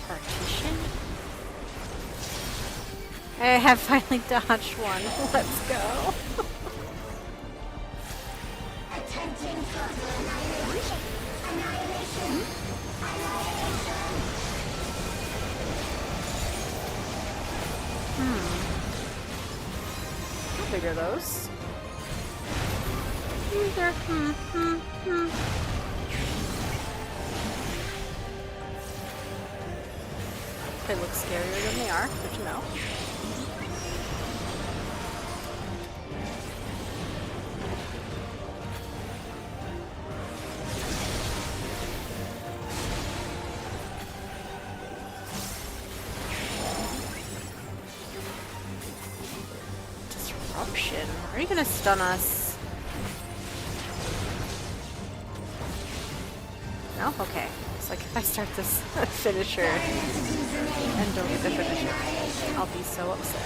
Partition? I have finally dodged one. Let's go.
Attempting further annihilation. Annihilation.
How big are those? These are They look scarier than they are, good to know. Disruption. Are you gonna stun us? No? Okay. It's like if I start this finisher and don't get the finisher, I'll be so upset.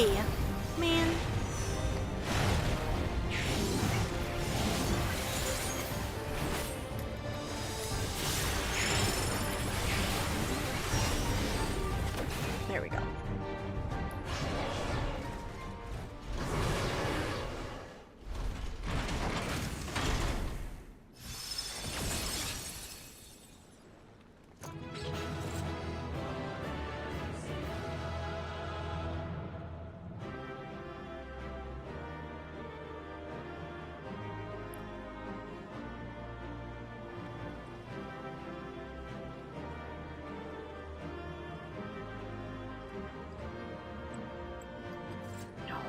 way! Man. There we go.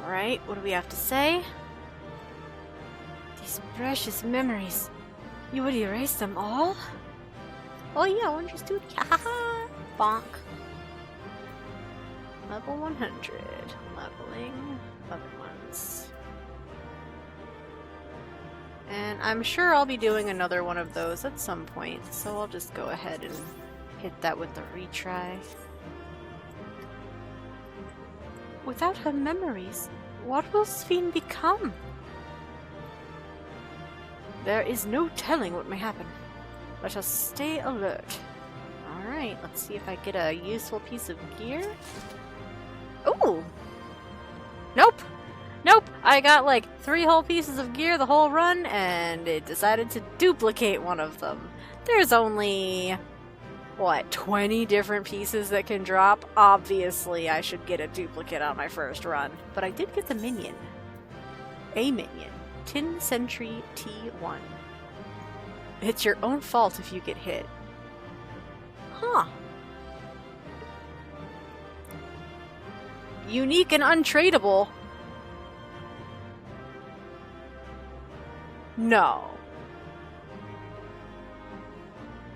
Alright, what do we have to say? These precious memories. You would erase them all? Oh yeah, why don't you just do it? Haha! Bonk. Level 100. Leveling other ones. And I'm sure I'll be doing another one of those at some point, so I'll just go ahead and hit that with the retry. Without her memories, what will Sphene become? There is no telling what may happen. Let us stay alert. Alright, let's see if I get a useful piece of gear. Ooh! Nope! Nope! I got like 3 whole pieces of gear the whole run, and it decided to duplicate one of them. There's only... what, 20 different pieces that can drop? Obviously, I should get a duplicate on my first run. But I did get the minion. A minion. Tin Sentry T1. It's your own fault if you get hit. Huh. Unique and untradeable. No.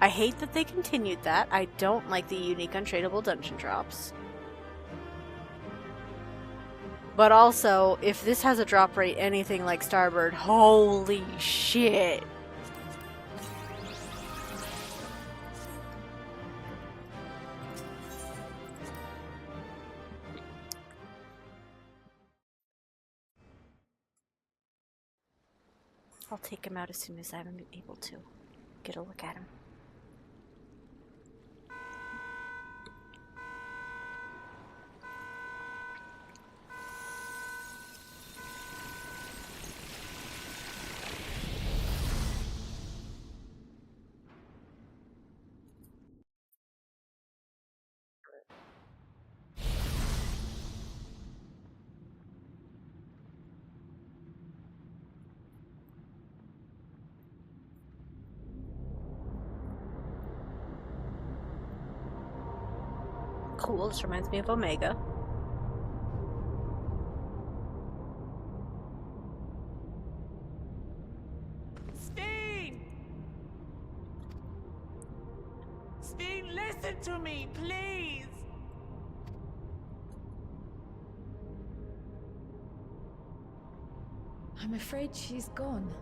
I hate that they continued that. I don't like the unique untradeable dungeon drops. But also, if this has a drop rate anything like Starbird, holy shit. I'll take him out as soon as I'm able to get a look at him. Cool, this reminds me of Omega.
Sphene! Sphene, listen to me, please!
I'm afraid she's gone.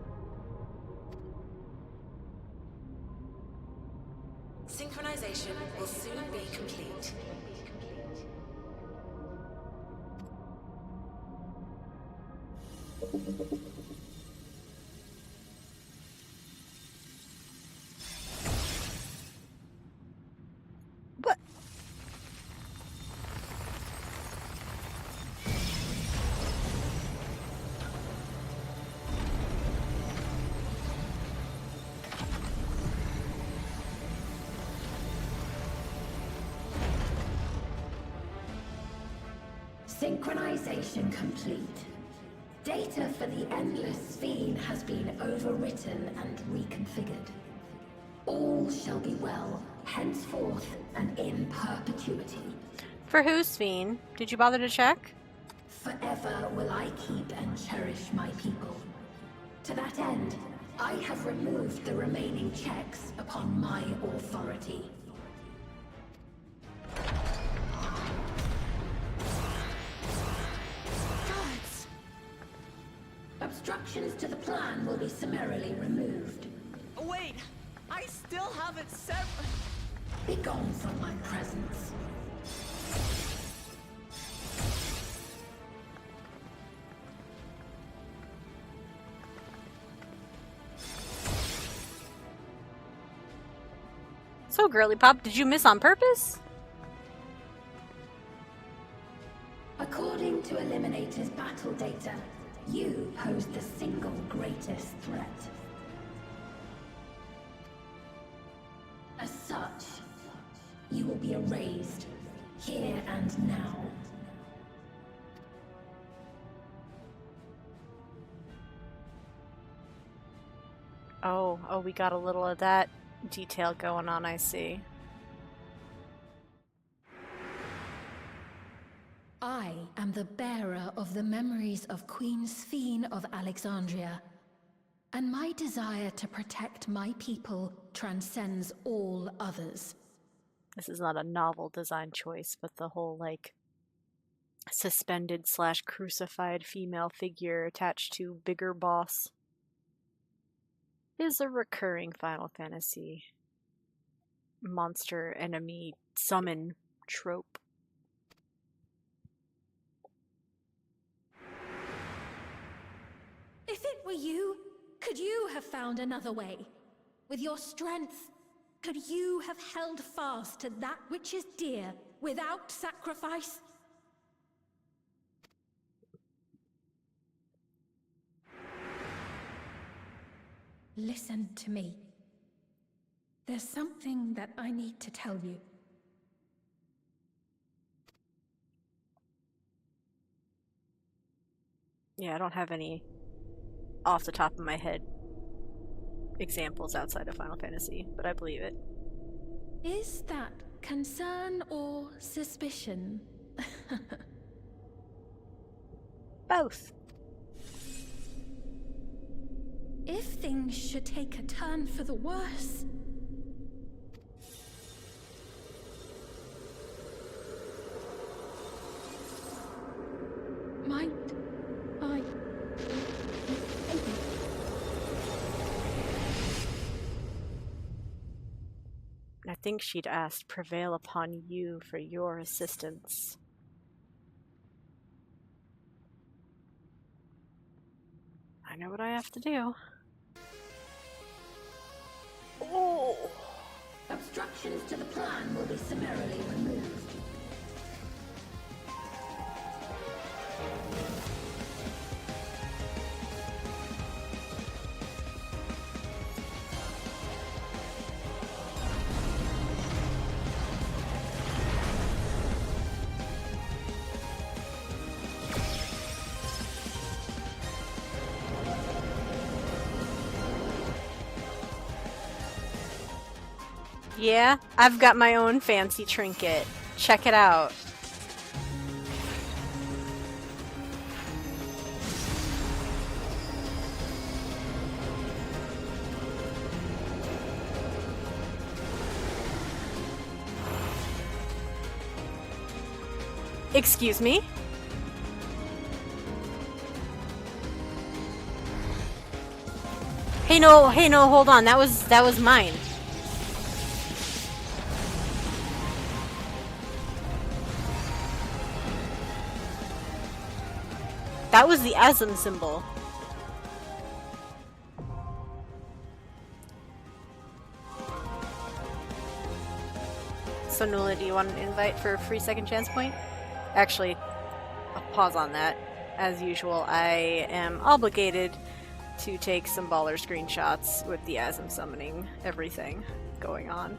Synchronization will soon be complete.
What?
Synchronization complete. Data for the Endless Sphene has been overwritten and reconfigured. All shall be well, henceforth and in perpetuity.
For who, Sphene? Did you bother to check?
Forever will I keep and cherish my people. To that end, I have removed the remaining checks upon my authority. Obstructions to the plan will be summarily removed.
Wait! I still have it set.
Be gone from my presence.
No, girly pop, did you miss on purpose?
According to Eliminator's battle data, you pose the single greatest threat. As such, you will be erased, here and now.
Oh, we got a little of that detail going on, I see.
I am the bearer of the memories of Queen Sphene of Alexandria, and my desire to protect my people transcends all others.
This is not a novel design choice, but the whole, like, suspended / crucified female figure attached to bigger boss is a recurring Final Fantasy monster enemy summon trope.
If it were you, could you have found another way? With your strength, could you have held fast to that which is dear without sacrifice? Listen to me. There's something that I need to tell you.
Yeah, I don't have any off the top of my head examples outside of Final Fantasy, but I believe it.
Is that concern or suspicion?
Both.
If things should take a turn for the worse... might I...
I think she'd asked prevail upon you for your assistance. I know what I have to do. Oh!
Obstructions to the plan will be summarily removed.
Yeah, I've got my own fancy trinket. Check it out. Excuse me? Hey no, hold on. That was mine. That was the Asm symbol. So Nula, do you want an invite for a free second chance point? Actually, I'll pause on that. As usual, I am obligated to take some baller screenshots with the Asm summoning everything going on.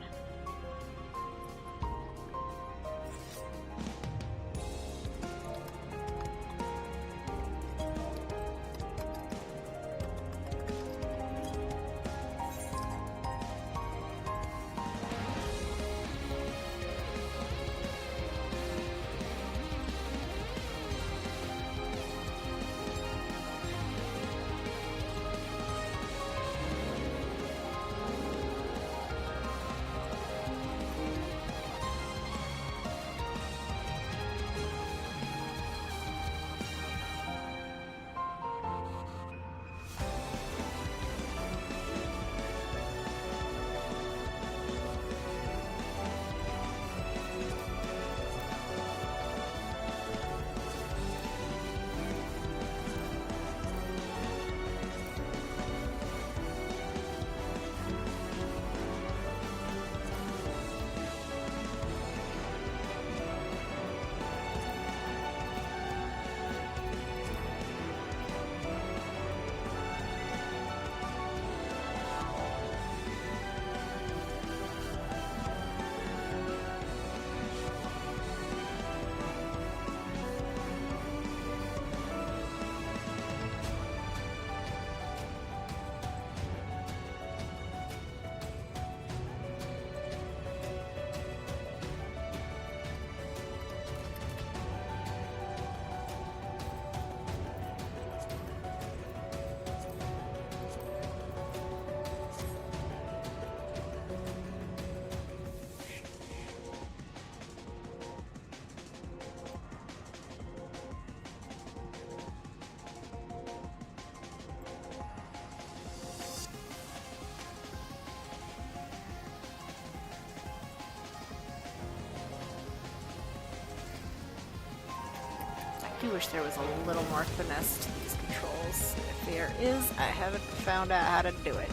do wish there was a little more finesse to these controls. If there is, I haven't found out how to do it.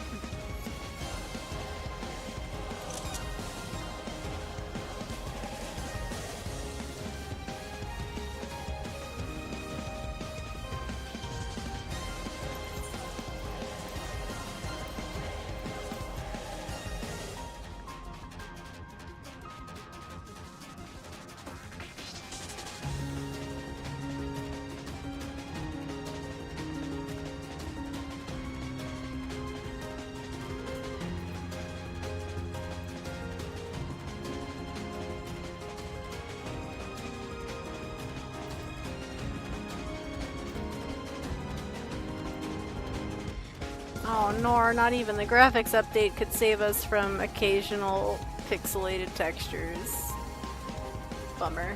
Oh, nor not even the graphics update could save us from occasional pixelated textures. Bummer.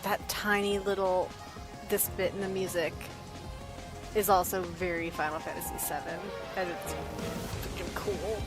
That tiny little this bit in the music is also very Final Fantasy VII, and it's freaking cool.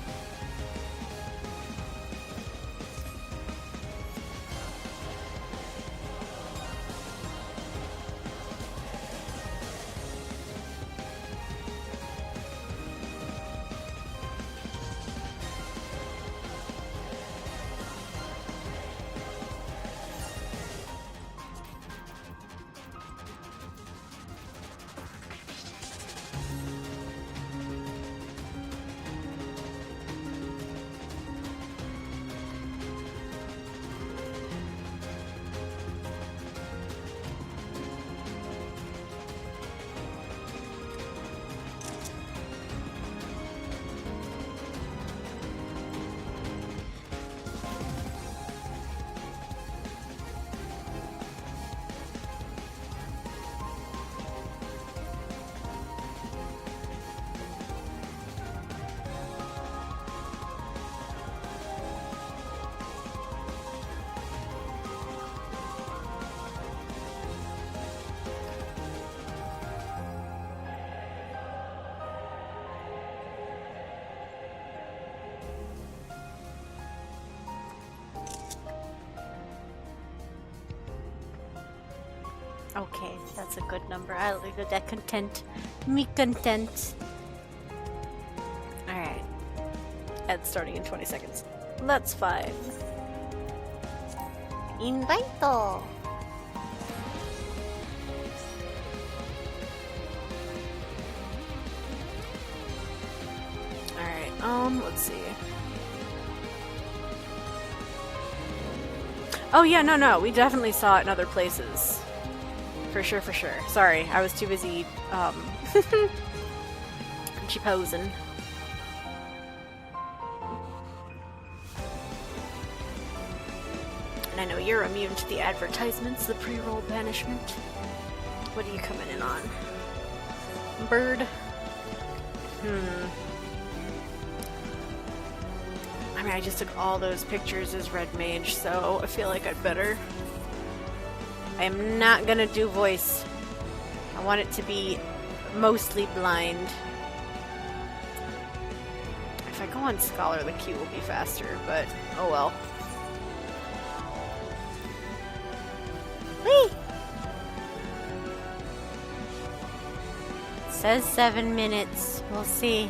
Okay, that's a good number. I like that content. Me content. Ed starting in 20 seconds. That's 5. Invito. Alright, let's see. Oh yeah, no, we definitely saw it in other places. For sure. Sorry, I was too busy, posing. And I know you're immune to the advertisements, the pre-roll banishment. What are you coming in on? Bird? I mean, I just took all those pictures as Red Mage, so I feel like I'd better. I am not gonna do voice. I want it to be mostly blind. If I go on Scholar, the queue will be faster, but oh well. Whee! It says 7 minutes. We'll see.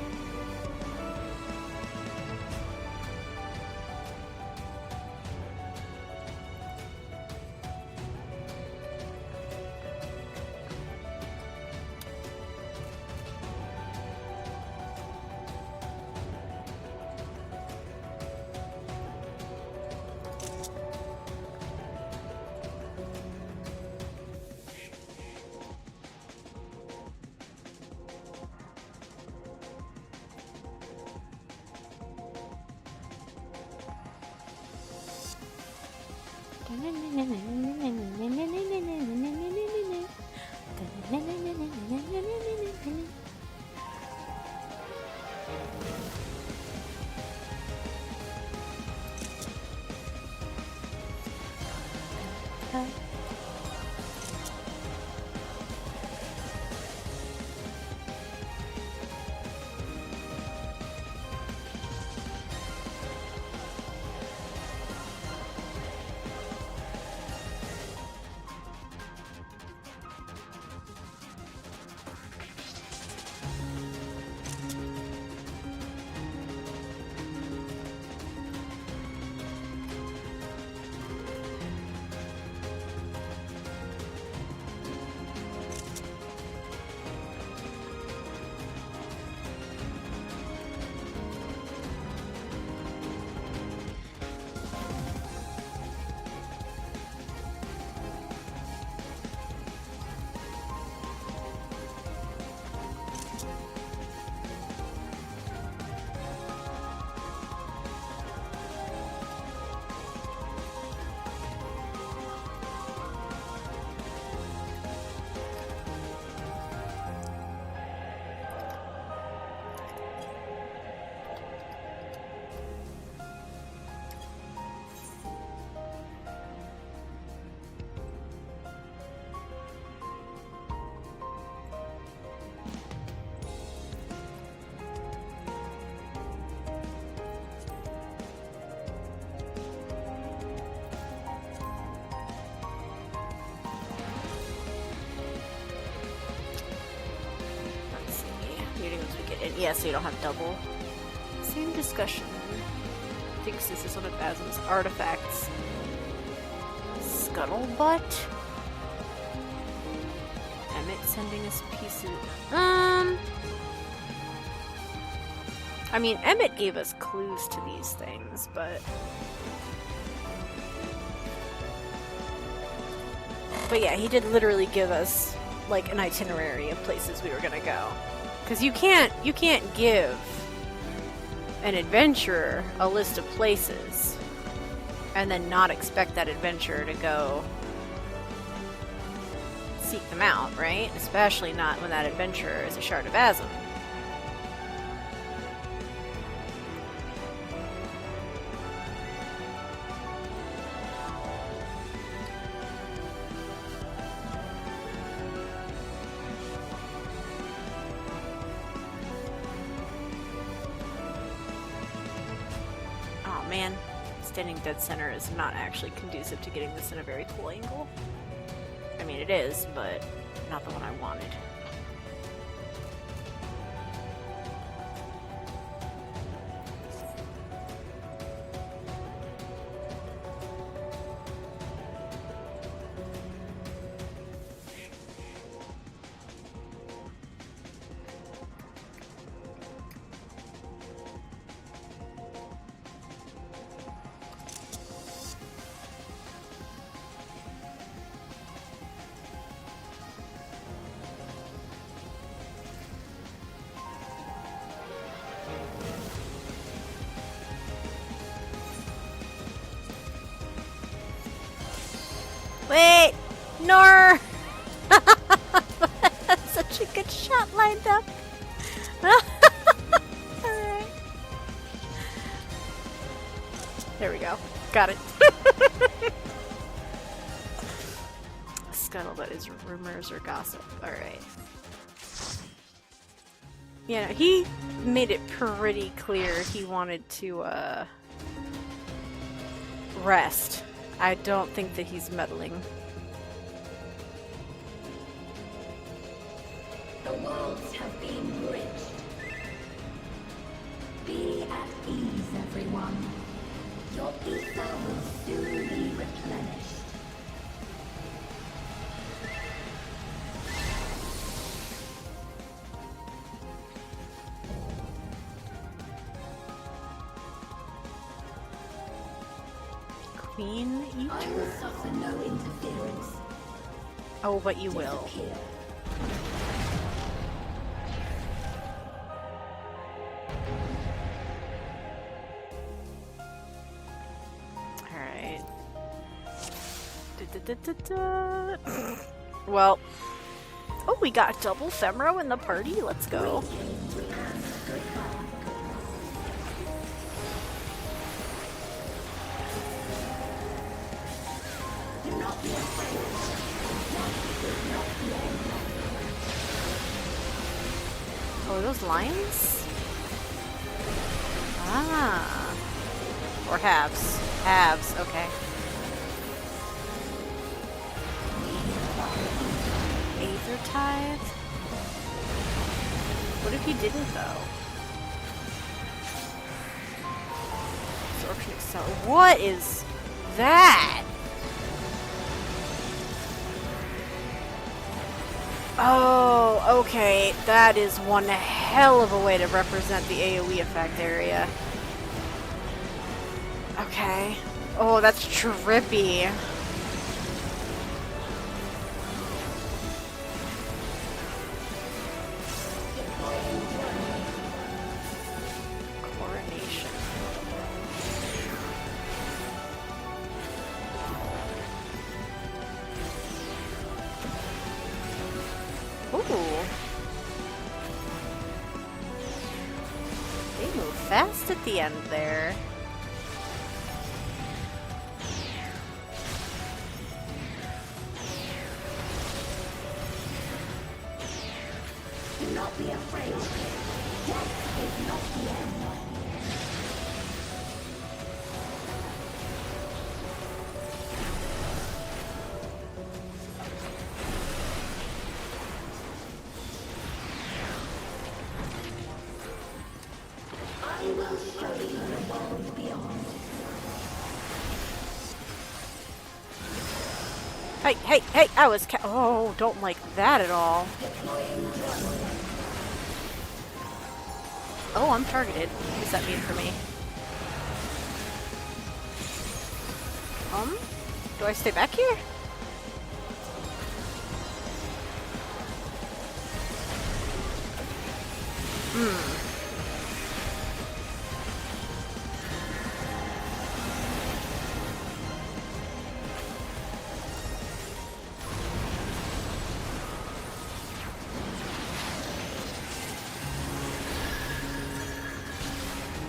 Yeah, so you don't have double. Same discussion. Thinks this is one of Basim's artifacts. Scuttlebutt? Emmett sending us pieces. I mean, Emmett gave us clues to these things, but yeah, he did literally give us like an itinerary of places we were gonna go. Because you can't give an adventurer a list of places and then not expect that adventurer to go seek them out, right? Especially not when that adventurer is a Shard of Basim. Standing dead center is not actually conducive to getting this in a very cool angle. I mean, it is, but not the one I wanted. Wait! No! That's such a good shot lined up. Alright. There we go. Got it. Scuttlebutt is rumors or gossip. Alright. Yeah, no, he made it pretty clear he wanted to, rest. I don't think that he's meddling.
The worlds have been bridged. Be at ease, everyone. Your ether will soon be replenished.
Queen Eater?
I will suffer no interference.
Oh, but you will.
Disappear.
Alright. Well. Oh, we got double Femro in the party? Let's go. Oh, are those lions? Ah. Or halves. Halves, okay. Aether Tithe? What if he didn't, though? Absorption Excel. What is that? Oh, okay. That is one hell of a way to represent the AoE effect area. Okay. Oh, that's trippy. Coronation. Ooh. They move fast at the end there.
Do not be afraid. Death is not the end. I will show you the world beyond.
Hey, hey, hey! I was oh, don't like that at all. Oh, I'm targeted. What does that mean for me? Do I stay back here?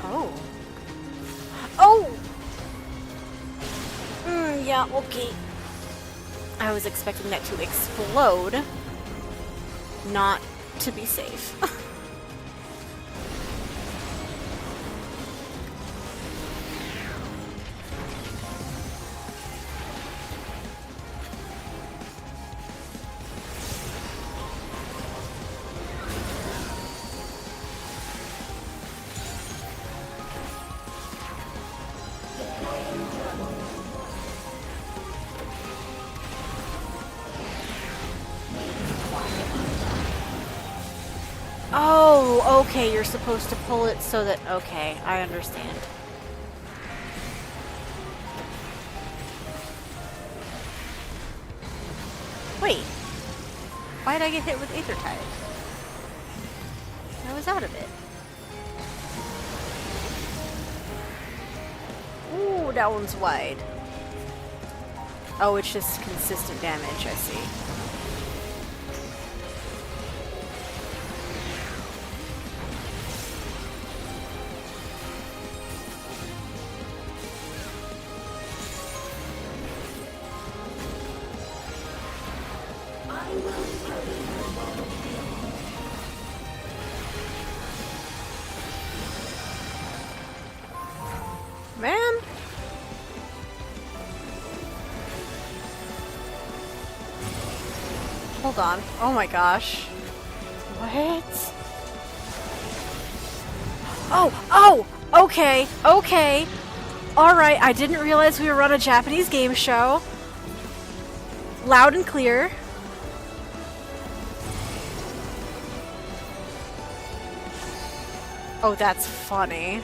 Oh. Oh! Yeah, okay. I was expecting that to explode, not to be safe. Oh, okay, you're supposed to pull it so that... Okay, I understand. Wait. Why did I get hit with Aether Tide? I was out of it. Ooh, that one's wide. Oh, it's just consistent damage, I see. Man! Hold on. Oh my gosh. What? Oh! Oh! Okay! Okay! Alright, I didn't realize we were on a Japanese game show. Loud and clear. Oh, that's funny.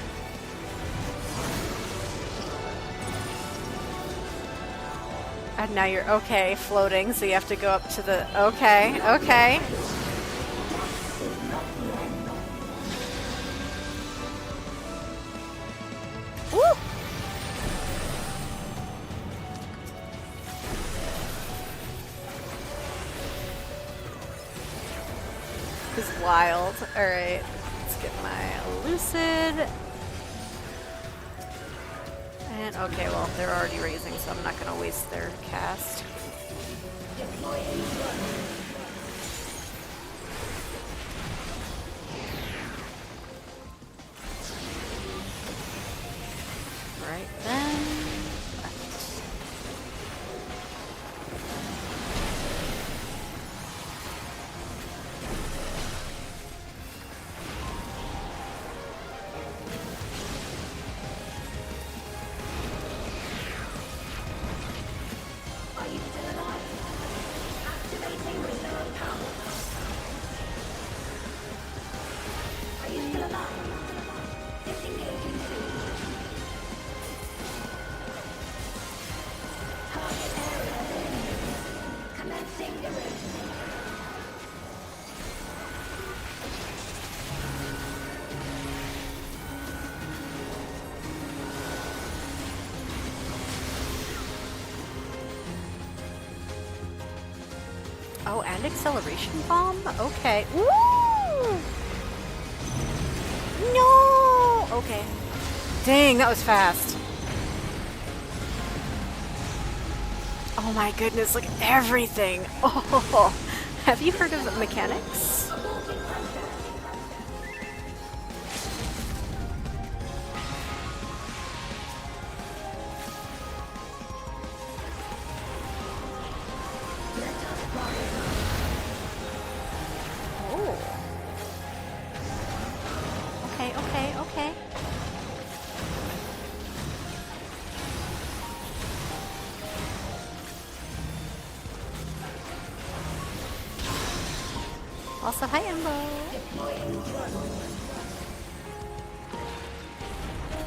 And now you're okay, floating, so you have to go up to the... Okay, okay. Woo! This is wild. Alright, let's get my Lucid. And, okay, well, they're already raising, so I'm not going to waste their cast. Right then. Oh, and acceleration bomb? Okay. Woo! No! Okay. Dang, that was fast. Oh my goodness, look at everything. Oh, have you heard of mechanics? Okay. Also, hi, Embo.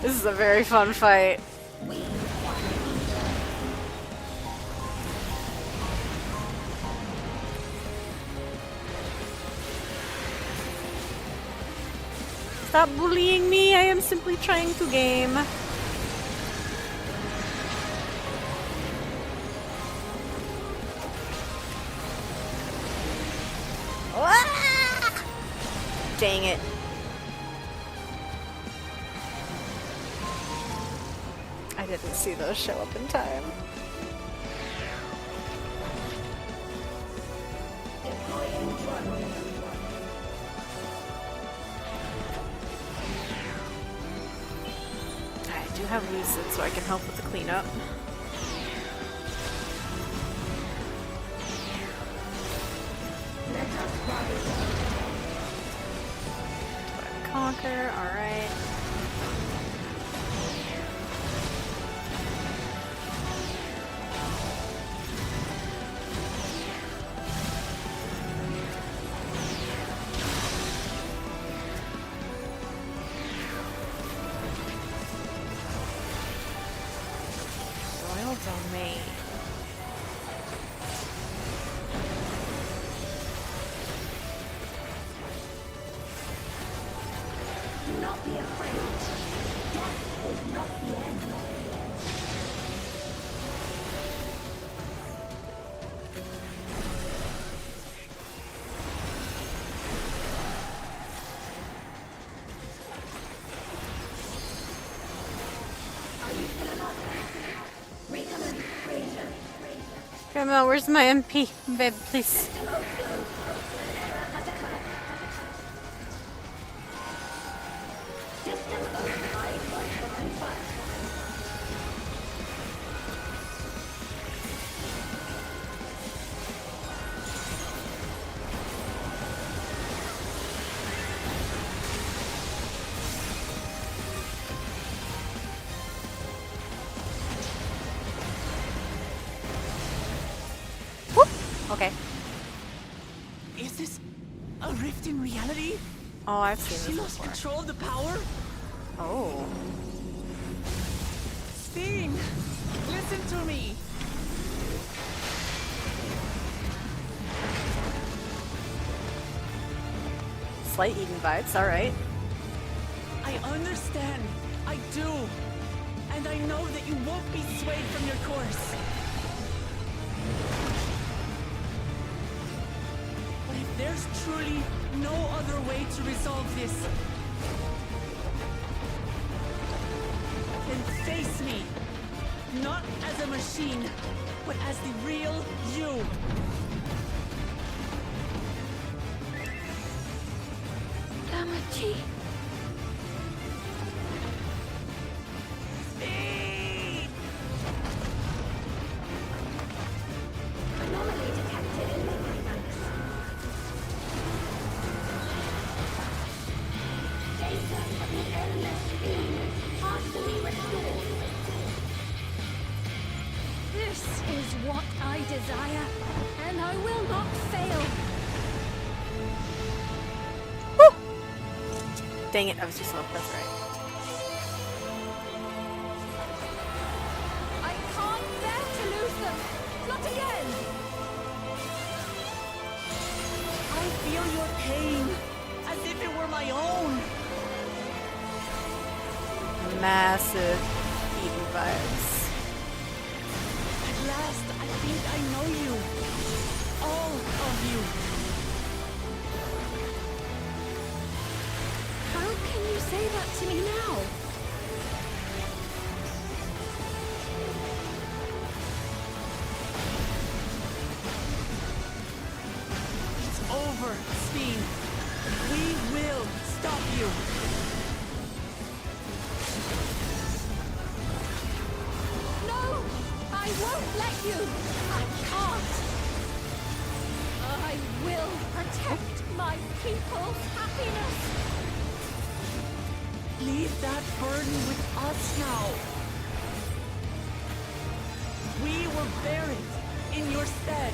This is a very fun fight. Stop bullying me, I am simply trying to game. Ah! Dang it. I didn't see those show up in time. I do have Lucid, so I can help with the cleanup. Conquer, alright. Royal Domain.
Do not be afraid. Death is not the end.
Grandma, where's my MP? Babe, please. Okay.
Is this a rift in reality?
Oh, I've seen
She
this
lost
before.
control of the power?
Oh.
Sting! Listen to me!
Slight Eden vibes, alright.
I understand. I do. And I know that you won't be swayed from your course. But if there's truly no other way to resolve this, then face me. Not as a machine, but as the real you.
Damachi. Anomaly detected in memory banks. Data from the endless field partially restored.
This is what I desire, and I will not fail.
Dang it, I was just gonna press right.
I can't bear to lose them. Not again.
I feel your pain, as if it were my own.
Massive Eden vibes.
At last, I think I know you. All of you.
How can you say that to me now?
It's over, Steen. We will stop you.
No! I won't let you! I can't! I will protect my people's happiness!
Leave that burden with us now. We will bear it in your stead.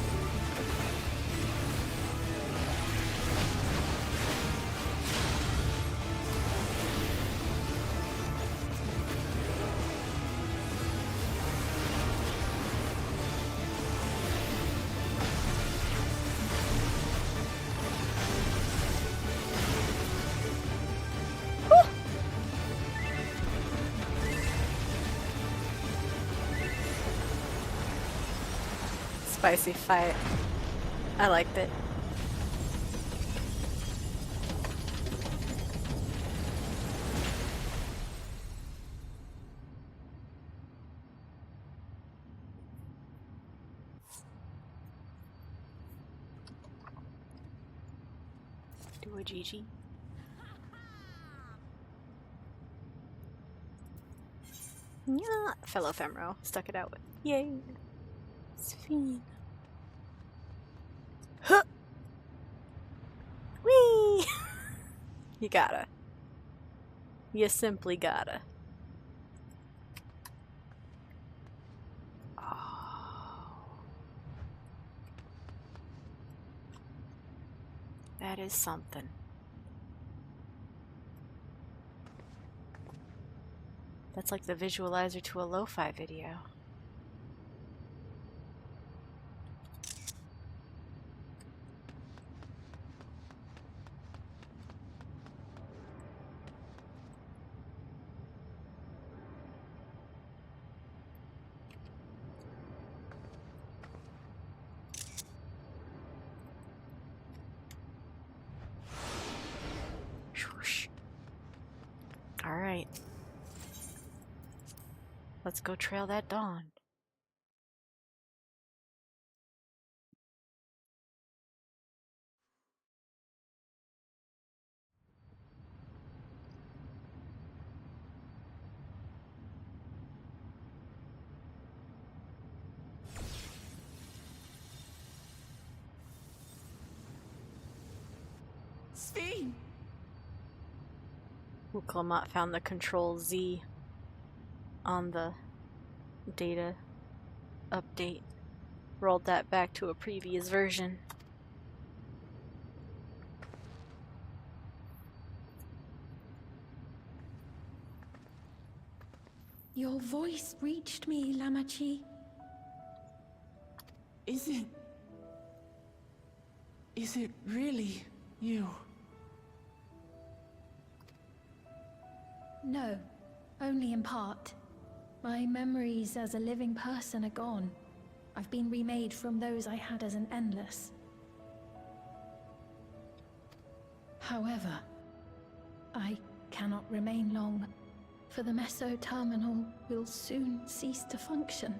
Spicy fight. I liked it. Do a GG. Yeah, fellow Femro stuck it out with. Yay! Sphene. Huh! Whee! You gotta. You simply gotta. Oh. That is something. That's like the visualizer to a lo-fi video. All right. Let's go trail that dawn.
Sphene!
Uklamat found the Control Z on the data update. Rolled that back to a previous version.
Your voice reached me, Lamachi.
Is it really you?
No, only in part. My memories as a living person are gone. I've been remade from those I had as an Endless. However, I cannot remain long, for the Meso Terminal will soon cease to function.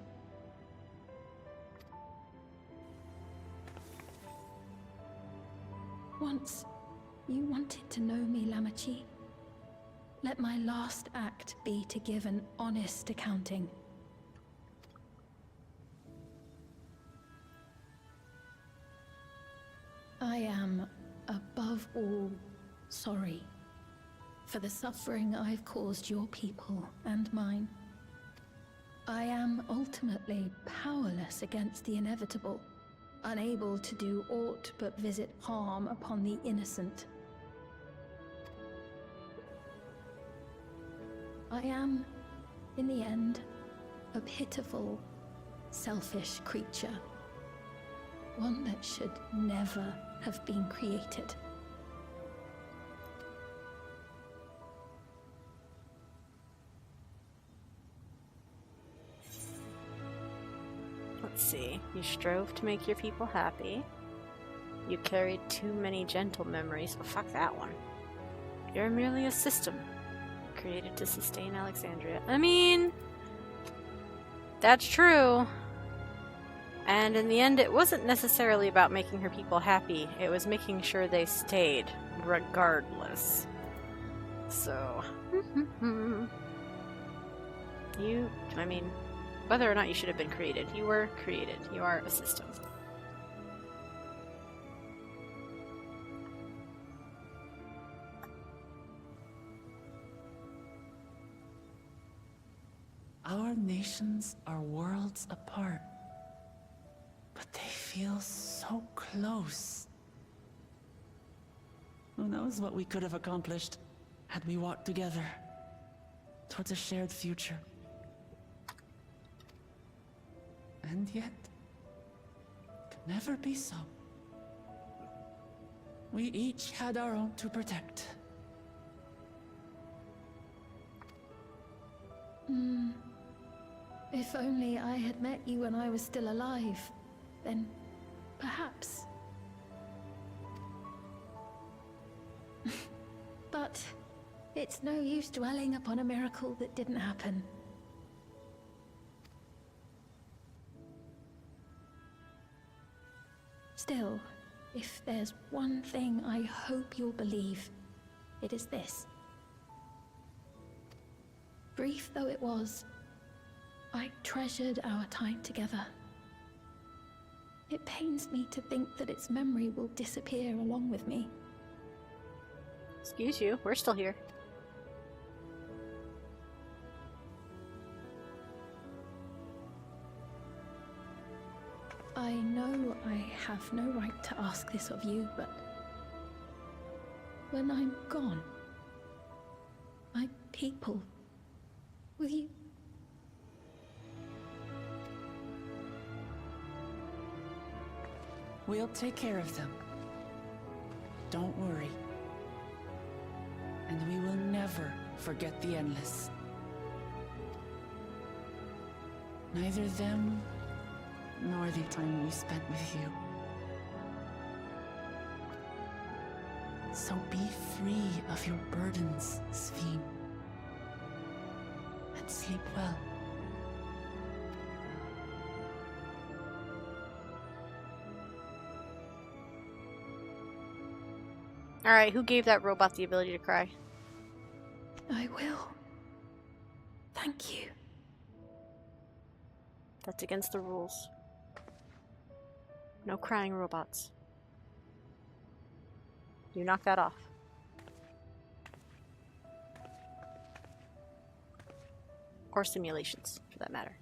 Once, you wanted to know me, Lamachi. Let my last act be to give an honest accounting. I am, above all, sorry for the suffering I've caused your people and mine. I am ultimately powerless against the inevitable, unable to do aught but visit harm upon the innocent. I am, in the end, a pitiful, selfish creature. One that should never have been created.
Let's see. You strove to make your people happy. You carried too many gentle memories. Oh, fuck that one. You're merely a system created to sustain Alexandria. I mean, that's true. And in the end, it wasn't necessarily about making her people happy. It was making sure they stayed, regardless. So, I mean, whether or not you should have been created, you were created. You are a system.
Our nations are worlds apart, but they feel so close. Who knows what we could have accomplished had we walked together towards a shared future. And yet, it could never be so. We each had our own to protect.
If only I had met you when I was still alive, then perhaps. But it's no use dwelling upon a miracle that didn't happen. Still, if there's one thing I hope you'll believe, it is this. Brief though it was, I treasured our time together. It pains me to think that its memory will disappear along with me.
Excuse you, we're still here.
I know I have no right to ask this of you, but when I'm gone, my people, will you?
We'll take care of them. Don't worry. And we will never forget the Endless. Neither them, nor the time we spent with you. So be free of your burdens, Sphene. And sleep well.
Alright, who gave that robot the ability to cry?
I will. Thank you.
That's against the rules. No crying robots. You knock that off. Or simulations, for that matter.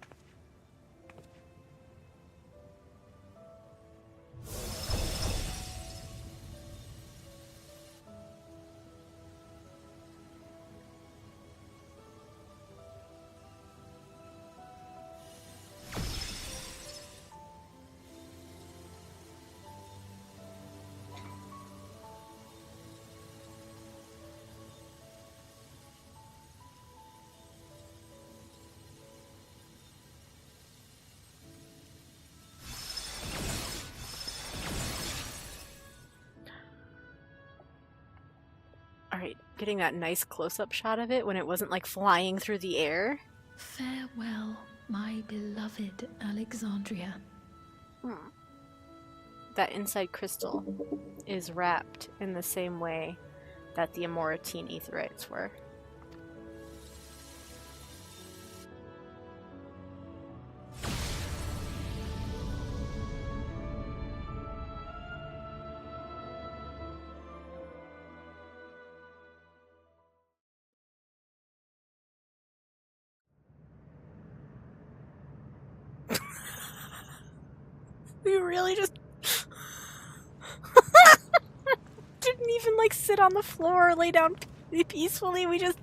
Alright, getting that nice close-up shot of it when it wasn't like flying through the air.
Farewell, my beloved Alexandria.
That inside crystal is wrapped in the same way that the Amoratine aetherites were. We really just didn't even like sit on the floor or lay down peacefully. We just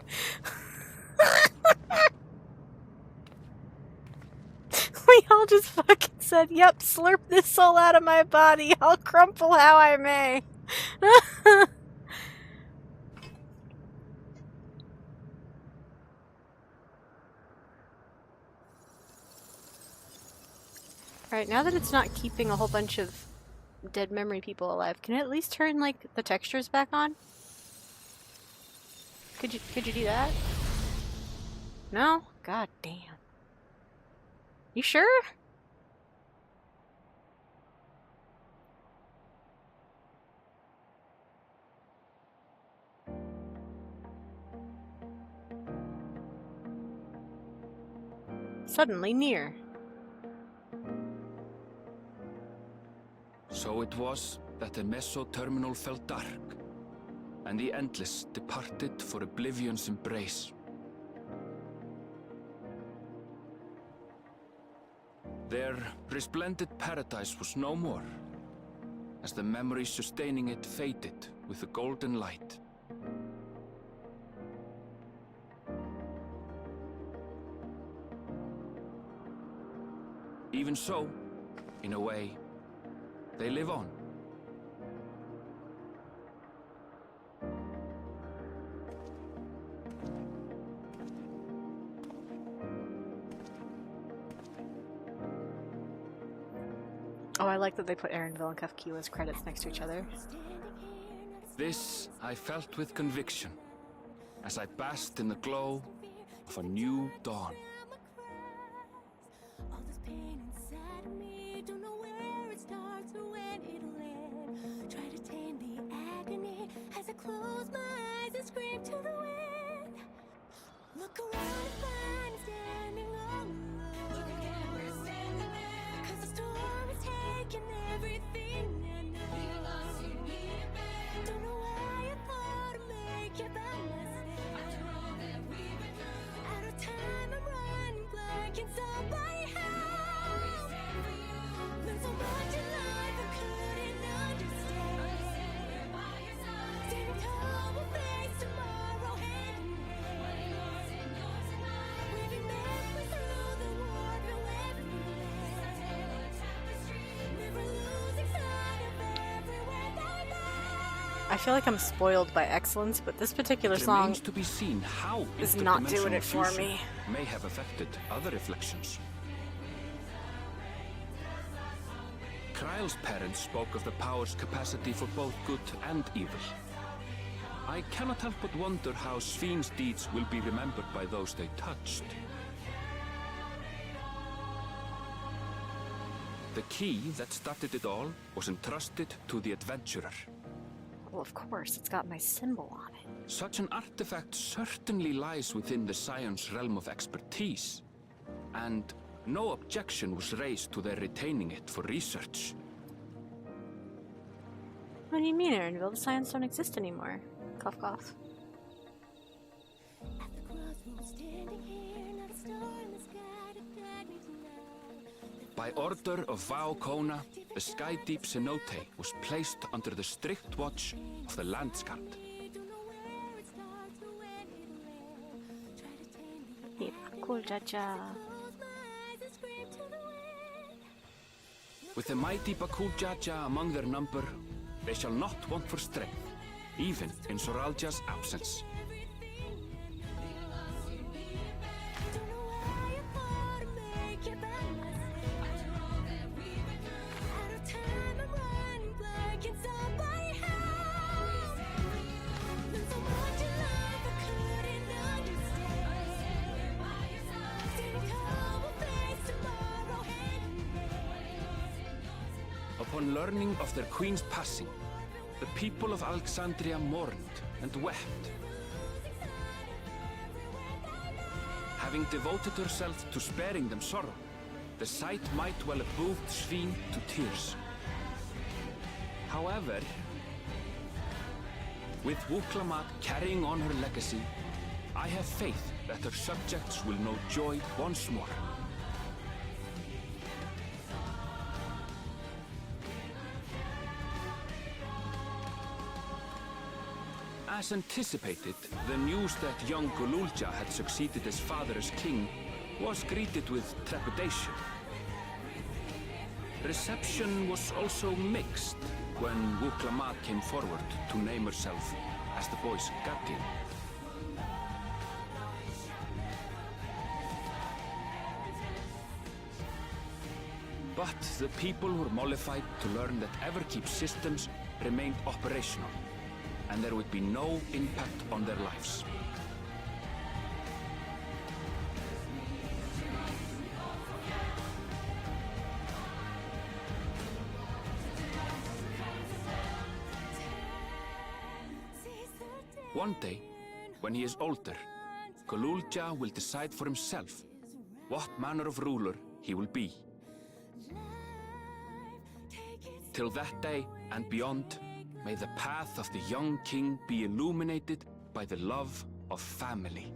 we all just fucking said, "Yep, slurp this soul out of my body. I'll crumple how I may." Alright, now that it's not keeping a whole bunch of dead memory people alive, can it at least turn, like, the textures back on? Could you do that? No? God damn. You sure? Suddenly near.
So it was that the meso-terminal fell dark, and the Endless departed for oblivion's embrace. Their resplendent paradise was no more, as the memory sustaining it faded with the golden light. Even so, in a way, they live on.
Oh, I like that they put Erenville and Kafkiwa as credits next to each other.
This I felt with conviction, as I basked in the glow of a new dawn.
Close my eyes and scream to the wind. Look around and find me standing all alone. Look again, we're standing there. 'Cause the storm is taking everything I know. We lost you, need it back. Don't know why I thought I'd make it by myself. After all that we've been through. Out of time, I'm running blank and somebody help. We stand for you. Learned so much in life I couldn't understand. We're by your side. Standing tall, we'll face tomorrow hand in hand. What yours and mine. Weaving memories through the water everywhere. It's our tailored tapestry. Never losing sight of everywhere they lay.
I feel like I'm spoiled by excellence, but this particular
It
song
remains to be seen how
is not doing
interdimensional
it for
fusion
me.
may have affected other reflections. Kryle's parents spoke of the power's capacity for both good and evil. I cannot help but wonder how Svin's deeds will be remembered by those they touched. The key that started it all was entrusted to the adventurer.
Well, of course, it's got my symbol on it.
Such an artifact certainly lies within the Scion's realm of expertise, and no objection was raised to their retaining it for research.
What do you mean, Erinville? The signs don't exist anymore. Cough, cough.
At the crossroads, standing here, not a star in the sky to guide me tonight.
By order of Vau Kona, the Sky Deep Cenote was placed under the strict watch of the Landsguard.
Don't know where it starts or when it'll end. Try to tame the
Hey, cool, Jaja.
close my eyes and scream to the wind.
With the mighty Bakuljaja among their number, they shall not want for strength, even in Soralja's absence.
Don't know why you thought to make it by myself. Out of time, I'm running black in somebody's house. Learned so much in life I couldn't understand. Standing tall will face tomorrow hand in hand.
Upon learning of their queen's passing, the people of Alexandria mourned and wept. Having devoted herself to sparing them sorrow, the sight might well have moved Sveen to tears. However, with Wuklamat carrying on her legacy, I have faith that her subjects will know joy once more. As anticipated, the news that young Gululja had succeeded his father as king was greeted with trepidation. Reception was also mixed when Wuklamat came forward to name herself as the boy's guardian. But the people were mollified to learn that Everkeep's systems remained operational, and there would be no impact on their lives. One day, when he is older, Gululja will decide for himself what manner of ruler he will be. Till that day and beyond, may the path of the young king be illuminated by the love of family.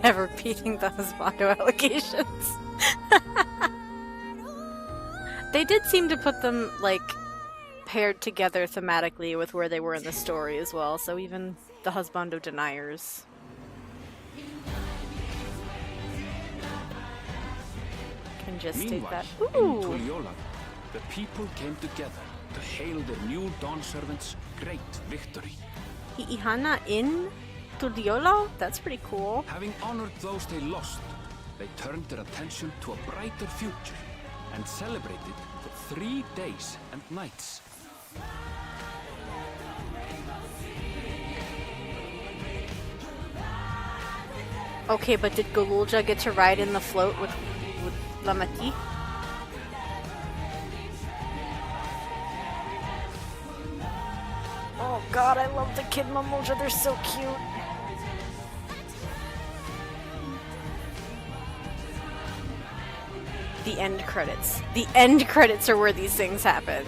Never repeating the Husbando allegations. They did seem to put them, like, paired together thematically with where they were in the story as well, so even the Husbando deniers. Can just state
Meanwhile,
that.
in
Ooh!
Tural, the people came together to hail their new dawn servant's great victory.
Ihana in Tural? That's pretty cool.
Having honored those they lost, they turned their attention to a brighter future and celebrated for 3 days and nights.
Okay, but did Gululja get to ride in the float with Lamati? Oh god, I love the kid Mamoja, they're so cute. The end credits. The end credits are where these things happen.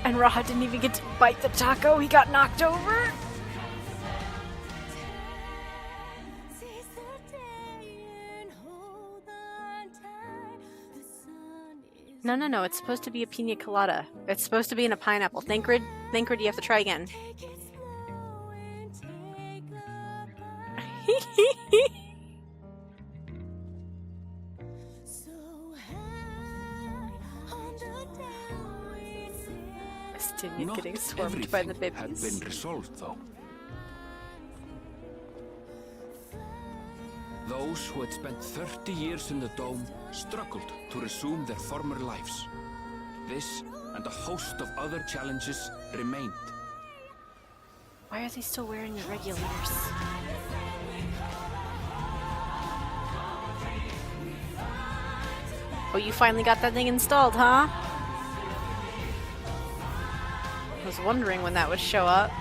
And Raha didn't even get to bite the taco, he got knocked over. No, it's supposed to be a pina colada. It's supposed to be in a pineapple. Thancred, you have to try again. Still
Not
getting swarmed by the
everything had
babies.
been resolved, though. Those who had spent 30 years in the dome struggled to resume their former lives. This and a host of other challenges remained.
Why are they still wearing the regulators? Oh, you finally got that thing installed, huh? I was wondering when that would show up.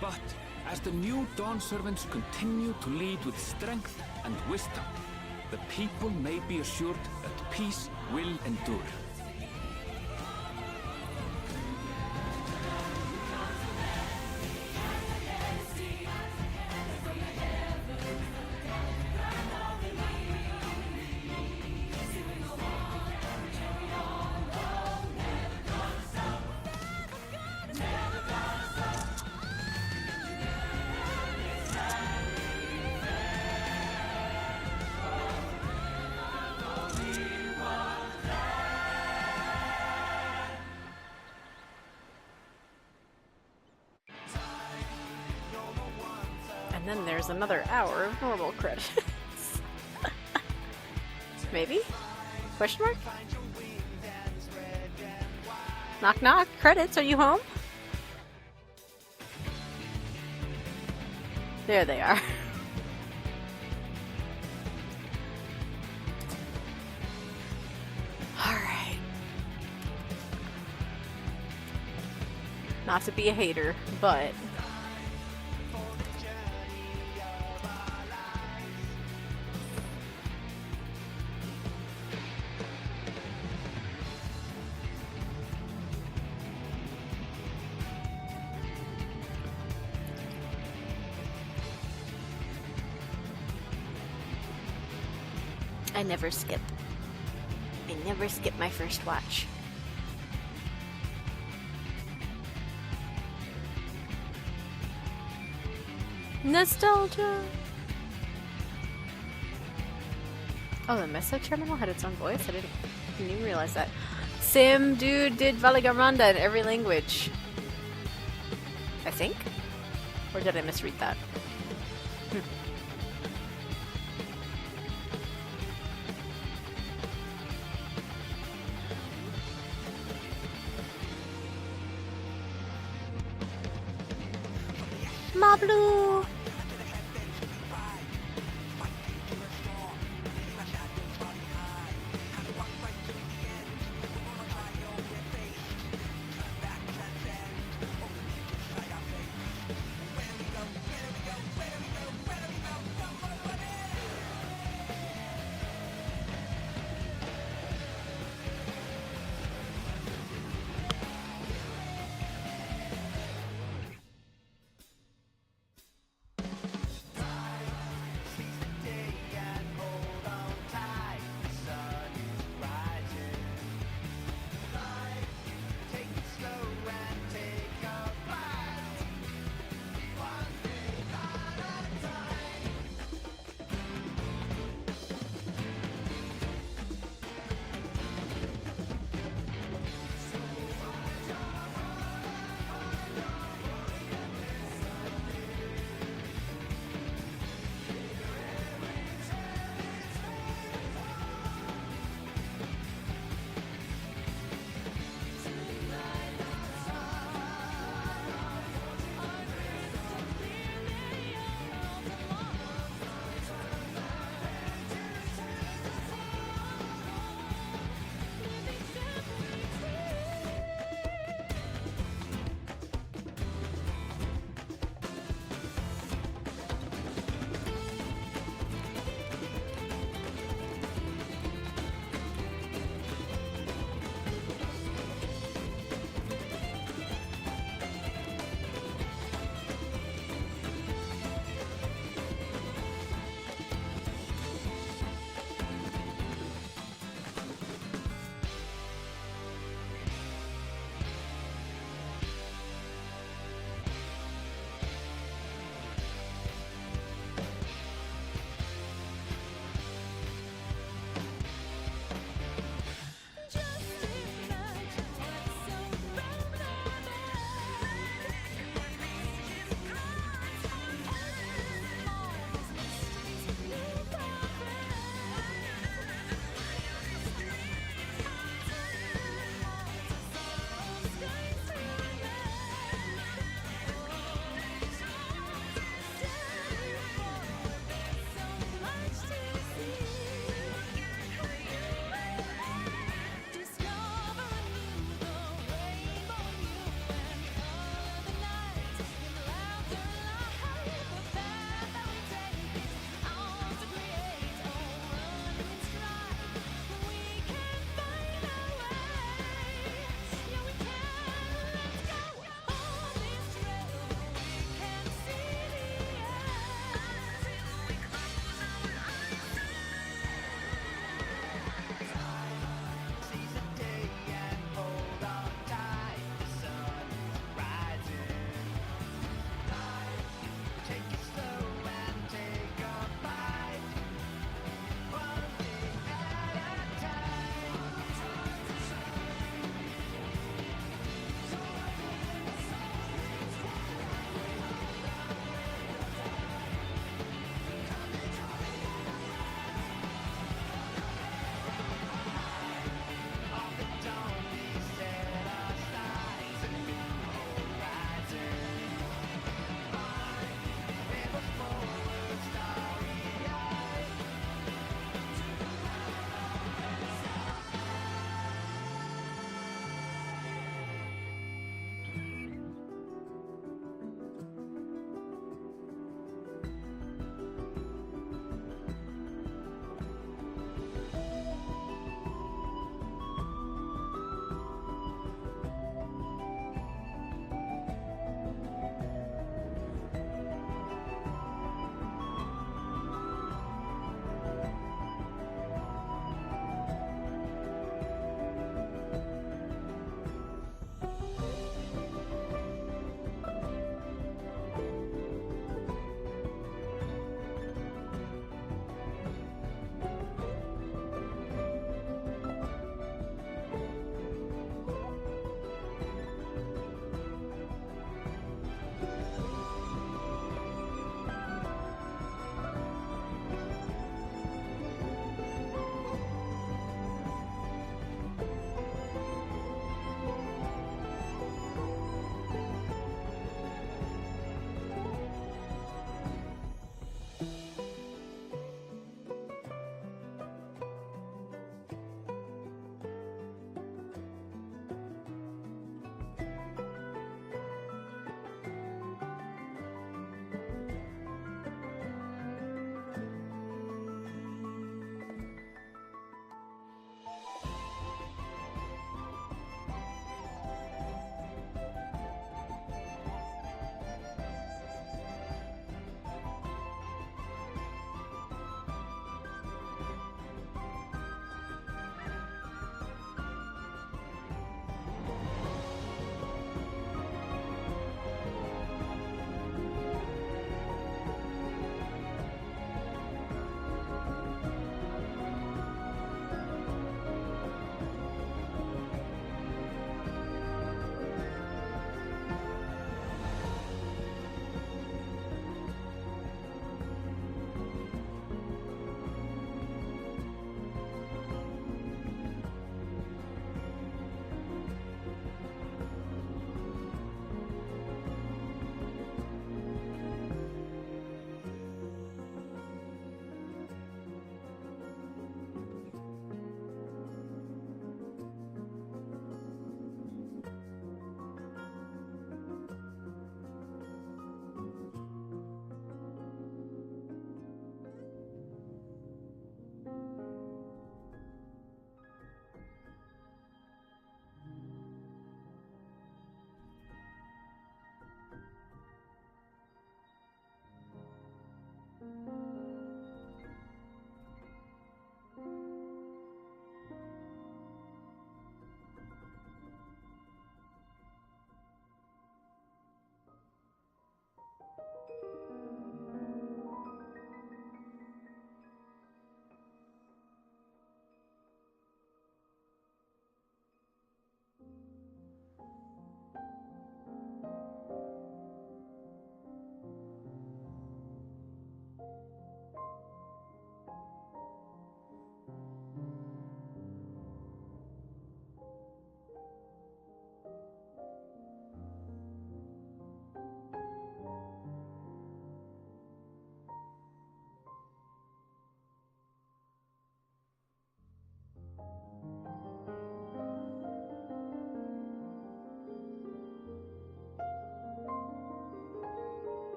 But as the new Dawn servants continue to lead with strength and wisdom, the people may be assured that peace will endure.
And then there's another hour of normal credits. Maybe? Question mark? Knock knock. Credits, are you home? There they are. Alright. Not to be a hater, but I never skip. I never skip my first watch. Nostalgia! Oh, the message terminal had its own voice? I didn't even realize that. Sim, dude, did Valigamanda in every language. I think? Or did I misread that? Mablu!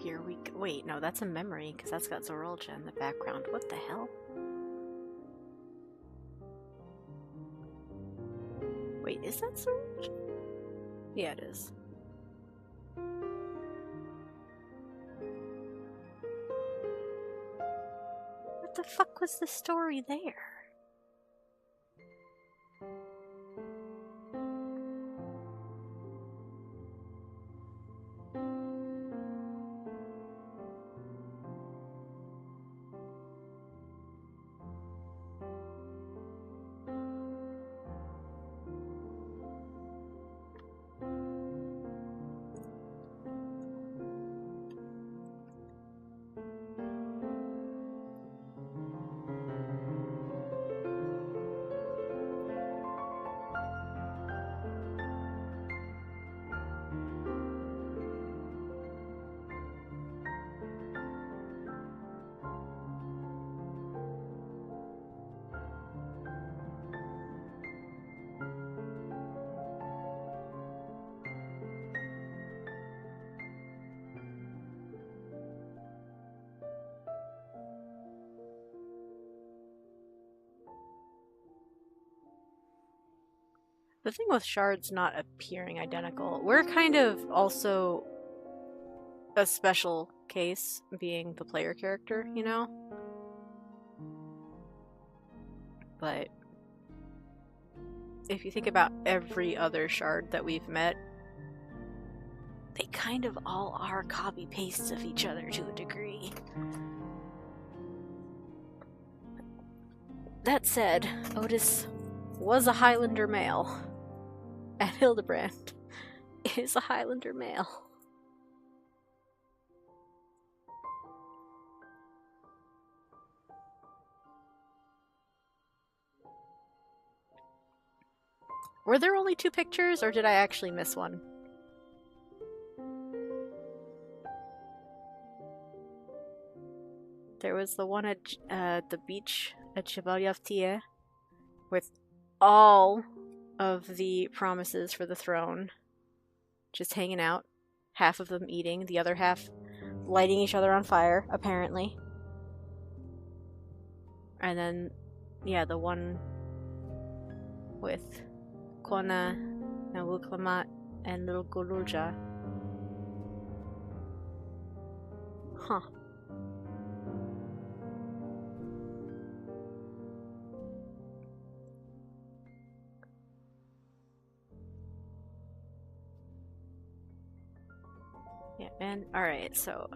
here we go. Wait, no, that's a memory, because that's got Zorolja in the background. What the hell? Wait, is that Zorolja? Yeah, it is. What the fuck was the story there? The thing with shards not appearing identical, we're kind of also a special case, being the player character, you know? But if you think about every other shard that we've met, they kind of all are copy-pastes of each other to a degree. That said, Otis was a Highlander male. And Hildebrand is a Highlander male. Were there only 2 pictures, or did I actually miss one? There was the one at the beach at Chevalier with all of the promises for the throne just hanging out, half of them eating, the other half lighting each other on fire, apparently. And then, yeah, the one with Kona and Wuklamat and little Gululja. Huh. Yeah, and alright, so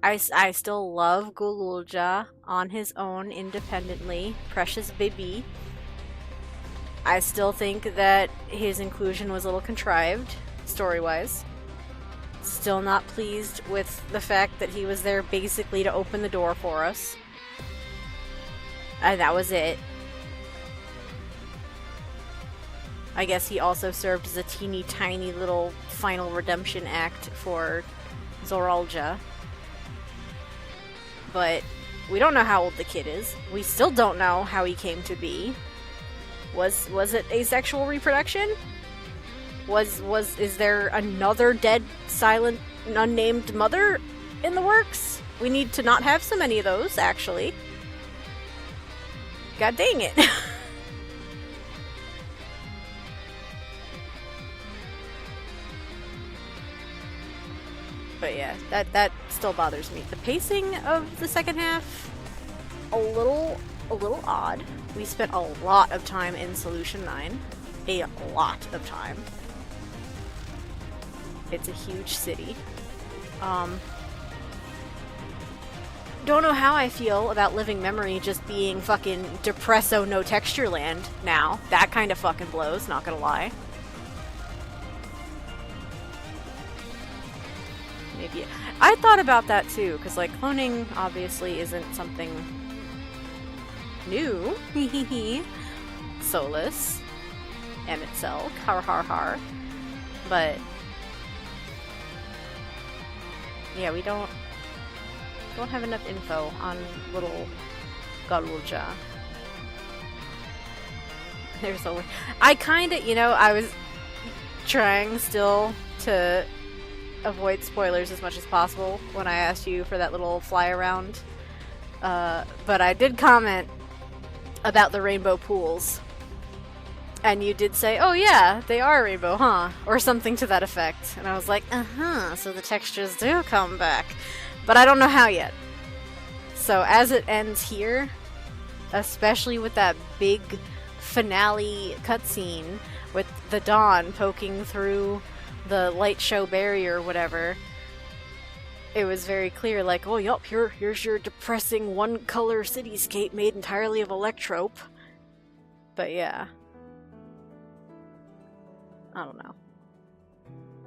I still love Gululja on his own independently. Precious baby. I still think that his inclusion was a little contrived, story-wise. Still not pleased with the fact that he was there basically to open the door for us. And that was it. I guess he also served as a teeny tiny little final redemption act for Zorolja. But we don't know how old the kid is. We still don't know how he came to be. Was it asexual reproduction? Is there another dead, silent, unnamed mother in the works? We need to not have so many of those, actually. God dang it. But yeah, that still bothers me. The pacing of the second half, a little odd. We spent a lot of time in Solution 9. A lot of time. It's a huge city. Don't know how I feel about Living Memory just being fucking Depresso no texture land now. That kind of fucking blows, not gonna lie. Maybe. I thought about that too, because like cloning obviously isn't something new. Solus. Emitzel. Har har har. But yeah, we don't have enough info on little Gululja. There's a way. I kinda, I was trying still to avoid spoilers as much as possible when I asked you for that little fly around. But I did comment about the rainbow pools. And you did say, oh yeah, they are rainbow, huh? Or something to that effect. And I was like, so the textures do come back. But I don't know how yet. So as it ends here, especially with that big finale cutscene with the dawn poking through the light show barrier or whatever, it was very clear, like, oh yup, here's your depressing one-color cityscape made entirely of electrope. But yeah. I don't know.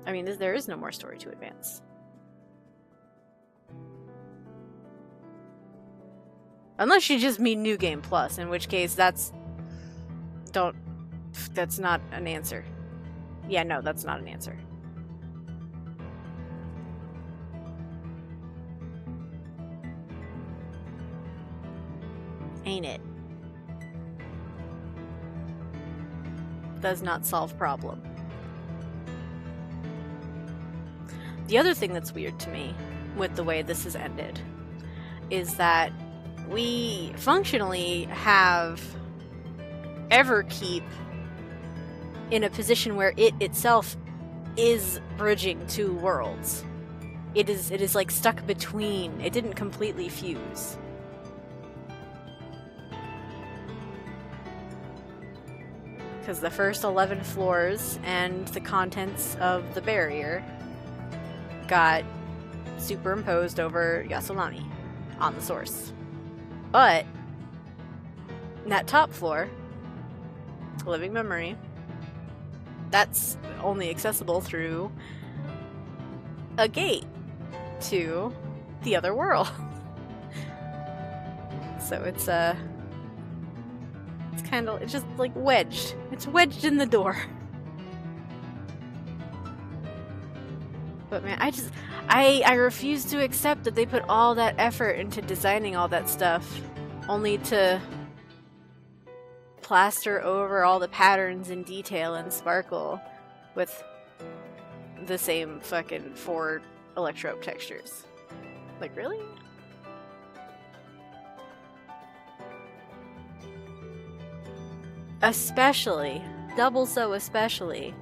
I mean, there is no more story to advance. Unless you just mean New Game Plus, in which case that's not an answer. Yeah, no, that's not an answer. Ain't it? Does not solve problem. The other thing that's weird to me with the way this has ended is that we functionally have Everkeep in a position where it itself is bridging two worlds. It is like stuck between. It didn't completely fuse. Because the first 11 floors and the contents of the barrier got superimposed over Yasulani on the source. But that top floor, living memory, that's only accessible through a gate to the other world. So it's it's just like wedged. It's wedged in the door. But man, I refuse to accept that they put all that effort into designing all that stuff, only to plaster over all the patterns and detail and sparkle with the same fucking 4 electrope textures. Like, really? Especially, double so especially,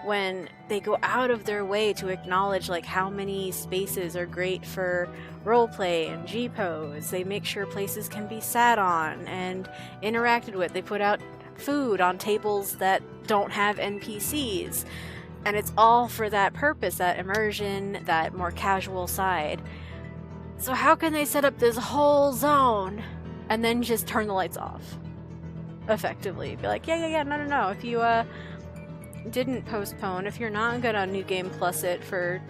when they go out of their way to acknowledge like how many spaces are great for roleplay and G-pose. They make sure places can be sat on and interacted with. They put out food on tables that don't have NPCs. And it's all for that purpose, that immersion, that more casual side. So how can they set up this whole zone and then just turn the lights off? Effectively. Be like, yeah, no. If you, didn't postpone, if you're not gonna New Game Plus it for...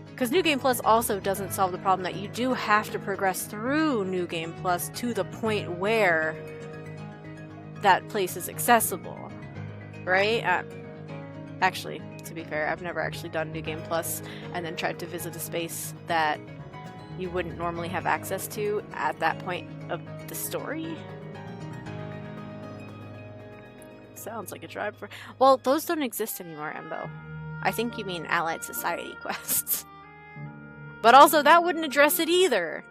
Because New Game Plus also doesn't solve the problem that you do have to progress through New Game Plus to the point where that place is accessible. Right? Actually, to be fair, I've never actually done New Game Plus and then tried to visit a space that you wouldn't normally have access to at that point of the story. Sounds like a drive for... Well, those don't exist anymore, Embo. I think you mean Allied Society quests. But also, that wouldn't address it either.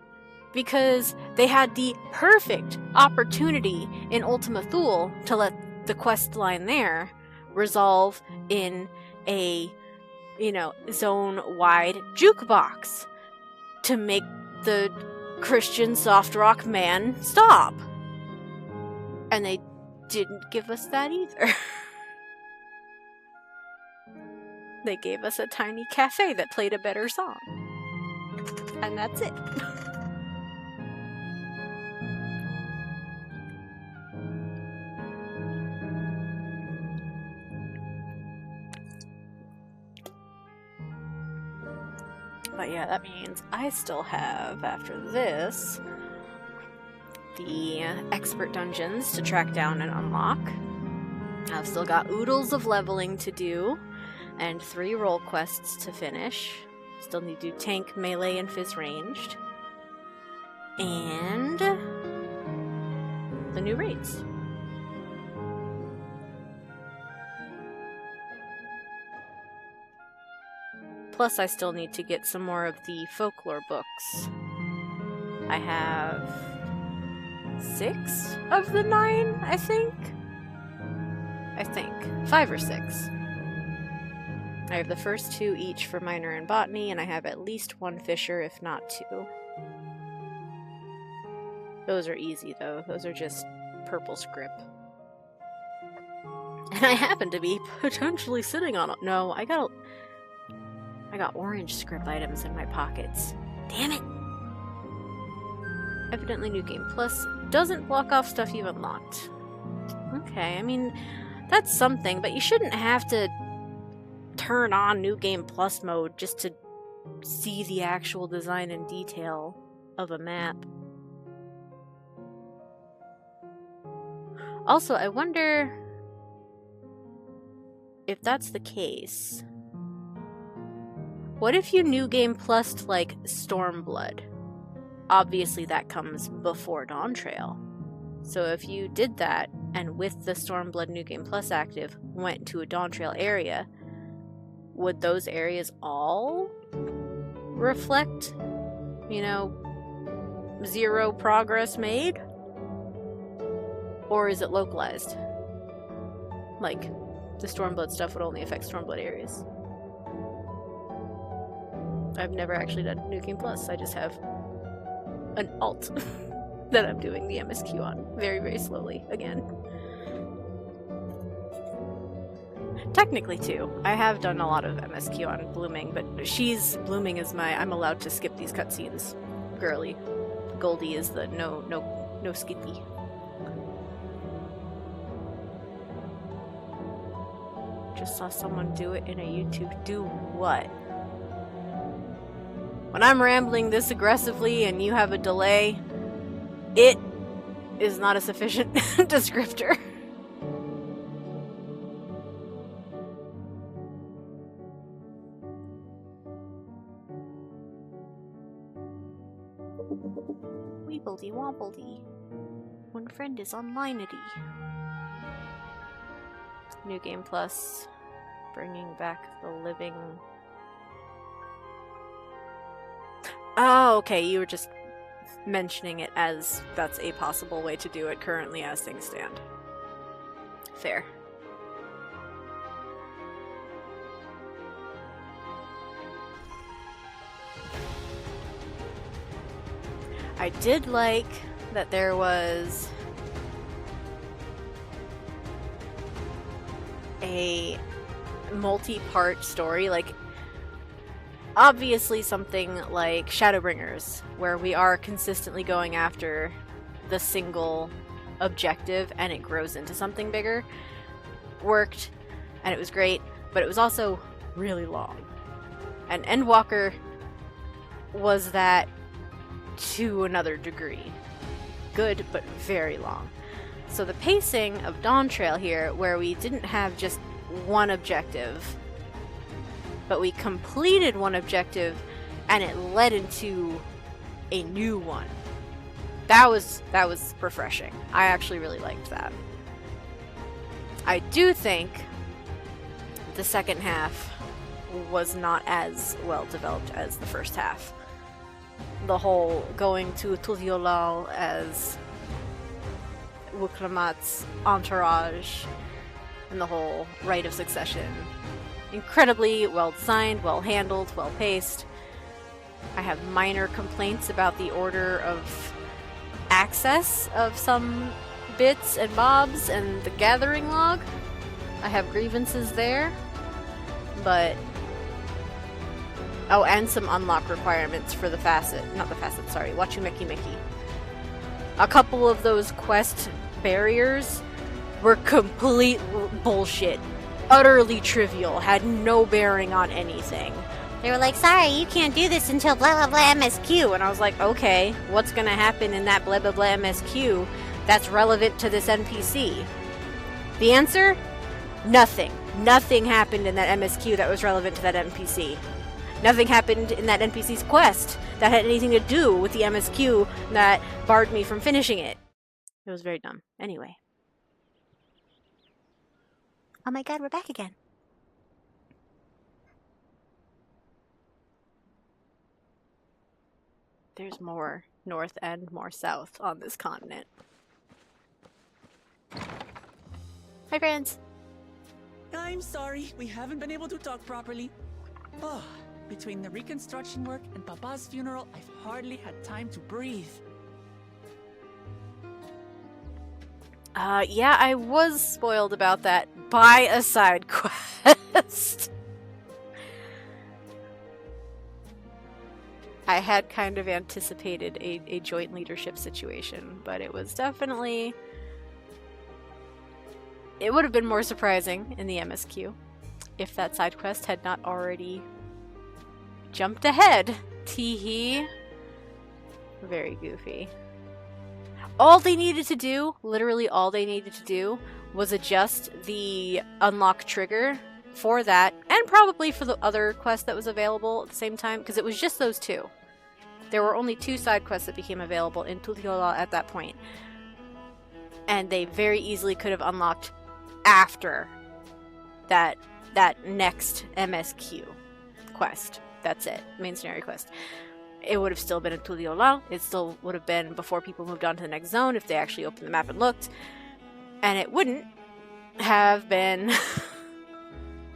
Because they had the perfect opportunity in Ultima Thule to let the quest line there resolve in a, zone-wide jukebox to make the Christian soft rock man stop. And they didn't give us that either. They gave us a tiny cafe that played a better song. And that's it. But yeah, that means I still have, after this, the expert dungeons to track down and unlock. I've still got oodles of leveling to do, and 3 role quests to finish. Still need to do tank, melee, and fizz ranged. And the new raids. Plus, I still need to get some more of the folklore books. I have 6 of the 9, I think. 5 or 6. I have the first 2 each for minor and botany, and I have at least 1 fisher, if not 2. Those are easy, though. Those are just purple script. And I happen to be potentially sitting on... No, I got orange script items in my pockets. Damn it! Evidently New Game Plus doesn't block off stuff you've unlocked. Okay, I mean, that's something, but you shouldn't have to turn on New Game Plus mode just to see the actual design and detail of a map. Also, I wonder if that's the case. What if you New Game Plus like Stormblood? Obviously that comes before Dawntrail. So if you did that, and with the Stormblood New Game Plus active, went to a Dawntrail area, would those areas all reflect, 0 progress made? Or is it localized? Like, the Stormblood stuff would only affect Stormblood areas. I've never actually done New Game Plus, I just have an alt that I'm doing the MSQ on very, very slowly again. Technically, too. I have done a lot of MSQ on Blooming, but Blooming is my I'm allowed to skip these cutscenes girly. Goldie is the no skippy. Just saw someone do it in a YouTube. Do what? When I'm rambling this aggressively and you have a delay, it is not a sufficient descriptor. Weebledy wobbledy. One friend is online-ity. New Game Plus, bringing back the living... Oh, okay, you were just mentioning it as that's a possible way to do it currently as things stand. Fair. I did like that there was a multi-part story, like obviously something like Shadowbringers, where we are consistently going after the single objective and it grows into something bigger, worked, and it was great, but it was also really long. And Endwalker was that to another degree. Good, but very long. So the pacing of Dawntrail here, where we didn't have just one objective, but we completed one objective and it led into a new one. That was refreshing. I actually really liked that. I do think the second half was not as well developed as the first half. The whole going to Tural as Wuklamat's entourage and the whole rite of succession. Incredibly well designed, well handled, well paced. I have minor complaints about the order of access of some bits and bobs and the gathering log. I have grievances there, but oh, and some unlock requirements for the Wachumeki Meki. A couple of those quest barriers were complete bullshit. Utterly trivial, had no bearing on anything. They were like, sorry, you can't do this until blah blah blah MSQ. And I was like, okay, what's gonna happen in that blah blah blah MSQ that's relevant to this NPC? The answer? Nothing. Nothing happened in that MSQ that was relevant to that NPC. Nothing happened in that NPC's quest that had anything to do with the MSQ that barred me from finishing it. It was very dumb. Anyway. Oh my god, we're back again. there's more north and more south on this continent. Hi, friends.
I'm sorry, we haven't been able to talk properly. Oh, between the reconstruction work and Papa's funeral, I've hardly had time to breathe.
Yeah, I was spoiled about that by a side quest. I had kind of anticipated a joint leadership situation, but it was definitely... It would have been more surprising in the MSQ if that side quest had not already jumped ahead. Teehee. Very goofy. All they needed to do, literally all they needed to do, was adjust the unlock trigger for that, and probably for the other quest that was available at the same time, because it was just those two. There were only 2 side quests that became available in Tural at that point. And they very easily could have unlocked after that next MSQ quest. That's it. Main scenario quest. It would have still been in Tural. It still would have been before people moved on to the next zone if they actually opened the map and looked. And it wouldn't have been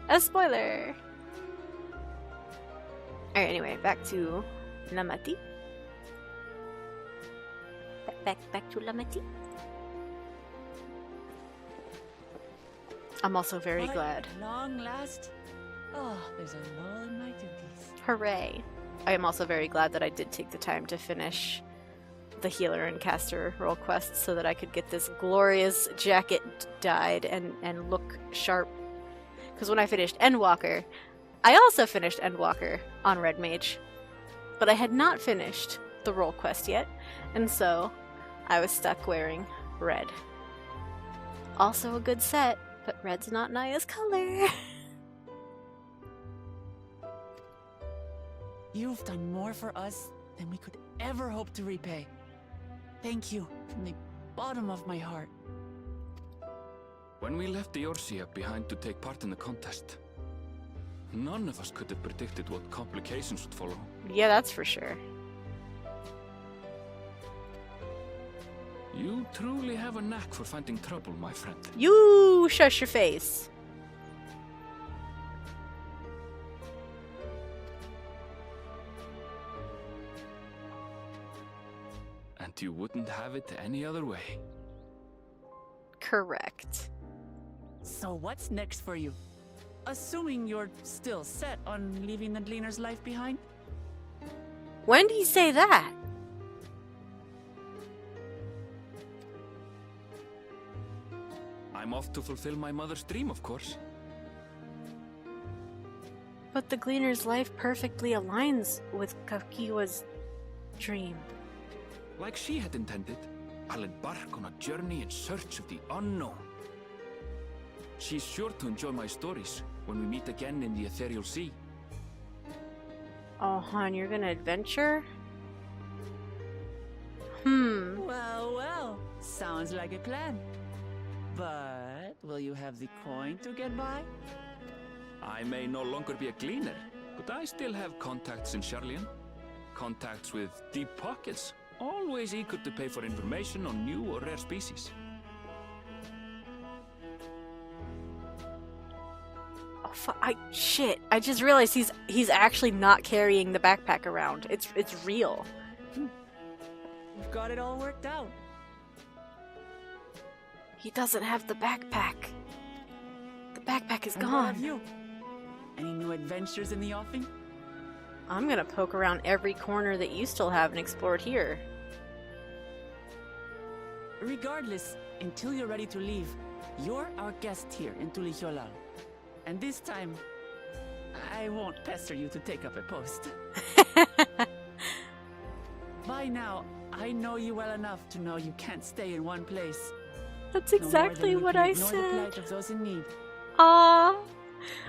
a spoiler. Alright, anyway, back to Lamati. Back to Lamati. I'm also very glad.
At long last. Oh, there's a lull in my duties.
Hooray. I am also very glad that I did take the time to finish the healer and caster role quests so that I could get this glorious jacket dyed and look sharp. Because when I finished Endwalker, I also finished Endwalker on Red Mage. But I had not finished the role quest yet, and so I was stuck wearing red. Also a good set, but red's not Naya's color.
You've done more for us than we could ever hope to repay. Thank you from the bottom of my heart.
When we left the Eorzea behind to take part in the contest, none of us could have predicted what complications would follow.
Yeah, that's for sure.
You truly have a knack for finding trouble, my friend.
You shush your face.
And you wouldn't have it any other way.
Correct.
So what's next for you? Assuming you're still set on leaving the Gleaner's life behind?
When did he say that?
I'm off to fulfill my mother's dream, of course.
But the Gleaner's life perfectly aligns with Kakiwa's dream.
Like she had intended, I'll embark on a journey in search of the unknown. She's sure to enjoy my stories when we meet again in the Ethereal Sea.
Oh, hon, you're gonna adventure?
Well, sounds like a plan. But will you have the coin to get by?
I may no longer be a gleaner, but I still have contacts in Sharlayan. Contacts with deep pockets, always eager to pay for information on new or rare species.
Shit, I just realized he's actually not carrying the backpack around. It's real.
We've got it all worked out.
He doesn't have the backpack. The backpack is
And what
gone.
have you? Any new adventures in the offing?
I'm gonna poke around every corner that you still haven't explored here.
Regardless, until you're ready to leave, you're our guest here in Tuliholal. And this time, I won't pester you to take up a post. By now, I know you well enough to know you can't stay in one place.
That's
No more than
exactly
you
what
can
I
ignore the
said.
plight of those in need.
Aww.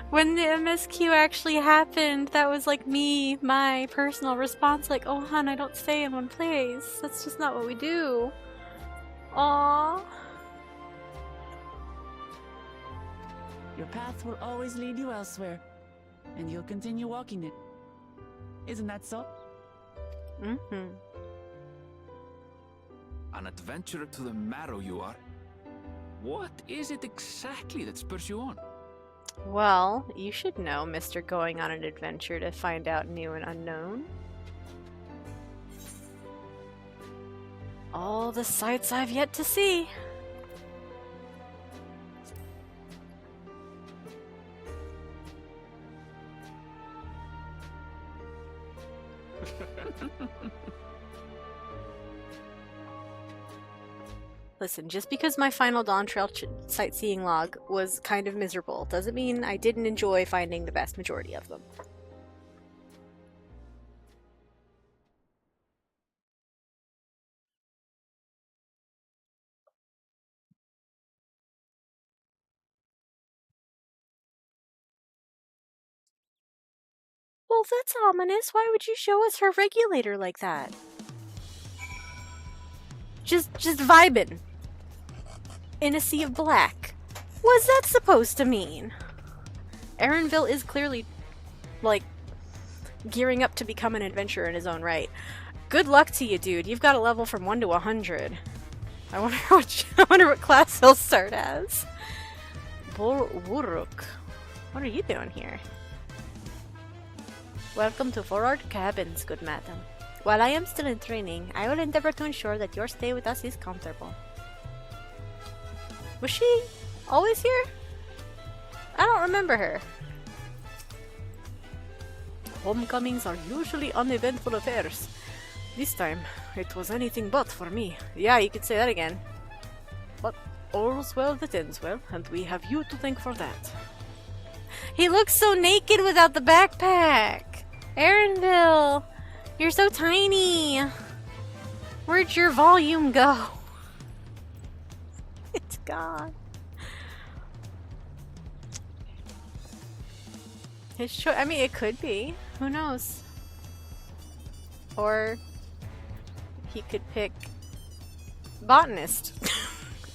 When the MSQ actually happened, that was like my personal response. Like, oh, hon, I don't stay in one place. That's just not what we do. Aww.
Your path will always lead you elsewhere, and you'll continue walking it. Isn't that so?
Mm-hmm.
An adventurer to the marrow you are. What is it exactly that spurs you on?
Well, you should know, Mr. Going on an adventure to find out new and unknown. All the sights I've yet to see. Listen, just because my final Dawntrail sightseeing log was kind of miserable doesn't mean I didn't enjoy finding the vast majority of them. Well, that's ominous. Why would you show us her regulator like that? Just vibing. In a sea of black. What's that supposed to mean? Aaronville is clearly, like, gearing up to become an adventurer in his own right. Good luck to you, dude. You've got a level from 1 to 100. I wonder what class he'll start as. Wuruk. What are you doing here? Welcome to Forward Cabins, good madam. While I am still in training, I will endeavor to ensure that your stay with us is comfortable. Was she always here? I don't remember her. Homecomings are usually uneventful affairs. This time, it was anything but for me. Yeah, you could say that again. But all's well that ends well, and we have you to thank for that. He looks so naked without the backpack! Aaronville! You're so tiny! Where'd your volume go? It's gone. His choice. I mean, it could be. Who knows? Or he could pick botanist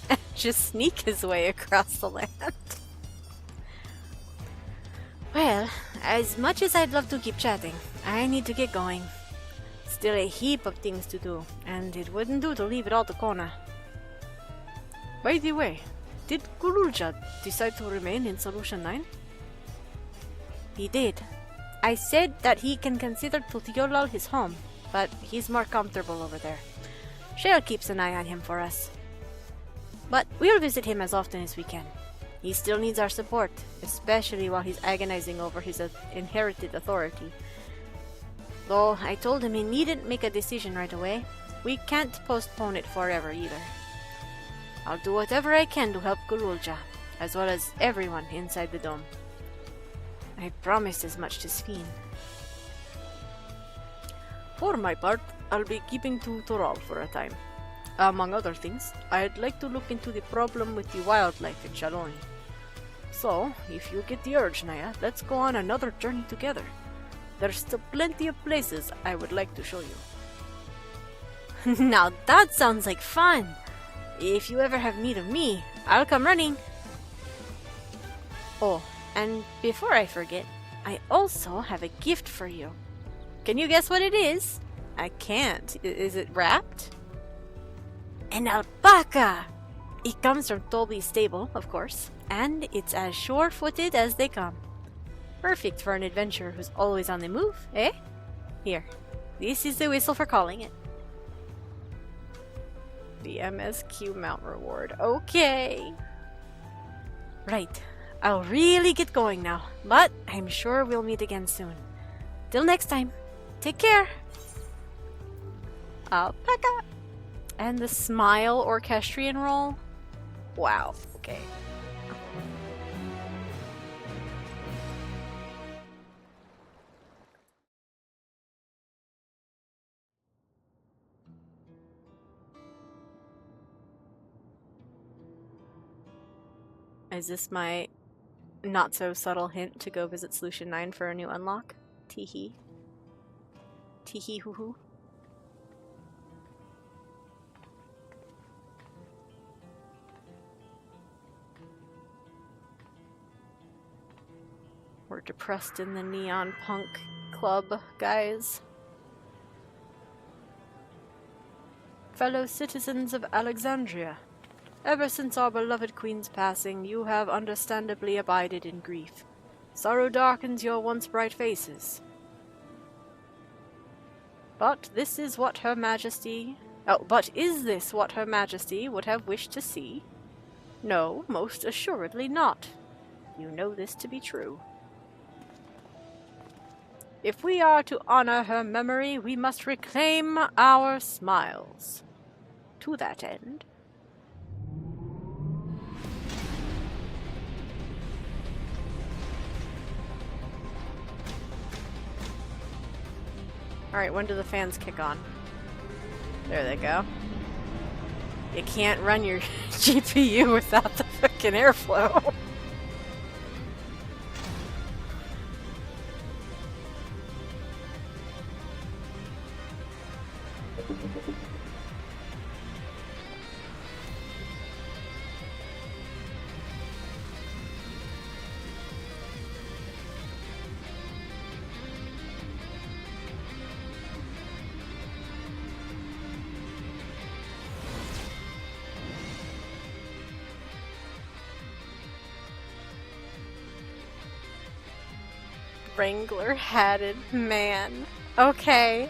and just sneak his way across the land. Well, as much as I'd love to keep chatting, I need to get going. Still a heap of things to do, and it wouldn't do to leave it all to Kona. By the way, did Gurulja decide to remain in Solution 9? He did. I said that he can consider Tural his home, but he's more comfortable over there. Shale keeps an eye on him for us. But we'll visit him as often as we can. He still needs our support, especially while he's agonizing over his inherited authority. Though I told him he needn't make a decision right away. We can't postpone it forever either. I'll do whatever I can to help Gurulja, as well as everyone inside the dome. I promised as much to Sphene. For my part, I'll be keeping to Tural for a time. Among other things, I'd like to look into the problem with the wildlife in Shaloni. So, if you get the urge, Naya, let's go on another journey together. There's still plenty of places I would like to show you. Now that sounds like fun! If you ever have need of me, I'll come running. Oh, and before I forget, I also have a gift for you. Can you guess what it is? I can't. Is it wrapped? An alpaca! It comes from Toby's stable, of course, and it's as sure-footed as they come. Perfect for an adventurer who's always on the move, eh? Here, this is the whistle for calling it. The MSQ mount reward. Okay. Right. I'll really get going now, but I'm sure we'll meet again soon. Till next time, take care. Alpaca. And the smile orchestrion roll? Wow, okay. Is this my not so subtle hint to go visit Solution 9 for a new unlock? Teehee. Teehee hoo hoo. We're depressed in the neon punk club, guys.
fellow citizens of Alexandria. Ever since our beloved queen's passing, you have understandably abided in grief. Sorrow darkens your once bright faces. But this is what Her Majesty... Oh, but is this what Her Majesty would have wished to see? No, most assuredly not. You know this to be true. If we are to honor her memory, we must reclaim our smiles. To that end... Alright, when do the fans kick on? There they go. You can't run your GPU without the fucking airflow. Wrangler-hatted man. Okay.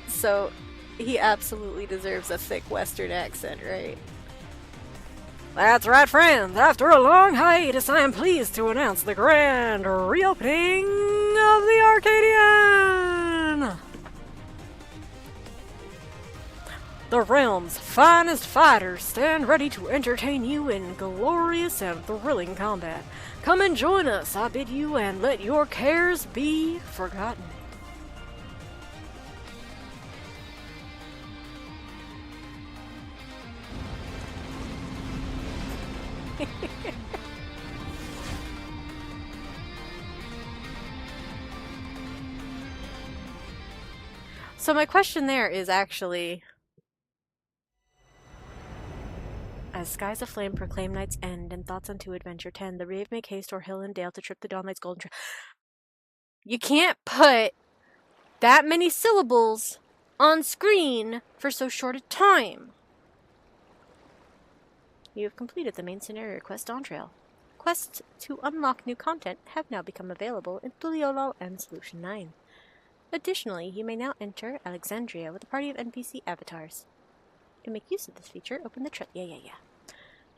So, he absolutely deserves a thick Western accent, right? That's right, friends. After a long hiatus, I am pleased to announce the grand reopening of the Arcadian! The realm's finest fighters stand ready to entertain you in glorious and thrilling combat. Come and join us, I bid you, and let your cares be forgotten. So my question there is actually... As skies aflame proclaim night's end, and thoughts unto adventure tend, the brave make haste o'er hill and dale to trip the dawnlight's golden trail. You can't put that many syllables on screen for so short a time. You have completed the main scenario quest Dawntrail. Quests to unlock new content have now become available in Tural and Solution 9. Additionally, you may now enter Alexandria with a party of NPC avatars. To make use of this feature, open the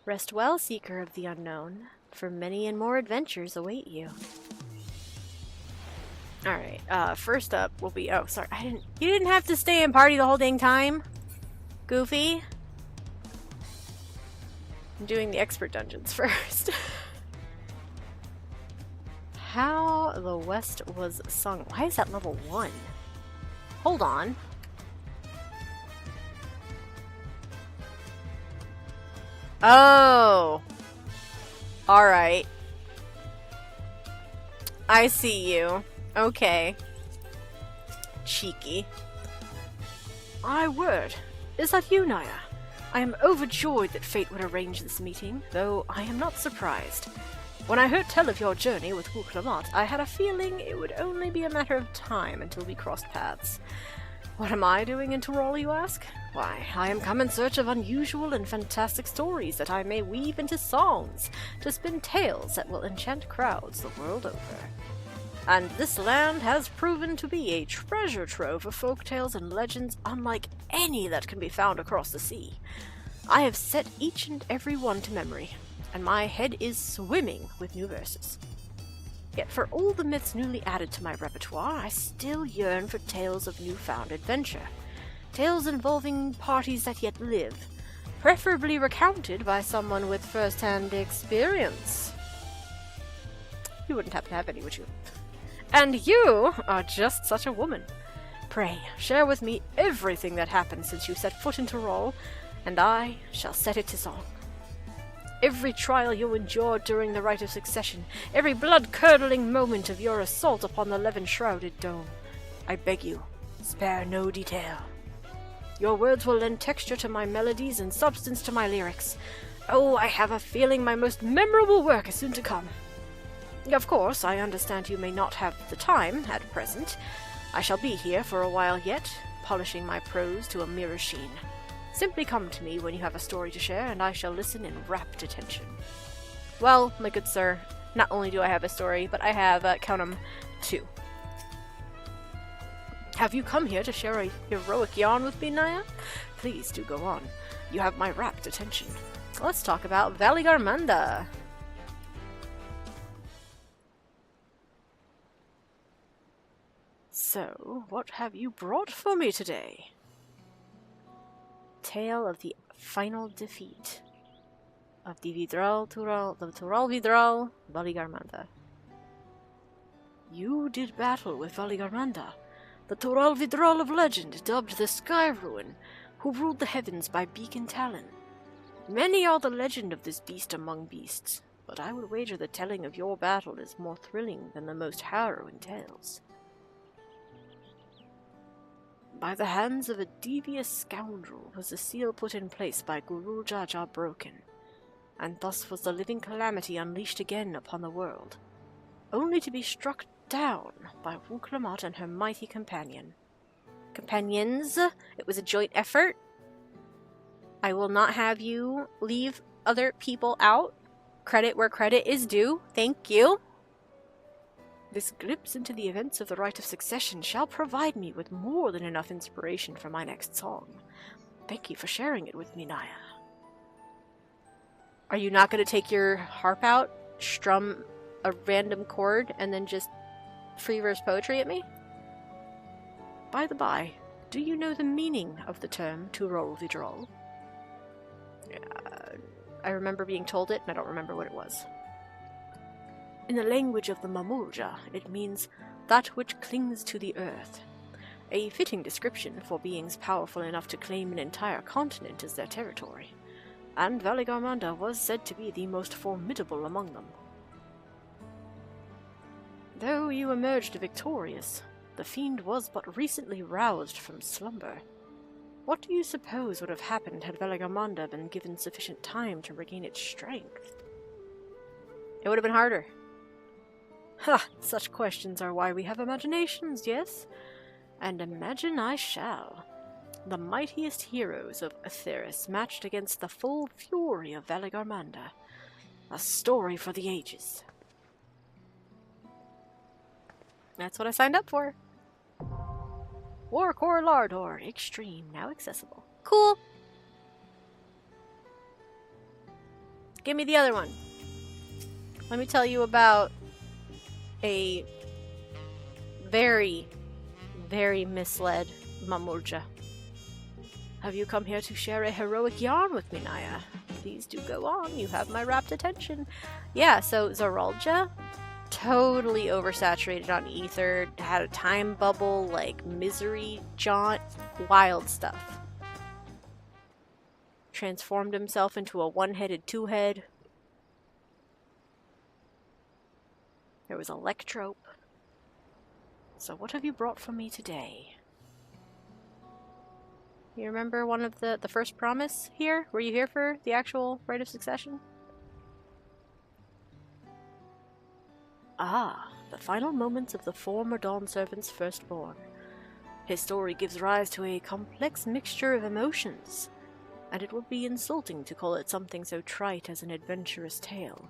Rest well, Seeker of the Unknown, for many and more adventures await you. Alright, first up will be... Oh, sorry, you didn't have to stay and party the whole dang time? Goofy? I'm doing the expert dungeons first. How the West was sung. Why is that level 1? Hold on. Oh! Alright. I see you. Okay. Cheeky. My word. Is that you, Naya? I am overjoyed that fate would arrange this meeting, though I am not surprised. When I heard tell of your journey with Wuklamat, I had a feeling it would only be a matter of time until we crossed paths. What am I doing in Tural, you ask? Why, I am come in search of unusual and fantastic stories that I may weave into songs to spin tales that will enchant crowds the world over. And this land has proven to be a treasure trove of folk tales and legends unlike any that can be found across the sea. I have set each and every one to memory, and my head is swimming with new verses. Yet for all the myths newly added to my repertoire, I still yearn for tales of newfound adventure. Tales involving parties that yet live, preferably recounted by someone with first-hand experience. You wouldn't happen to have any, would you? And you are just such a woman. Pray, share with me everything that happened since you set foot in Tural, and I shall set it to song. Every trial you endured during the Rite of Succession, every blood-curdling moment of your assault upon the Levin-shrouded dome. I beg you, spare no detail. Your words will lend texture to my melodies and substance to my lyrics. Oh, I have a feeling my most memorable work is soon to come. Of course, I understand you may not have the time at present. I shall be here for a while yet, polishing my prose to a mirror sheen.
Simply come to me when you have a story to share, and I shall listen in rapt attention. Well, my good sir, not only do I have a story, but I have, count 'em, 2. Have you come here to share a heroic yarn with me, Naya? Please do go on. You have my rapt attention. Let's talk about Valigarmanda. So, what have you brought for me today? Tale of the final defeat of the Tural Vidral Valigarmanda. You did battle with Valigarmanda, the Tural Vidral of legend, dubbed the Sky Ruin, who ruled the heavens by beak and talon. Many are the legend of this beast among beasts, but I would wager the telling of your battle is more thrilling than the most harrowing tales. By the hands of a devious scoundrel was the seal put in place by Guru Jaja broken, and thus was the living calamity unleashed again upon the world, only to be struck down by Wuklamat and her mighty companion. Companions, it was a joint effort. I will not have you leave other people out. Credit where credit is due. Thank you. This glimpse into the events of the Rite of Succession shall provide me with more than enough inspiration for my next song. Thank you for sharing it with me, Naya. Are you not going to take your harp out, strum a random chord, and then just free verse poetry at me? By the by, do you know the meaning of the term Tural Vidral? I remember being told it, and I don't remember what it was. In the language of the Mamurja, it means that which clings to the earth. A fitting description for beings powerful enough to claim an entire continent as their territory. And Valigarmanda was said to be the most formidable among them. Though you emerged victorious, the fiend was but recently roused from slumber. What do you suppose would have happened had Valigarmanda been given sufficient time to regain its strength? It would have been harder. Ha! Such questions are why we have imaginations, yes? And imagine I shall. The mightiest heroes of Aetheris matched against the full fury of Valigarmanda. A story for the ages. That's what I signed up for. Warcore Lardor Extreme, now accessible. Cool! Give me the other one. Let me tell you about a very, very misled Mamurja. Have you come here to share a heroic yarn with me, Naya? Please do go on, you have my rapt attention. Yeah, so Zaralja, totally oversaturated on ether, had a time bubble, like misery jaunt, wild stuff. Transformed himself into a one-headed two-head. There was Electrope. So what have you brought for me today? You remember one of the first promise here? Were you here for the actual Rite of Succession? Ah, the final moments of the former Dawn Servant's firstborn. His story gives rise to a complex mixture of emotions, and it would be insulting to call it something so trite as an adventurous tale.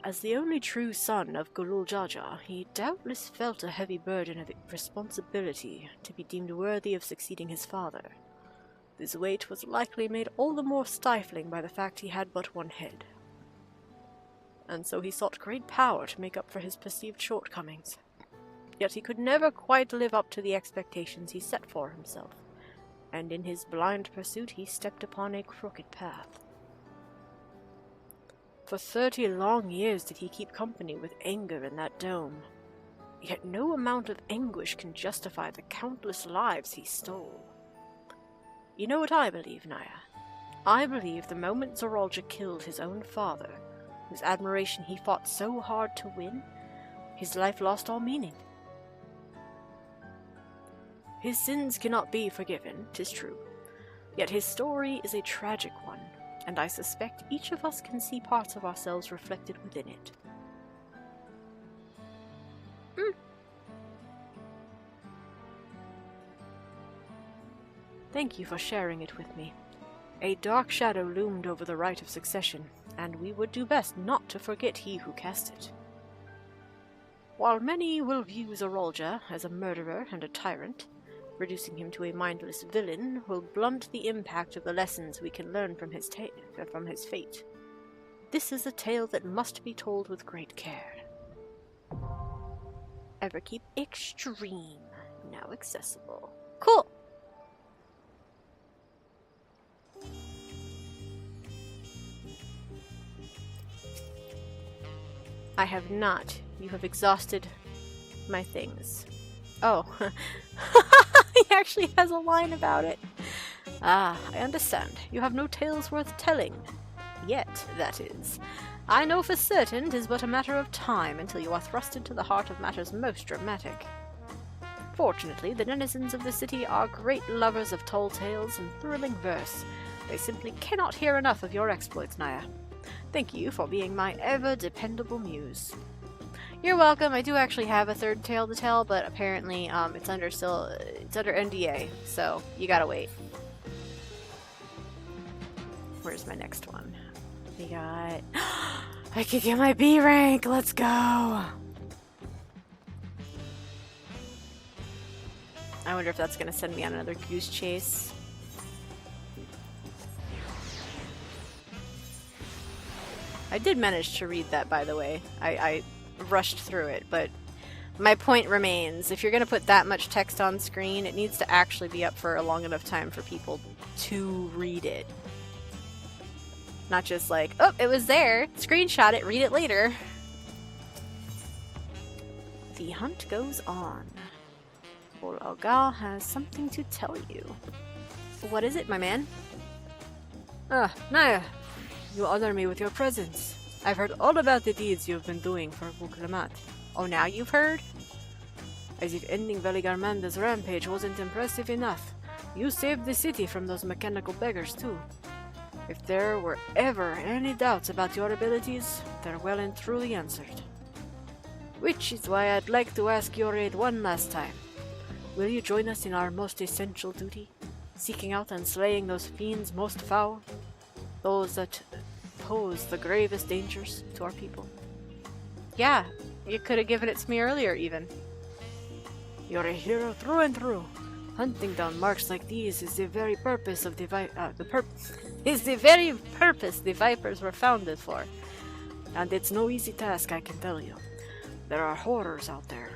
As the only true son of Gurul Jaja, he doubtless felt a heavy burden of responsibility to be deemed worthy of succeeding his father. This weight was likely made all the more stifling by the fact he had but one head. And so he sought great power to make up for his perceived shortcomings. Yet he could never quite live up to the expectations he set for himself, and in his blind pursuit he stepped upon a crooked path. For 30 long years did he keep company with anger in that dome, yet no amount of anguish can justify the countless lives he stole. You know what I believe, Naya? I believe the moment Zaralja killed his own father, whose admiration he fought so hard to win, his life lost all meaning. His sins cannot be forgiven, 'tis true, yet his story is a tragic one, and I suspect each of us can see parts of ourselves reflected within it.
Thank you for sharing it with me. A dark shadow loomed over the right of succession, and we would do best not to forget he who cast it. While many will view Zorolja as a murderer and a tyrant, reducing him to a mindless villain will blunt the impact of the lessons we can learn from his fate. This is a tale that must be told with great care. Everkeep Extreme, now accessible. Cool! I have not. You have exhausted my things. Oh. He actually has a line about it. Ah, I understand. You have no tales worth telling. Yet, that is. I know for certain 'tis but a matter of time until you are thrust into the heart of matters most dramatic. Fortunately, the denizens of the city are great lovers of tall tales and thrilling verse. They simply cannot hear enough of your exploits, Naya. Thank you for being my ever-dependable muse. You're welcome. I do actually have a third tale to tell, but apparently it's under NDA, so you gotta wait. Where's my next one? We got... I could get my B rank! Let's go! I wonder if that's gonna send me on another goose chase. I did manage to read that, by the way. I rushed through it, but my point remains. If you're gonna put that much text on screen, it needs to actually be up for a long enough time for people to read it. Not just like, oh, it was there, screenshot it, read it later. The hunt goes on. Old Algal has something to tell you. What is it, my man?
Ah, Naya, you honor me with your presence. I've heard all about the deeds you've been doing for Buklamat.
Oh, now you've heard?
As if ending Veligarmanda's rampage wasn't impressive enough, you saved the city from those mechanical beggars too. If there were ever any doubts about your abilities, they're well and truly answered. Which is why I'd like to ask your aid one last time. Will you join us in our most essential duty? Seeking out and slaying those fiends most foul? Those that pose the gravest dangers to our people?
Yeah, you could have given it to me earlier, even.
You're a hero through and through. Hunting down marks like these is the very purpose of the Vipers were founded for. And it's no easy task, I can tell you. There are horrors out there.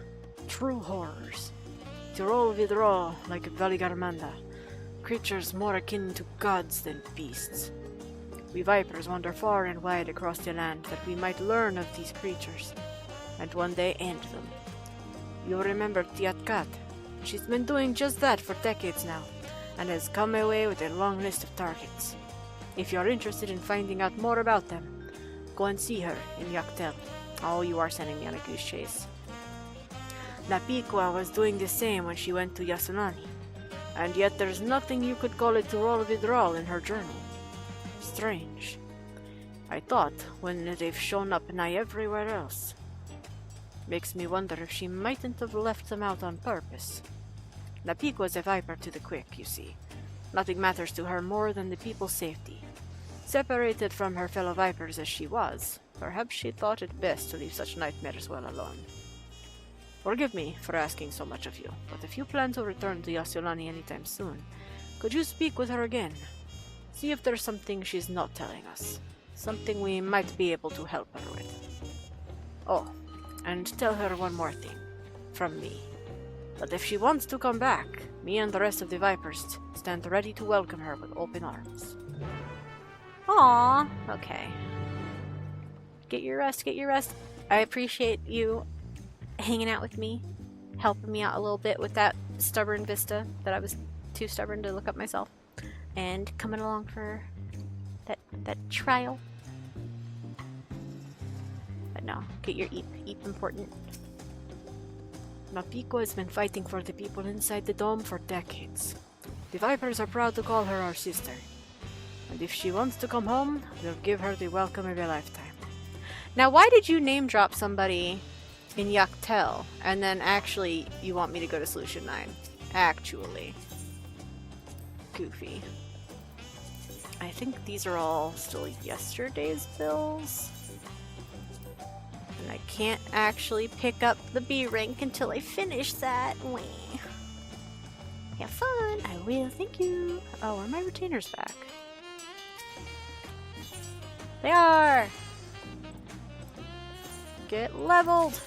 True horrors. Tural vidral like Veligarmanda. Creatures more akin to gods than beasts. We Vipers wander far and wide across the land that we might learn of these creatures, and one day end them. You remember Tiatkat? She's been doing just that for decades now, and has come away with a long list of targets. If you're interested in finding out more about them, go and see her in Yaktel.
Oh, you are sending me on a goose chase.
La Piqua was doing the same when she went to Yasunani, and yet there's nothing you could call a Tural vidral in her journal. Strange. I thought, when they've shown up nigh everywhere else. Makes me wonder if she mightn't have left them out on purpose. La Piqua's a viper to the quick, you see. Nothing matters to her more than the people's safety. Separated from her fellow vipers as she was, perhaps she thought it best to leave such nightmares well alone. Forgive me for asking so much of you, but if you plan to return to Yasulani anytime soon, could you speak with her again? See if there's something she's not telling us. Something we might be able to help her with. Oh, and tell her one more thing. From me. That if she wants to come back, me and the rest of the Vipers stand ready to welcome her with open arms.
Aww. Okay. Get your rest, get your rest. I appreciate you hanging out with me, helping me out a little bit with that stubborn vista that I was too stubborn to look up myself, and coming along for that trial. But no, get your eep important.
Napiko has been fighting for the people inside the dome for decades. The Vipers are proud to call her our sister. And if she wants to come home, we'll give her the welcome of a lifetime.
Now, why did you name drop somebody in Yaktel, and then actually you want me to go to Solution 9? Actually.
goofy. I think these are all still yesterday's bills. And I can't actually pick up the B rank until I finish that. Wee. Have fun! I will, thank you! Oh, are my retainers back? They are! Get leveled!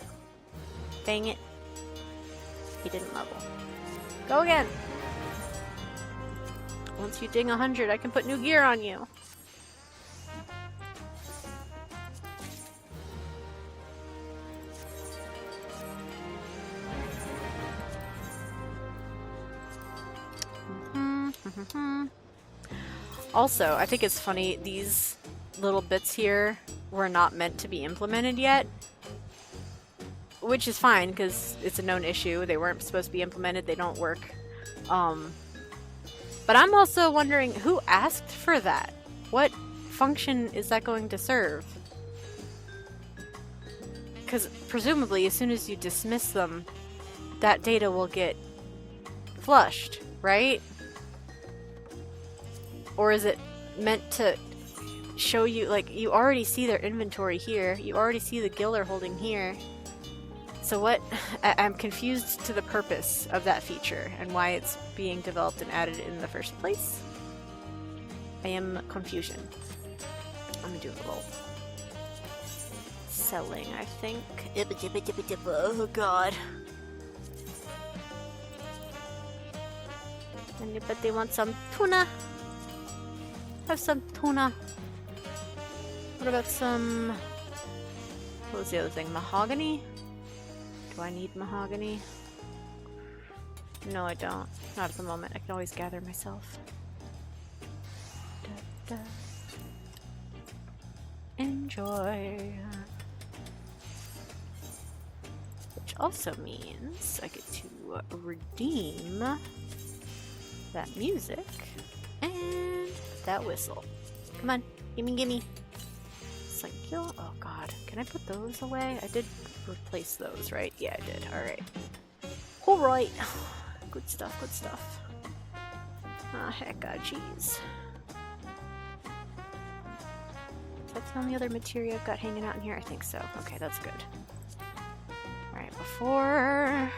Dang it. He didn't level. Go again! Once you ding 100, I can put new gear on you. Also, I think it's funny, these little bits here were not meant to be implemented yet. Which is fine, because it's a known issue. They weren't supposed to be implemented, they don't work. But I'm also wondering, who asked for that? What function is that going to serve? Because presumably, as soon as you dismiss them, that data will get flushed, right? Or is it meant to show you, like, you already see their inventory here, you already see the gil they're holding here. So what, I'm confused to the purpose of that feature and why it's being developed and added in the first place. I am confusion. I'm gonna do a little selling, I think. Oh god. Anybody want some tuna? Have some tuna. What about some... What was the other thing? Mahogany? Do I need mahogany? No, I don't. Not at the moment. I can always gather myself. Da, da. Enjoy. Which also means I get to redeem that music and that whistle. Come on, gimme. Thank you. Oh god, can I put those away? I did replace those, right? Yeah, I did. Alright. Alright. Good stuff, good stuff. Ah, heck, jeez. Is that the only other materia I've got hanging out in here? I think so. Okay, that's good. Alright, before...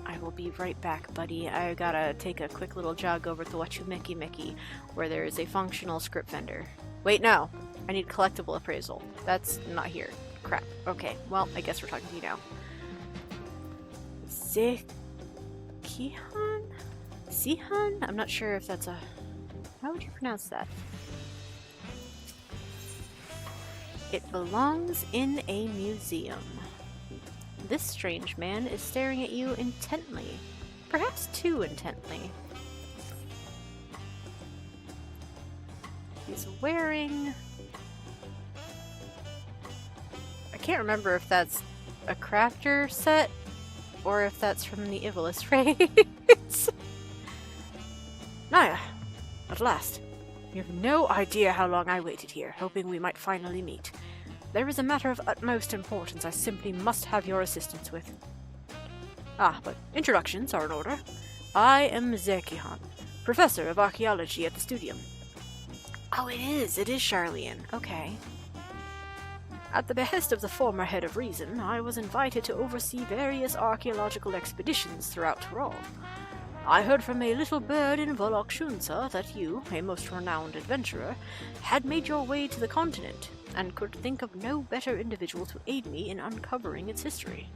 I will be right back, buddy. I gotta take a quick little jog over to Wachumeki, where there is a functional script vendor. Wait, no! I need collectible appraisal. That's not here. Crap. Okay, well, I guess we're talking to you now. Zekihan? Sihan? I'm not sure if that's a... How would you pronounce that? It belongs in a museum. This strange man is staring at you intently. Perhaps too intently. He's wearing... I can't remember if that's a crafter set or if that's from the Ivalus raids. Naya, at last. You have no idea how long I waited here, hoping we might finally meet. There is a matter of utmost importance I simply must have your assistance with. Ah, but introductions are in order. I am Zekihan, professor of archaeology at the Studium. Oh, it is Charlian. Okay. At the behest of the former head of Reason, I was invited to oversee various archaeological expeditions throughout Tural. I heard from a little bird in Volokshunsa that you, a most renowned adventurer, had made your way to the continent, and could think of no better individual to aid me in uncovering its history.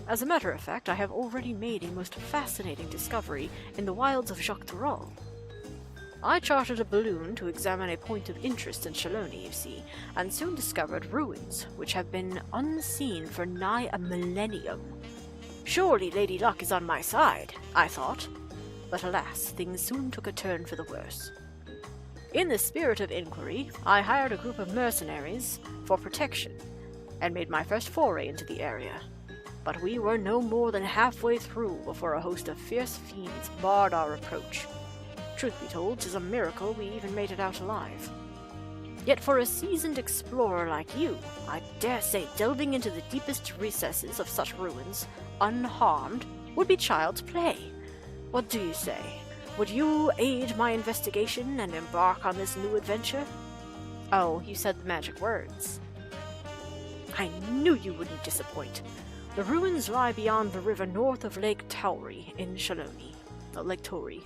As a matter of fact, I have already made a most fascinating discovery in the wilds of Jacques Tural. I chartered a balloon to examine a point of interest in Shaloni, you see, and soon discovered ruins, which have been unseen for nigh a millennium. Surely Lady Luck is on my side, I thought, but alas, things soon took a turn for the worse. In the spirit of inquiry, I hired a group of mercenaries for protection, and made my first foray into the area. But we were no more than halfway through before a host of fierce fiends barred our approach. Truth be told, 'tis a miracle we even made it out alive. Yet for a seasoned explorer like you, I dare say delving into the deepest recesses of such ruins, unharmed,
would be child's play. What do you say? Would you aid my investigation and embark on this new adventure? Oh, you said the magic words. I knew you wouldn't disappoint. The ruins lie beyond the river north of Lake Tauri in Shaloni. Lake Tori.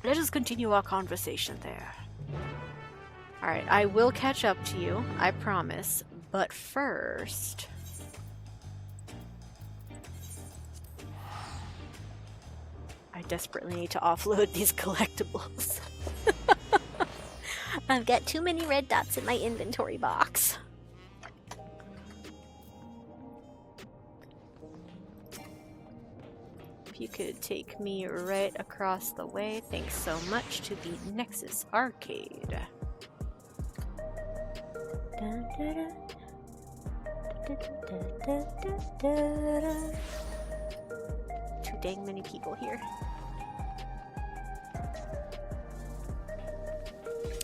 Let us continue our conversation there. Alright, I will catch up to you, I promise. But first... I desperately need to offload these collectibles. I've got too many red dots in my inventory box. If you could take me right across the way, thanks so much, to the Nexus Arcade. Too dang many people here.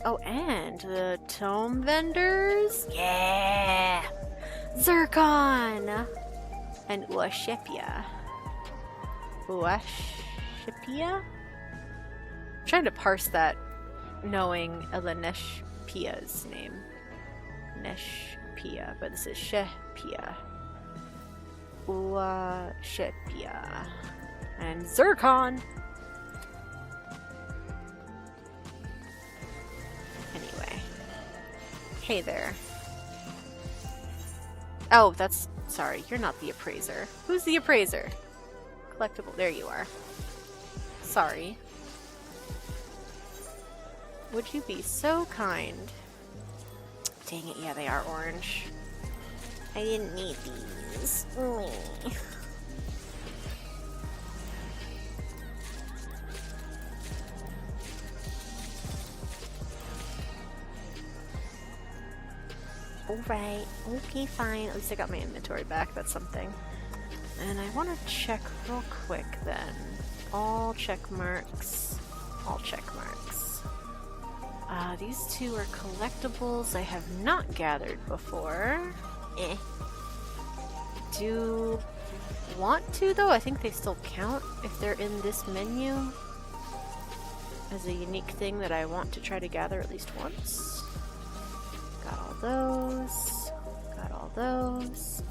Oh, and the tome vendors? Yeah! Zircon! And Uashepia. Uashepia? I'm trying to parse that, knowing Eleneshpia's name. Neshpia, but this is Shepia. Uashepia. And Zircon! Anyway. Hey there. Oh, that's... Sorry, you're not the appraiser. Who's the appraiser? Collectible. There you are. Sorry. Would you be so kind? Dang it, yeah, they are orange. I didn't need these. Alright, okay, fine. At least I got my inventory back, that's something. And I want to check real quick then. All check marks. All check marks. These two are collectibles I have not gathered before. Do want to though? I think they still count if they're in this menu as a unique thing that I want to try to gather at least once. Got all those. Got all those.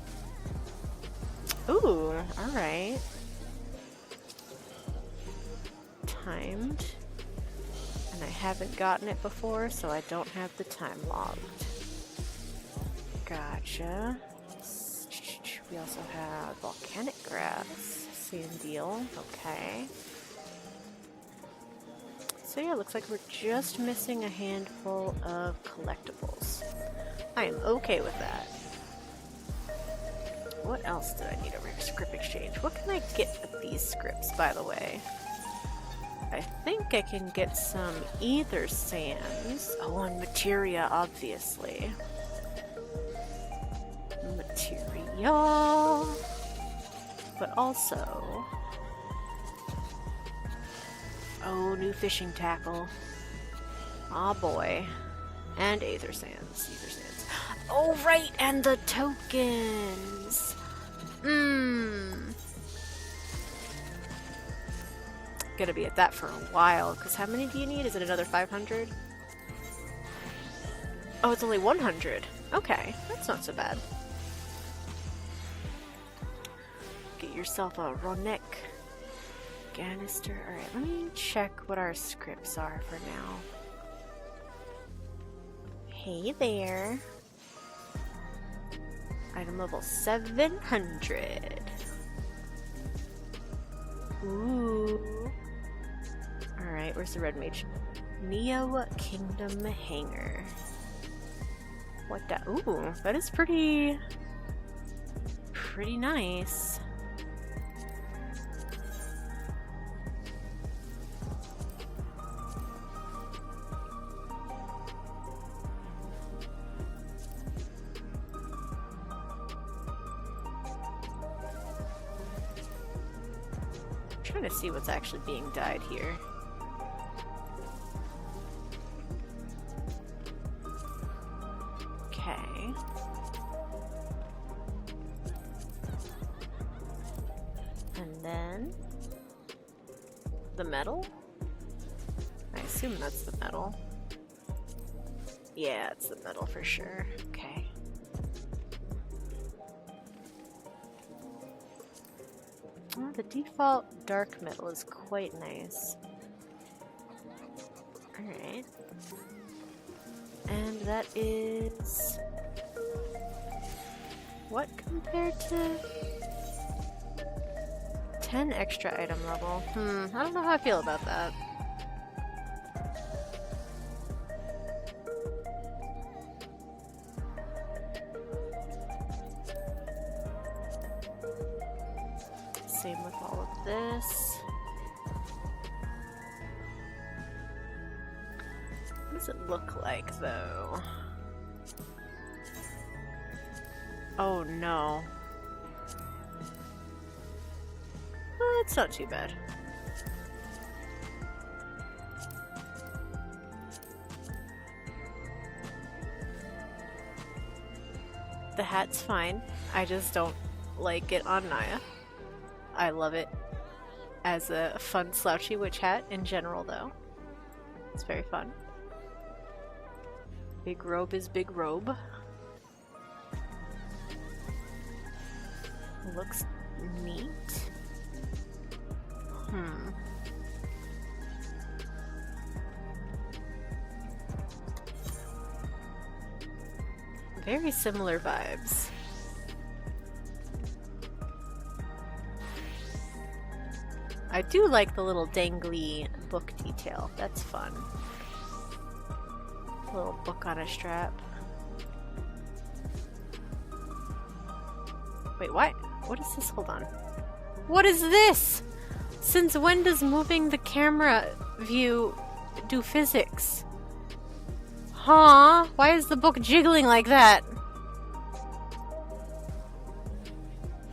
Ooh, alright. Timed. And I haven't gotten it before, so I don't have the time logged. Gotcha. We also have volcanic grass. Same deal. Okay. So yeah, looks like we're just missing a handful of collectibles. I am okay with that. What else did I need over here? Script exchange. What can I get with these scripts, by the way? I think I can get some ether sands. Oh, and materia, obviously. Materia. But also... Oh, new fishing tackle. Aw, boy. And ether sands. Ether sands. Oh, right! And the tokens! Gonna be at that for a while, because how many do you need? Is it another 500? Oh, it's only 100. Okay, that's not so bad. Get yourself a Ronek Ganister. Alright, let me check what our scripts are for now. Hey there. Item level 700. Ooh. Alright, where's the red mage? Neo Kingdom Hanger. What that? Ooh, that is pretty nice. Trying to see what's actually being dyed here. Okay. And then
then the metal? I assume that's the metal. Yeah, it's the metal for sure. Okay. Oh, the default dark metal is quite nice. Alright. And that is... what compared to... 10 extra item level? I don't know how I feel about that. Same with all of this. What does it look like, though? Oh no. It's not too bad. The hat's fine. I just don't like it on Naya. I love it as a fun slouchy witch hat in general, though. It's very fun. Big robe is big robe. Looks neat. Very similar vibes. I do like the little dangly book detail. That's fun. A little book on a strap. Wait, what? What is this? Hold on. What is this? Since when does moving the camera view do physics? Huh? Why is the book jiggling like that?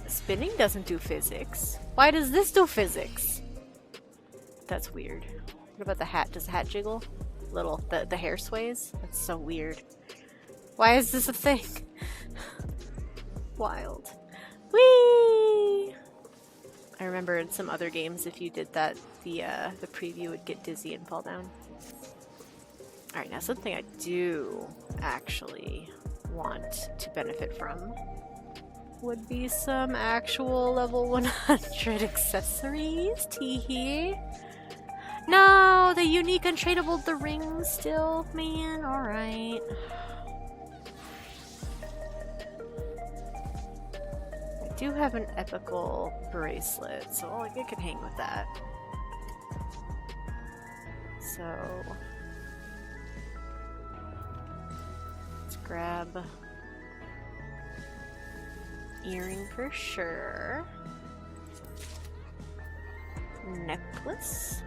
Spinning doesn't do physics. Why does this do physics? That's weird. What about the hat? Does the hat jiggle? Little, the hair sways? That's so weird. Why is this a thing? Wild. Whee! I remember in some other games, if you did that, the preview would get dizzy and fall down. Alright, now something I do actually want to benefit from would be some actual level 100 accessories. Teehee. No, the unique untradeable, the ring still, man. Alright. I do have an epical bracelet, so like, I can hang with that. So let's grab earring for sure. Necklace.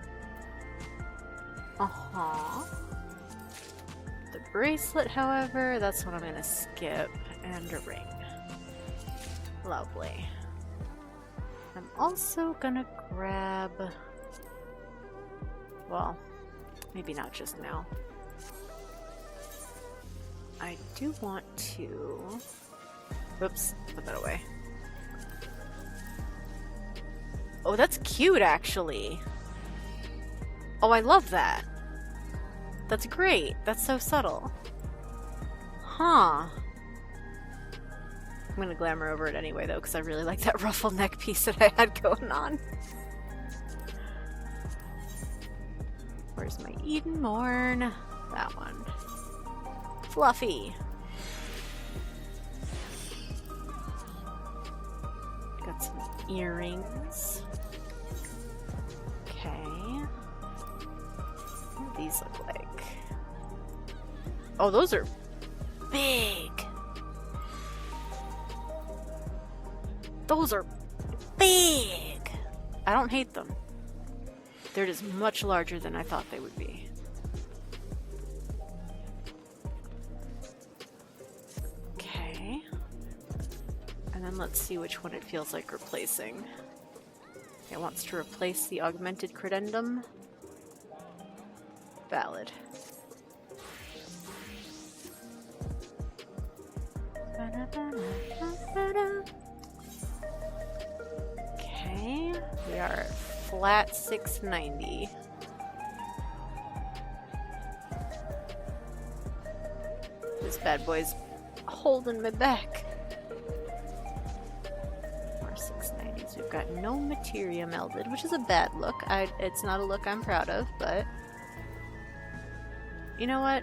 The bracelet, however, that's what I'm gonna skip, and a ring. Lovely. I'm also gonna grab, well, maybe not just now. I do want to, oops, put that away. Oh, that's cute, actually. Oh, I love that. That's great. That's so subtle. Huh. I'm gonna glamour over it anyway, though, because I really like that ruffle neck piece that I had going on. Where's my Eden Morn? That one. Fluffy. Got some earrings. Okay. What do these look like? Oh, those are big. Those are big. I don't hate them. They're just much larger than I thought they would be. Okay. And then let's see which one it feels like replacing. It wants to replace the augmented credendum. Valid. Okay, we are at flat 690. This bad boy's holding me back. More 690s. We've got no materia melded, which is a bad look. It's not a look I'm proud of, but you know what?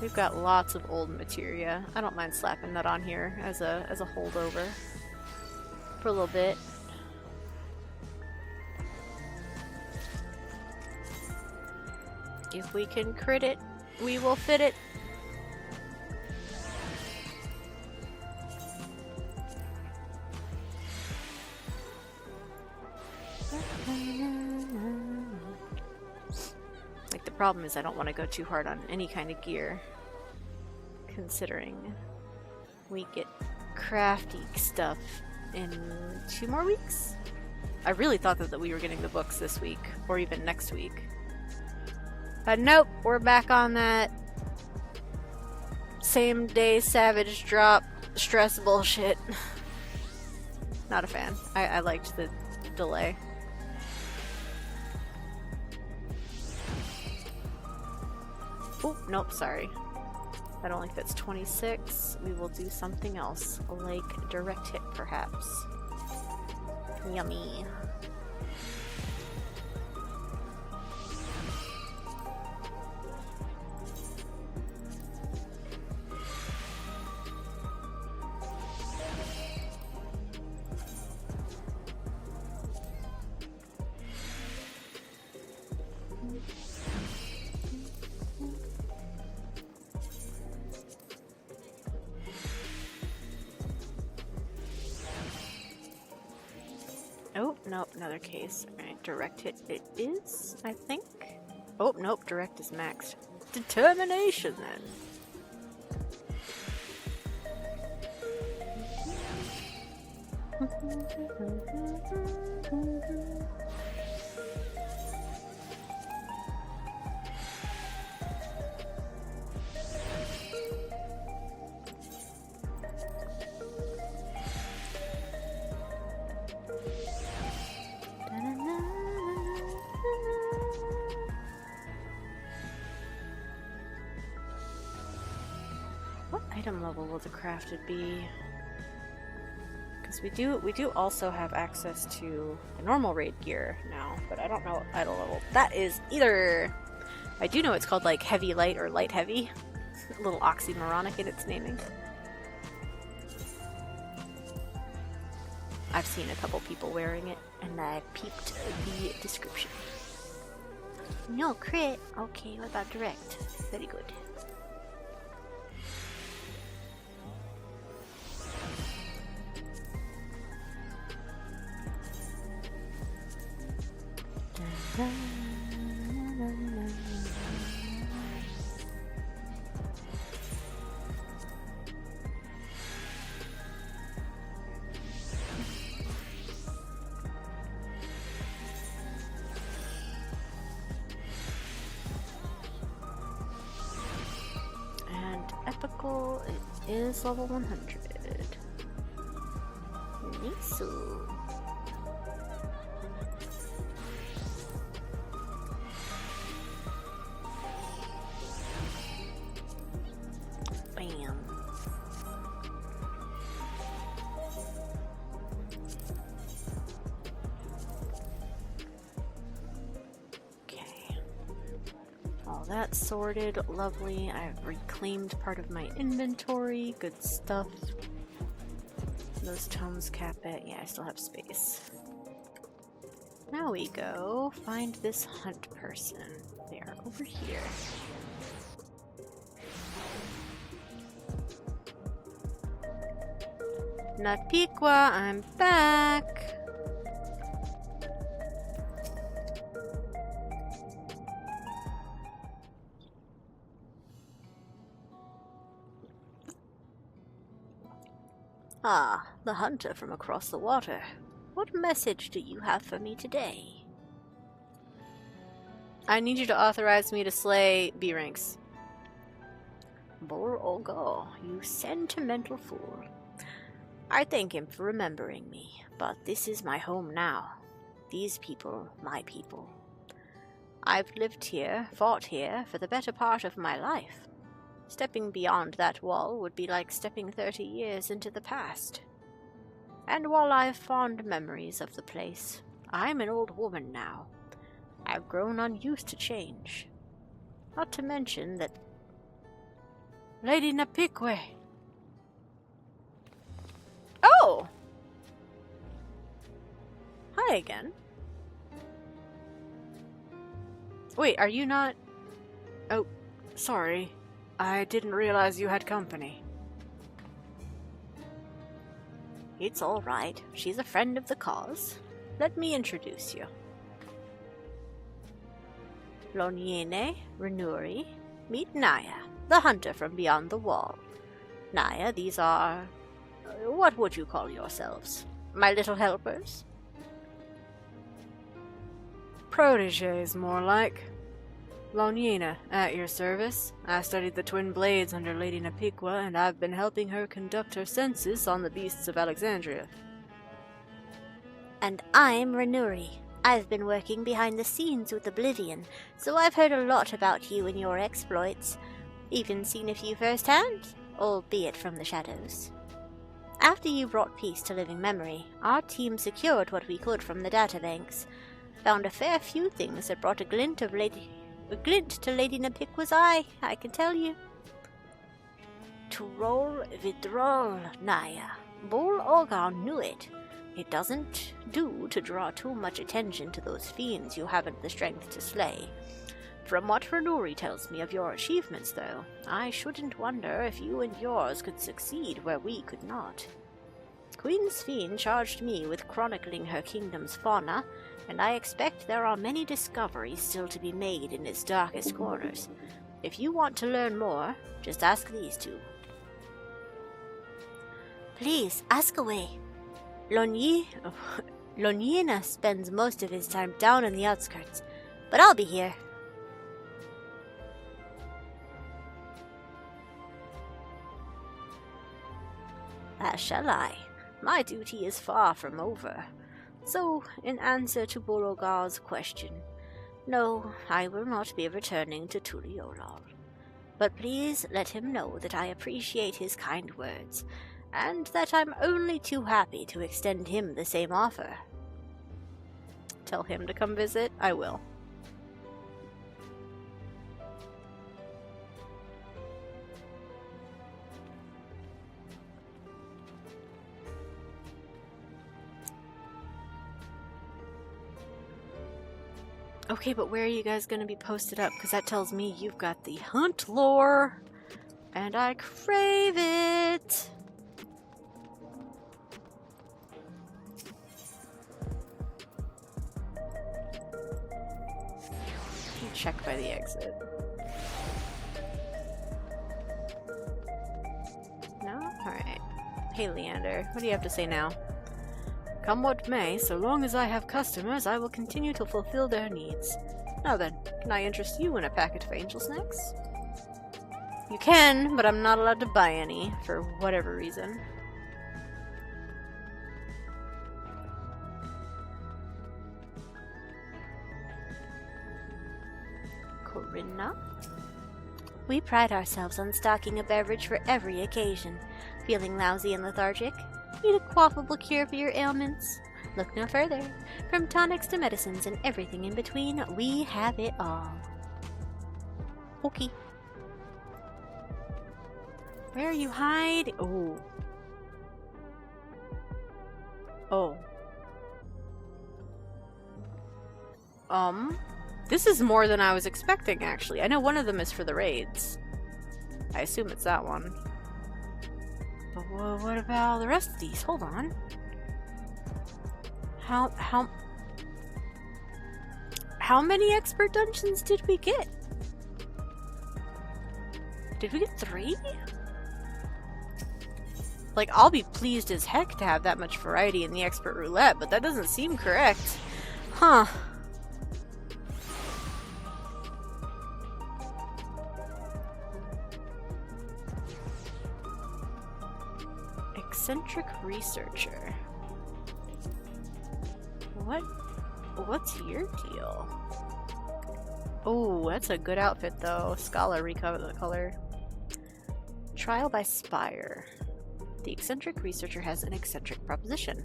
We've got lots of old materia. I don't mind slapping that on here as a holdover for a little bit. If we can crit it, we will fit it. Like, the problem is I don't want to go too hard on any kind of gear, considering we get crafty stuff in 2 more weeks. I really thought that we were getting the books this week, or even next week. But nope, we're back on that same day savage drop stress bullshit. Not a fan. I liked the delay. Oh, nope, sorry. That only fits 26. We will do something else, like direct hit, perhaps. Yummy. Oh, nope, another case. Alright, direct hit it is, I think. Oh, nope, direct is maxed. Determination, then. What item level will the crafted be? Because we do also have access to the normal raid gear now, but I don't know what item level that is either. I do know it's called like heavy light or light heavy. A little oxymoronic in its naming. I've seen a couple people wearing it, and I peeped the description. No crit. Okay, what about direct? Very good. And epical, it is level 100. Nisu. Bam. Okay. All that sorted, lovely. I've reclaimed part of my inventory. Good stuff. Those tomes cap it. Yeah, I still have space. Now we go find this hunt person. They are over here. Not Piqua, I'm back! Ah, the hunter from across the water. What message do you have for me today? I need you to authorize me to slay B-ranks. Bor Olgo, you sentimental fool. I thank him for remembering me, but this is my home now. These people, my people. I've lived here, fought here, for the better part of my life. Stepping beyond that wall would be like stepping 30 years into the past. And while I have fond memories of the place, I'm an old woman now. I've grown unused to change. Not to mention that...
Lady Napique!
Oh! Hi again. Wait, are you not...
Oh, sorry. I didn't realize you had company.
It's all right. She's a friend of the cause. Let me introduce you. Loniene, Renuri, meet Naya, the hunter from beyond the wall. Naya, these are... what would you call yourselves? My little helpers?
Protégés, more like. Loniena, at your service. I studied the twin blades under Lady Napique, and I've been helping her conduct her census on the beasts of Alexandria.
And I'm Renuri. I've been working behind the scenes with Oblivion, so I've heard a lot about you and your exploits. Even seen a few firsthand, albeit from the shadows. After you brought peace to living memory, our team secured what we could from the databanks. Found a fair few things that brought a glint to Lady Napique's eye, I can tell you. Tural vidrol, Naya. Bol Organ knew it. It doesn't do to draw too much attention to those fiends you haven't the strength to slay. From what Renuri tells me of your achievements, though, I shouldn't wonder if you and yours could succeed where we could not. Queen Sphene charged me with chronicling her kingdom's fauna, and I expect there are many discoveries still to be made in its darkest corners. If you want to learn more, just ask these two. Please, ask away. Loniena spends most of his time down in the outskirts, but I'll be here. As shall I. My duty is far from over. So, in answer to Bologar's question, no, I will not be returning to Tural. But please let him know that I appreciate his kind words, and that I'm only too happy to extend him the same offer. Tell him to come visit? I will.
Okay, but where are you guys gonna be posted up? Because that tells me you've got the hunt lore, and I crave it! Check by the exit. No? Alright. Hey, Leander, what do you have to say now? Come what may, so long as I have customers, I will continue to fulfill their needs. Now then, can I interest you in a packet of angel snacks? You can, but I'm not allowed to buy any, for whatever reason.
Corinna? We pride ourselves on stocking a beverage for every occasion. Feeling lousy and lethargic? Need a quaffable cure for your ailments? Look no further. From tonics to medicines and everything in between, we have it all. Okay.
Where are you hiding? Oh. Oh. This is more than I was expecting, actually. I know one of them is for the raids. I assume it's that one. But what about the rest of these? Hold on. How many expert dungeons did we get? Did we get 3? Like, I'll be pleased as heck to have that much variety in the expert roulette, but that doesn't seem correct. Huh. Eccentric researcher. What
what's your deal? Oh, that's a good outfit though. Scholarly color. Trial by Spire. The eccentric researcher has an eccentric proposition.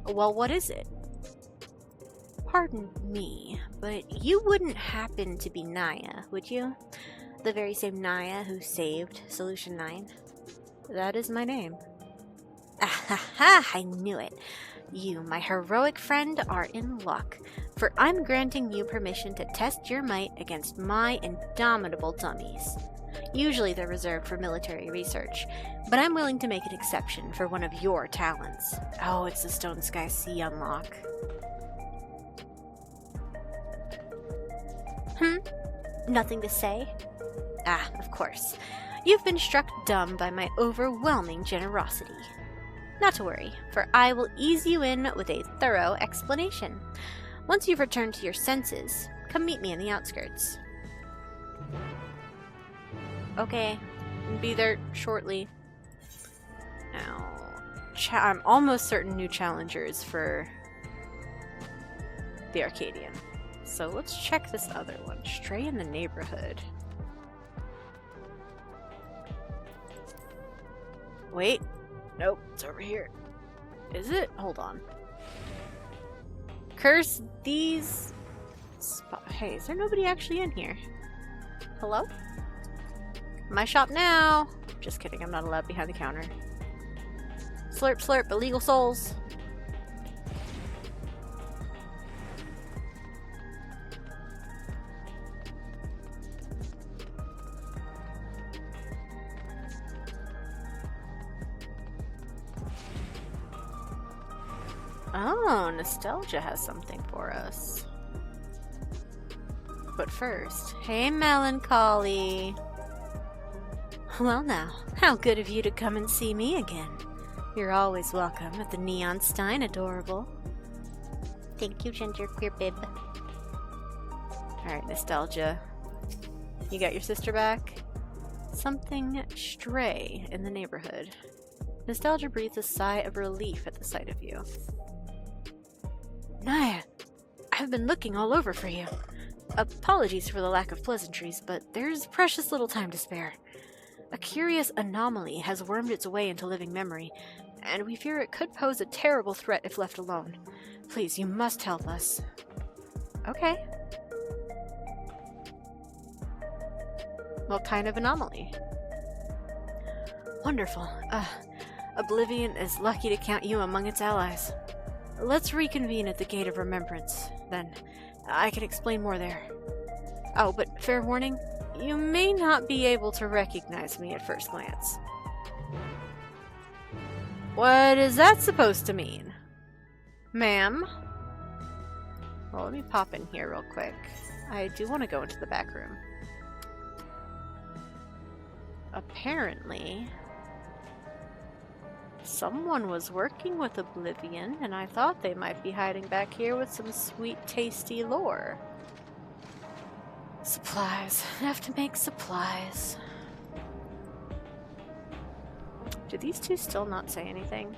Well, what is it? Pardon me, but you wouldn't happen to be Naya, would you? The very same Naya who saved Solution 9? That is my name. Ahaha, I knew it. You, my heroic friend, are in luck, for I'm granting you permission to test your might against my indomitable dummies. Usually they're reserved for military research, but I'm willing to make an exception for one of your talents. Oh, it's the Stone Sky Sea unlock. Nothing to say? Ah, of course. You've been struck dumb by my overwhelming generosity. Not to worry, for I will ease you in with a thorough explanation. Once you've returned to your senses, come meet me in the outskirts. Okay, be there shortly. Now, I'm almost certain new challengers for the Arcadian. So let's check this other one. Stray in the neighborhood. Wait. Nope, it's over here. Is it? Hold on. Curse these... Hey, is there nobody actually in here? Hello? My shop now! Just kidding, I'm not allowed behind the counter. Slurp slurp, illegal souls. Oh, nostalgia has something for us. But first, hey Melancholy! Well now, how good of you to come and see me again. You're always welcome at the Neon Stein, adorable. Thank you, genderqueer bib. Alright, Nostalgia. You got your sister back? Something stray in the neighborhood. Nostalgia breathes a sigh of relief at the sight of you. Naya, I've been looking all over for you. Apologies for the lack of pleasantries, but there's precious little time to spare. A curious anomaly has wormed its way into living memory, and we fear it could pose a terrible threat if left alone. Please, you must help us. Okay. What kind of anomaly? Wonderful. Oblivion is lucky to count you among its allies. Let's reconvene at the Gate of Remembrance, then. I can explain more there. Oh, but fair warning, you may not be able to recognize me at first glance. What is that supposed to mean? Ma'am? Well, let me pop in here real quick. I do want to go into the back room. Apparently, someone was working with Oblivion, and I thought they might be hiding back here with some sweet, tasty lore. Supplies. I have to make supplies. Do these two still not say anything?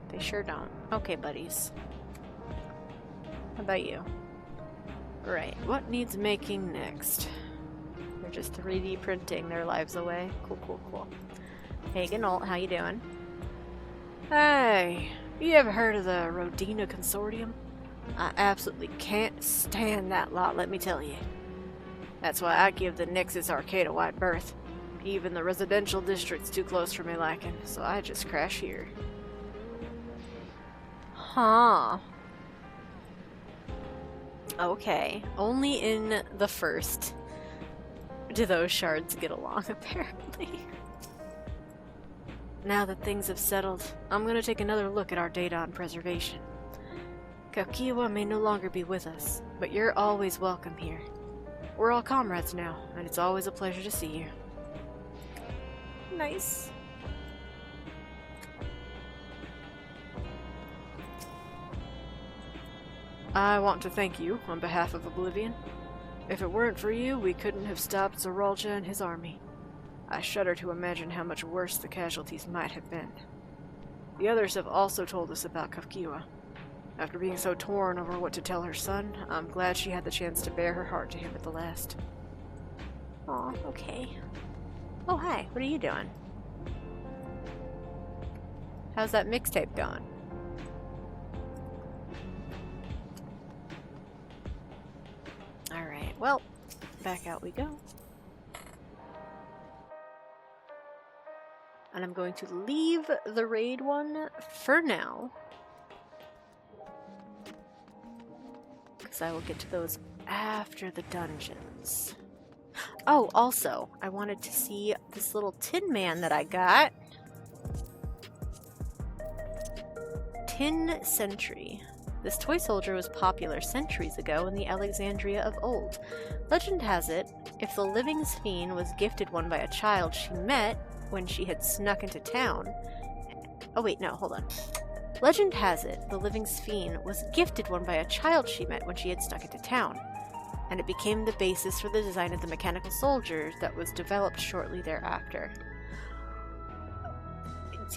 They sure don't. Okay, buddies. How about you? Right, what needs making next? They're just 3D printing their lives away. Cool, cool, cool. Hey, Ganolt, how you doing? Hey, you ever heard of the Rodina Consortium? I absolutely can't stand that lot, let me tell you. That's why I give the Nexus Arcade a wide berth. Even the residential district's too close for me liking, so I just crash here. Huh. Okay, only in the first do those shards get along, apparently. Now that things have settled, I'm gonna take another look at our data on preservation. Kaukiwa may no longer be with us, but you're always welcome here. We're all comrades now, and it's always a pleasure to see you. Nice. I want to thank you on behalf of Oblivion. If it weren't for you, we couldn't have stopped Zoralja and his army. I shudder to imagine how much worse the casualties might have been. The others have also told us about Kaukiwa.
After being so torn over what to tell her son, I'm glad she had the chance to bare her heart to him at the last.
Aw, okay. Oh, hi. What are you doing?
How's that mixtape going? Alright, well, back out we go. And I'm going to leave the raid one for now, because I will get to those after the dungeons. Oh, also, I wanted to see this little tin man that I got. Tin Sentry. This toy soldier was popular centuries ago in the Alexandria of old. Legend has it, if the living Sphene was gifted one by a child she met when she had snuck into town... Oh wait, no, hold on. Legend has it, the living Sphene was gifted one by a child she met when she had snuck into town, and it became the basis for the design of the mechanical soldier that was developed shortly thereafter.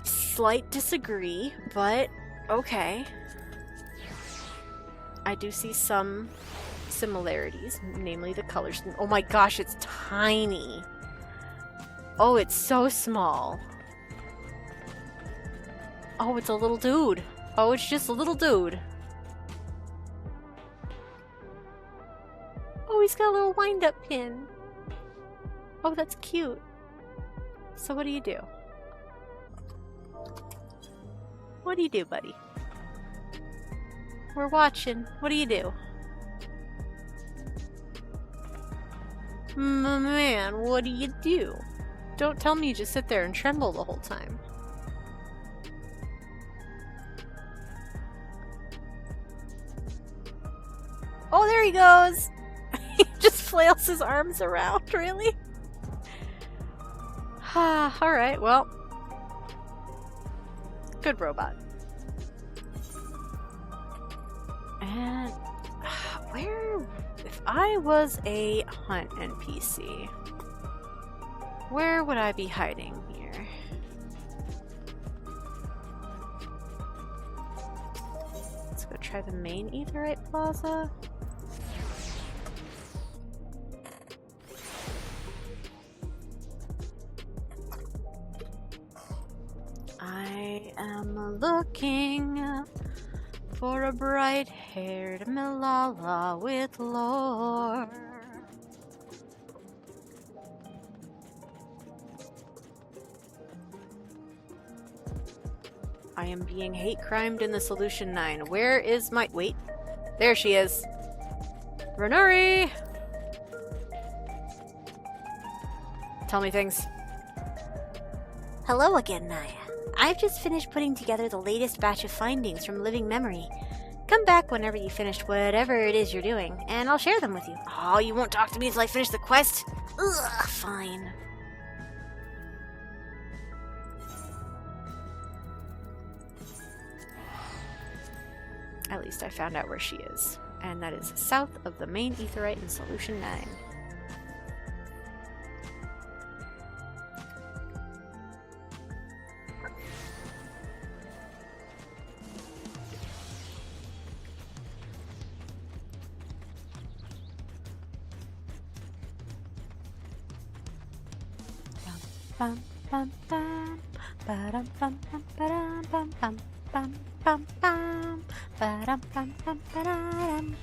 Slight disagree, but okay. I do see some similarities, namely the colors. Oh my gosh, it's tiny! Oh, it's so small. Oh, it's a little dude. Oh, it's just a little dude. Oh, he's got a little wind-up pin. Oh, that's cute. So what do you do? What do you do, buddy? We're watching. What do you do? Man, what do you do? Don't tell me you just sit there and tremble the whole time. Oh, there he goes! He just flails his arms around, really? Alright, well. Good robot. And where... If I was a hunt NPC, where would I be hiding here? Let's go try the main Aetheryte Plaza. I am looking for a bright-haired Malala with lore. I am being hate-crimed in the Solution 9. Where is my... Wait. There she is. Renuri! Tell me things.
Hello again, Naya. I've just finished putting together the latest batch of findings from living memory. Come back whenever you finished whatever it is you're doing, and I'll share them with you.
Oh, you won't talk to me until I finish the quest?
Ugh, fine.
At least I found out where she is, and that is south of the main Aetheryte in Solution 9. Bum bum bum ba-dum bum bum ba-dum bum bum bum bum bum ba-dum bum bum ba-dum.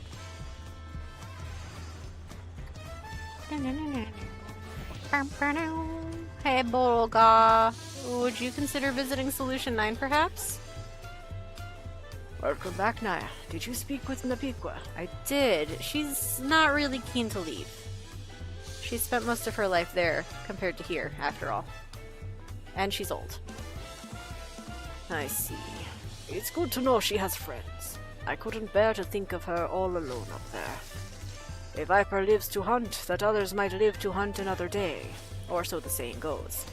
Hey Bolga, would you consider visiting Solution 9 perhaps?
Welcome back, Naya. Did you speak with Napiqua?
I did. She's not really keen to leave. She spent most of her life there, compared to here, after all. And she's old.
I see. It's good to know she has friends. I couldn't bear to think of her all alone up there. A viper lives to hunt, that others might live to hunt another day. Or so the saying goes.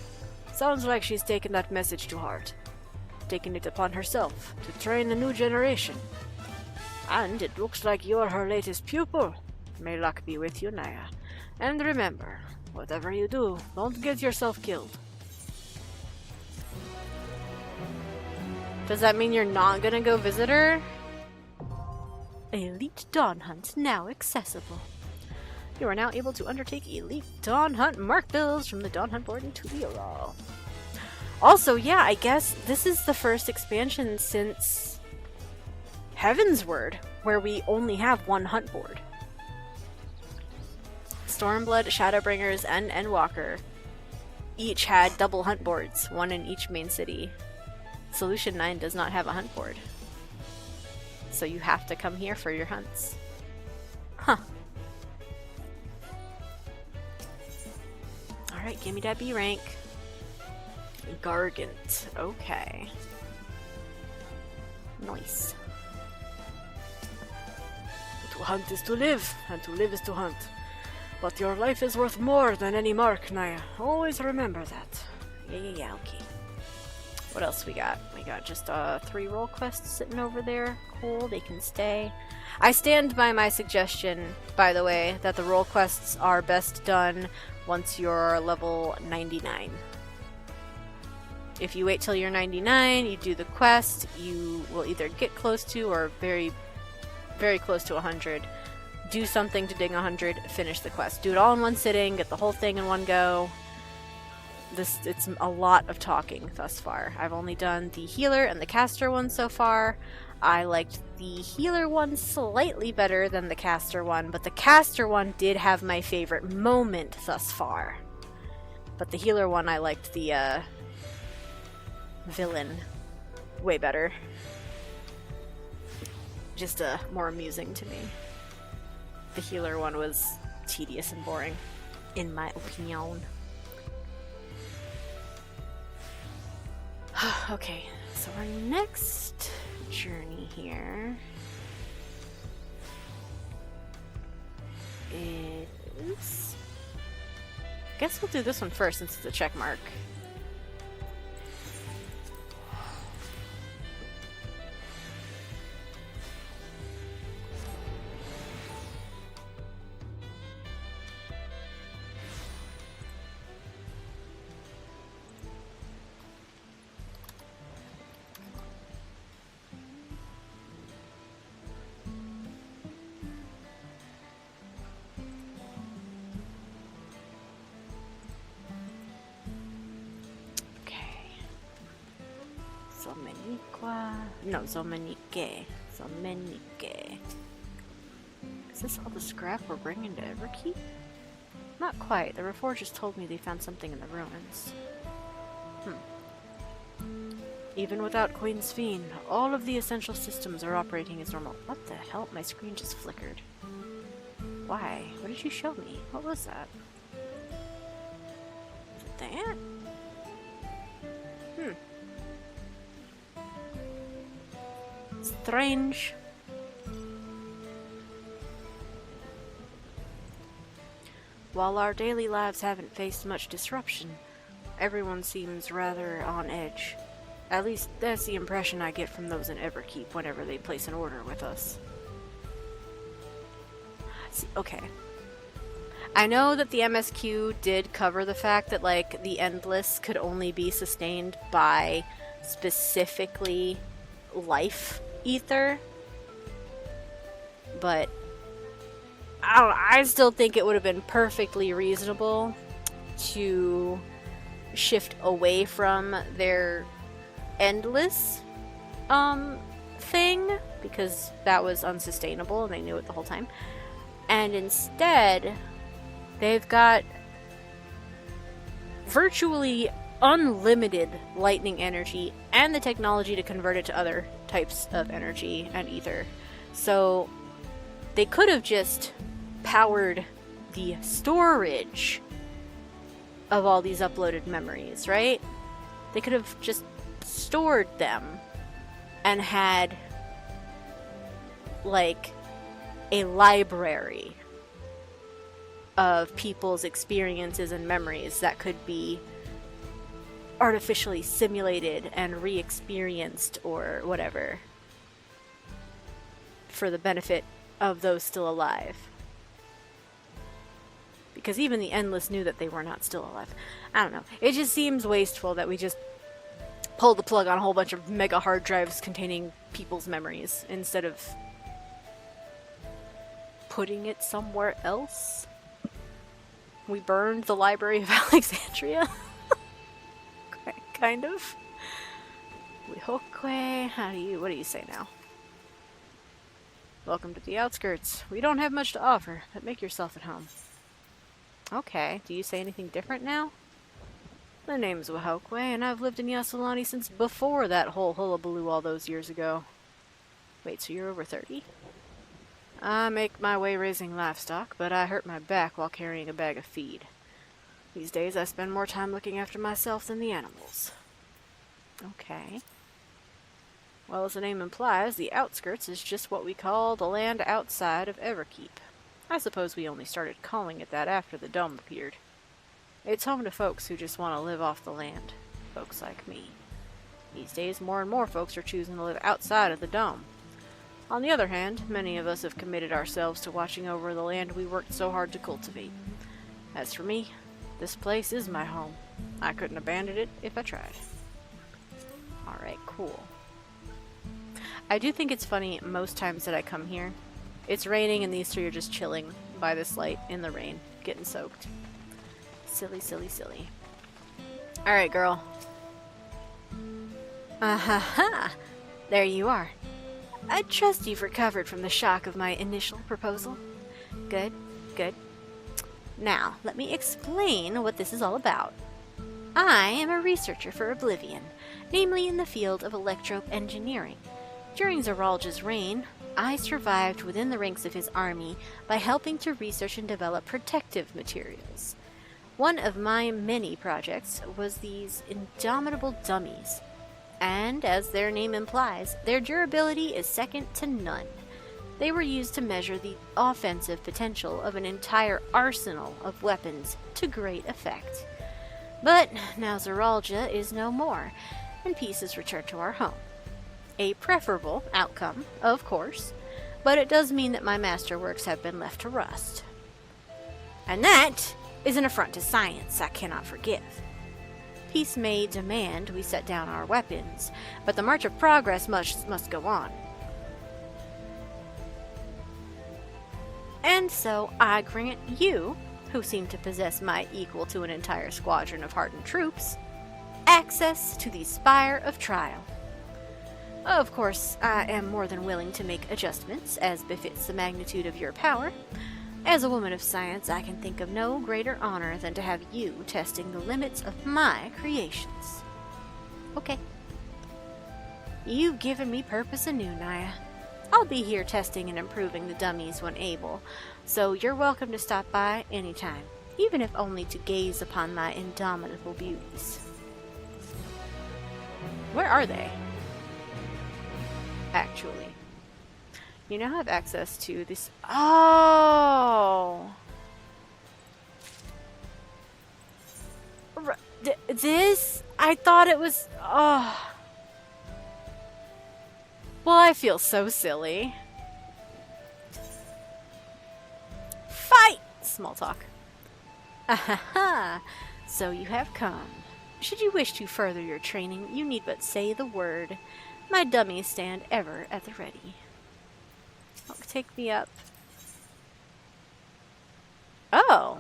Sounds like she's taken that message to heart. Taken it upon herself to train the new generation. And it looks like you're her latest pupil. May luck be with you, Naya. And remember, whatever you do, don't get yourself killed.
Does that mean you're not gonna go visit her?
Elite Dawn Hunt now accessible. You are now able to undertake Elite Dawn Hunt mark builds from the Dawn Hunt board in Tural. Also, yeah, I guess this is the first expansion since Heaven's Word, where we only have one hunt board. Stormblood, Shadowbringers, and Endwalker each had double hunt boards, one in each main city. Solution 9 does not have a hunt board. So you have to come here for your hunts. Huh. Alright, give me that B rank. Gargant. Okay. Nice.
To hunt is to live, and to live is to hunt. But your life is worth more than any mark, Naya. Always remember that.
Yeah, okay. What else we got? We got just 3 role quests sitting over there. Cool, they can stay. I stand by my suggestion, by the way, that the role quests are best done once you're level 99. If you wait till you're 99, you do the quest, you will either get close to or very, very close to 100. Do something to dig 100, finish the quest. Do it all in one sitting, get the whole thing in one go. It's a lot of talking thus far. I've only done the healer and the caster one so far. I liked the healer one slightly better than the caster one, but the caster one did have my favorite moment thus far. But the healer one, I liked the villain way better. Just more amusing to me. The healer one was tedious and boring, in my opinion. Okay, so our next journey here is... I guess we'll do this one first since it's a check mark. No, Zomenike. Is this all the scrap we're bringing to Everkeep? Not quite. The Reforgers told me they found something in the ruins. Even without Queen's Fiend, all of the essential systems are operating as normal. What the hell? My screen just flickered. Why? What did you show me? What was that? Is it that? Strange. While our daily lives haven't faced much disruption, everyone seems rather on edge. At least that's the impression I get from those in Everkeep whenever they place an order with us. See, okay. I know that the MSQ did cover the fact that, like, the Endless could only be sustained by specifically life ether, but I don't know, I still think it would have been perfectly reasonable to shift away from their Endless thing, because that was unsustainable and they knew it the whole time, and instead they've got virtually unlimited lightning energy and the technology to convert it to other types of energy and ether. So they could have just powered the storage of all these uploaded memories, right? They could have just stored them and had like a library of people's experiences and memories that could be artificially simulated and re-experienced or whatever for the benefit of those still alive. Because even the Endless knew that they were not still alive. I don't know. It just seems wasteful that we just pulled the plug on a whole bunch of mega hard drives containing people's memories instead of
putting it somewhere else. We burned the Library of Alexandria. Kind of. Wihokwe, what do you say now? Welcome to the outskirts. We don't have much to offer, but make yourself at home. Okay, do you say anything different now? The name's Wihokwe, and I've lived in Yasselani since before that whole hullabaloo all those years ago. Wait, so you're over 30? I make my way raising livestock, but I hurt my back while carrying a bag of feed. These days I spend more time looking after myself than the animals. Okay. Well, as the name implies, the outskirts is just what we call the land outside of Everkeep. I suppose we only started calling it that after the dome appeared. It's home to folks who just want to live off the land. Folks like me. These days, more and more folks are choosing to live outside of the dome. On the other hand, many of us have committed ourselves to watching over the land we worked so hard to cultivate. As for me, this place is my home. I couldn't abandon it if I tried. Alright, cool. I do think it's funny most times that I come here. It's raining and these three are just chilling by this light in the rain, getting soaked. Silly, silly, silly. Alright, girl. Ah-ha-ha! There you are. I trust you've recovered from the shock of my initial proposal. Good, good. Now, let me explain what this is all about. I am a researcher for Oblivion, namely in the field of electrope engineering. During Zeralja's reign, I survived within the ranks of his army by helping to research and develop protective materials. One of my many projects was these indomitable dummies, and as their name implies, their durability is second to none. They were used to measure the offensive potential of an entire arsenal of weapons to great effect. But now Zeralja is no more, and peace has returned to our home. A preferable outcome, of course, but it does mean that my masterworks have been left to rust. And that is an affront to science I cannot forgive. Peace may demand we set down our weapons, but the march of progress must go on. And so I grant you, who seem to possess might equal to an entire squadron of hardened troops, access to the Spire of Trial. Of course, I am more than willing to make adjustments, as befits the magnitude of your power. As a woman of science, I can think of no greater honor than to have you testing the limits of my creations. Okay. You've given me purpose anew, Naya. I'll be here testing and improving the dummies when able, so you're welcome to stop by anytime, even if only to gaze upon my indomitable beauties. Where are they? Actually. You now have access to this. Oh! This? I thought it was. Oh. Well, I feel so silly. Fight! Small talk. Ahaha! So you have come. Should you wish to further your training, you need but say the word. My dummies stand ever at the ready. Oh, take me up. Oh!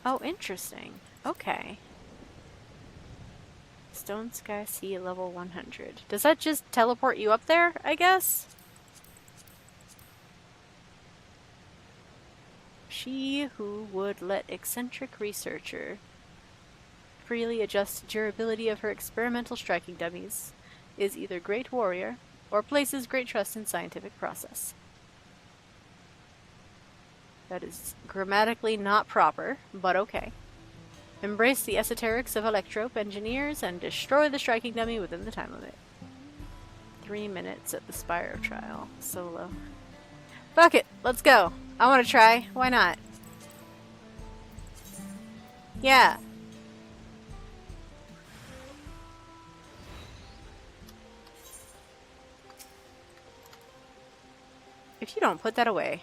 Oh, interesting. Okay. Stone Sky Sea level 100. Does that just teleport you up there, I guess? She who would let eccentric researcher freely adjust durability of her experimental striking dummies is either great warrior or places great trust in scientific process. That is grammatically not proper, but okay. Embrace the esoterics of electrope engineers and destroy the striking dummy within the time limit. 3 minutes at the Spire of Trial. Solo. Fuck it! Let's go! I want to try. Why not? Yeah. If you don't put that away.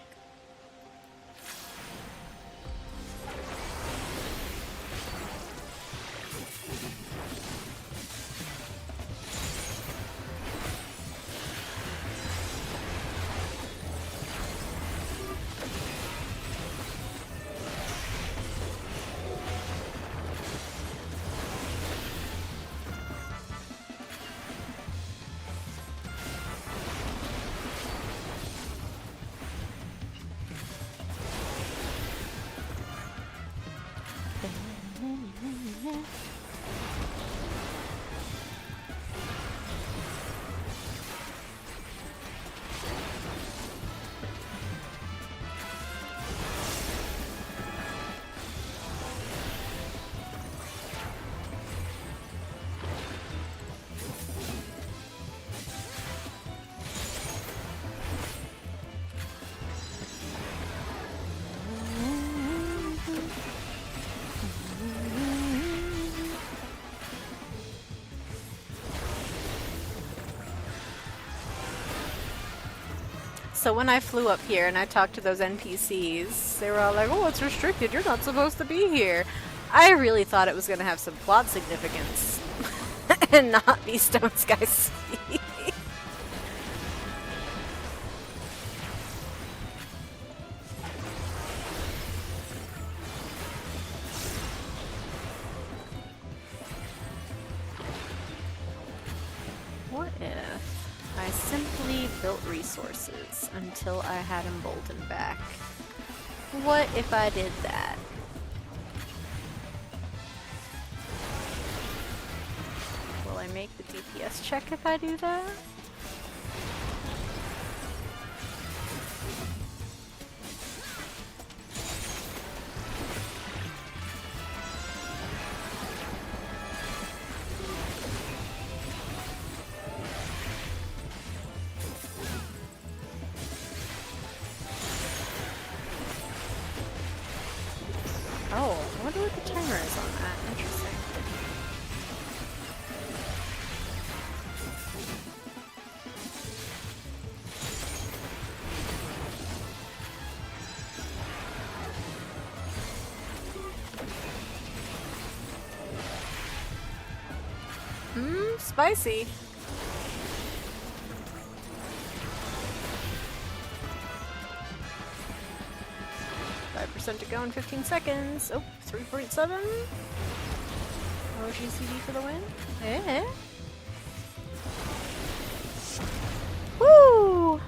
So when I flew up here and I talked to those NPCs, they were all like, oh, it's restricted, you're not supposed to be here. I really thought it was going to have some plot significance and not be Stone Sky Sea. What if I simply built resources until I had Emboldened back? What if I did that? Will I make the DPS check if I do that? Oh, I wonder what the timer is on that. Interesting. Spicy. To go in 15 seconds. Oh, 3.7. OGCD for the win. Eh? Woo!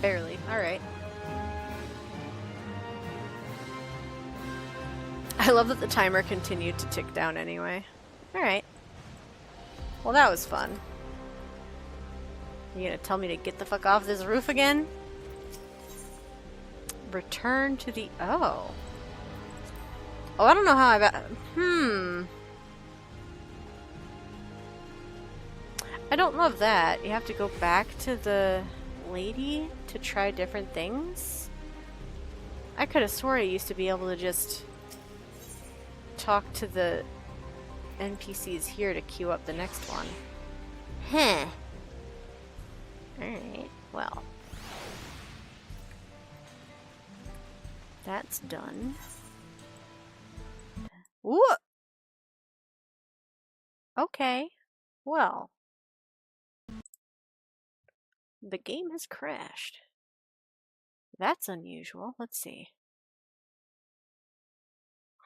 Barely. Alright. I love that the timer continued to tick down anyway. Alright. Well, that was fun. You gonna tell me to get the fuck off this roof again? Return to the... Oh. Oh, I don't know how I... I don't love that. You have to go back to the lady to try different things? I could have swore I used to be able to just talk to the NPCs here to queue up the next one. Huh. Alright, well. That's done. Ooh! Okay. Well. The game has crashed. That's unusual. Let's see.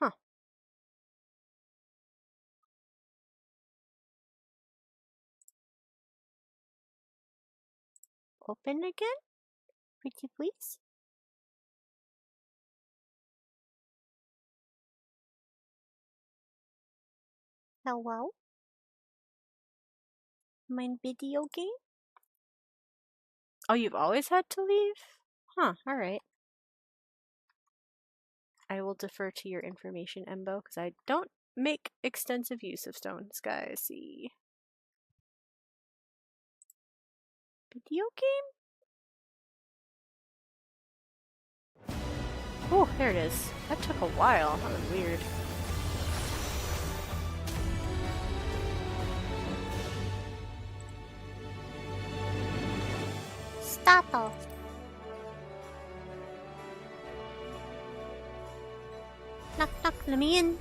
Huh. Open again? Pretty please? Hello? My video game? Oh, you've always had to leave? Huh, alright. I will defer to your information, Embo, because I don't make extensive use of Stone Sky Sea. Video game? Oh, there it is. That took a while. That was weird.
Startle. Knock, knock, let me in.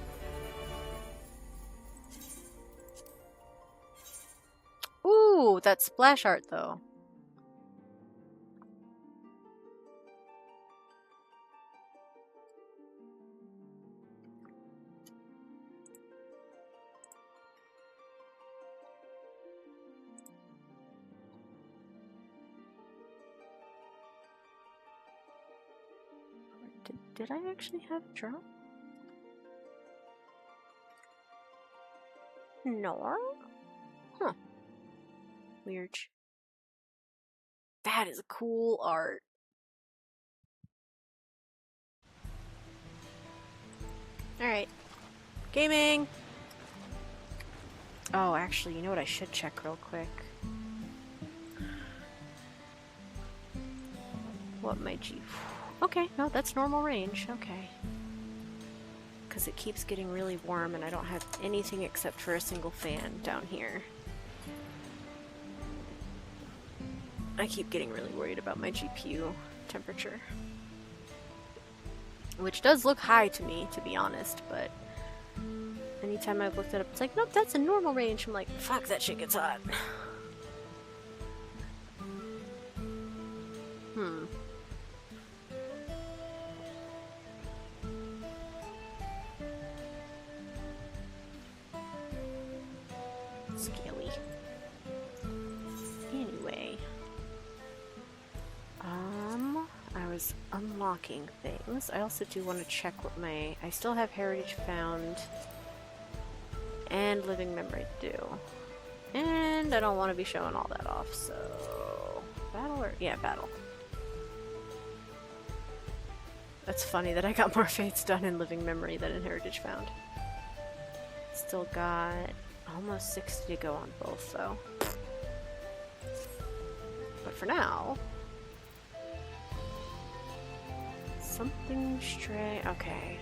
Ooh, that splash art though. Did I actually have a drop?
No?
Huh. Weird. That is cool art. Alright. Gaming! Oh, actually, you know what I should check real quick? What my G... Okay, no, that's normal range. Okay. Because it keeps getting really warm and I don't have anything except for a single fan down here. I keep getting really worried about my GPU temperature. Which does look high to me, to be honest, but anytime I've looked it up, it's like, nope, that's a normal range. I'm like, fuck, that shit gets hot. Scary. Anyway. I was unlocking things. I also do want to check what my... I still have Heritage Found and Living Memory to do. And I don't want to be showing all that off, so... Battle or... Yeah, battle. That's funny that I got more fates done in Living Memory than in Heritage Found. Still got almost 60 to go on both, though. But for now... Something stray... Okay.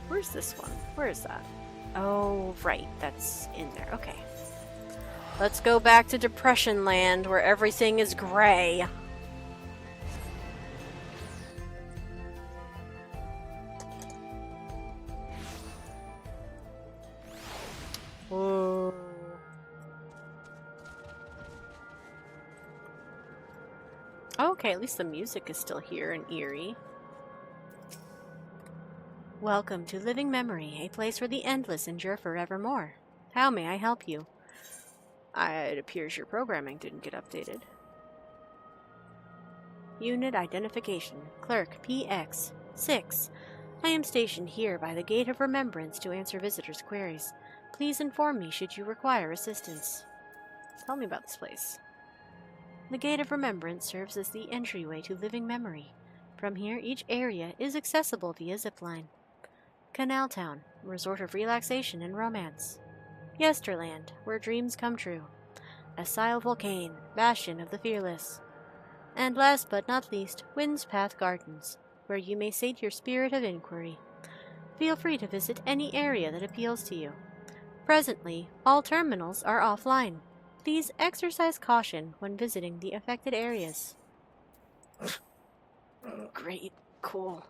Where's this one? Where is that? Oh, right. That's in there. Okay. Let's go back to Depression Land, where everything is gray. Whoa. Okay, at least the music is still here and eerie. Welcome to Living Memory, a place where the endless endure forevermore. How may I help you? It appears your programming didn't get updated. Unit identification. Clerk PX 6. I am stationed here by the Gate of Remembrance to answer visitors' queries. Please inform me should you require assistance. Tell me about this place. The Gate of Remembrance serves as the entryway to Living Memory. From here, each area is accessible via zipline. Canal Town, resort of relaxation and romance. Yesterland, where dreams come true. Asile Volcane, bastion of the fearless. And last but not least, Wind's Path Gardens, where you may sate your spirit of inquiry. Feel free to visit any area that appeals to you. Presently, all terminals are offline. Please exercise caution when visiting the affected areas. Great. Cool.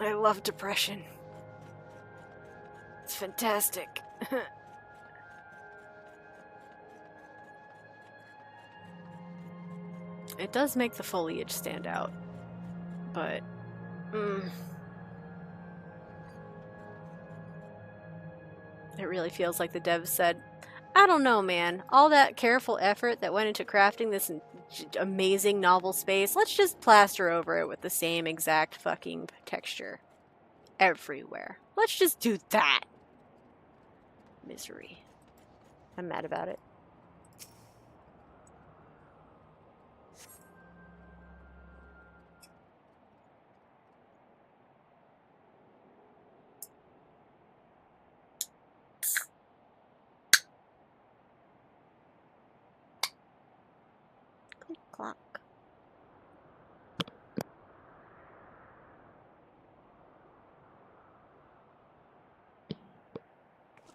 I love Depression. It's fantastic. It does make the foliage stand out, but... It really feels like the devs said, I don't know, man. All that careful effort that went into crafting this amazing novel space, let's just plaster over it with the same exact fucking texture. Everywhere. Let's just do that. Misery. I'm mad about it. Clock.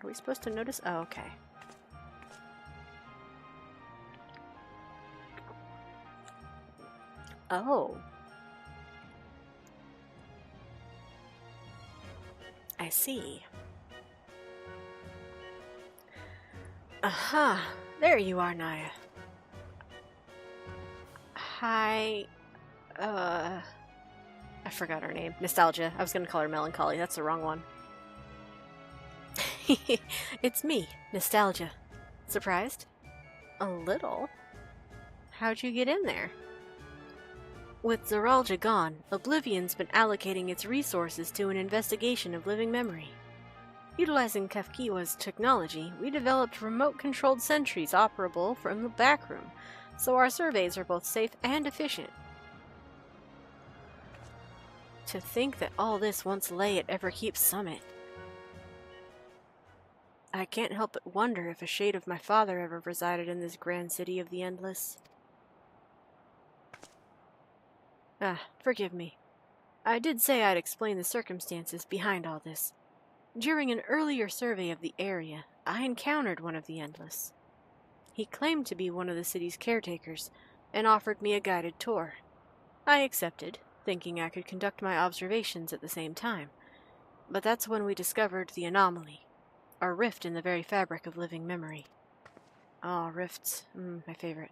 Are we supposed to notice? Oh, okay. Oh. I see. Aha! There you are, Naya. Hi. I forgot her name. Nostalgia. I was gonna call her Melancholy. That's the wrong one. It's me, Nostalgia. Surprised? A little. How'd you get in there? With Zoralja gone, Oblivion's been allocating its resources to an investigation of Living Memory.
Utilizing Kafkiwa's technology, we developed remote-controlled sentries operable from the back room, so our surveys are both safe and efficient. To think that all this once lay at Everkeep's summit. I can't help but wonder if a shade of my father ever resided in this grand city of the Endless. Forgive me. I did say I'd explain the circumstances behind all this. During an earlier survey of the area, I encountered one of the Endless. He claimed to be one of the city's caretakers, and offered me a guided tour. I accepted, thinking I could conduct my observations at the same time. But that's when we discovered the anomaly, a rift in the very fabric of living memory. Oh, rifts. My favorite.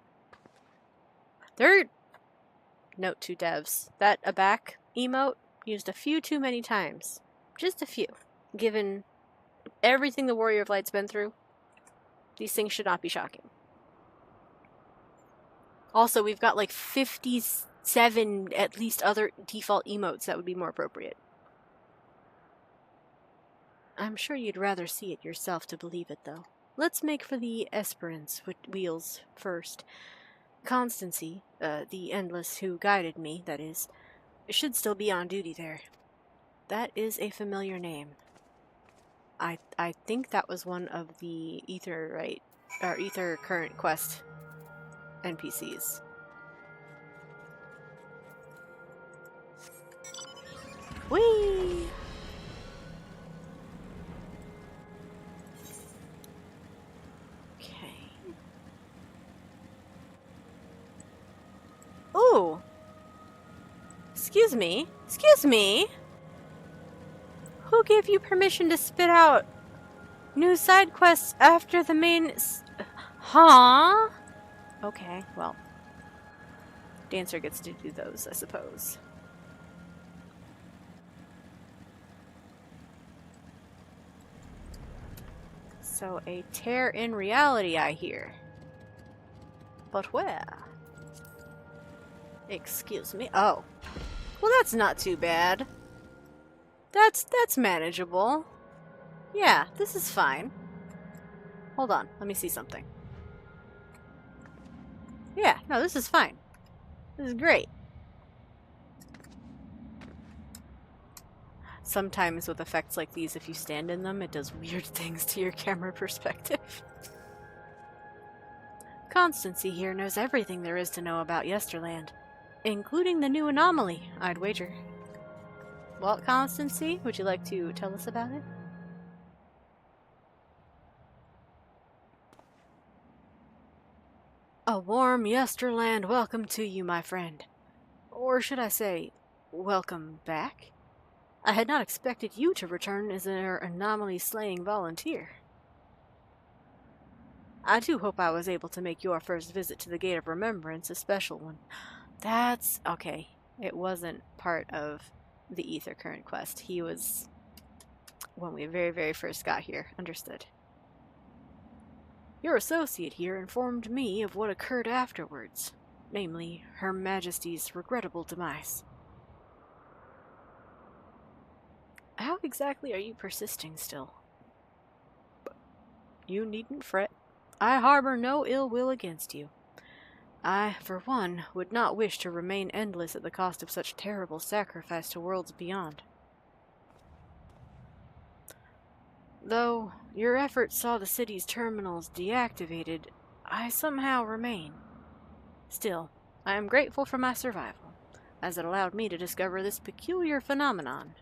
Note to devs. That aback emote used a few too many times. Just a few. Given everything the Warrior of Light's been through, these things should not be shocking. Also, we've got like 57 at least other default emotes that would be more appropriate. I'm sure you'd rather see it yourself to believe it, though. Let's make for the Esperance with wheels first. Constancy, the Endless who guided me, that is, should still be on duty there. That is a familiar name. I think that was one of the Ether current quest NPCs. Whee! Okay. Ooh! Excuse me? Excuse me? Who gave you permission to spit out new side quests after the main huh? Okay, well. Dancer gets to do those, I suppose. So, a tear in reality, I hear. But where? Excuse me? Oh. Well, that's not too bad. That's manageable. Yeah, this is fine. Hold on, let me see something. Yeah, no, this is fine. This is great. Sometimes with effects like these, if you stand in them, it does weird things to your camera perspective. Constancy here knows everything there is to know about Yesterland, including the new anomaly, I'd wager. Well, Constancy, would you like to tell us about it? A warm Yesterland welcome to you, my friend. Or should I say, welcome back? I had not expected you to return as an anomaly-slaying volunteer. I do hope I was able to make your first visit to the Gate of Remembrance a special one. That's... okay. It wasn't part of the Ether current quest. He was when we very, very first got here. Understood. Your associate here informed me of what occurred afterwards, namely, Her Majesty's regrettable demise. How exactly are you persisting still? You needn't fret. I harbor no ill will against you. I, for one, would not wish to remain endless at the cost of such terrible sacrifice to worlds beyond. Though your efforts saw the city's terminals deactivated, I somehow remain. Still, I am grateful for my survival, as it allowed me to discover this peculiar phenomenon.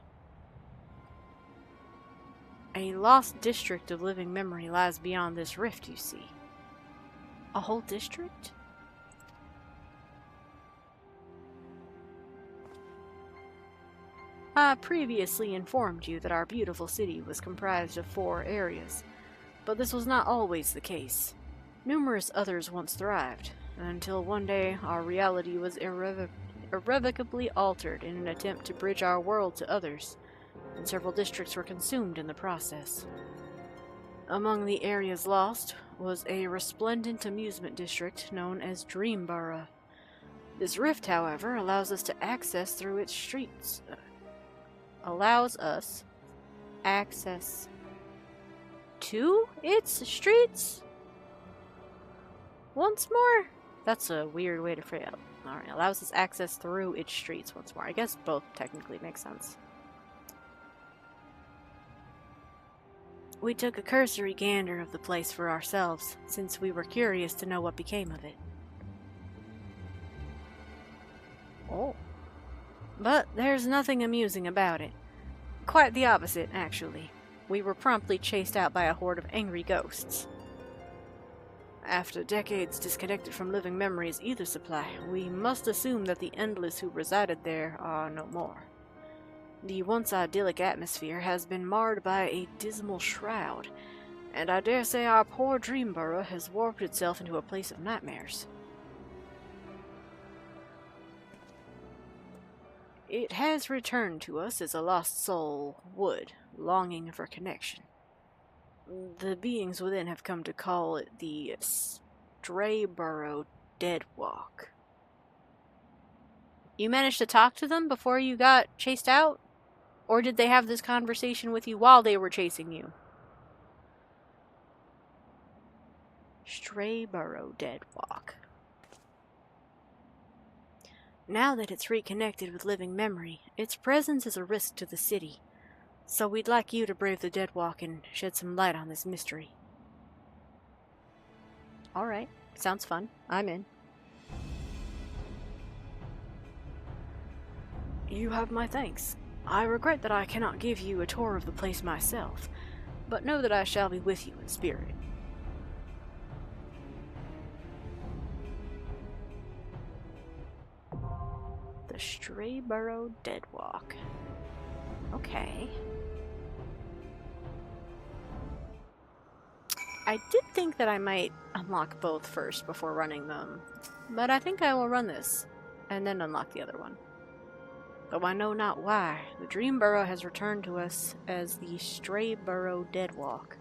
A lost district of living memory lies beyond this rift, you see. A whole district? I previously informed you that our beautiful city was comprised of 4 areas, but this was not always the case. Numerous others once thrived, until one day our reality was irrevocably altered in an attempt to bridge our world to others, and several districts were consumed in the process. Among the areas lost was a resplendent amusement district known as Dreamborough. This rift, however, allows us through its streets. to its streets once more? That's a weird way to phrase it. Alright, allows us access through its streets once more. I guess both technically make sense. We took a cursory gander of the place for ourselves, since we were curious to know what became of it. Oh. But there's nothing amusing about it. Quite the opposite, actually. We were promptly chased out by a horde of angry ghosts. After decades disconnected from living memory's ether supply, we must assume that the Endless who resided there are no more. The once idyllic atmosphere has been marred by a dismal shroud, and I dare say our poor Dreamburrow has warped itself into a place of nightmares. It has returned to us as a lost soul would, longing for connection. The beings within have come to call it the Strayborough Deadwalk. You managed to talk to them before you got chased out? Or did they have this conversation with you while they were chasing you? Strayborough Deadwalk. Now that it's reconnected with living memory, its presence is a risk to the city. So we'd like you to brave the Deadwalk and shed some light on this mystery. Alright, sounds fun. I'm in. You have my thanks. I regret that I cannot give you a tour of the place myself, but know that I shall be with you in spirit. The Strayborough Deadwalk. Okay. I did think that I might unlock both first before running them, but I think I will run this, and then unlock the other one. Though I know not why, the Dreamburrow has returned to us as the Strayborough Deadwalk.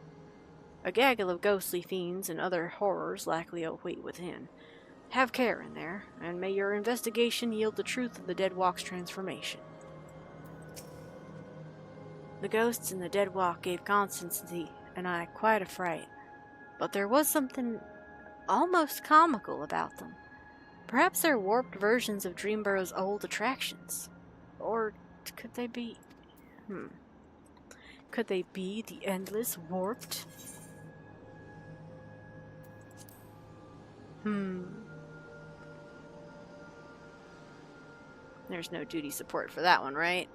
A gaggle of ghostly fiends and other horrors likely await within. Have care in there, and may your investigation yield the truth of the Deadwalk's transformation. The ghosts in the Deadwalk gave constancy, and I quite a fright. But there was something almost comical about them. Perhaps they're warped versions of Dreamburrow's old attractions. Or could they be... Could they be the Endless warped? There's no duty support for that one, right?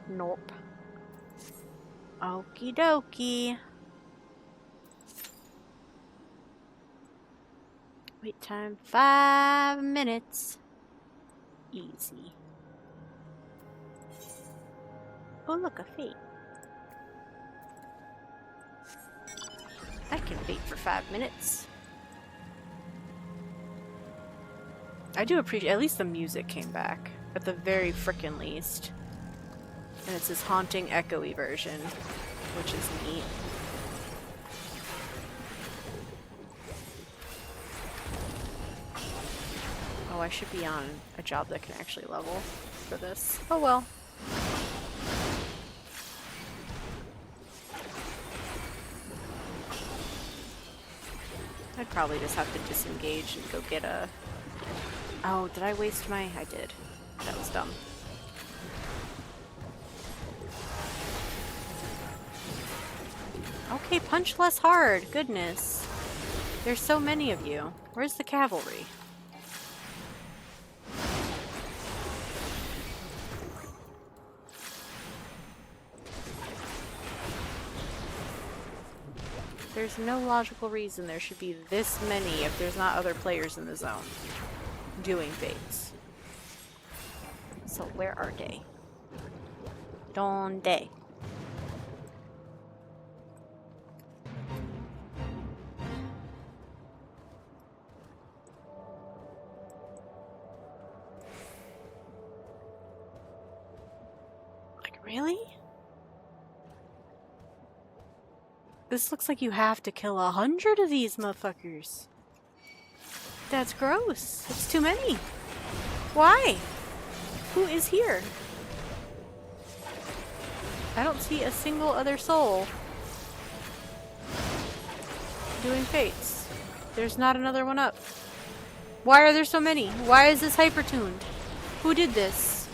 Nope. Okie dokie. Wait time 5 minutes. Easy. Oh look, a fate. I can wait for 5 minutes. I do appreciate, at least the music came back. At the very frickin' least. And it's this haunting, echoey version, which is neat. Oh, I should be on a job that can actually level for this. Oh well. I'd probably just have to disengage and go get a... Oh, did I waste my... I did. That was dumb. Okay, punch less hard. Goodness. There's so many of you. Where's the cavalry? There's no logical reason there should be this many if there's not other players in the zone doing fates. So where are they? Donde? Like, really? This looks like you have to kill 100 of these motherfuckers. That's gross. It's too many. Why? Who is here? I don't see a single other soul doing fates. There's not another one up. Why are there so many? Why is this hyper-tuned? Who did this?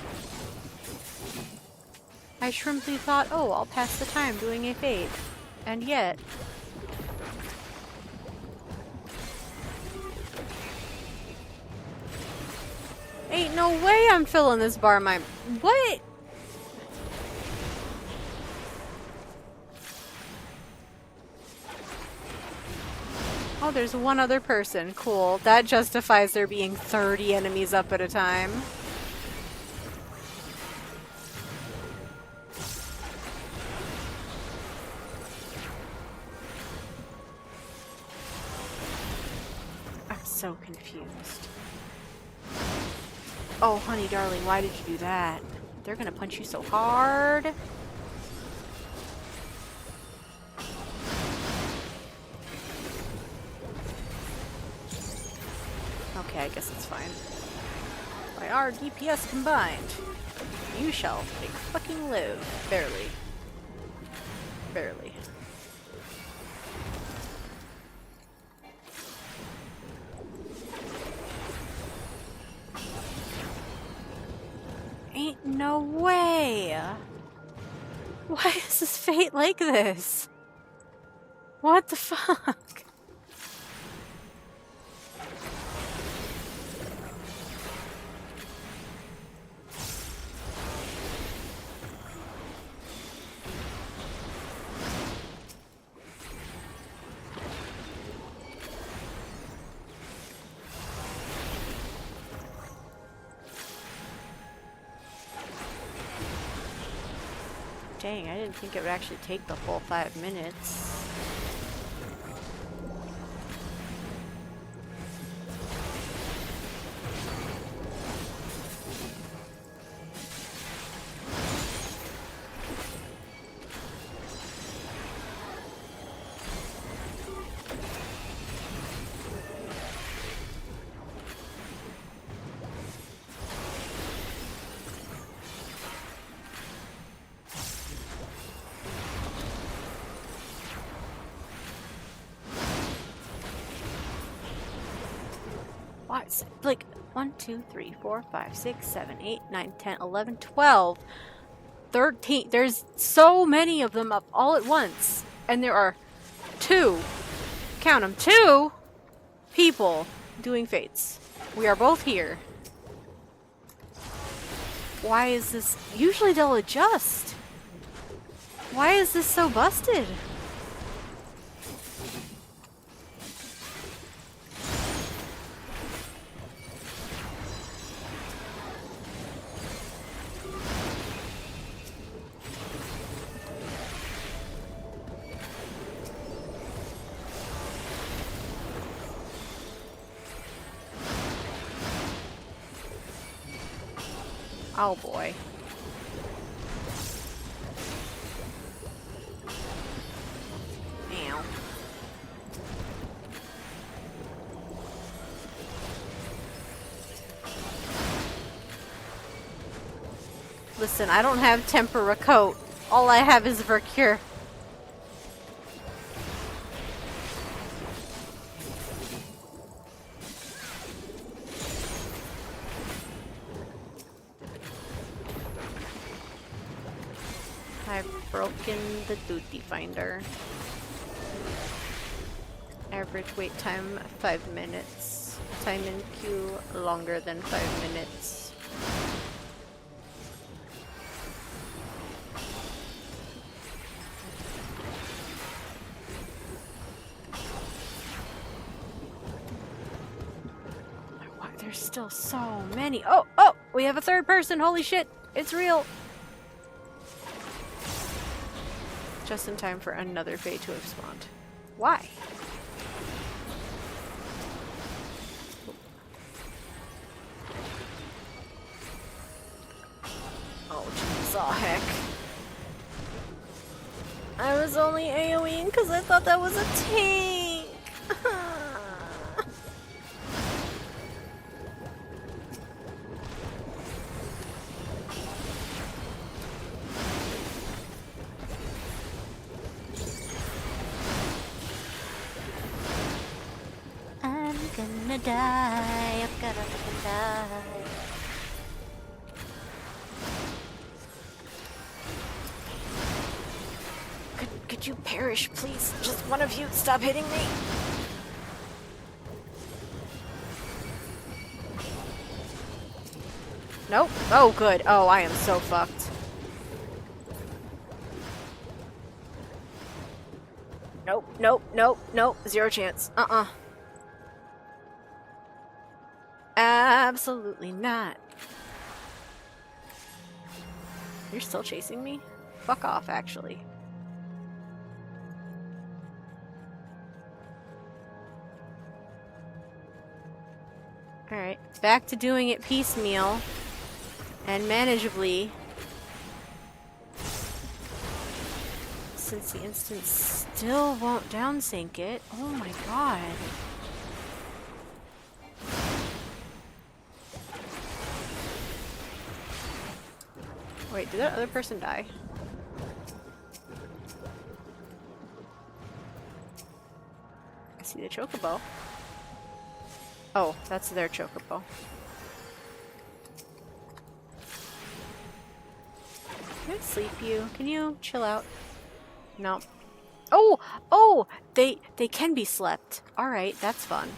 I shrimply thought, oh, I'll pass the time doing a fate. And yet... ain't no way I'm filling this bar my... What? Oh, there's one other person. Cool. That justifies there being 30 enemies up at a time. I'm so confused. Oh, honey darling, why did you do that? They're gonna punch you so hard. Okay, I guess it's fine. By our DPS combined, you shall make fucking live. Barely. Barely. Ain't no way! Why is this fate like this? What the fuck? Dang, I didn't think it would actually take the full 5 minutes. What? Like 1, 2, 3, 4, 5, 6, 7, 8, 9, 10, 11, 12, 13. There's so many of them up all at once. And there are 2, count them, 2 people doing fates. We are both here. Why is this? Usually they'll adjust. Why is this so busted? Oh boy. Ow. Listen, I don't have Tempera Coat. All I have is Vercure. Broken the duty finder. Average wait time 5 minutes. Time in queue longer than 5 minutes. Why, there's still so many. Oh, we have a third person. Holy shit, it's real. Just in time for another Fae to have spawned. Why? Oh, jeez, oh heck. I was only AoEing because I thought that was a tank!
gonna die. I'm gonna fucking die.
Could you perish, please? Just one of you, stop hitting me! Nope. Oh, good. Oh, I am so fucked. Nope, nope, nope, nope. Zero chance. Absolutely not. You're still chasing me? Fuck off, actually. Alright, back to doing it piecemeal and manageably. Since the instance still won't downsync it. Oh my god. Wait, did that other person die? I see the chocobo. Oh, that's their chocobo. Can I sleep you? Can you chill out? No. Oh! Oh! They can be slept. Alright, that's fun.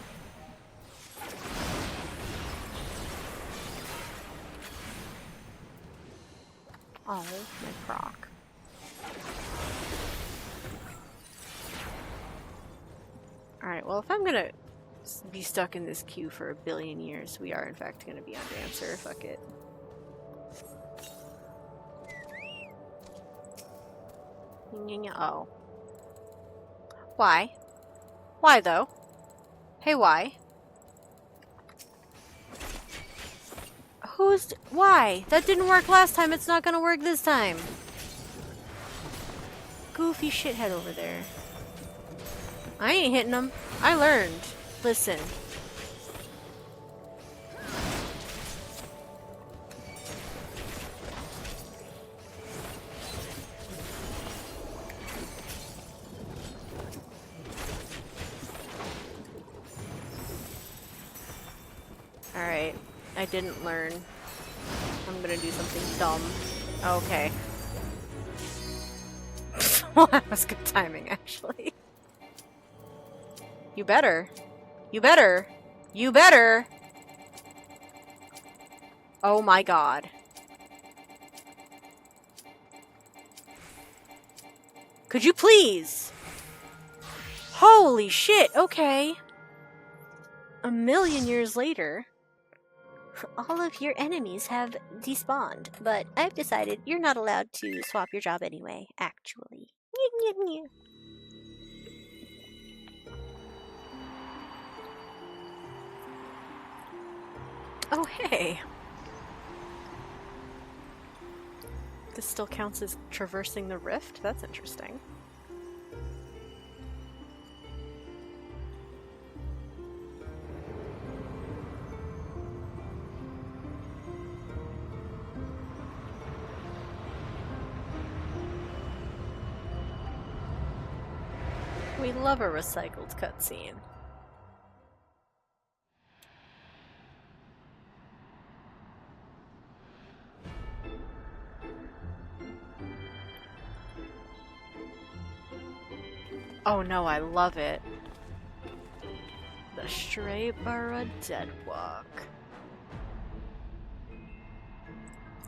Oh, my croc. Alright, well if I'm gonna be stuck in this queue for a billion years, we are in fact gonna be on Dancer. Fuck it. Oh. Why? Why though? Hey, why? Why? That didn't work last time, it's not gonna work this time. Goofy shithead over there. I ain't hitting him. I learned. Listen. Alright. I didn't learn. I'm gonna do something dumb. Okay. Well, that was good timing, actually. You better. You better. You better. Oh my god. Could you please? Holy shit, okay. A million years later.
All of your enemies have despawned, but I've decided you're not allowed to swap your job anyway, actually.
Oh, hey. This still counts as traversing the rift? That's interesting. We love a recycled cutscene. Oh no, I love it. The Strayborough Deadwalk.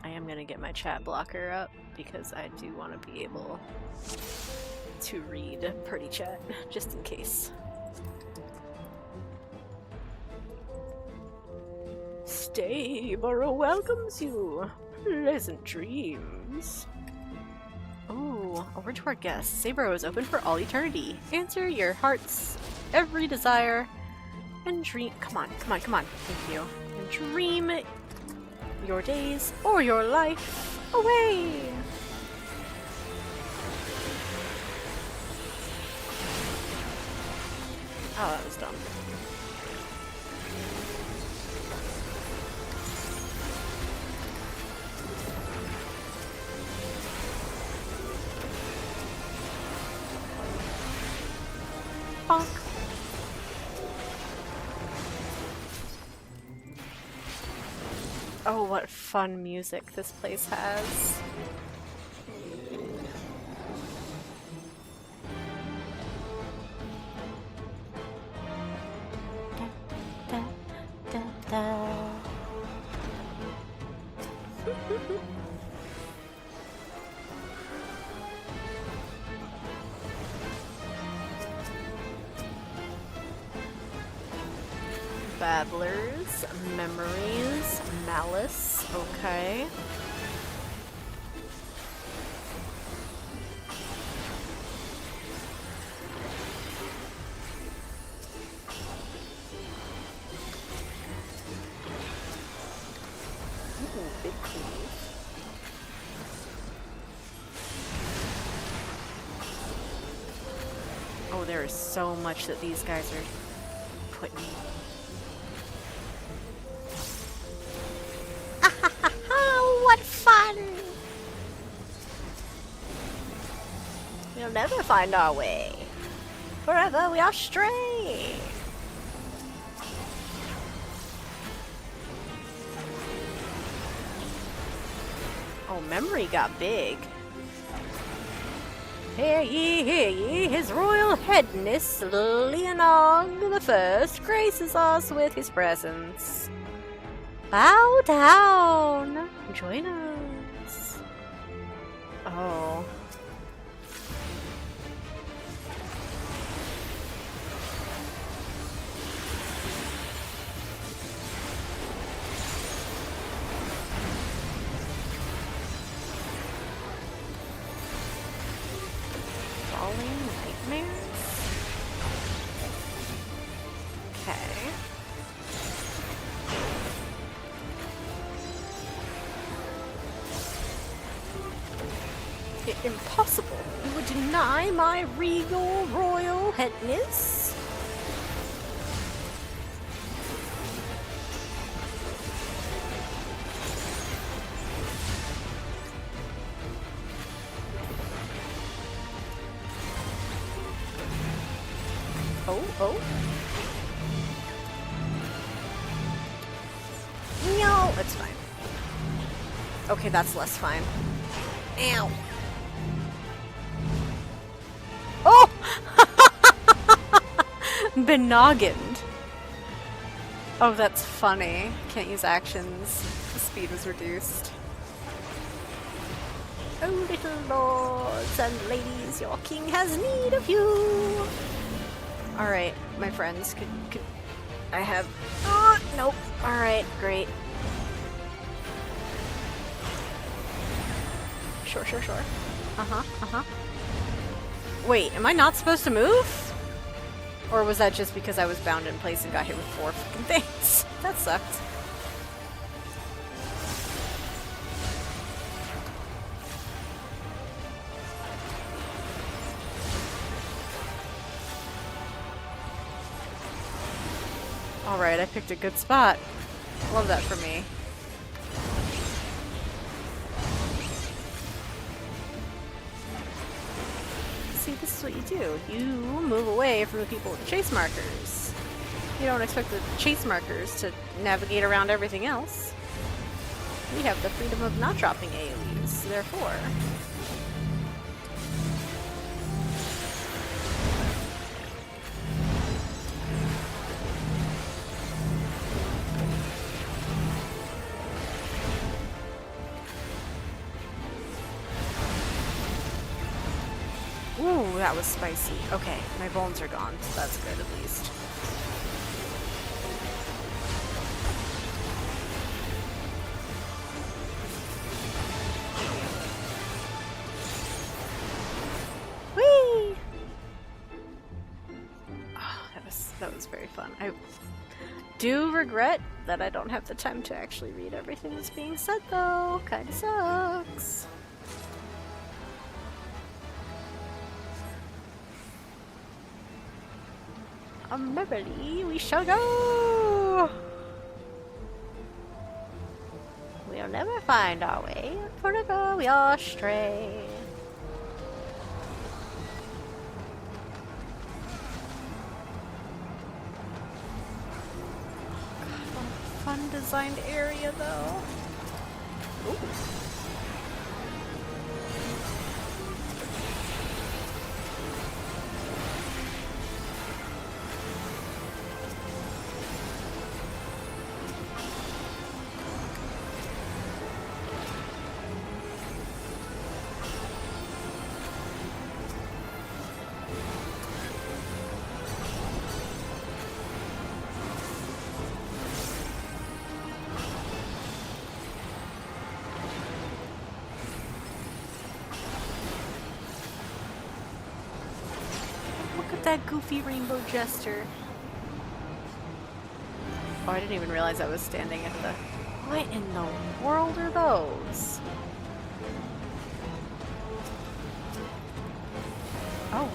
I am gonna get my chat blocker up because I do want to be able to read pretty chat, just in case. Strayborough welcomes you. Pleasant dreams. Ooh, a word to our guests. Strayborough is open for all eternity. Answer your heart's every desire and dream. Come on, come on, come on. Thank you. And dream your days or your life away. Oh, that was dumb. Bonk.
Oh, what fun music this place has. Da, da, da. Babblers, memories, malice, okay. Ooh, big cleave. Oh, there is so much that these guys are putting.
What fun! We'll never find our way. Forever we are stray.
Oh, memory got big. Hear ye, his royal headness, Leonog the First, graces us with his presence. Bow down! Join us. Oh. Falling nightmares? Okay. Impossible! You would deny my regal royal headness? Oh. No, it's fine. Okay, that's less fine. Ow. Oh! Benoggined. Oh, that's funny. Can't use actions. The speed was reduced.
Oh, little lords and ladies, your king has need of you.
Alright, my friends, could I have... Oh, nope. Alright, great. Sure. Wait, am I not supposed to move? Or was that just because I was bound in place and got hit with 4 fucking things? That sucked. Alright, I picked a good spot. Love that for me. See, this is what you do. You move away from the people with the chase markers. You don't expect the chase markers to navigate around everything else. We have the freedom of not dropping AoEs, therefore. Ooh, that was spicy. Okay, my bones are gone, so that's good at least. Whee! Oh, that was very fun. I do regret that I don't have the time to actually read everything that's being said, though. Kinda sucks. Merrily we shall go! We'll never find our way, forever we are stray. God, what a fun designed area though. That goofy rainbow jester. Oh, I didn't even realize I was standing at the... What in the world are those? Oh.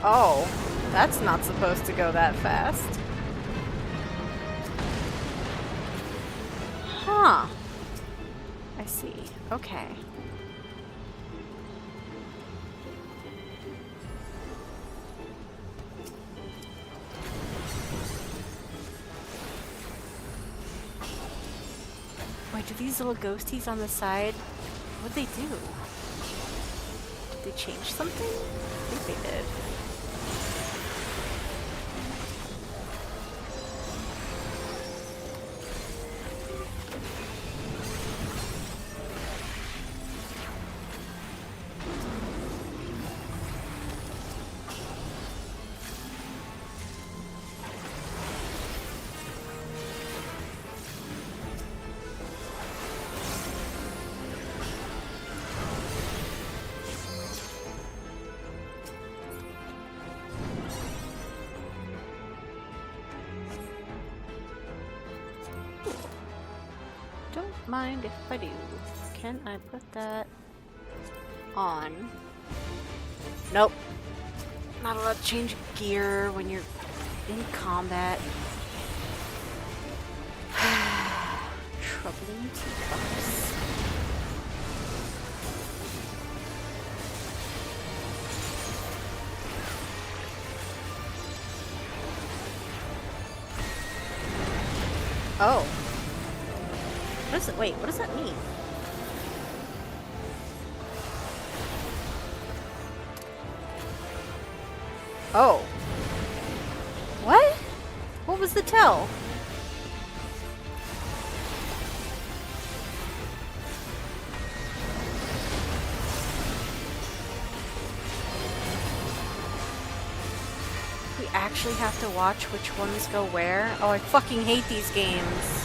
Oh, that's not supposed to go that fast. Huh. I see. Okay. Wait, do these little ghosties on the side, what'd they do? Did they change something? I think they did. Mind if I do. Can I put that on? Nope. Not allowed to change gear when you're in combat. Troubling teacups. Oh. What is it? Wait, what does that mean? Oh. What? What was the tell? We actually have to watch which ones go where? Oh, I fucking hate these games.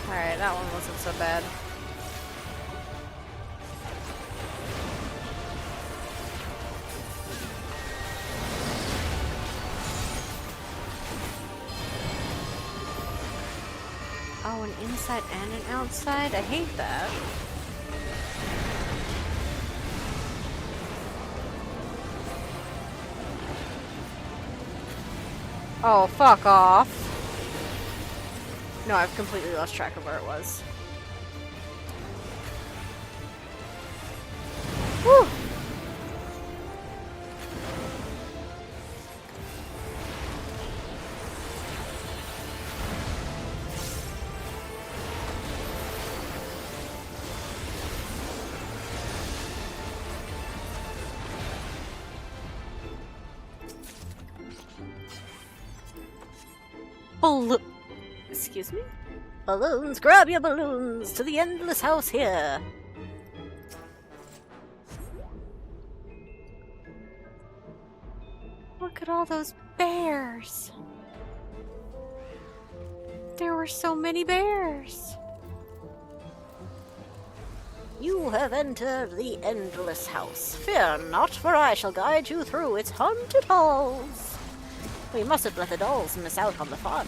Alright, that one wasn't so bad. Oh, an inside and an outside? I hate that. Oh, fuck off. No, I've completely lost track of where it was. Whew! Excuse me? Balloons, grab your balloons to the endless house here. What Look at all those bears. There were so many bears.
You have entered the Endless House. Fear not, for I shall guide you through its haunted halls. We mustn't let the dolls miss out on the fun.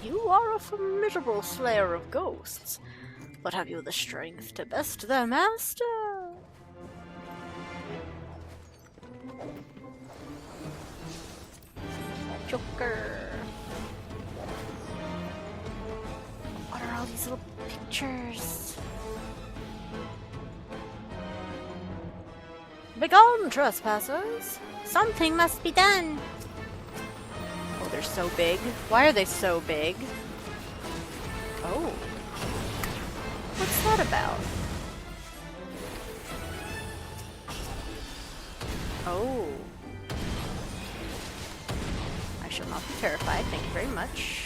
You are a formidable slayer of ghosts, but have you the strength to best their master? Joker. What are all these little pictures? Begone, trespassers! Something must be done.
Oh, they're so big. Why are they so big? Oh. What's that about? Oh. I shall not be terrified, thank you very much.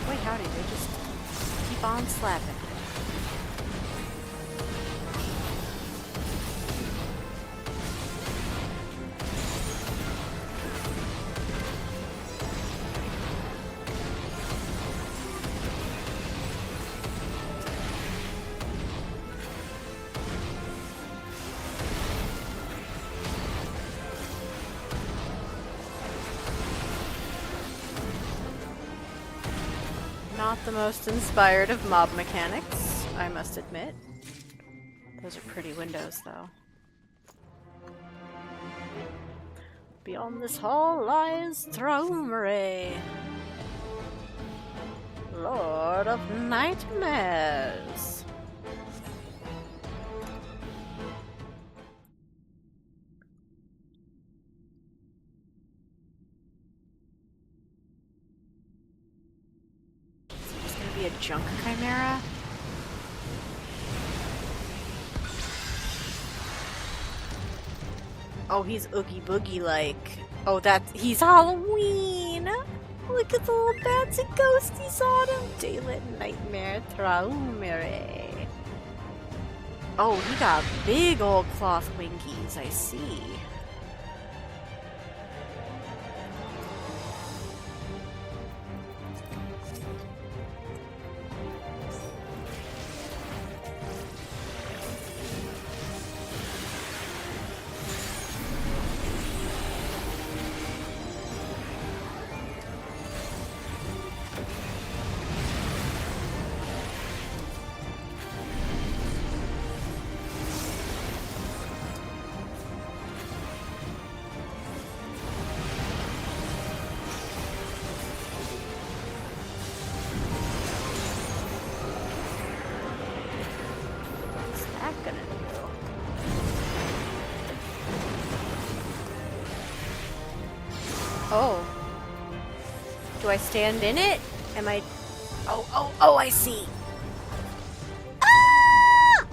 Wait, howdy, they just keep on slapping. Not the most inspired of mob mechanics, I must admit. Those are pretty windows, though. Beyond this hall lies Tural, Lord of Nightmares. Be a junk chimera? Oh, he's Oogie Boogie like. Oh, he's Halloween! Look at the little bats and ghosties on him! Daylit Nightmare Traumere. Oh, he got big old cloth winkies, I see. Oh. Do I stand in it? Am I... Oh, I see. Ah!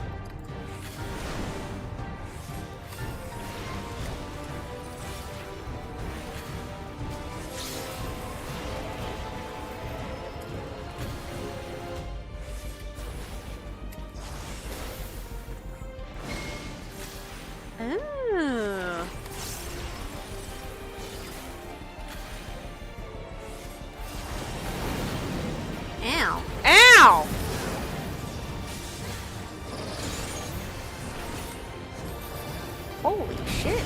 Oh. Ow. Ow! shit.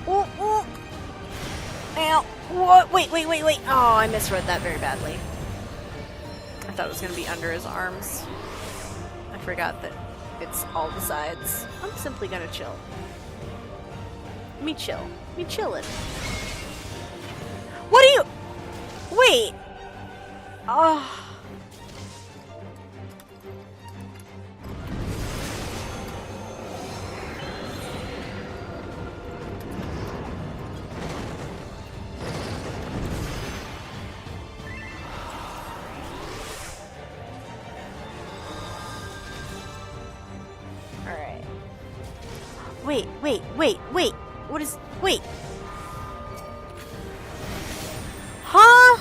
Oh, oh. Ow. What? Wait. Oh, I misread that very badly. I thought it was going to be under his arms. I forgot that it's all the sides. I'm simply going to chill. Me chill. Me chillin'. What are you... Wait. Oh... Wait. What is... Wait. Huh?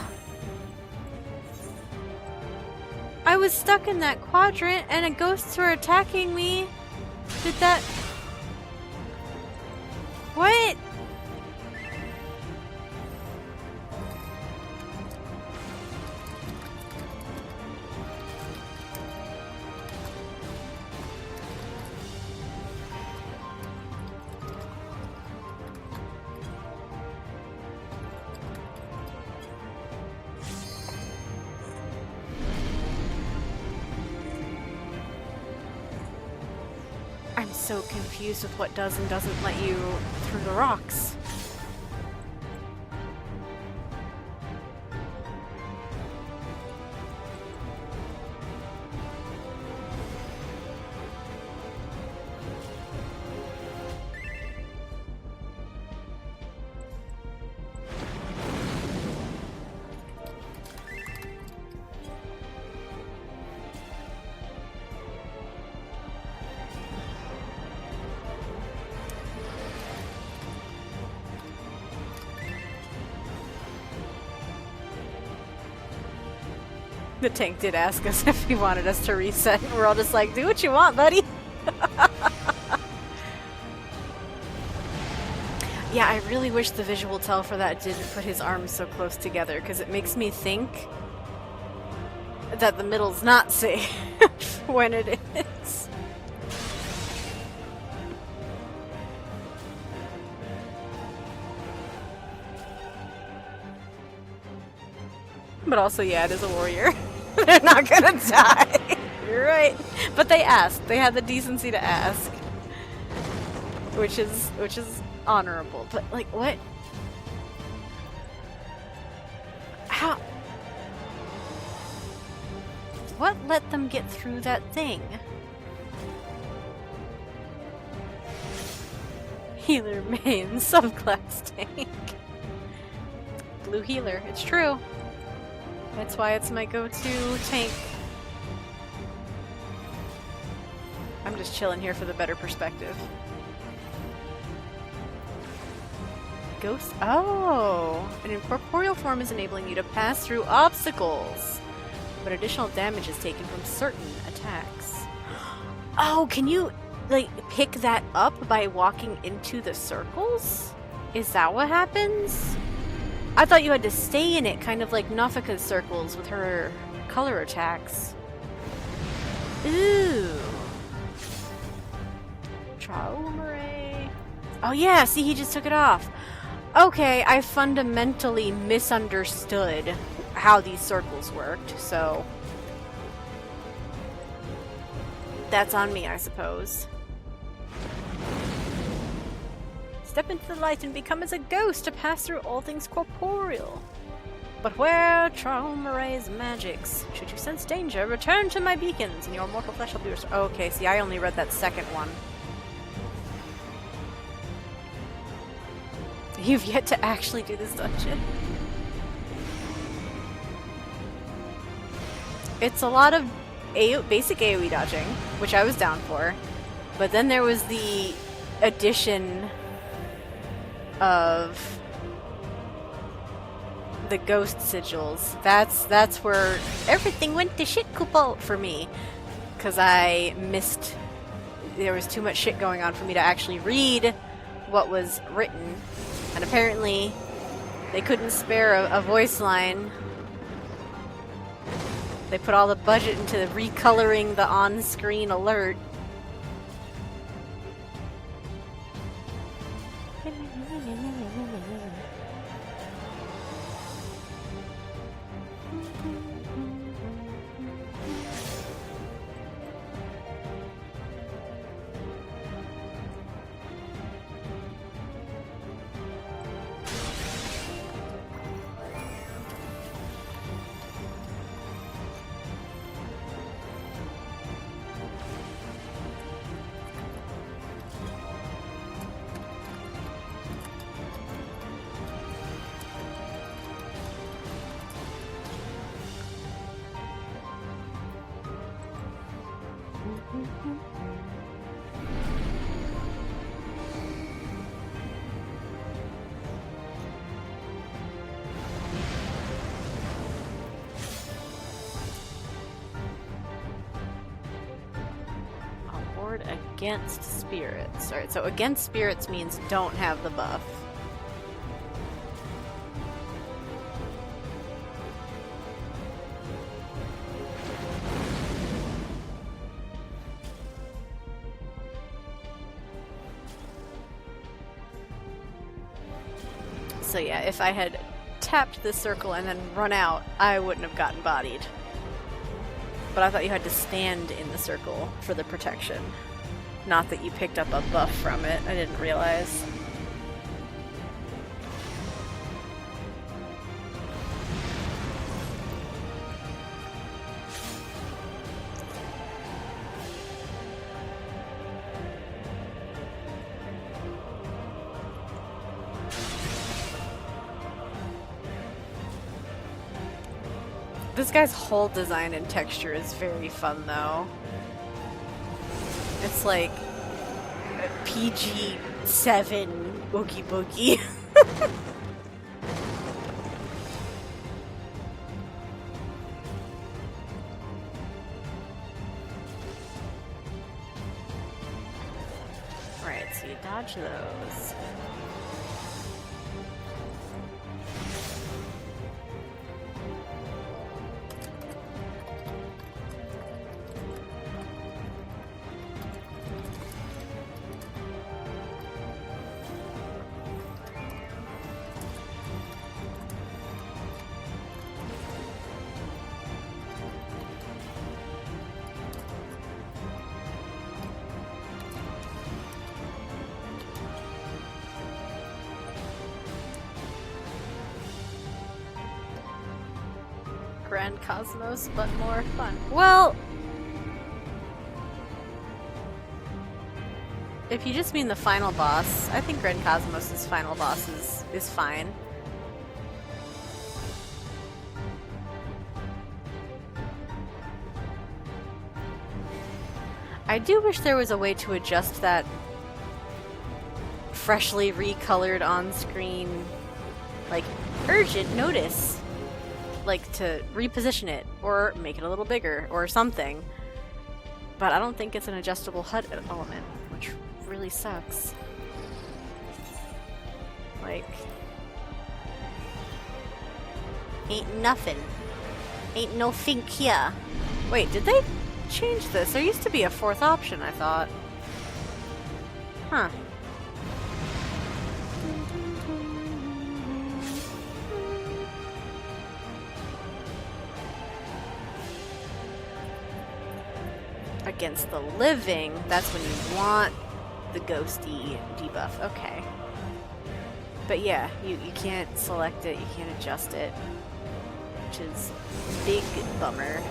I was stuck in that quadrant and ghosts were attacking me. Did that... What? I'm so confused with what does and doesn't let you through the rocks. The tank did ask us if he wanted us to reset, and we're all just like, do what you want, buddy. Yeah, I really wish the visual tell for that didn't put his arms so close together, because it makes me think that the middle's not safe when it is. But also, yeah, it is a warrior. They're not gonna die. You're right. But they asked. They had the decency to ask. Which is honorable. But like, what? How? What let them get through that thing? Healer main subclass tank. Blue healer. It's true. That's why it's my go-to tank. I'm just chilling here for the better perspective. Ghost? Oh! An incorporeal form is enabling you to pass through obstacles, but additional damage is taken from certain attacks. Oh, can you, like, pick that up by walking into the circles? Is that what happens? I thought you had to stay in it, kind of like Nafika's circles with her color attacks. Ooh. Traumare. Oh yeah, see, he just took it off. Okay, I fundamentally misunderstood how these circles worked, so... That's on me, I suppose. Step into the light and become as a ghost to pass through all things corporeal. But where Traumare's magics? Should you sense danger, return to my beacons, and your mortal flesh will be restored. Okay, see, I only read that second one. You've yet to actually do this dungeon. It's a lot of basic AoE dodging, which I was down for. But then there was the addition of the ghost sigils. That's where everything went to shit couple for me, because I missed. There was too much shit going on for me to actually read what was written, and apparently they couldn't spare a voice line. They put all the budget into recoloring the on-screen alert. Against spirits. Alright, so against spirits means don't have the buff. So yeah, if I had tapped the circle and then run out, I wouldn't have gotten bodied. But I thought you had to stand in the circle for the protection. Not that you picked up a buff from it. I didn't realize. This guy's whole design and texture is very fun, though. It's like a PG-7 Oogie Boogie. Alright, so you dodge those. Grand Cosmos, but more fun. Well, if you just mean the final boss, I think Grand Cosmos' final boss is fine. I do wish there was a way to adjust that freshly recolored on-screen, like, urgent notice. Like, to reposition it, or make it a little bigger, or something. But I don't think it's an adjustable HUD element, which really sucks. Like... ain't nothing. Ain't no think here. Wait, did they change this? There used to be a fourth option, I thought. Huh. Against the living, that's when you want the ghosty debuff. Okay. But yeah, you can't select it, you can't adjust it, which is a big bummer.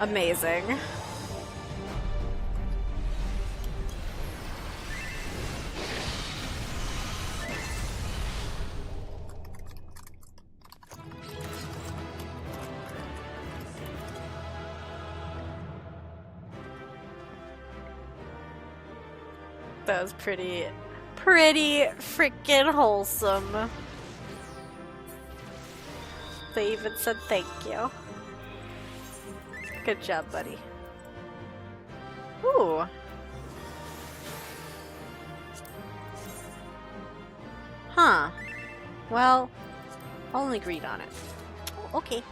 Amazing. That was pretty freaking wholesome. They even said thank you. Good job, buddy. Ooh. Huh. Well, I'll only greed on it.
Oh, okay.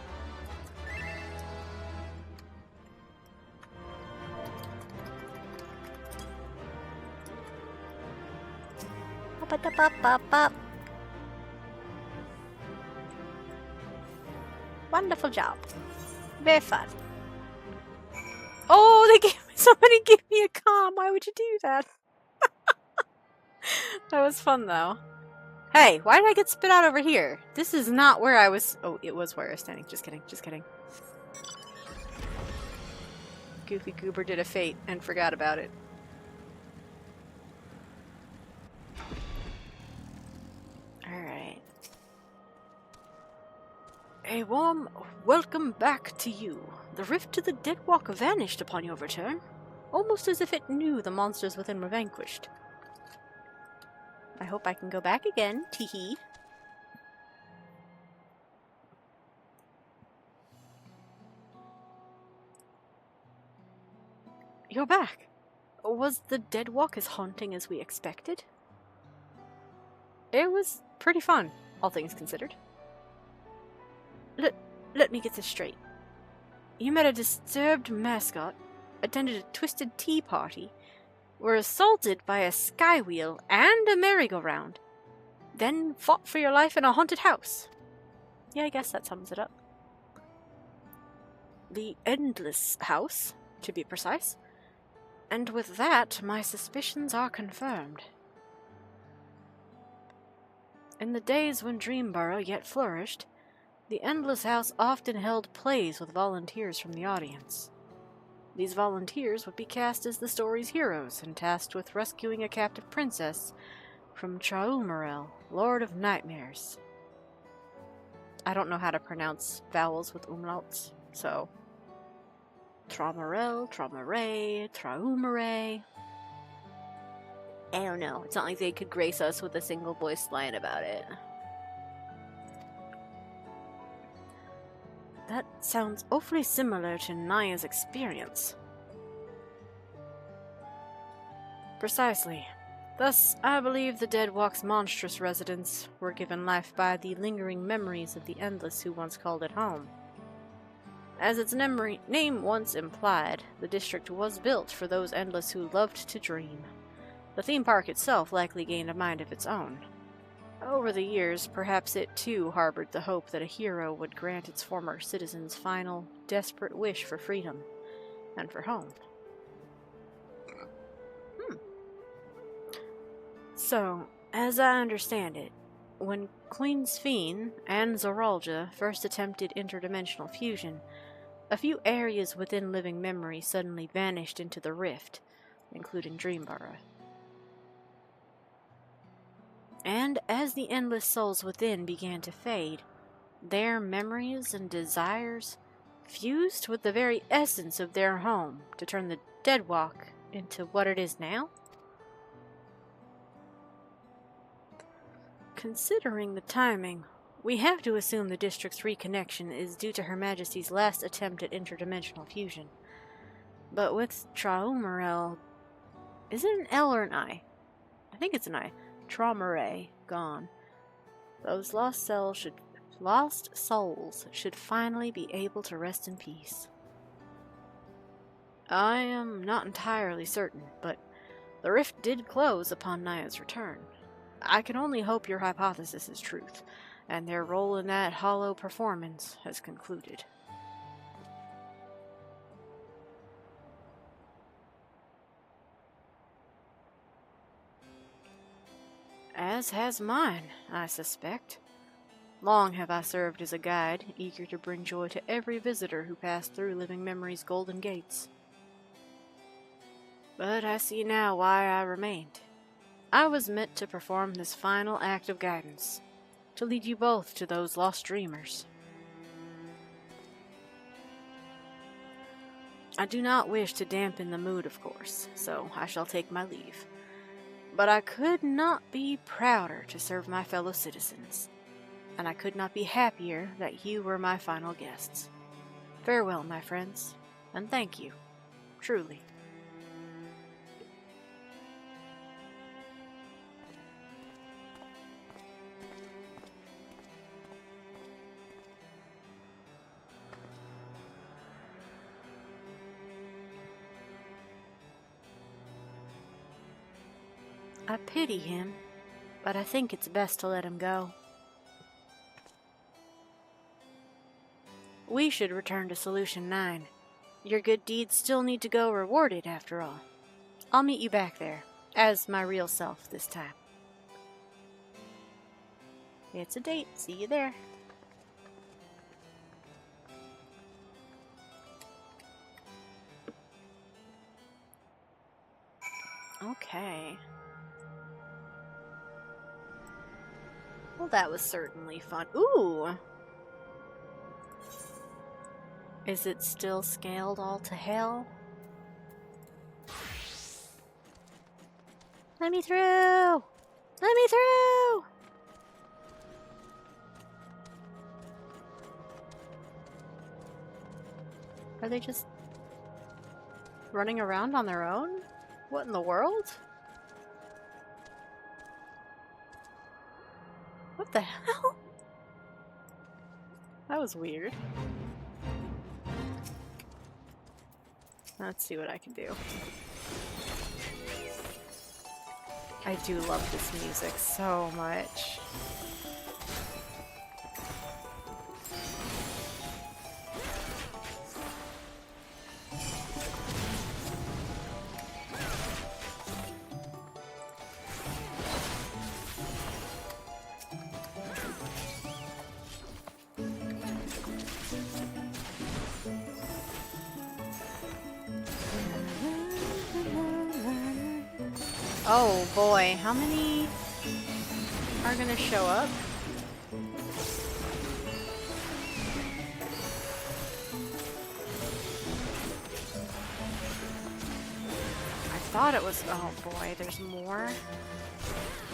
Up. Wonderful job. Very fun.
Oh, they gave me, somebody gave me a calm. Why would you do that? That was fun though. Hey, why did I get spit out over here? This is not where I was. Oh, it was where I was standing. Just kidding. Just kidding. Goofy Goober did a fate and forgot about it. Alright. A warm welcome back to you. The rift to the Deadwalk vanished upon your return, almost as if it knew the monsters within were vanquished. I hope I can go back again, teehee. You're back. Was the Deadwalk as haunting as we expected? It was pretty fun, all things considered. Let me get this straight. You met a disturbed mascot, attended a twisted tea party, were assaulted by a skywheel and a merry-go-round, then fought for your life in a haunted house. Yeah, I guess that sums it up. The Endless House, to be precise. And with that, my suspicions are confirmed. In the days when Dreamborough yet flourished, the Endless House often held plays with volunteers from the audience. These volunteers would be cast as the story's heroes and tasked with rescuing a captive princess from Tural, Lord of Nightmares. I don't know how to pronounce vowels with umlauts, so... Traumarel, Traumaray, Traumare.
I don't know. It's not like they could grace us with a single voice line about it.
That sounds awfully similar to Naya's experience. Precisely. Thus, I believe the Deadwalk's monstrous residents were given life by the lingering memories of the Endless who once called it home. As its name once implied, the district was built for those Endless who loved to dream. The theme park itself likely gained a mind of its own. Over the years, perhaps it too harbored the hope that a hero would grant its former citizens' final, desperate wish for freedom and for home. So, as I understand it, when Queen Sphene and Zoralja first attempted interdimensional fusion, a few areas within living memory suddenly vanished into the rift, including Dreamborough. And as the endless souls within began to fade, their memories and desires fused with the very essence of their home to turn the Deadwalk into what it is now? Considering the timing, we have to assume the district's reconnection is due to Her Majesty's last attempt at interdimensional fusion. But with Traumarel... Is it an L or an I? I think it's an I. Traumare gone. Those lost souls should finally be able to rest in peace. I am not entirely certain, but the rift did close upon Naya's return. I can only hope your hypothesis is truth, and their role in that hollow performance has concluded. As has mine, I suspect. Long have I served as a guide, eager to bring joy to every visitor who passed through Living Memory's golden gates. But I see now why I remained. I was meant to perform this final act of guidance, to lead you both to those lost dreamers. I do not wish to dampen the mood, of course, so I shall take my leave. But I could not be prouder to serve my fellow citizens.
and I could not be happier that you were my final guests. Farewell, my friends, and thank you, truly. I pity him, but I think it's best to let him go. We should return to Solution 9. Your good deeds still need to go rewarded, after all. I'll meet you back there, as my real self this time. It's a date. See you there. Okay. Well, that was certainly fun. Ooh! Is it still scaled all to hell? Let me through! Let me through! Are they just running around on their own? What in the world? What the hell? That was weird. Let's see what I can do. I do love this music so much. Oh boy, how many are gonna show up? I thought it was. Oh boy, there's more.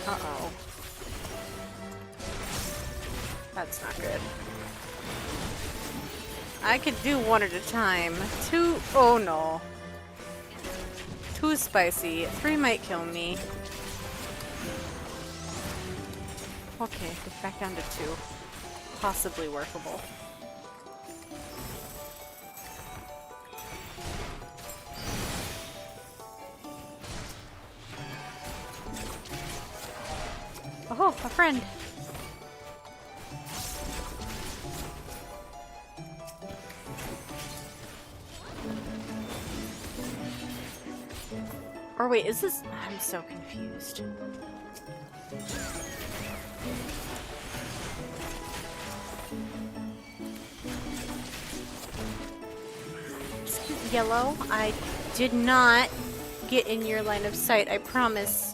Uh-oh. That's not good. I could do one at a time. Two. Oh no. Too spicy. 3 might kill me. Okay, get back down to 2. Possibly workable. Oh, a friend! Or wait, is this... I'm so confused. Yellow, I did not get in your line of sight, I promise.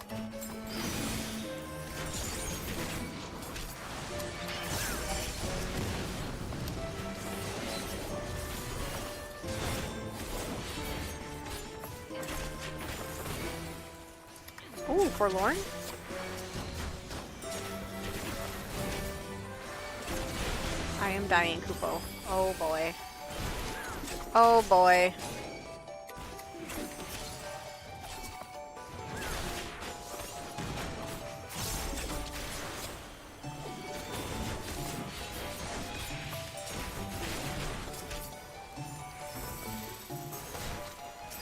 Ooh, forlorn? I am dying, Kupo. Oh boy. Oh boy.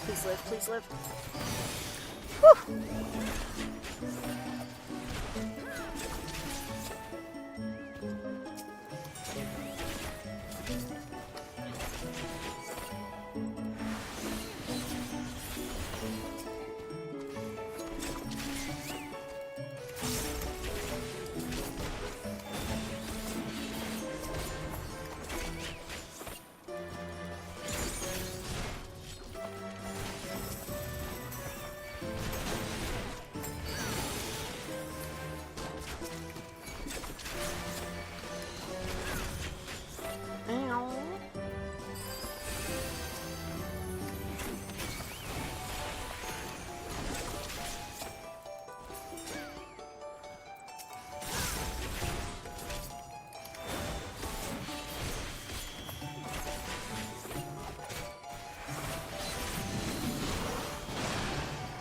Please live, please live. Whew.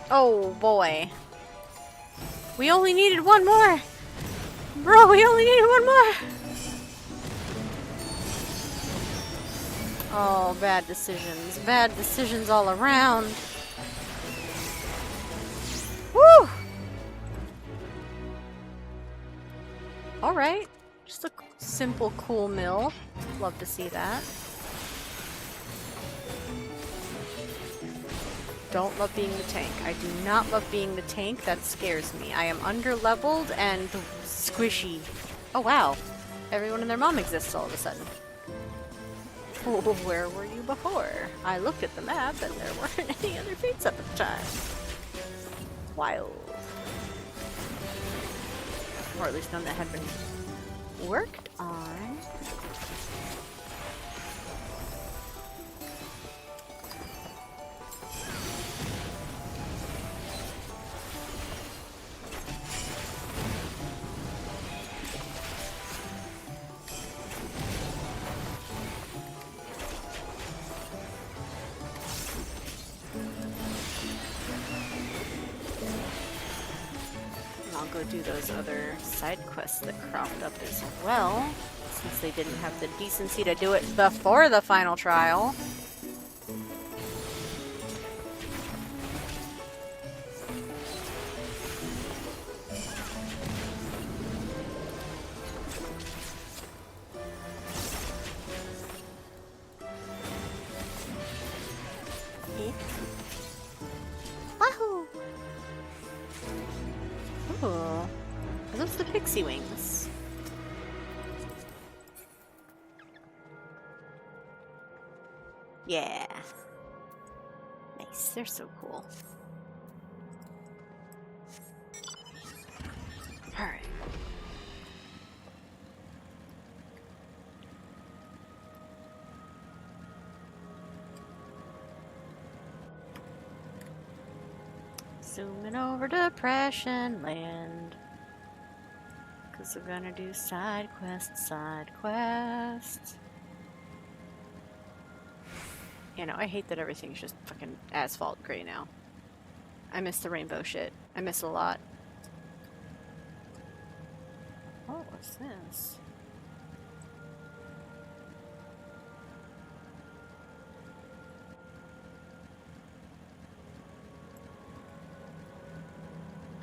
Oh boy. We only needed one more! Bro, we only needed one more! Oh, bad decisions. Bad decisions all around. Woo! Alright. Just a simple, cool mill. Love to see that. Don't love being the tank. I do not love being the tank. That scares me. I am under-leveled and squishy. Oh wow. Everyone and their mom exists all of a sudden. Oh, where were you before? I looked at the map and there weren't any other fates at the time. Wild. Or at least none that had been worked on. I'll go do those other side quests that cropped up as well, since they didn't have the decency to do it before the final trial.
Wahoo!
Ooh. Are those the pixie wings? Yeah. Nice, they're so cool. Alright. Zooming over Depression Land. Because we're gonna do side quests, side quests. You know, I hate that everything's just fucking asphalt gray now. I miss the rainbow shit. I miss it a lot. Oh, what's this?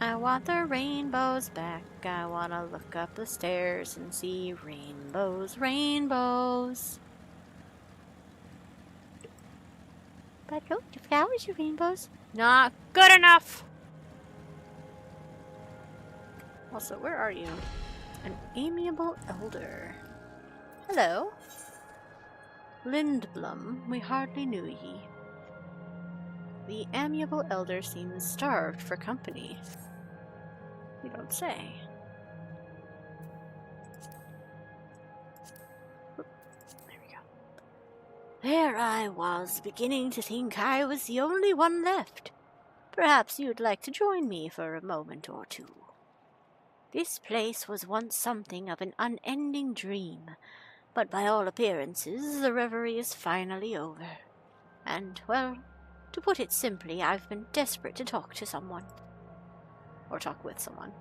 I want the rainbows back. I wanna look up the stairs and see rainbows, rainbows.
But look, the flowers are rainbows.
Not good enough! Also, where are you? An amiable elder. Hello. Lindblom, we hardly knew ye. The amiable elder seems starved for company. You don't say. Oop, there we go. There I was, beginning to think I was the only one left. Perhaps you'd like to join me for a moment or two. This place was once something of an unending dream, but by all appearances the reverie is finally over. And, well, to put it simply, I've been desperate to talk to someone. Or talk with someone.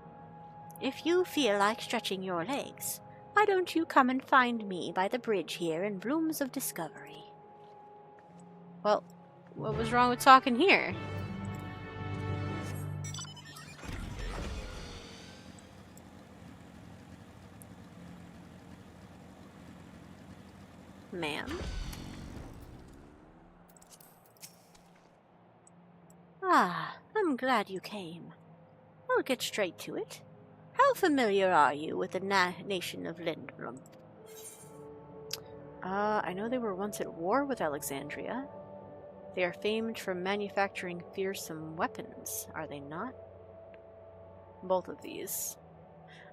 If you feel like stretching your legs, why don't you come and find me by the bridge here in Blooms of Discovery? Well, what was wrong with talking here? Ma'am? Ah, I'm glad you came. I'll get straight to it. How familiar are you with the nation of Lindblom? I know they were once at war with Alexandria. They are famed for manufacturing fearsome weapons, are they not? Both of these.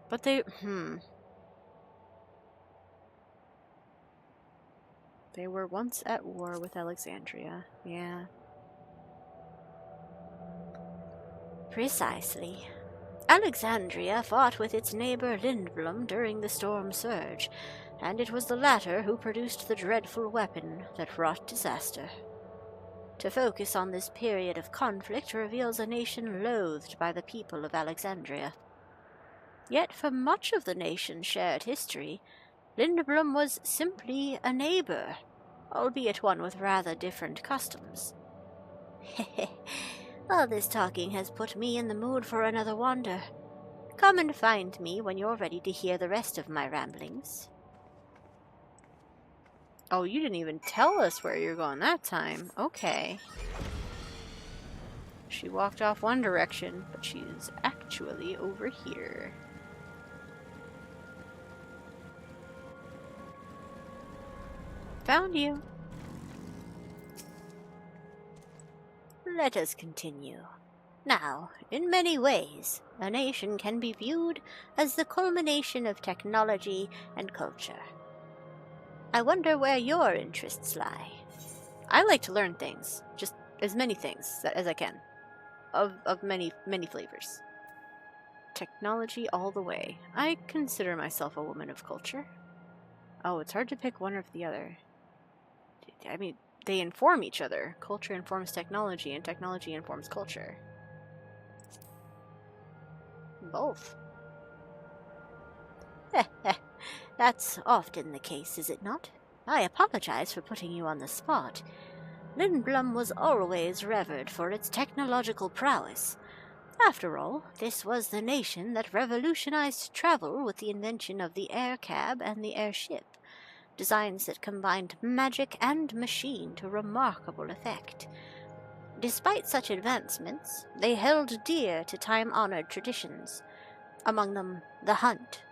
But they, They were once at war with Alexandria, yeah.
Precisely. Alexandria fought with its neighbor Lindblom during the Storm Surge, and it was the latter who produced the dreadful weapon that wrought disaster. To focus on this period of conflict reveals a nation loathed by the people of Alexandria. Yet for much of the nation's shared history, Lindblum was simply a neighbor, albeit one with rather different customs. All this talking has put me in the mood for another wander. Come and find me when you're ready to hear the rest of my ramblings.
Oh, you didn't even tell us where you're going that time. Okay. She walked off one direction, but she's actually over here. Found you.
Let us continue. Now, in many ways, a nation can be viewed as the culmination of technology and culture. I wonder where your interests lie.
I like to learn things, just as many things as I can, of many flavors. Technology all the way. I consider myself a woman of culture. Oh, it's hard to pick one or the other. I mean, they inform each other. Culture informs technology, and technology informs culture.
Both. That's often the case, is it not? I apologize for putting you on the spot. Lindblum was always revered for its technological prowess. After all, this was the nation that revolutionized travel with the invention of the air cab and the airship, designs that combined magic and machine to remarkable effect. Despite such advancements, they held dear to time-honored traditions, among them the hunt.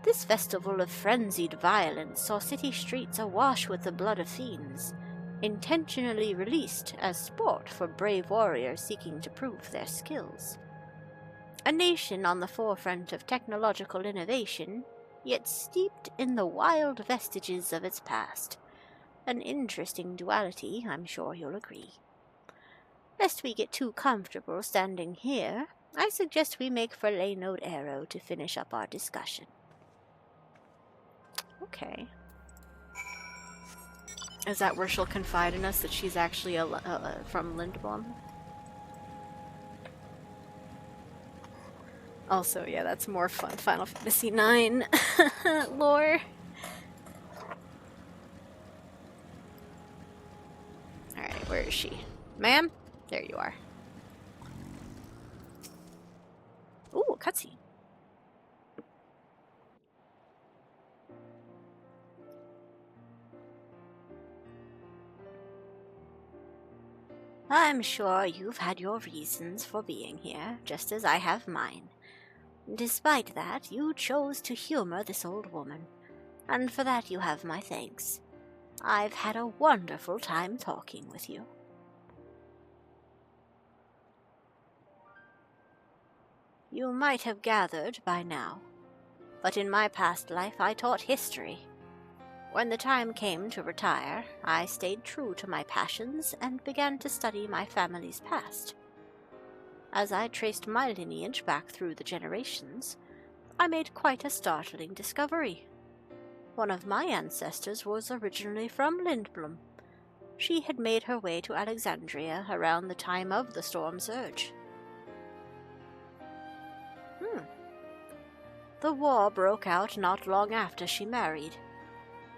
This festival of frenzied violence saw city streets awash with the blood of fiends, intentionally released as sport for brave warriors seeking to prove their skills. A nation on the forefront of technological innovation, yet steeped in the wild vestiges of its past. An interesting duality, I'm sure you'll agree. Lest we get too comfortable standing here, I suggest we make for Leynode Arrow to finish up our discussion.
Okay. Is that where she'll confide in us that she's actually from Lindblum? Also, yeah, that's more fun. Final Fantasy IX lore. Alright, where is she? Ma'am? There you are. Ooh, cutscene.
I'm sure you've had your reasons for being here, just as I have mine. Despite that, you chose to humor this old woman, and for that you have my thanks. I've had a wonderful time talking with you. You might have gathered by now, but in my past life I taught history. When the time came to retire, I stayed true to my passions and began to study my family's past. As I traced my lineage back through the generations, I made quite a startling discovery. One of my ancestors was originally from Lindblum. She had made her way to Alexandria around the time of the Storm Surge. The war broke out not long after she married.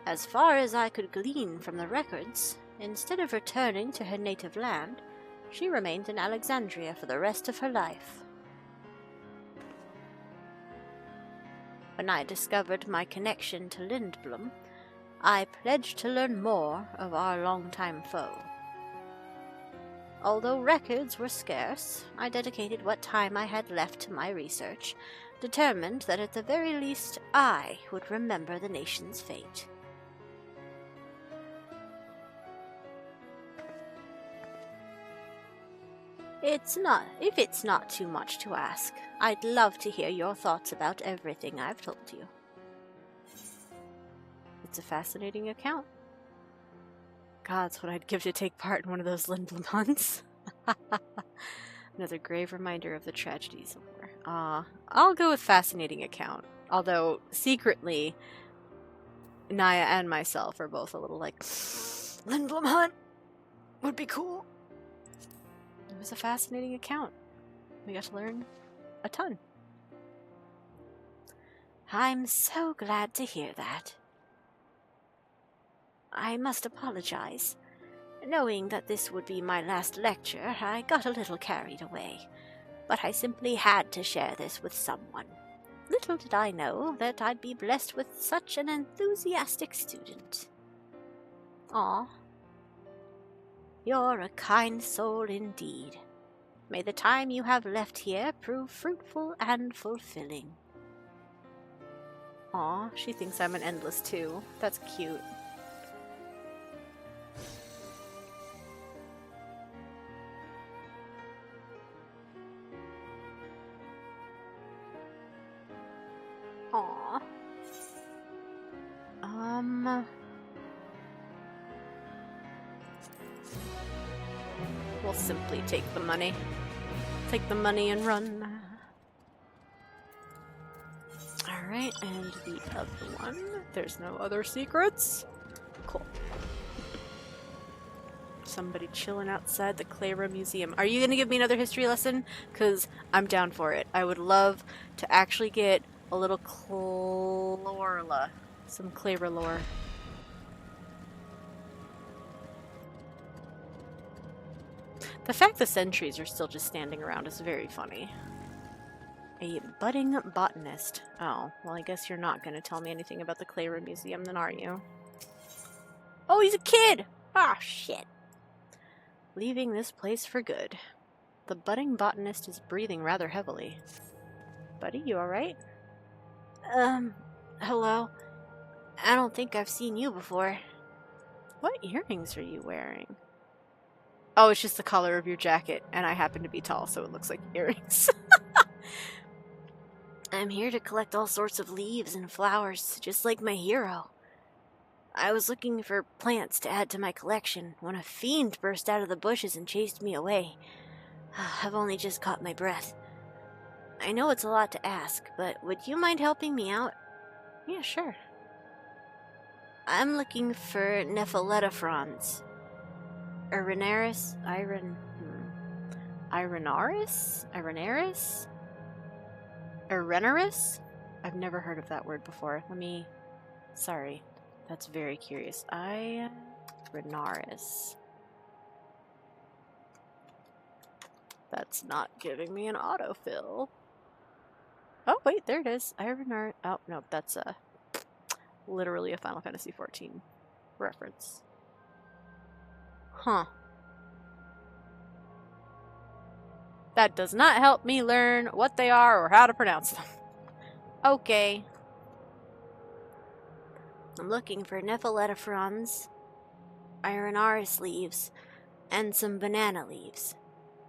As far as I could glean from the records, instead of returning to her native land, she remained in Alexandria for the rest of her life. When I discovered my connection to Lindblum, I pledged to learn more of our longtime foe. Although records were scarce, I dedicated what time I had left to my research, determined that at the very least I would remember the nation's fate. If it's not too much to ask, I'd love to hear your thoughts about everything I've told you.
It's a fascinating account. God, that's what I'd give to take part in one of those Lindblum hunts. Another grave reminder of the tragedies of war. I'll go with fascinating account. Although, secretly, Naya and myself are both a little like, Lindblum hunt?
would be cool. It was a fascinating account. We got to learn a ton.
I'm so glad to hear that. I must apologize. Knowing that this would be my last lecture, I got a little carried away. But I simply had to share this with someone. Little did I know that I'd be blessed with such an enthusiastic student. Aw. You're a kind soul indeed. May the time you have left here prove fruitful and fulfilling.
Aw, she thinks I'm an endless too. That's cute.
Aw.
We'll simply take the money. Take the money and run. Alright, and the other one. There's no other secrets. Cool. Somebody chilling outside the Clara Museum. Are you gonna give me another history lesson? Because I'm down for it. I would love to actually get a little Chlorla. Some Clara lore. The fact the sentries are still just standing around is very funny. A budding botanist. Oh, well I guess you're not going to tell me anything about the Clara Museum then, are you? Oh, he's a kid! Ah, shit. Leaving this place for good. The budding botanist is breathing rather heavily. Buddy, you alright?
Hello. I don't think I've seen you before.
What earrings are you wearing? Oh, it's just the color of your jacket, and I happen to be tall, so it looks like earrings.
I'm here to collect all sorts of leaves and flowers, just like my hero. I was looking for plants to add to my collection when a fiend burst out of the bushes and chased me away. I've only just caught my breath. I know it's a lot to ask, but would you mind helping me out?
Yeah, sure.
I'm looking for Nephaleta fronds. Irenaris?
Irenaris? Irenaris? I've never heard of that word before. Sorry. That's very curious. Irenaris. That's not giving me an autofill. Oh, wait, there it is. Irenaris. Oh, no, that's literally a Final Fantasy XIV reference. Huh. That does not help me learn what they are or how to pronounce them. Okay.
I'm looking for Nephaleta fronds, Irenaris leaves, and some banana leaves.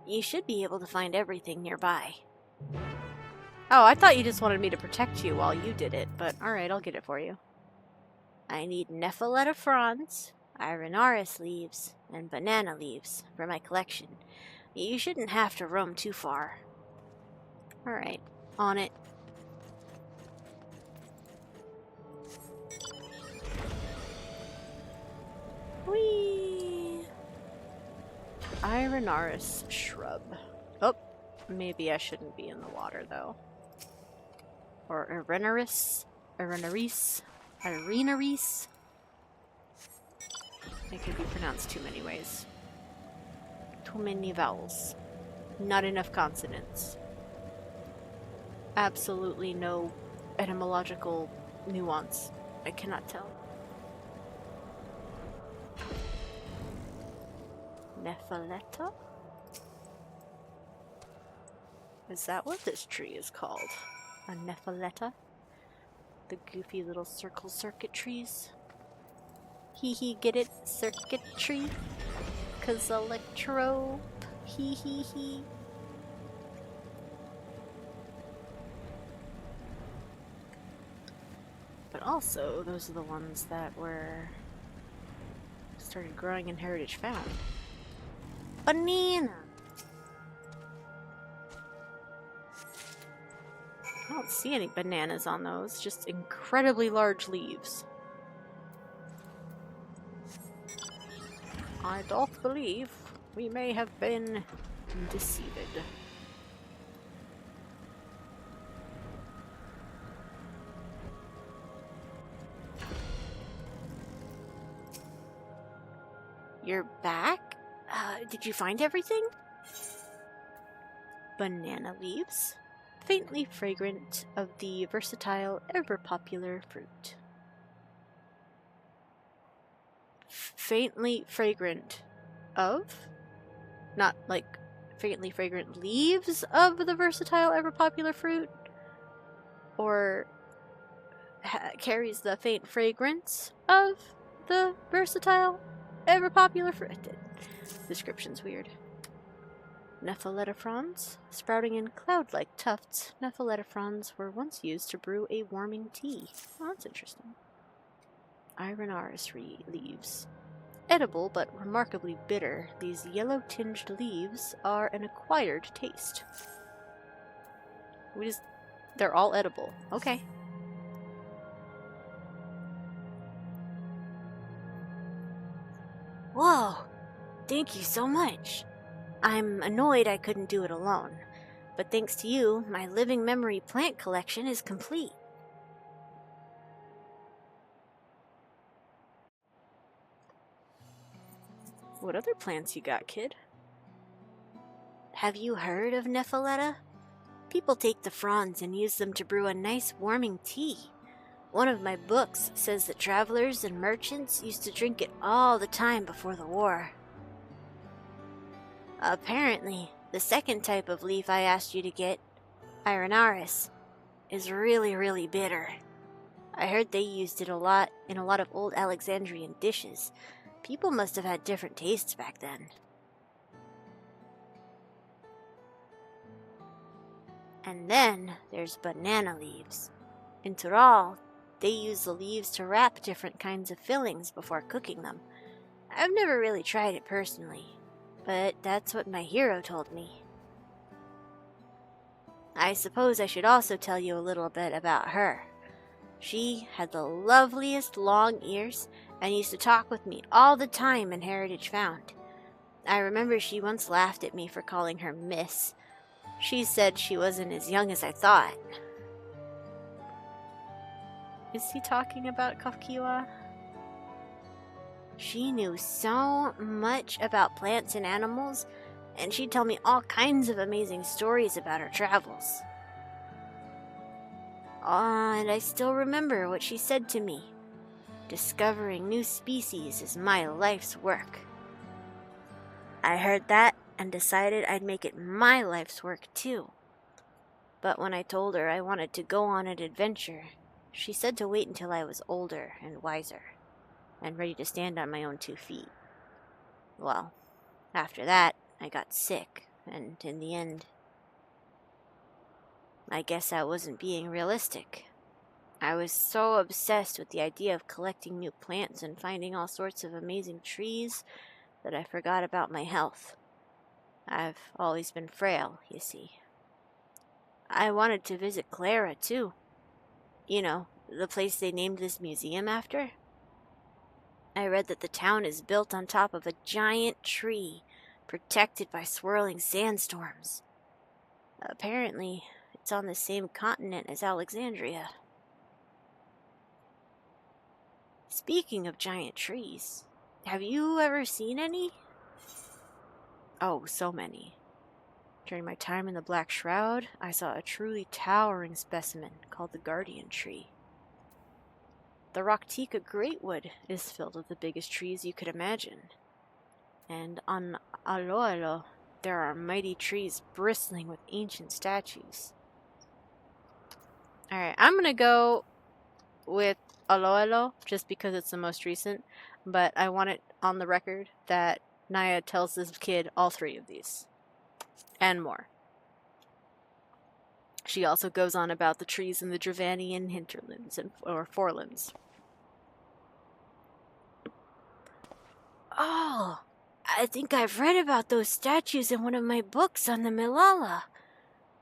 You should be able to find everything nearby.
Oh, I thought you just wanted me to protect you while you did it, but alright, I'll get it for you.
I need Nephaleta fronds, Irenaris leaves, and banana leaves for my collection. You shouldn't have to roam too far.
Alright, on it. Whee! Irenaris shrub. Oh, maybe I shouldn't be in the water though. Or Irenaris? Irenaris? It could be pronounced too many ways. Too many vowels. Not enough consonants. Absolutely no etymological nuance. I cannot tell. Nephaleta? Is that what this tree is called? A Nephaleta? The goofy little circle circuit trees? Hee hee, get it? Circuitry? 'Cause electro... Hee hee hee. But also, those are the ones that were... started growing in Heritage Found. Banana! I don't see any bananas on those, just incredibly large leaves. I doth believe we may have been deceived. You're back? Did you find everything? Banana leaves, faintly fragrant of the versatile, ever-popular fruit. Faintly fragrant of? Not like faintly fragrant leaves of the versatile, ever-popular fruit? Or carries the faint fragrance of the versatile, ever-popular fruit? Description's weird. Nephaleta fronds. Sprouting in cloud-like tufts, Nephaleta fronds were once used to brew a warming tea. Oh, that's interesting. Irenaris leaves. Edible but remarkably bitter, these yellow-tinged leaves are an acquired taste. They're all edible. Okay.
Whoa! Thank you so much. I'm annoyed I couldn't do it alone, but thanks to you, my living memory plant collection is complete.
What other plants you got, kid?
Have you heard of Nephaleta? People take the fronds and use them to brew a nice warming tea. One of my books says that travelers and merchants used to drink it all the time before the war. Apparently, the second type of leaf I asked you to get, Irenaris, is really, really bitter. I heard they used it a lot in a lot of old Alexandrian dishes. People must have had different tastes back then. And then there's banana leaves. In Tural, they use the leaves to wrap different kinds of fillings before cooking them. I've never really tried it personally, but that's what my hero told me. I suppose I should also tell you a little bit about her. She had the loveliest long ears and used to talk with me all the time in Heritage Found. I remember she once laughed at me for calling her Miss. She said she wasn't as young as I thought.
Is he talking about Kafkiwa?
She knew so much about plants and animals, and she'd tell me all kinds of amazing stories about her travels. And I still remember what she said to me. Discovering new species is my life's work. I heard that and decided I'd make it my life's work too. But when I told her I wanted to go on an adventure, she said to wait until I was older and wiser, and ready to stand on my own 2 feet. Well, after that, I got sick, and in the end, I guess I wasn't being realistic. I was so obsessed with the idea of collecting new plants and finding all sorts of amazing trees that I forgot about my health. I've always been frail, you see. I wanted to visit Clara, too. You know, the place they named this museum after. I read that the town is built on top of a giant tree, protected by swirling sandstorms. Apparently, it's on the same continent as Alexandria. Speaking of giant trees, have you ever seen any?
Oh, so many. During my time in the Black Shroud, I saw a truly towering specimen called the Guardian Tree. The Rocktika Greatwood is filled with the biggest trees you could imagine. And on Aloelo, there are mighty trees bristling with ancient statues. Alright, I'm gonna go with Aloelo just because it's the most recent, but I want it on the record that Naya tells this kid all 3 of these. And more. She also goes on about the trees in the Dravanian hinterlands or forelands.
Oh, I think I've read about those statues in one of my books on the Milala.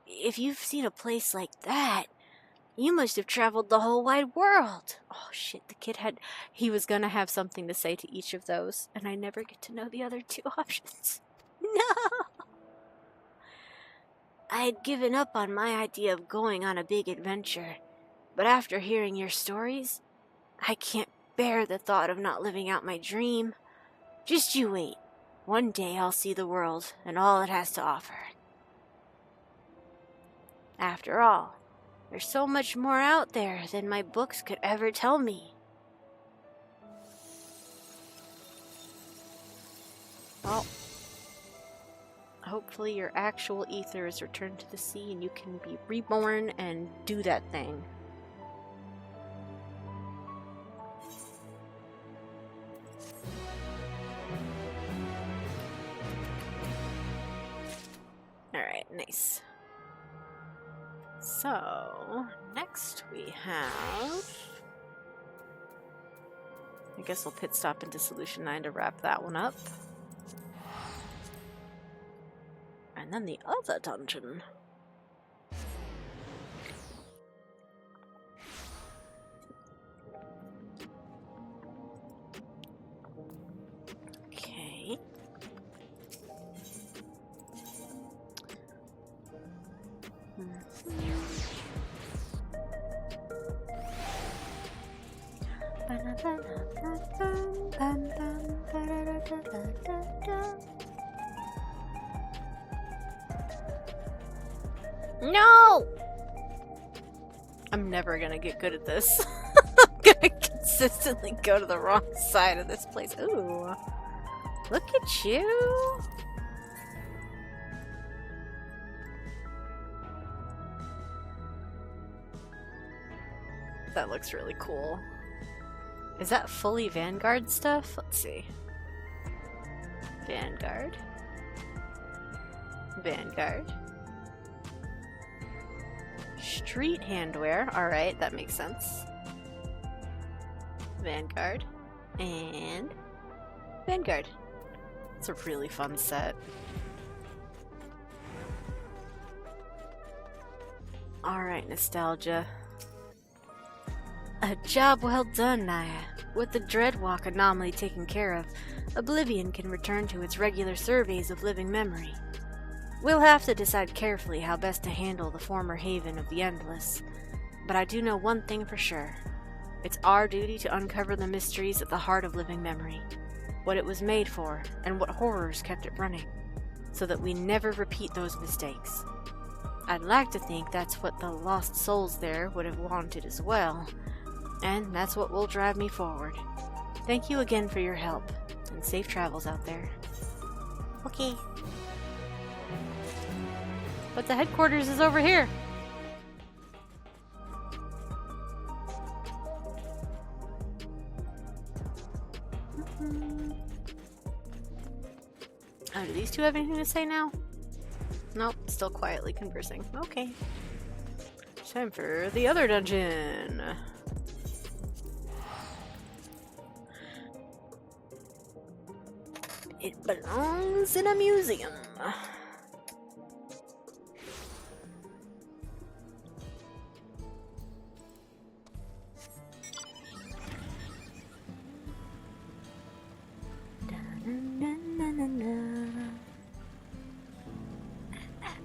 If you've seen a place like that, You must have traveled the whole wide world.
Oh shit, the kid he was gonna have something to say to each of those, and I never get to know the other two options.
No! I had given up on my idea of going on a big adventure, but after hearing your stories, I can't bear the thought of not living out my dream. Just you wait. One day I'll see the world and all it has to offer. After all, there's so much more out there than my books could ever tell me.
Well, hopefully your actual ether is returned to the sea and you can be reborn and do that thing. Alright, nice. So, next we have... I guess we'll pit stop into Solution 9 to wrap that one up. And then the other dungeon. Okay.
No!
I'm never gonna get good at this. I'm gonna consistently go to the wrong side of this place. Ooh. Look at you! That looks really cool. Is that fully Vanguard stuff? Let's see. Vanguard. Vanguard. Street handwear. Alright, that makes sense. Vanguard. And Vanguard. It's a really fun set. Alright, nostalgia. A job well done, Naya. With the Dreadwalk anomaly taken care of, Oblivion can return to its regular surveys of living memory. We'll have to decide carefully how best to handle the former haven of the Endless, but I do know one thing for sure. It's our duty to uncover the mysteries at the heart of living memory, what it was made for, and what horrors kept it running, so that we never repeat those mistakes. I'd like to think that's what the lost souls there would have wanted as well, and that's what will drive me forward. Thank you again for your help, and safe travels out there.
Okay.
But the headquarters is over here. Oh, do these two have anything to say now? Nope, still quietly conversing. Okay. Time for the other dungeon. It belongs in a museum.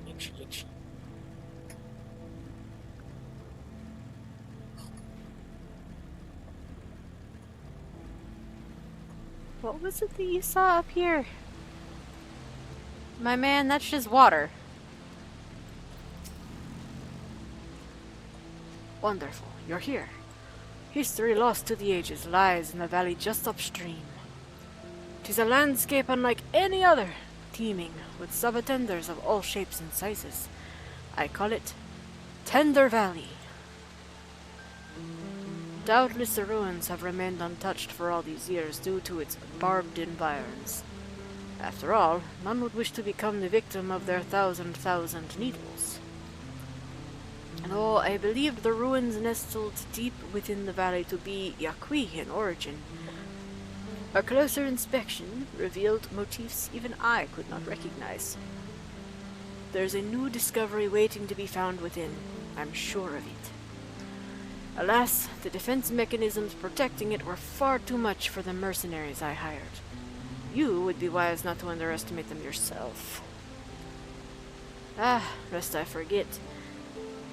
Itchy, itchy.
What was it that you saw up here? My man, that's just water. Wonderful, you're here. History lost to the ages lies in the valley just upstream. 'Tis a landscape unlike any other, teeming with subattenders of all shapes and sizes. I call it Tender Valley. Doubtless the ruins have remained untouched for all these years due to its barbed environs. After all, none would wish to become the victim of their thousand needles. Though I believed the ruins nestled deep within the valley to be Yaqui in origin, a closer inspection revealed motifs even I could not recognize. There's a new discovery waiting to be found within, I'm sure of it.
Alas, the defense mechanisms protecting it were far too much for the mercenaries I hired. You would be wise not to underestimate them yourself. Ah, lest I forget.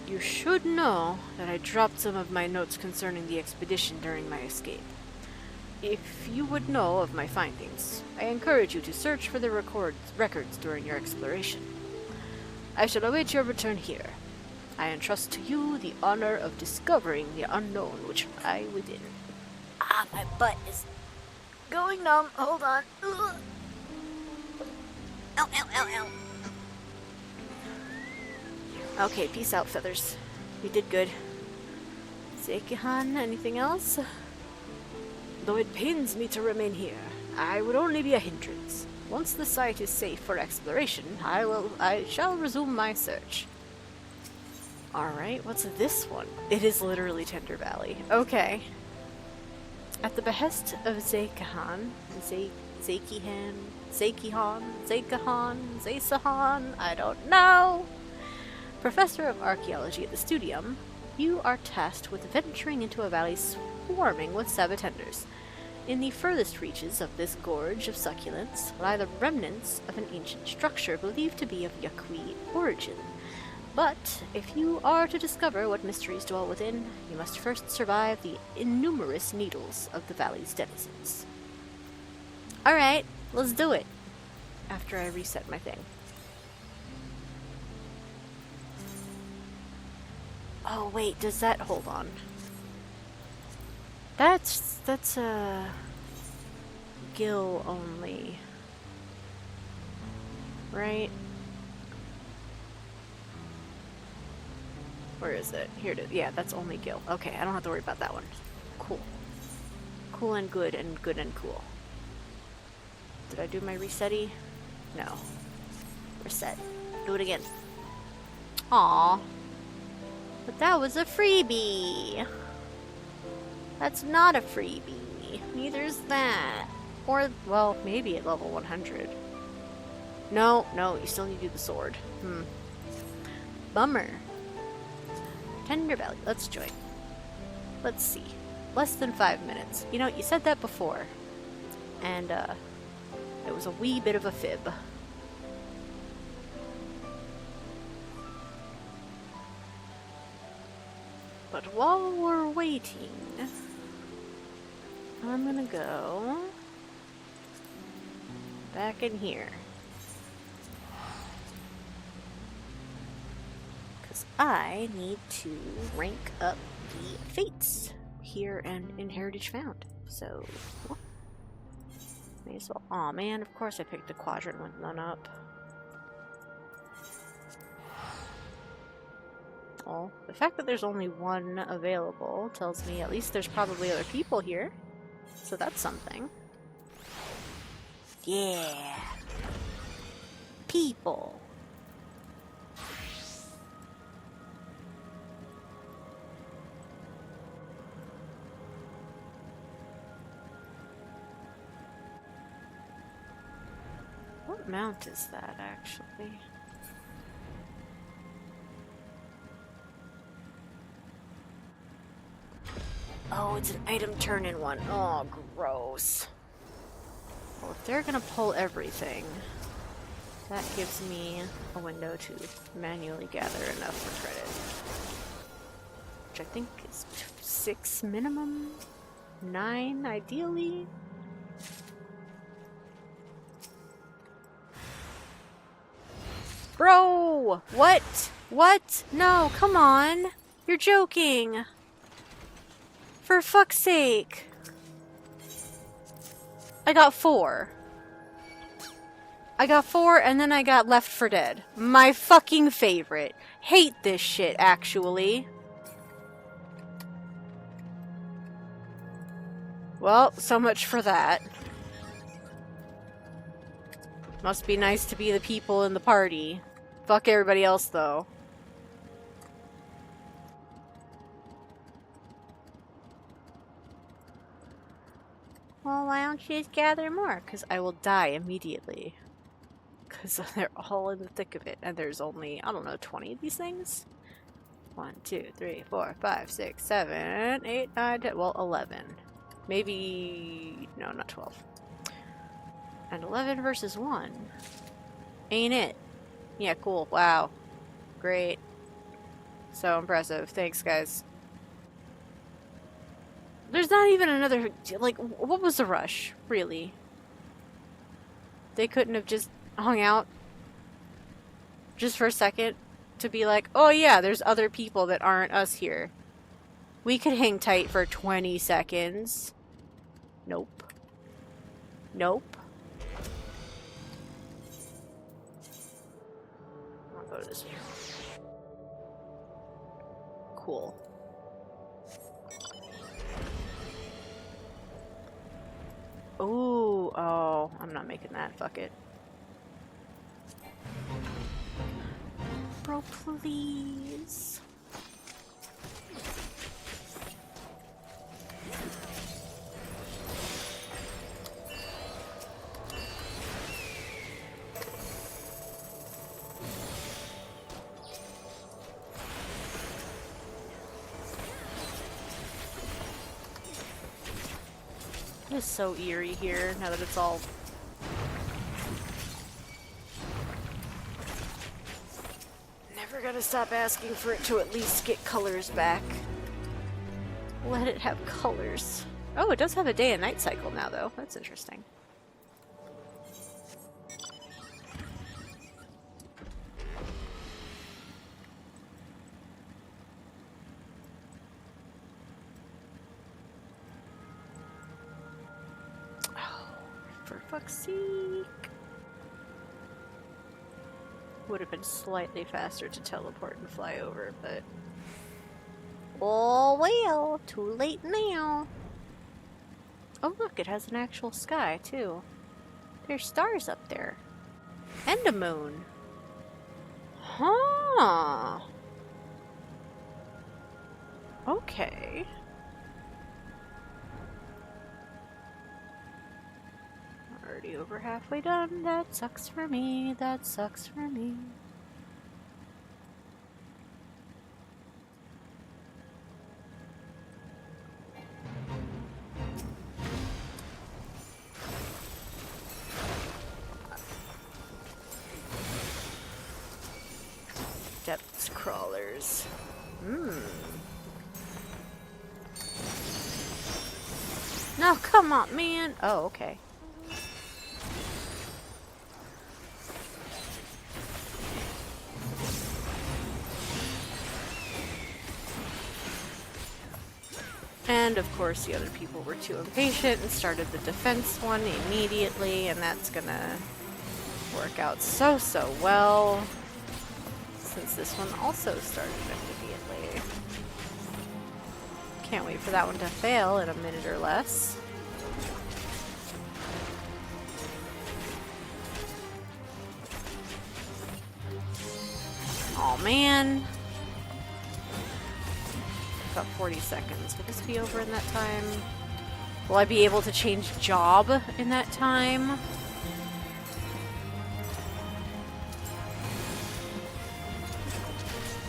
You should know that I dropped some of my notes concerning the expedition during my escape. If you would know of my findings, I encourage you to search for the records during your exploration. I shall await your return here. I entrust to you the honor of discovering the unknown which lie within.
Ah, my butt is going numb. Hold on. Ugh. Ow, ow, ow, ow.
Okay, peace out, Feathers. You did good. Sekihan, anything else? Though it pains me to remain here, I would only be a hindrance. Once the site is safe for exploration, I shall resume my search. Alright, what's this one? It is literally Tender Valley. Okay. At the behest of Zeikahan, Zeisahan, I don't know, Professor of Archaeology at the Studium, you are tasked with venturing into a valley swarming with Sabatenders. In the furthest reaches of this gorge of succulents lie the remnants of an ancient structure believed to be of Yakui origin. But if you are to discover what mysteries dwell within, you must first survive the innumerous needles of the valley's denizens. Alright, let's do it. After I reset my thing. Oh wait, does that... hold on. That's Gil only. Right? Where is it? Here it is. Yeah, that's only Gil. Okay, I don't have to worry about that one. Cool. Cool and good and good and cool. Did I do my resetty? No. Reset. Do it again. Aww. But that was a freebie. That's not a freebie. Neither's that. Or, well, maybe at level 100. No, you still need to do the sword. Bummer. Tender Valley. Let's join. Let's see. Less than 5 minutes. You know, you said that before. And, it was a wee bit of a fib. But while we're waiting, I'm gonna go back in here. Because I need to rank up the fates here and in Heritage Found. So, may as well. Aw man, of course I picked the quadrant one up. Well, the fact that there's only one available tells me at least there's probably other people here. So that's something.
Yeah.
People. What mount is that, actually? Oh, it's an item turn-in one. Oh, gross. Well, if they're gonna pull everything, that gives me a window to manually gather enough for credit. Which I think is 6 minimum? 9 ideally? Bro! What? What? No, come on! You're joking! For fuck's sake! I got 4. I got 4 and then I got Left 4 Dead. My fucking favorite. Hate this shit, actually. Well, so much for that. Must be nice to be the people in the party. Fuck everybody else, though. Well, why don't you just gather more? Because I will die immediately. Because they're all in the thick of it. And there's only, I don't know, 20 of these things?
1, 2, 3, 4, 5, 6, 7, 8, 9, 10. Well, 11. Maybe. No, not 12. And 11 versus 1. Ain't it? Yeah, cool. Wow. Great. So impressive. Thanks, guys. There's not even another. Like, what was the rush? Really? They couldn't have just hung out just for a second to be like, oh yeah, there's other people that aren't us here. We could hang tight for 20 seconds. Nope. Nope. I'll go to this. Cool. Ooh, oh, I'm not making that. Fuck it. Bro, please. It is so eerie here now that it's all. Never gotta stop asking for it to at least get colors back. Let it have colors. Oh, it does have a day and night cycle now, though. That's interesting. For fuck's sake. Would have been slightly faster to teleport and fly over, but...
Oh well, too late now.
Oh look, it has an actual sky, too. There's stars up there. And a moon. Huh. Okay. Already over halfway done. That sucks for me. That sucks for me. Depths crawlers. No, come on, man. Oh, okay. And of course the other people were too impatient and started the defense one immediately, and that's gonna work out so well since this one also started immediately. Can't wait for that one to fail in a minute or less. Oh man. About 40 seconds. Will this be over in that time? Will I be able to change job in that time?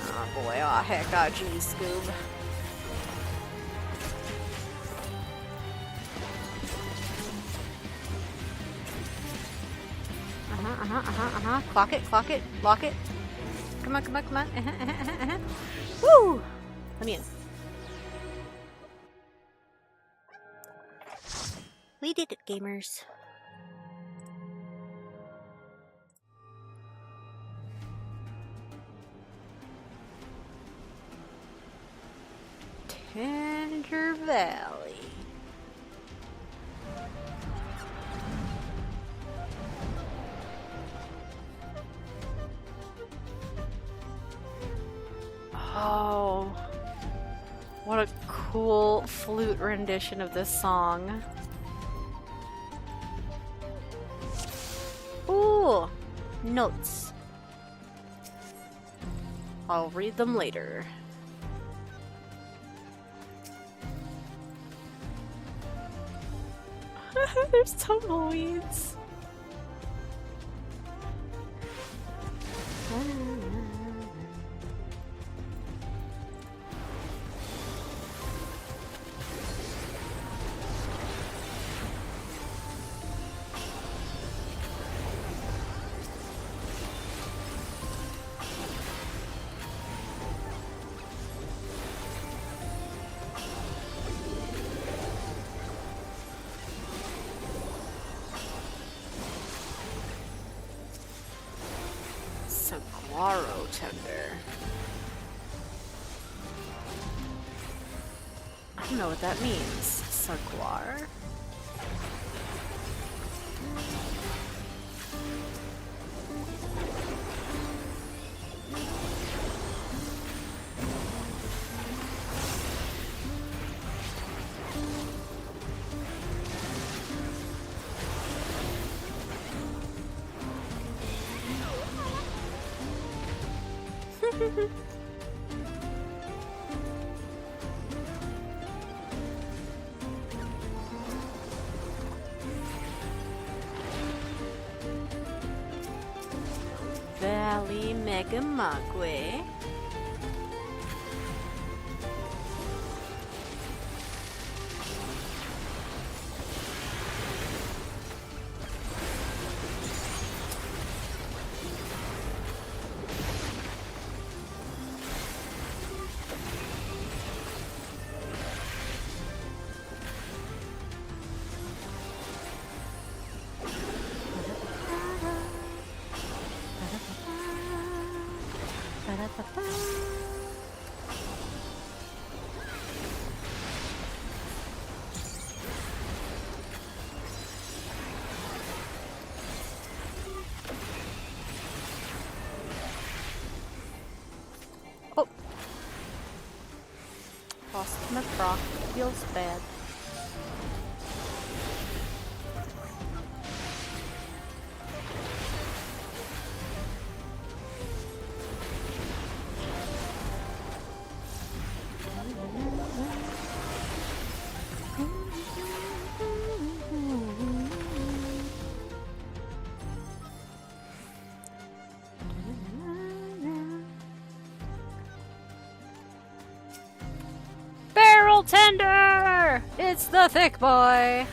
Oh boy, oh heck, oh geez, Scoob. Clock it, lock it. Come on, come on, come on. Woo! Let me in.
We did it, gamers.
Tender Valley. Oh, what a cool flute rendition of this song. Ooh, notes. I'll read them later. There's tumbleweeds. Morrow Tender. I don't know what that means. Saguar? Valley Megamagwe. Oh. Lost my frock. Feels bad. Tender! It's the thick boy!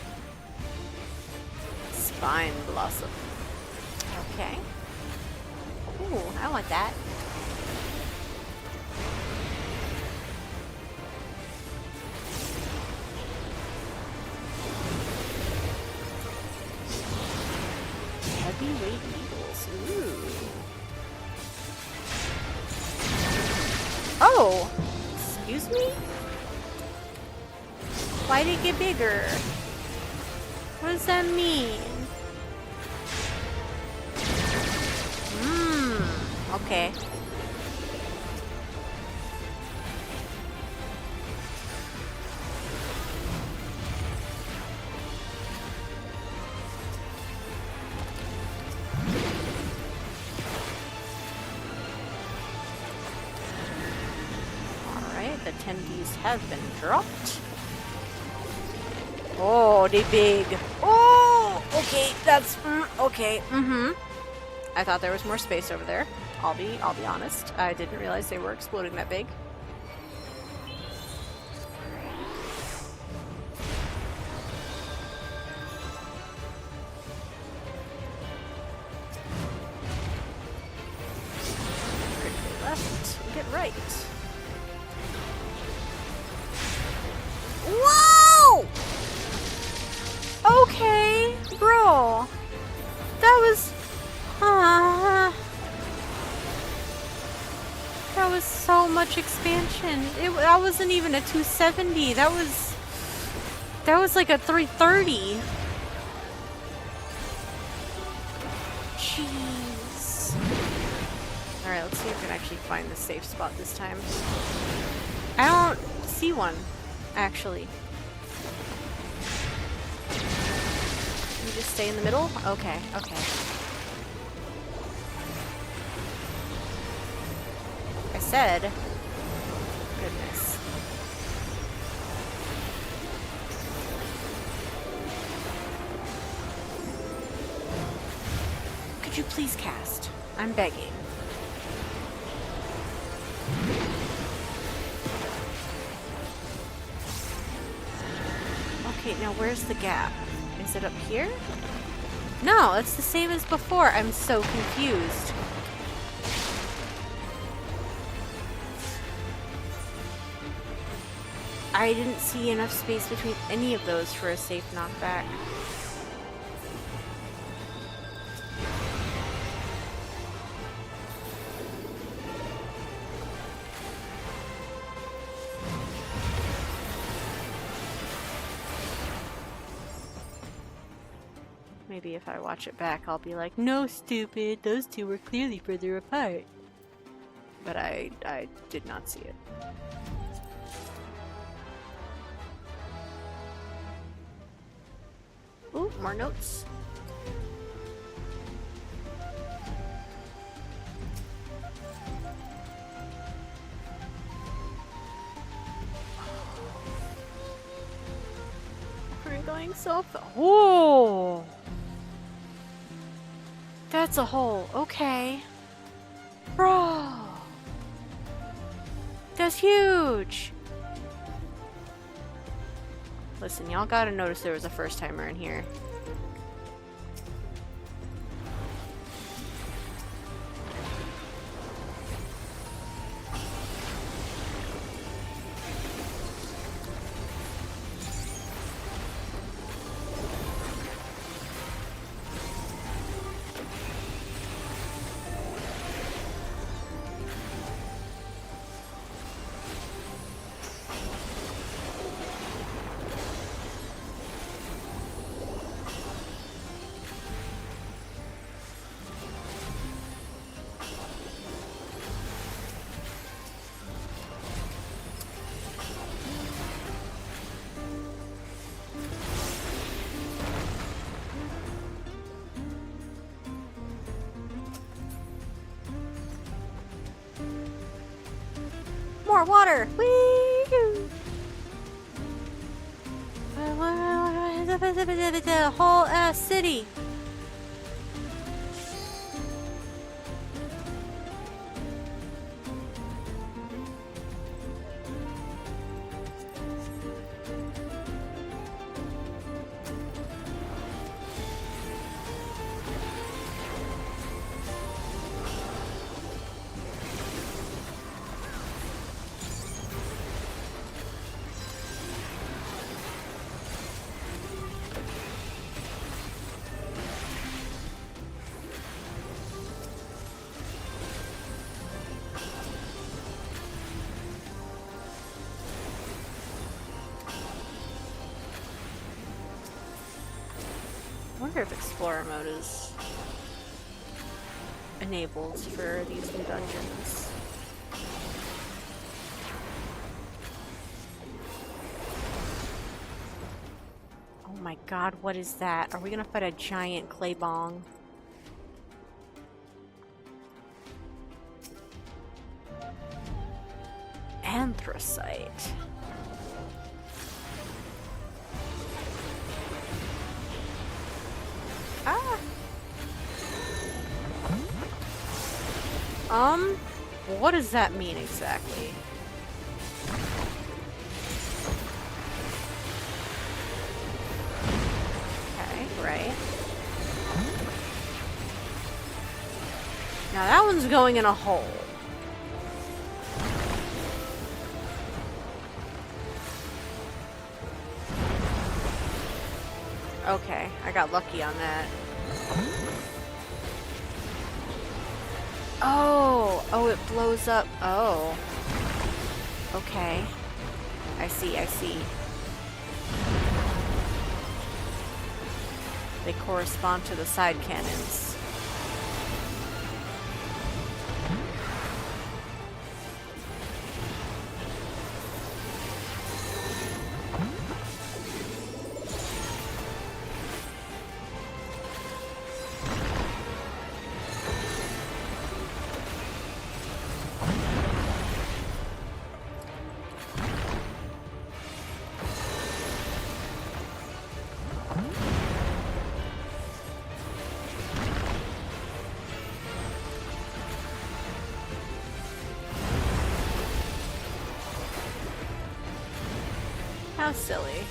Spine Blossom. Okay. Ooh, I want that. Heavyweight Eagles. Ooh. Oh! Excuse me? Why did it get bigger? What does that mean? Okay. Alright, the attendees have been dropped. Oh, they big. Oh, okay, that's okay. I thought there was more space over there. I'll be honest. I didn't realize they were exploding that big. Critically left. We get right. Whoa! Okay, bro. That was... that was so much expansion. That wasn't even a 270. That was like a 330. Jeez. Alright, let's see if we can actually find the safe spot this time. I don't see one, actually. You just stay in the middle? Okay, okay. I said, goodness. Could you please cast? I'm begging. Okay, now where's the gap? Is it up here? No, it's the same as before. I'm so confused. I didn't see enough space between any of those for a safe knockback. Maybe if I watch it back, I'll be like, no, stupid, those two were clearly further apart. But I did not see it. Ooh, more notes. We're going so far. Whoa! That's a hole. Okay. Bro! That's huge! Listen, y'all gotta notice there was a first timer in here. More water! Whee! The whole ass city! I wonder if Explorer mode is enabled for these new dungeons. Oh my god, what is that? Are we gonna fight a giant clay bong? Anthracite. Ah! What does that mean exactly? Okay, right. Now that one's going in a hole. Okay, I got lucky on that. Oh, it blows up. Oh. Okay. I see, I see. They correspond to the side cannons. How silly.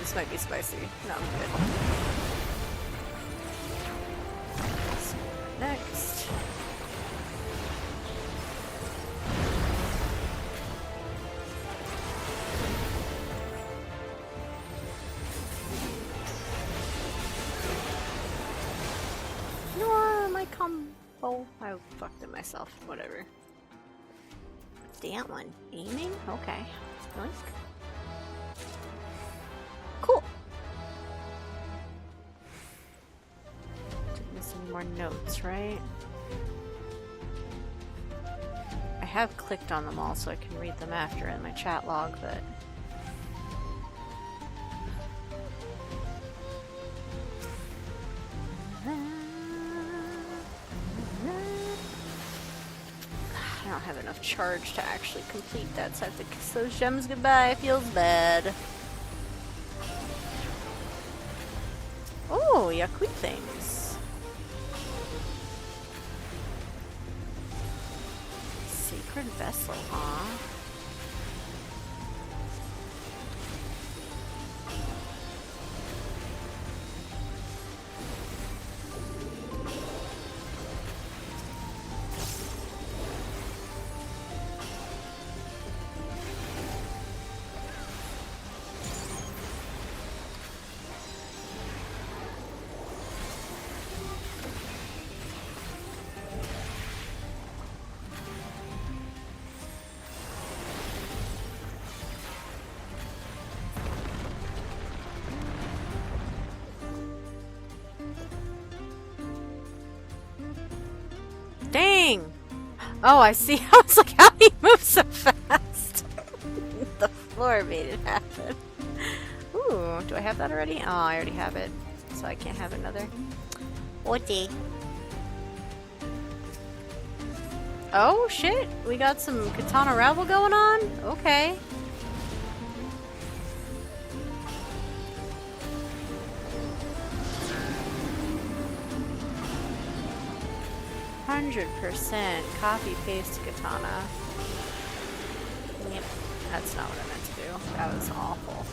this might be spicy. No, I'm good. So, next. My combo. I fucked it myself. Whatever.
That one. Aiming? Okay. Nice.
Cool. Didn't miss any more notes, right? I have clicked on them all so I can read them after in my chat log, but I don't have enough charge to actually complete that, so I have to kiss those gems goodbye. Feels bad. Oh, Yakut things. Sacred vessel, huh? Dang! Oh, I see. I was like, how do you move so fast? The floor made it happen. Ooh, do I have that already? Oh, I already have it. So I can't have another.
Whatty?
Oh, shit! We got some katana ravel going on? Okay. %, copy paste katana. Yep, that's not what I meant to do. That was awful.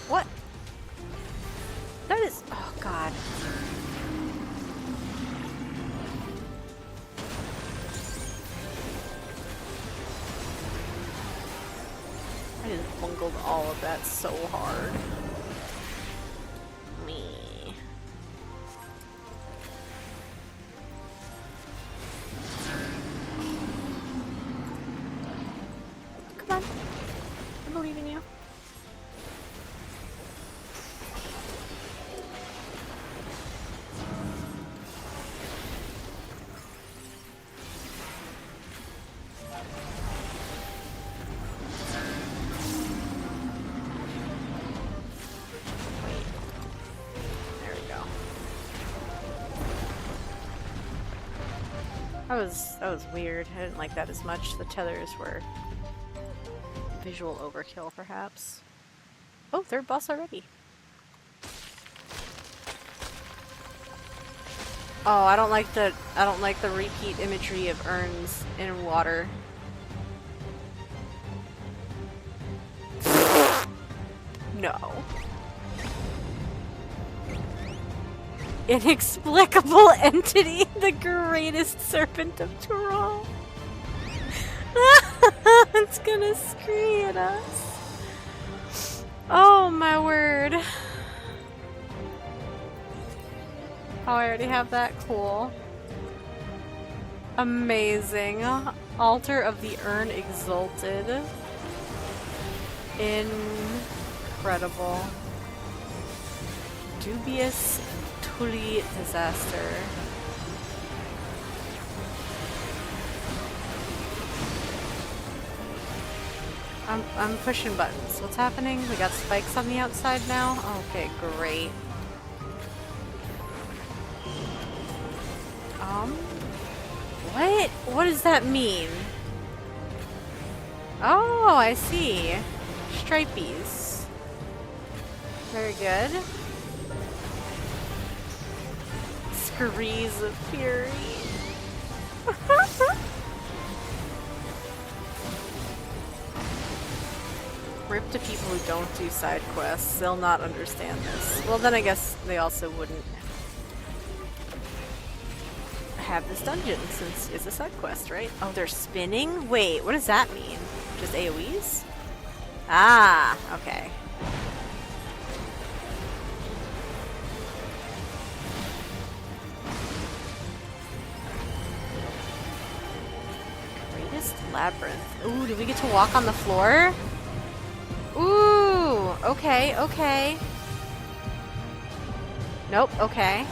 What? That is. Oh god. I just bungled all of that so hard. I believe in you. Wait. There we go. That was weird. I didn't like that as much. The tethers were visual overkill, perhaps. Oh, third boss already. Oh, I don't like the repeat imagery of urns in water. No. Inexplicable entity, the greatest serpent of Tural. It's gonna scream at us. Oh my word. Oh, I already have that. Cool. Amazing. Altar of the Urn Exalted. Incredible. Dubious Tully Disaster. I'm pushing buttons. What's happening? We got spikes on the outside now? Okay, great. What? What does that mean? Oh, I see. Stripies. Very good. Screes of Fury. Rip to people who don't do side quests. They'll not understand this. Well, then I guess they also wouldn't have this dungeon since it's a side quest, right? Oh, they're spinning? Wait, what does that mean? Just AoEs? Ah, okay. Greatest Labyrinth. Ooh, do we get to walk on the floor? Ooh, okay, okay. Nope, okay.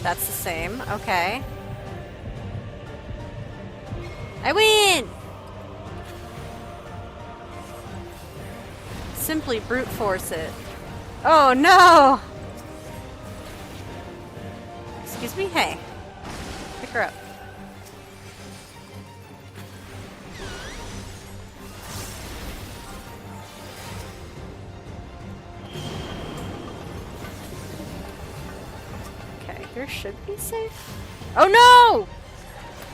That's the same, okay. I win! Simply brute force it. Oh no! Excuse me? Hey. Pick her up. Okay, here should be safe. Oh no!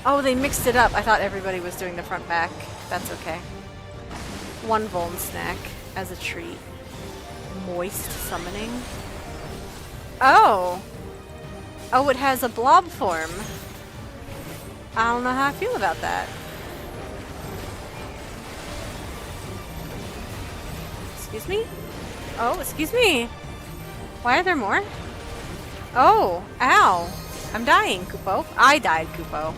Oh, they mixed it up. I thought everybody was doing the front back. That's okay. One Vuln snack as a treat. Moist summoning. Oh! Oh, it has a blob form. I don't know how I feel about that. Excuse me? Oh, excuse me! Why are there more? Oh! Ow! I'm dying, Kupo. I died, Kupo.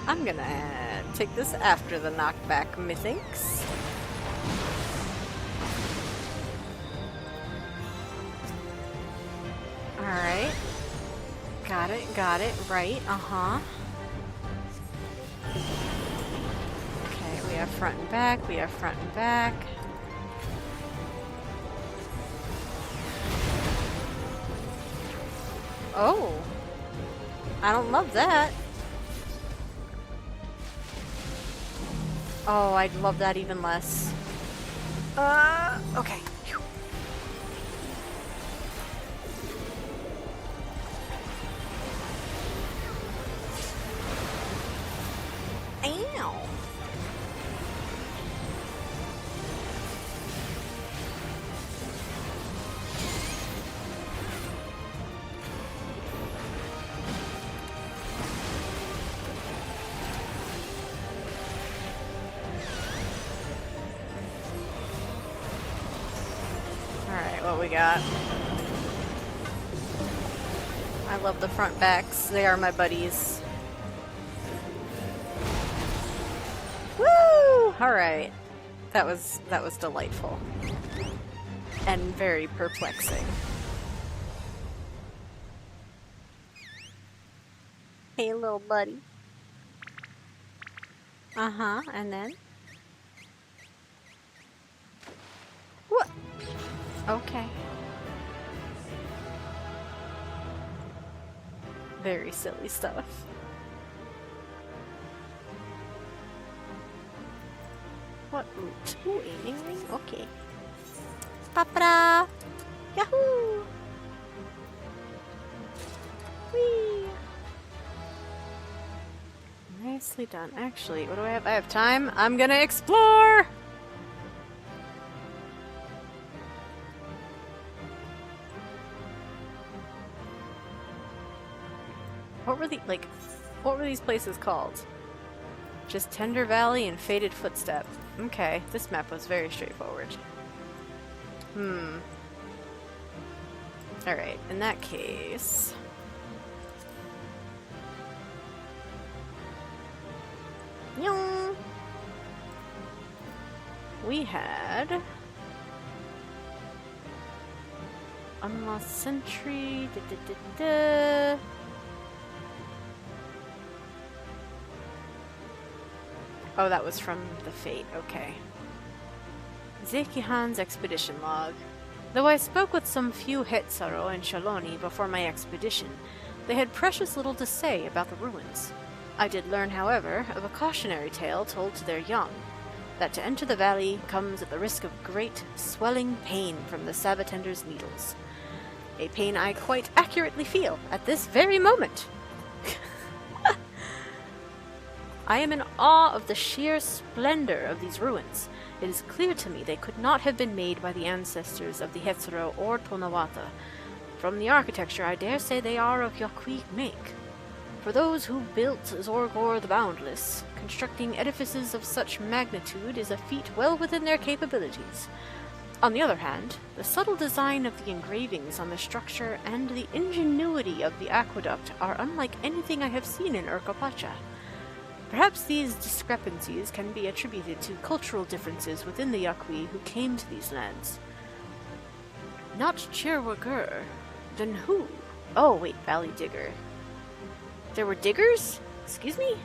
I'm gonna take this after the knockback, methinks. Alright. Got it, right, uh-huh. Okay, we have front and back, we have front and back. Oh! I don't love that. Oh, I'd love that even less. Okay. Phew. Ow! What we got. I love the front backs. They are my buddies. Woo! Alright. That was delightful. And very perplexing. Hey, little buddy. Uh-huh, and then? What? Okay. Very silly stuff. What route? Ooh, aiming ring? Okay. Pa-pa-da! Yahoo! Whee! Nicely done. Actually, what do I have? I have time. I'm gonna explore! What were these places called? Just Tender Valley and Faded Footstep. Okay, this map was very straightforward. Alright, in that case... Nyong! We had... Unlost Sentry... Oh, that was from the Fate, okay. Zekihan's expedition log. Though I spoke with some few Hetsaro and Shaloni before my expedition, they had precious little to say about the ruins. I did learn, however, of a cautionary tale told to their young, that to enter the valley comes at the risk of great, swelling pain from the Sabatender's needles. A pain I quite accurately feel at this very moment. I am in awe of the sheer splendor of these ruins. It is clear to me they could not have been made by the ancestors of the Hetsuro or Tonawata. From the architecture, I dare say they are of Yaqui make. For those who built Zorgor the Boundless, constructing edifices of such magnitude is a feat well within their capabilities. On the other hand, the subtle design of the engravings on the structure and the ingenuity of the aqueduct are unlike anything I have seen in Urqapacha. Perhaps these discrepancies can be attributed to cultural differences within the Yaqui who came to these lands. Not Chirwagur. Then who? Oh, wait, Valley Digger. There were diggers? Excuse me?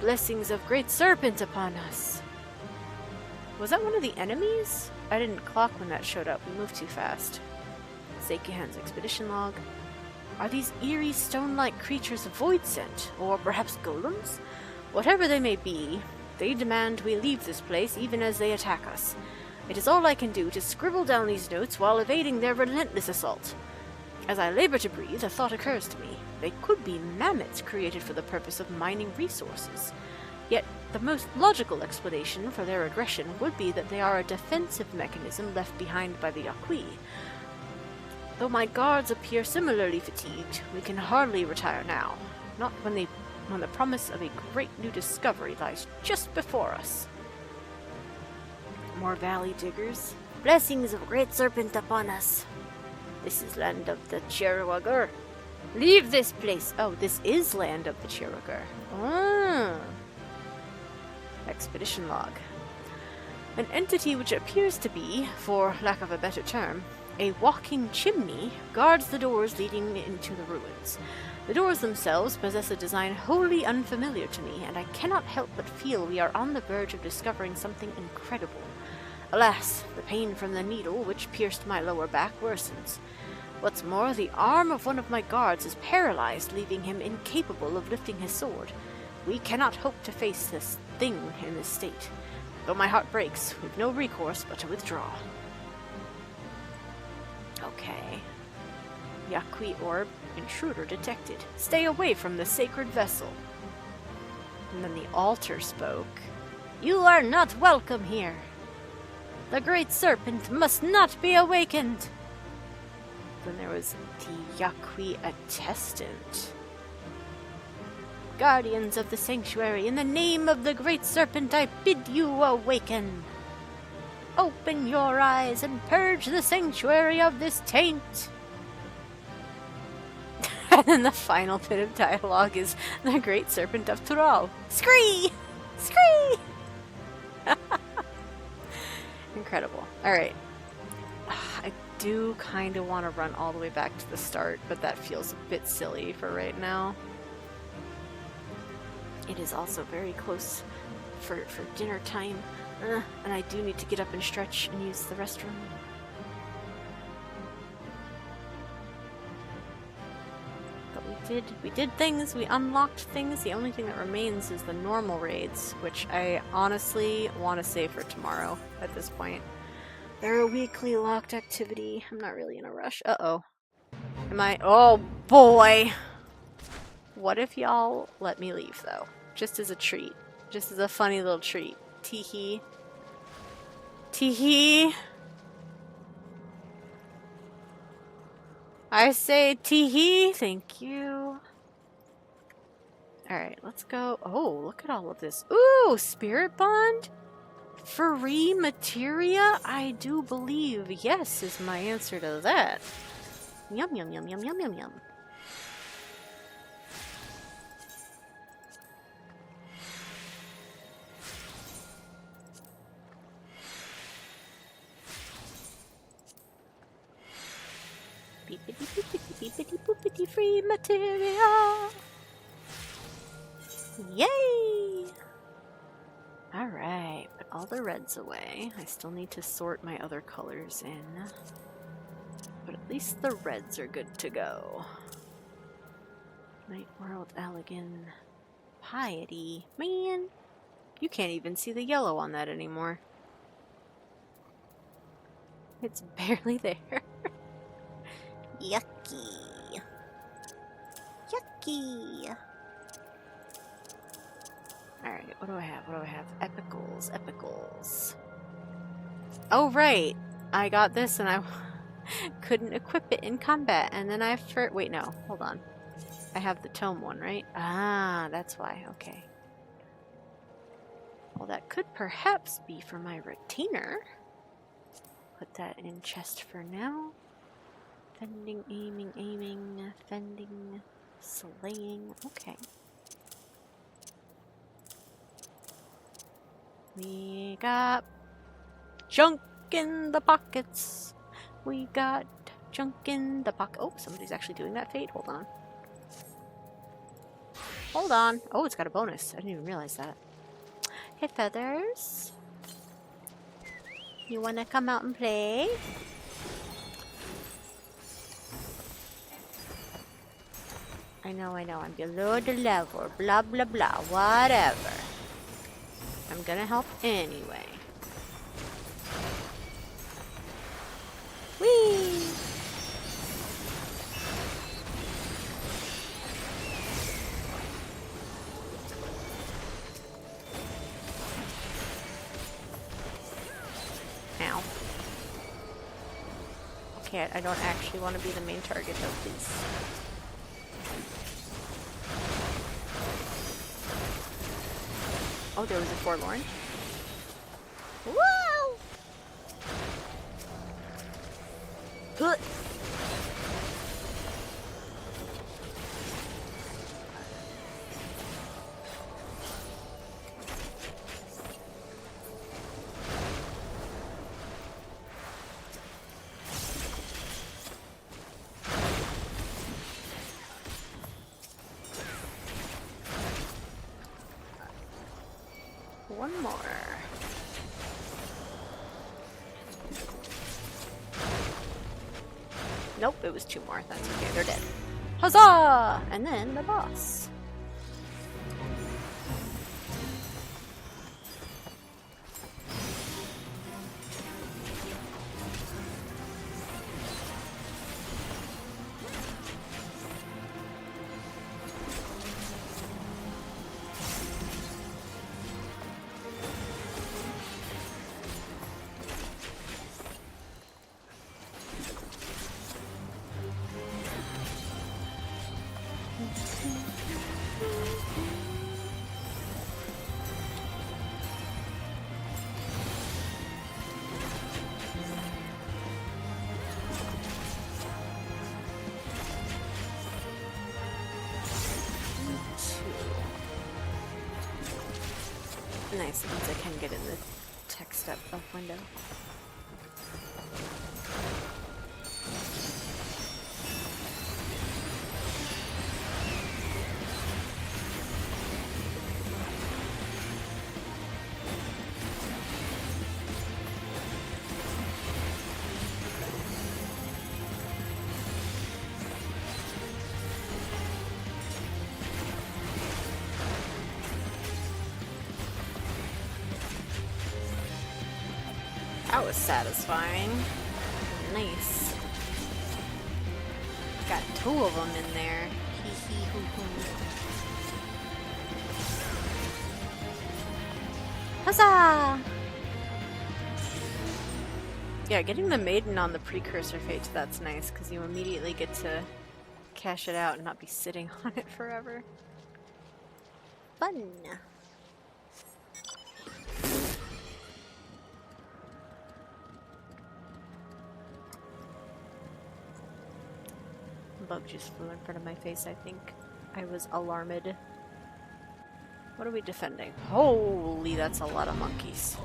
Blessings of Great Serpent upon us. Was that one of the enemies? I didn't clock when that showed up. We moved too fast. Sekihan's expedition log. Are these eerie stone-like creatures void sent? Or perhaps golems? Whatever they may be, they demand we leave this place even as they attack us. It is all I can do to scribble down these notes while evading their relentless assault. As I labor to breathe, a thought occurs to me. They could be mammoths created for the purpose of mining resources. Yet, the most logical explanation for their aggression would be that they are a defensive mechanism left behind by the Yaqui. Though my guards appear similarly fatigued, we can hardly retire now. Not when the promise of a great new discovery lies just before us. More valley diggers.
Blessings of Great Serpent upon us.
This is land of the Chirwagur. Leave this place. Oh, this is land of the Chirwagur. Ah. Expedition log. An entity which appears to be, for lack of a better term, a walking chimney guards the doors leading into the ruins. The doors themselves possess a design wholly unfamiliar to me, and I cannot help but feel we are on the verge of discovering something incredible. Alas, the pain from the needle which pierced my lower back worsens. What's more, the arm of one of my guards is paralyzed, leaving him incapable of lifting his sword. We cannot hope to face this thing in this state. Though my heart breaks, we've no recourse but to withdraw. Okay. Yaqui orb, intruder detected. Stay away from the sacred vessel. And then the altar spoke. You are not welcome here. The Great Serpent must not be awakened. Then there was the Yaqui attestant. Guardians of the sanctuary, in the name of the Great Serpent, I bid you awaken. Open your eyes and purge the sanctuary of this taint. And then the final bit of dialogue is the Great Serpent of Tural. Scree! Scree! Incredible. Alright. I do kind of want to run all the way back to the start, but that feels a bit silly for right now. It is also very close for dinner time, and I do need to get up and stretch and use the restroom. But we did things, we unlocked things. The only thing that remains is the normal raids, which I honestly want to save for tomorrow at this point. They're a weekly locked activity. I'm not really in a rush. Uh-oh. Am I? Oh, boy! What if y'all let me leave, though? Just as a treat. Just as a funny little treat. Teehee. Teehee! I say teehee! Thank you. Alright, let's go. Oh, look at all of this. Ooh! Spirit Bond? Free materia? I do believe yes is my answer to that. Yum, yum, yum, yum, yum, yum, yum. Beepity boopity beepity boopity free materia. Yay! Alright, put all the reds away. I still need to sort my other colors in. But at least the reds are good to go. Night World, Elegant, Piety. Man, you can't even see the yellow on that anymore. It's barely there. Yucky.
Spooky.
Alright, what do I have? What do I have? Epicals, epicals. Oh, right! I got this and I couldn't equip it in combat, and then I wait, no, hold on. I have the tome one, right? Ah, that's why, okay. Well, that could perhaps be for my retainer. Put that in chest for now. Fending, aiming, fending, slaying, okay. We got junk in the pockets. We got junk in the pocket. Oh, somebody's actually doing that fate. Hold on. Hold on. Oh, it's got a bonus. I didn't even realize that. Hey, Feathers. You want to come out and play? I know. I'm below the level. Blah, blah, blah. Whatever. I'm gonna help anyway. Whee! Ow. Okay, I don't actually want to be the main target though, please. Oh, there was a forlorn. Whoa! Good. One more. Nope, it was two more. That's okay, they're dead. Huzzah! And then the boss. Nice, it means I can get in the text up window. That was satisfying. Nice. Got two of them in there. Hee hee hoo hoo. Huzzah! Yeah, getting the maiden on the precursor fate, that's nice, because you immediately get to cash it out and not be sitting on it forever. Fun! Bug just flew in front of my face, I think. I was alarmed. What are we defending? Holy, that's a lot of monkeys.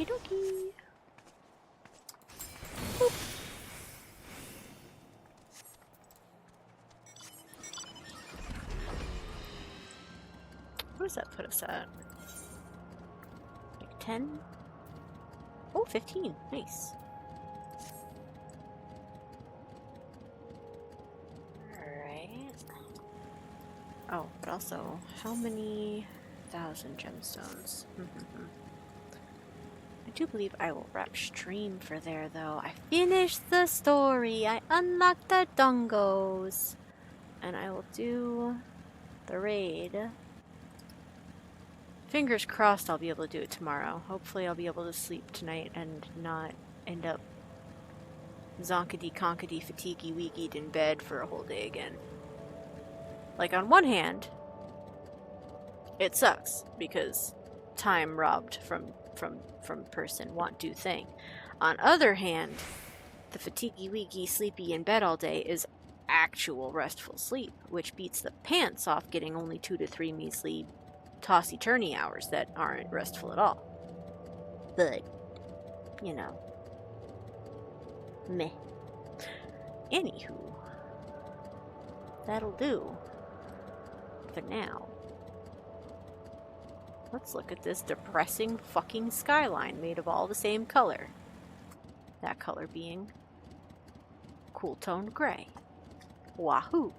Okie dokie. Boop. What does that put us at? Like 10? Oh, 15. Nice. Alright. Oh, but also, how many 1,000 gemstones? I do believe I will wrap stream for there, though. I finished the story. I unlocked the dongos. And I will do the raid. Fingers crossed I'll be able to do it tomorrow. Hopefully I'll be able to sleep tonight and not end up zonkity-conkity fatiguey-weekied in bed for a whole day again. Like, on one hand, it sucks because time robbed from person want do thing. On other hand, the fatiguey-weeky sleepy in bed all day is actual restful sleep, which beats the pants off getting only 2 to 3 measly tossy-turny hours that aren't restful at all. But, you know, meh. Anywho, that'll do for now. Let's look at this depressing fucking skyline made of all the same color. That color being cool toned gray. Wahoo!